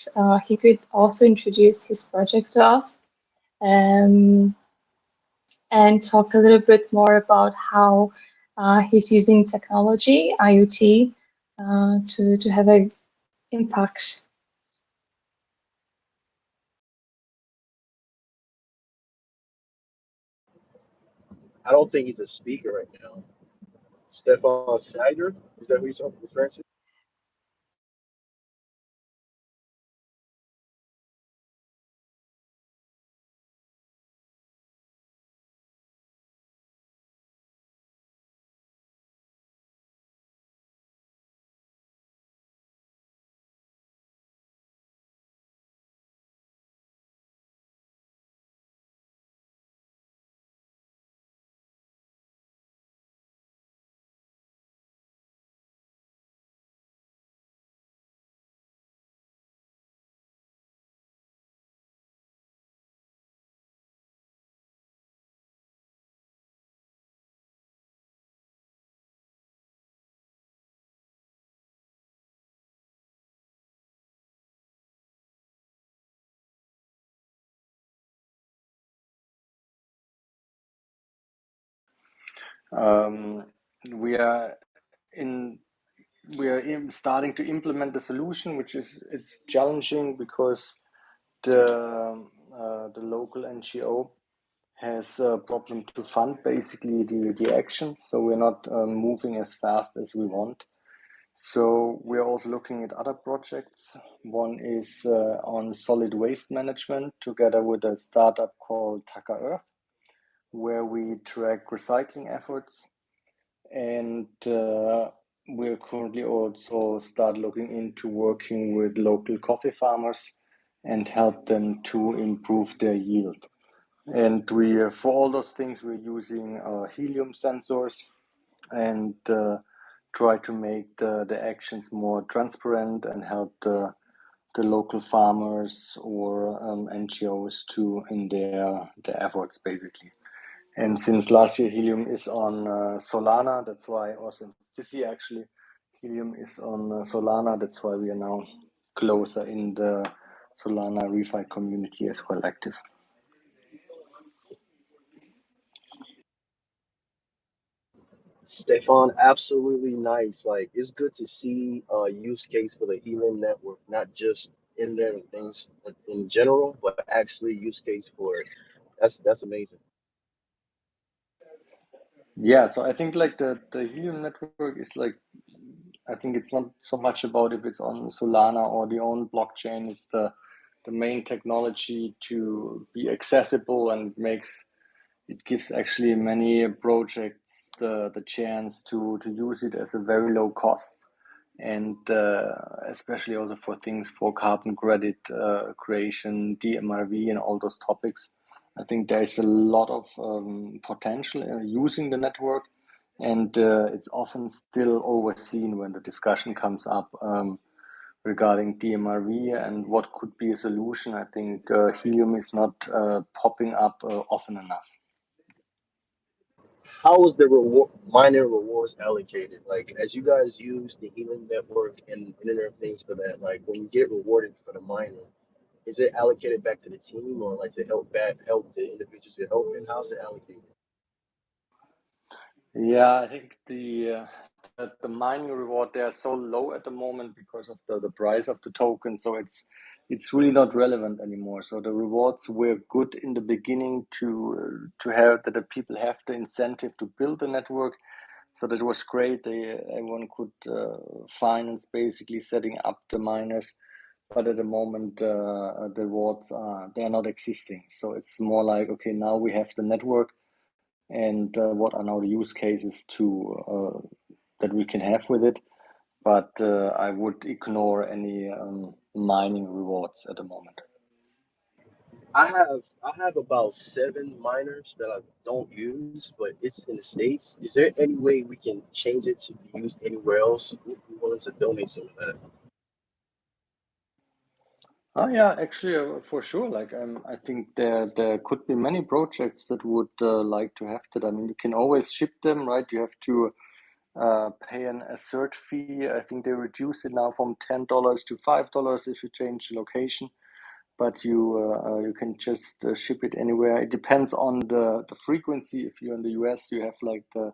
he could also introduce his project to us. Um, and talk a little bit more about how he's using technology, IoT, to have an impact. I don't think he's a speaker right now. Stefan Snyder, is that who you're referring to? Um, we are in starting to implement the solution, which is it's challenging because the local NGO has a problem to fund basically the actions, so we're not moving as fast as we want. So we're also looking at other projects. One is on solid waste management together with a startup called Taka Earth, where we track recycling efforts. And we're currently also start looking into working with local coffee farmers and help them to improve their yield. And we, for all those things, we're using helium sensors and try to make the actions more transparent and help the local farmers or NGOs to in their efforts basically. And since last year Helium is on Solana, that's why also this year actually Helium is on Solana. That's why we are now closer in the Solana refi community as well active. Stefan, absolutely nice. Like it's good to see a use case for the Helium network, not just Internet of Things in general, but actually use case for it. That's amazing. Yeah, so I think like the Helium network is like, I think it's not so much about if it's on Solana or the own blockchain. It's the main technology to be accessible, and it gives actually many projects the chance to use it as a very low cost, and especially also for things for carbon credit creation, DMRV, and all those topics. I think there's a lot of potential using the network, and it's often still overseen when the discussion comes up regarding DMRV and what could be a solution. I think Helium is not popping up often enough. How is the reward miner rewards allocated? Like as you guys use the Helium network and Internet of Things for that, like when you get rewarded for the mining, is it allocated back to the team or like to help the individuals you're helping? How's it allocated? Yeah, I think the mining reward, they are so low at the moment because of the price of the token, so it's really not relevant anymore. So the rewards were good in the beginning to have that the people have the incentive to build the network. So that was great. Everyone could finance basically setting up the miners, but at the moment the rewards they are not existing. So it's more like, okay, now we have the network, and what are now the use cases to that we can have with it. But I would ignore any mining rewards at the moment. I have about 7 miners that I don't use, but it's in the States. Is there any way we can change it to be used anywhere else? We're willing to donate some of that. Oh yeah, actually, for sure. Like, I think there could be many projects that would like to have that. I mean, you can always ship them, right? You have to pay an assert fee. I think they reduced it now from $10 to $5 if you change the location. But you can just ship it anywhere. It depends on the frequency. If you're in the US, you have like the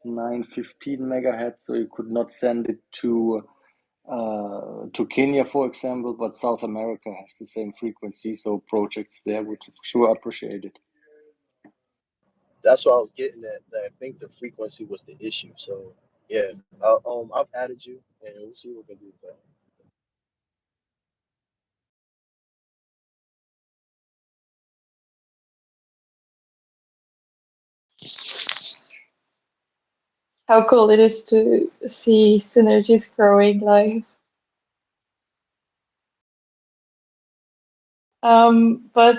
915 megahertz, so you could not send it to Kenya, for example, but South America has the same frequency, so projects there would for sure appreciate it. That's what I was getting at. That I think the frequency was the issue. So yeah, I've added you, and we'll see what we can do with that. How cool it is to see synergies growing live. But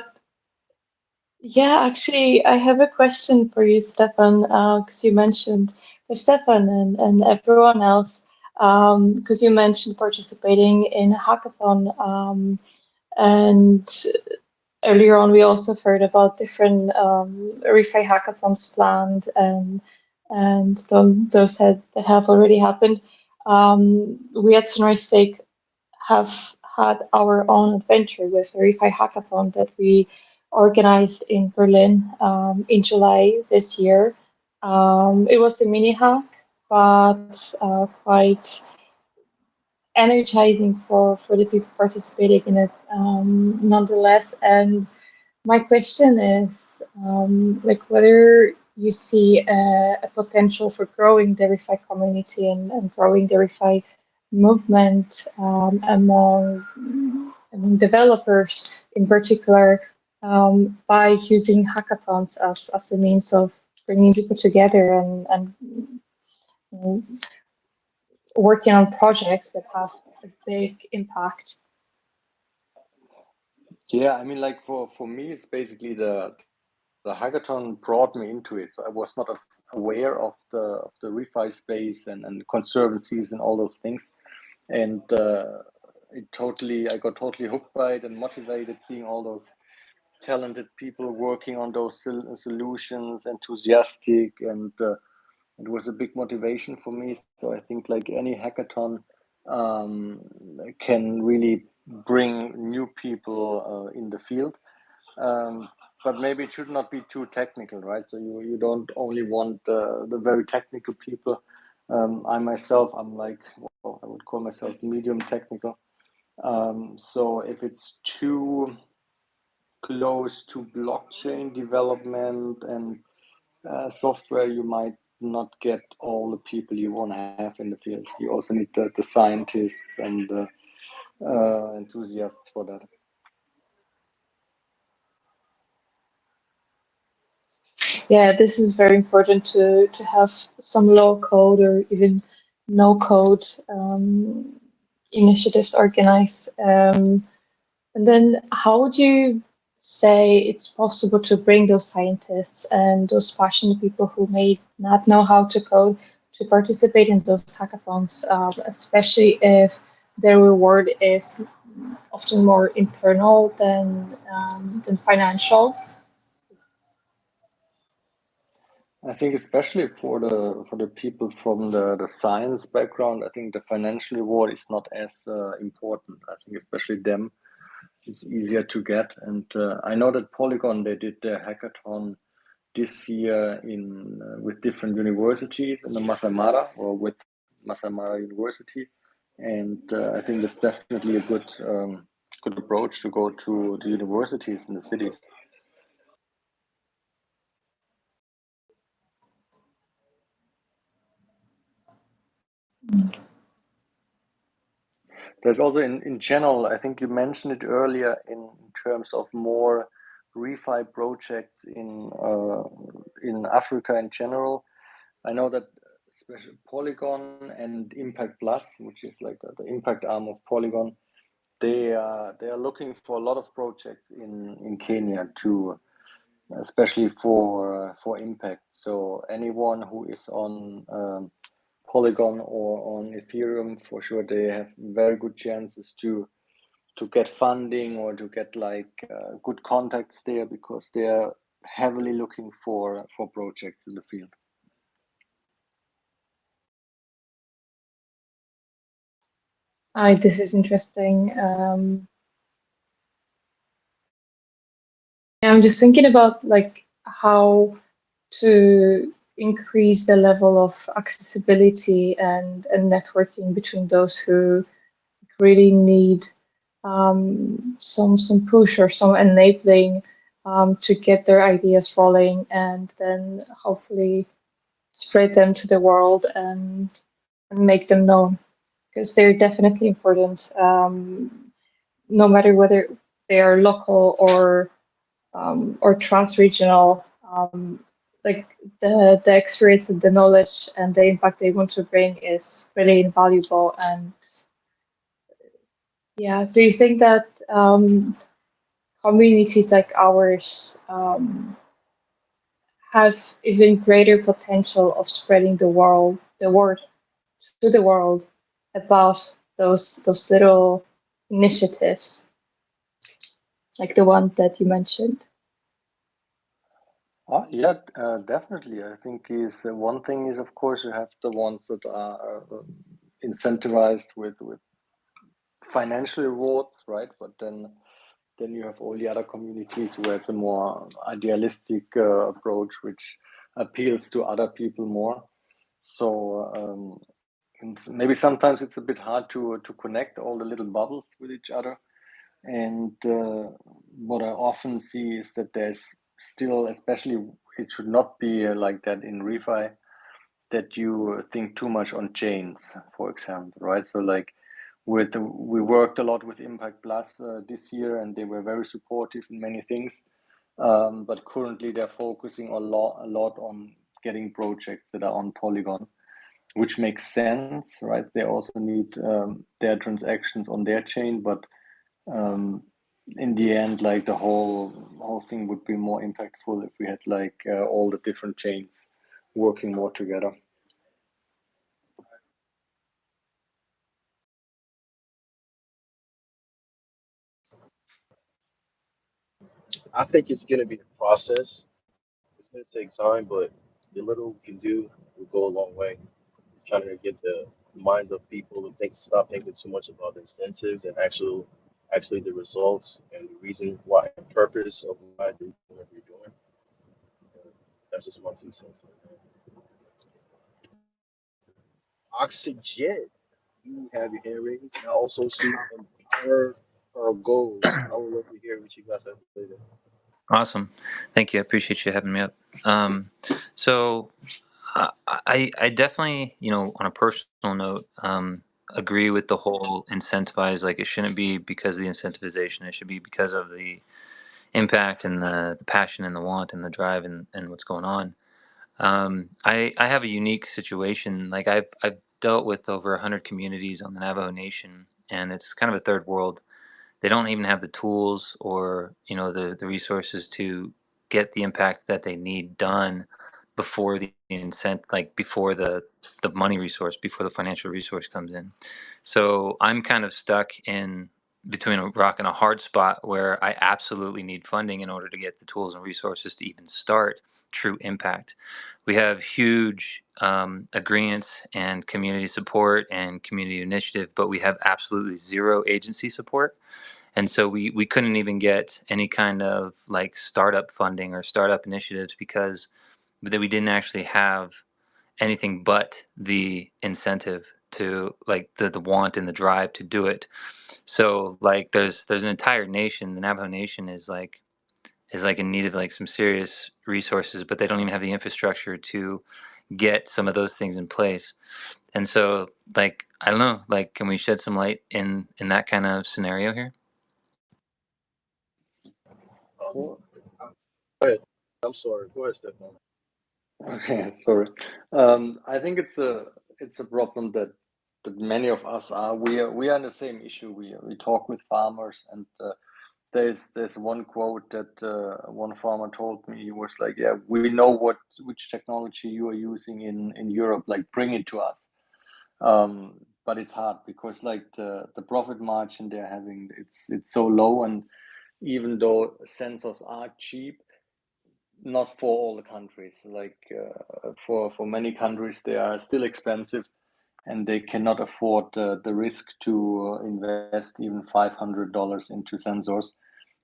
yeah, actually, I have a question for you, Stefan, because you mentioned for Stefan and everyone else, because you mentioned participating in a hackathon, and earlier on we also heard about different refi hackathons planned, and those that have already happened. We at Sunrise Stake have had our own adventure with a refi hackathon that we organized in Berlin in July this year. It was a mini hack, but quite energizing for the people participating in it nonetheless. And my question is, like, whether you see a potential for growing the refi community and growing the refi movement among developers in particular, by using hackathons as a means of bringing people together and you know, working on projects that have a big impact. Yeah, I mean, like for me, it's basically the hackathon brought me into it. So I was not aware of the refi space and conservancies and all those things, and I got totally hooked by it and motivated seeing all those talented people working on those solutions, enthusiastic, and it was a big motivation for me. So I think like any hackathon um, can really bring new people in the field. Um, but maybe it should not be too technical, right? So you don't only want the very technical people. I myself, I'm like, well, I would call myself medium technical. So if it's too close to blockchain development and software, you might not get all the people you want to have in the field. You also need the scientists and the enthusiasts for that. Yeah, this is very important to have some low code or even no code initiatives organized. And then, how would you say it's possible to bring those scientists and those passionate people who may not know how to code to participate in those hackathons, especially if their reward is often more internal than financial? I think especially for the people from the science background, I think the financial reward is not as important. I think especially them, it's easier to get. And I know that Polygon, they did their hackathon this year in with different universities in the Masai Mara or with Masai Mara University, and I think that's definitely a good approach to go to the universities in the cities. There's also in general, I think you mentioned it earlier in terms of more refi projects in Africa in general. I know that especially Polygon and Impact Plus, which is like the impact arm of Polygon, they are looking for a lot of projects in Kenya to especially for impact. So anyone who is on Polygon or on Ethereum, for sure, they have very good chances to get funding or to get like good contacts there because they are heavily looking for projects in the field. This is interesting. I'm just thinking about like how to increase the level of accessibility and networking between those who really need some push or some enabling to get their ideas rolling and then hopefully spread them to the world and make them known because they're definitely important, no matter whether they are local or trans-regional. Like the experience and the knowledge and the impact they want to bring is really invaluable. And yeah, do you think that communities like ours have even greater potential of spreading the word to the world about those little initiatives, like the one that you mentioned? Yeah, definitely. I think is one thing is of course you have the ones that are incentivized with financial rewards, right? But then you have all the other communities where it's a more idealistic approach, which appeals to other people more. So and maybe sometimes it's a bit hard to connect all the little bubbles with each other. And what I often see is that there's still, especially, it should not be like that in refi, that you think too much on chains, for example, right? So like we worked a lot with Impact Plus this year, and they were very supportive in many things. But currently, they're focusing a lot on getting projects that are on Polygon, which makes sense, right? They also need their transactions on their chain, but in the end, like the whole thing would be more impactful if we had like all the different chains working more together. I think it's gonna be the process. It's gonna take time, but the little we can do will go a long way. Trying to get the minds of people to think, stop thinking too much about incentives and actual actually the results and the reason why purpose of why they're doing what they're doing. Uh, that's just my 2 cents. Oxygen, you have your hand raised. And I also see Empower our goals. I would love to hear what you guys have to say there. Awesome. Thank you. I appreciate you having me up. So I definitely, on a personal note, agree with the whole incentivize. Like it shouldn't be because of the incentivization. It should be because of the impact and the passion and the want and the drive and what's going on. I have a unique situation. Like I've dealt with over 100 communities on the Navajo Nation, and it's kind of a third world. They don't even have the tools or the resources to get the impact that they need done before the like before the money resource, before the financial resource comes in. So I'm kind of stuck in between a rock and a hard spot where I absolutely need funding in order to get the tools and resources to even start true impact. We have huge agreements and community support and community initiative, but we have absolutely zero agency support. And so we couldn't even get any kind of like startup funding or startup initiatives because that we didn't actually have anything but the incentive to like the want and the drive to do it. So like there's an entire nation, the Navajo Nation is like in need of like some serious resources, but they don't even have the infrastructure to get some of those things in place. And so like I don't know, like can we shed some light in that kind of scenario here? Go ahead. I'm sorry. Go ahead, Stefan. Okay, sorry. I think it's a problem that many of us are. We are in the same issue. We talk with farmers, and there's one quote that one farmer told me. He was like, "Yeah, we know which technology you are using in Europe. Like, bring it to us." But it's hard because like the profit margin they're having, it's so low, and even though sensors are cheap, not for all the countries. Like for many countries, they are still expensive, and they cannot afford the risk to invest even $500 into sensors,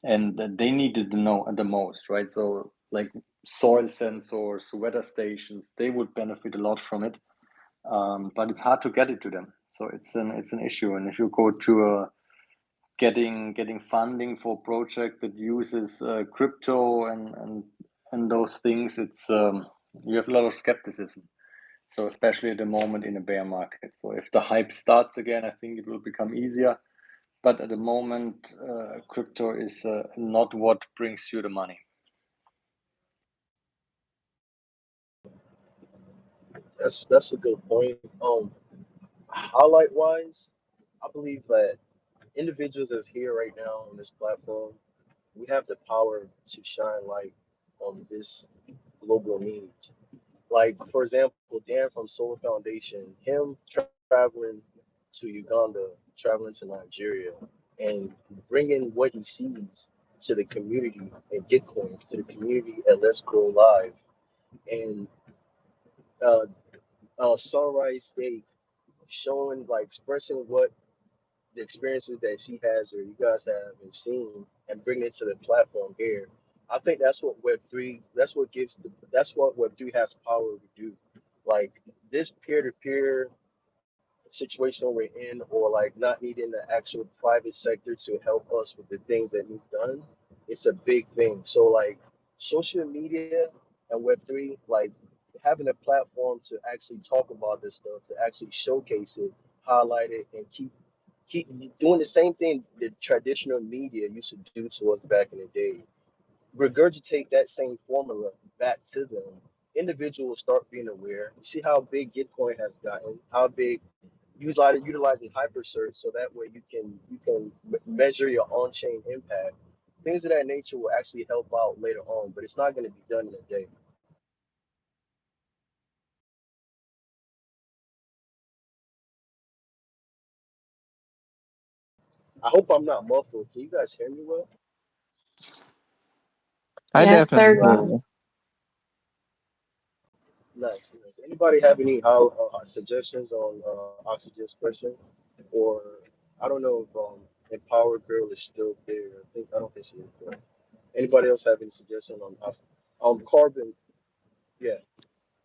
and they needed to know the most, right? So like soil sensors, weather stations, they would benefit a lot from it, but it's hard to get it to them. So it's an issue, and if you go to getting funding for a project that uses crypto and those things, it's you have a lot of skepticism. So especially at the moment in a bear market. So if the hype starts again, I think it will become easier. But at the moment, crypto is not what brings you the money. That's a good point. Highlight wise, I believe that individuals that's here right now on this platform, we have the power to shine light on this global need. Like for example, Dan from Solar Foundation, him traveling to Uganda, traveling to Nigeria, and bringing what he sees to the community at Gitcoin, to the community at Let's Grow Live, and uh, Sunrise State showing like expressing what the experiences that she has or you guys have and seen and bring it to the platform here. I think that's what Web3, that's what Web3 has power to do. Like this peer to peer situation we're in, or like not needing the actual private sector to help us with the things that needs done, it's a big thing. So like social media and Web3, like having a platform to actually talk about this stuff, to actually showcase it, highlight it, and keep doing the same thing the traditional media used to do to us back in the day. Regurgitate that same formula back to them. Individuals start being aware. You see how big Gitcoin has gotten, how big utilizing hypersearch so that way you can measure your on-chain impact. Things of that nature will actually help out later on, but it's not going to be done in a day. I hope I'm not muffled. Can you guys hear me well? I Yes, definitely very hear well. you. Nice, nice. Anybody have any how suggestions on Oxygen's question, or I don't know if And Power Girl is still there. I don't think she is. But anybody else have any suggestion on carbon? Yeah.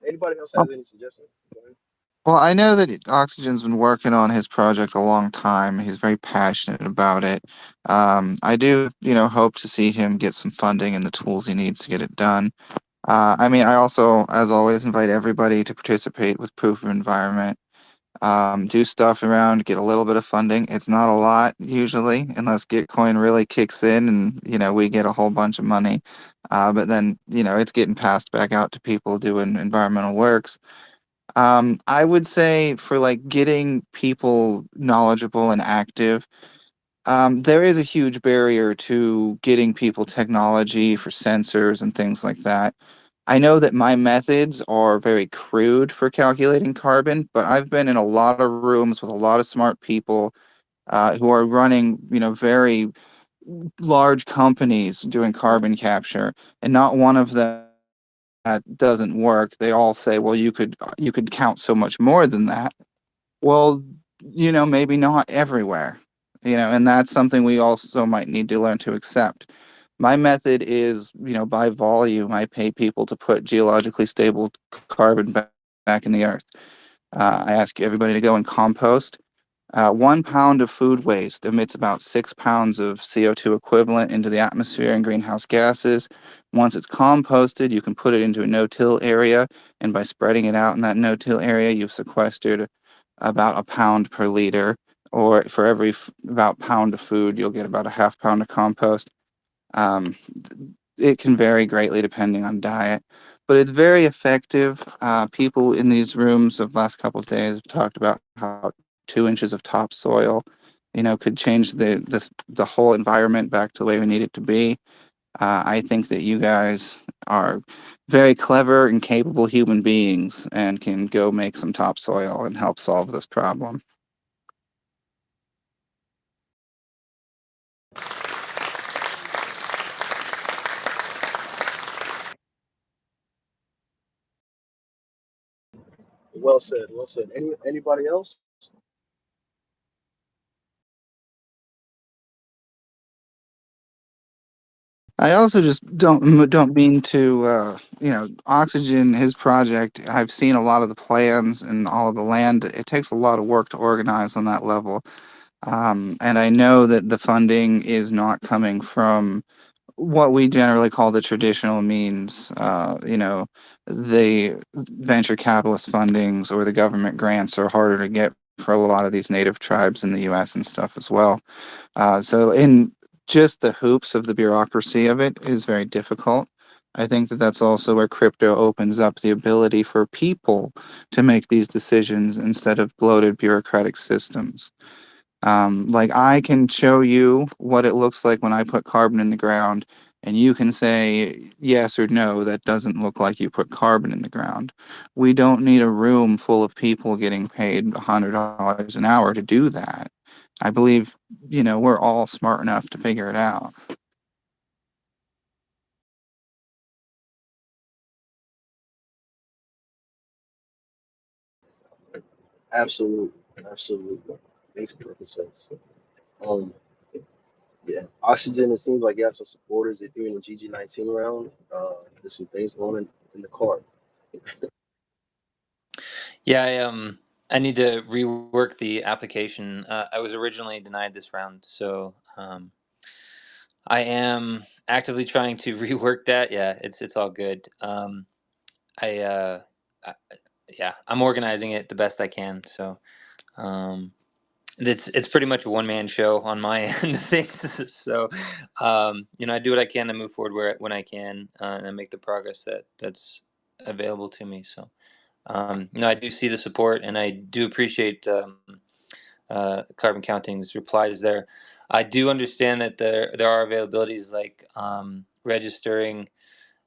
Anybody else has any suggestions? Go ahead. Well, I know that Oxygen's been working on his project a long time. He's very passionate about it. I do, hope to see him get some funding and the tools he needs to get it done. I mean, I also, as always, invite everybody to participate with Proof of Environment. Do stuff around, get a little bit of funding. It's not a lot usually, unless Gitcoin really kicks in and we get a whole bunch of money. But then it's getting passed back out to people doing environmental works. I would say for like getting people knowledgeable and active, there is a huge barrier to getting people technology for sensors and things like that. I know that my methods are very crude for calculating carbon, but I've been in a lot of rooms with a lot of smart people who are running, very large companies doing carbon capture, and not one of them that doesn't work. They all say, well, you could count so much more than that. Well, maybe not everywhere, and that's something we also might need to learn to accept. My method is, by volume, I pay people to put geologically stable carbon back in the earth. I ask everybody to go and compost. 1 pound of food waste emits about 6 pounds of CO2 equivalent into the atmosphere and greenhouse gases. Once it's composted, you can put it into a no-till area, and by spreading it out in that no-till area, you've sequestered about a pound per liter, or for every about pound of food, you'll get about a half pound of compost. Um, it can vary greatly depending on diet, but it's very effective. People in these rooms of the last couple of days have talked about how 2 inches of topsoil, could change the whole environment back to the way we need it to be. I think that you guys are very clever and capable human beings and can go make some topsoil and help solve this problem. Well said. Well said. Anybody else? I also just don't mean to, Oxygen, his project. I've seen a lot of the plans and all of the land. It takes a lot of work to organize on that level, and I know that the funding is not coming from what we generally call the traditional means. The venture capitalist fundings or the government grants are harder to get for a lot of these native tribes in the U.S. and stuff as well. So in just the hoops of the bureaucracy of it is very difficult. I think that that's also where crypto opens up the ability for people to make these decisions instead of bloated bureaucratic systems. Like I can show you what it looks like when I put carbon in the ground, and you can say yes or no, that doesn't look like you put carbon in the ground. We don't need a room full of people getting paid $100 an hour to do that. I believe, we're all smart enough to figure it out. Absolutely. Absolutely. Makes perfect sense. Um, yeah. Oxygen, it seems like you have some supporters if you're in the GG19 round. There's some things going in the card. Yeah, I need to rework the application. I was originally denied this round, so I am actively trying to rework that. Yeah, it's all good. I, I yeah, I'm organizing it the best I can. So um, it's pretty much a one man show on my end of things. So I do what I can to move forward when I can, and I make the progress that's available to me. So I do see the support, and I do appreciate Carbon Counting's replies there. I do understand that there are availabilities like registering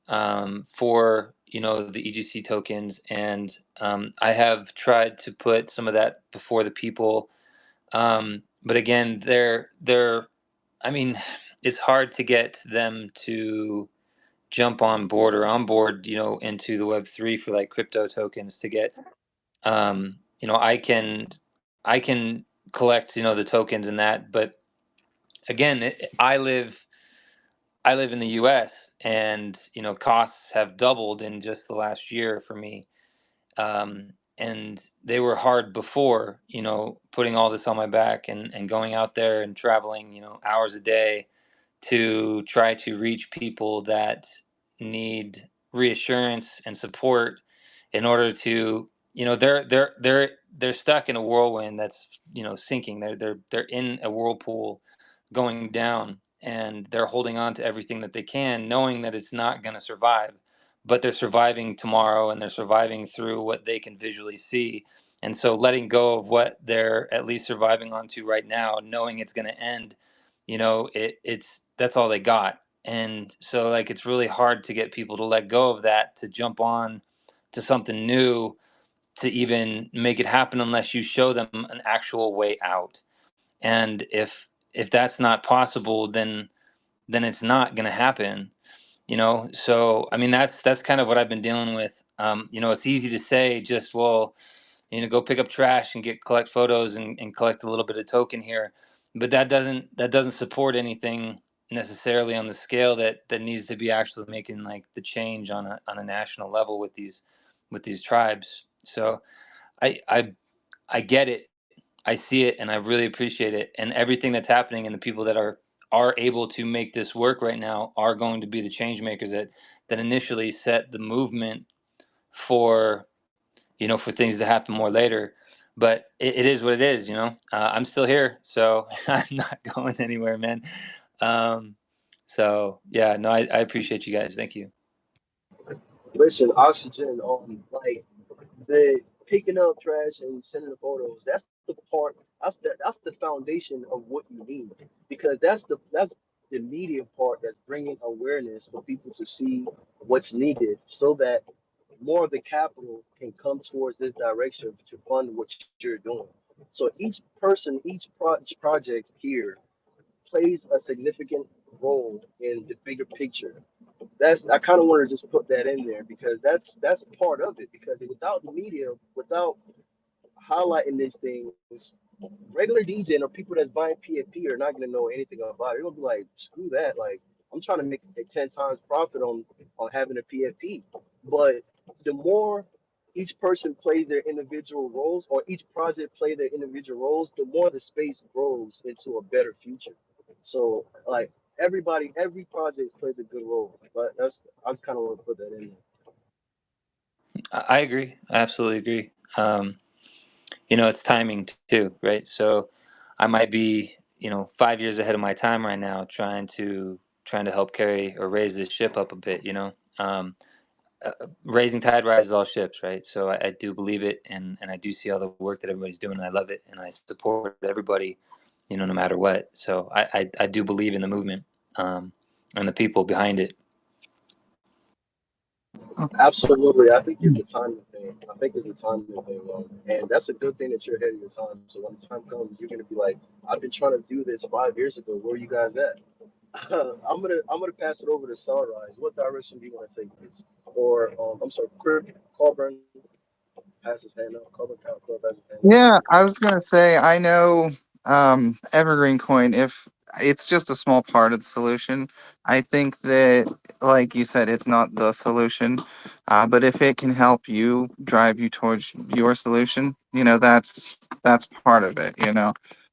for the EGC tokens, and I have tried to put some of that before the people. But again, they're I mean, it's hard to get them to jump on board or on board, into the Web3 for like crypto tokens to get I can collect the tokens and that, but again, I live in the U.S. and costs have doubled in just the last year for me, and they were hard before. Putting all this on my back and going out there and traveling hours a day to try to reach people that need reassurance and support in order to they're stuck in a whirlwind that's sinking. They're in a whirlpool going down, and they're holding on to everything that they can, knowing that it's not going to survive, but they're surviving tomorrow and they're surviving through what they can visually see. And so letting go of what they're at least surviving onto right now, knowing it's going to end, it's that's all they got. And so like it's really hard to get people to let go of that, to jump on to something new, to even make it happen unless you show them an actual way out. And if that's not possible, then it's not going to happen. So I mean that's kind of what I've been dealing with. It's easy to say just, well, go pick up trash and collect photos and collect a little bit of token here, but that doesn't support anything necessarily on the scale that needs to be actually making like the change on a national level with these tribes. So I get it, I see it, and I really appreciate it, and everything that's happening, and the people that are able to make this work right now are going to be the change makers that initially set the movement for for things to happen more later. But it is what it is. I'm still here, so I'm not going anywhere, man. So yeah, no, I appreciate you guys. Thank you. Listen, oxygen on like the picking up trash and sending the photos. That's the part. That's the foundation of what you need, because that's the media part that's bringing awareness for people to see what's needed, so that more of the capital can come towards this direction to fund what you're doing. So each person, project here plays a significant role in the bigger picture. That's I kind of want to just put that in there, because that's part of it. Because without the media, without highlighting these things, regular DJing or people that's buying PFP are not going to know anything about it. They're going to be like, screw that. Like, I'm trying to make a 10 times profit on having a PFP. But the more each person plays their individual roles, or each project play their individual roles, the more the space grows into a better future. So, like, every project plays a good role. But I just kind of want to put that in there. I agree. I absolutely agree. It's timing too, right? So I might be 5 years ahead of my time right now, trying to help carry or raise this ship up a bit. Raising tide rises all ships, right? So I do believe it, and I do see all the work that everybody's doing, and I love it, and I support everybody, no matter what. So I do believe in the movement, and the people behind it. Absolutely, I think it's a timing thing. I think it's a timing thing, and that's a good thing that you're ahead of your time. So when the time comes, you're gonna be like, "I've been trying to do this 5 years ago. Where are you guys at?" I'm gonna pass it over to Sunrise. What direction do you want to take this? Or I'm sorry, Corbin has his hand up. Corbin has his hand up. Yeah, I was gonna say I know Evergreen Coin, if it's just a small part of the solution. I think that, like you said, it's not the solution. But if it can help you drive you towards your solution, that's part of it,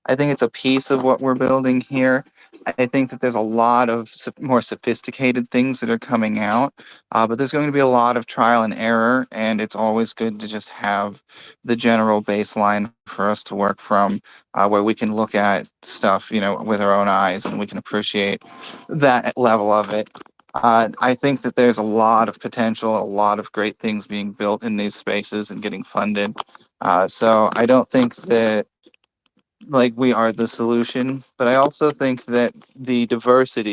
I think it's a piece of what we're building here. I think that there's a lot of more sophisticated things that are coming out, but there's going to be a lot of trial and error, and it's always good to just have the general baseline for us to work from, where we can look at stuff, with our own eyes, and we can appreciate that level of it. I think that there's a lot of potential, a lot of great things being built in these spaces and getting funded. So I don't think that like we are the solution, but I also think that the diversity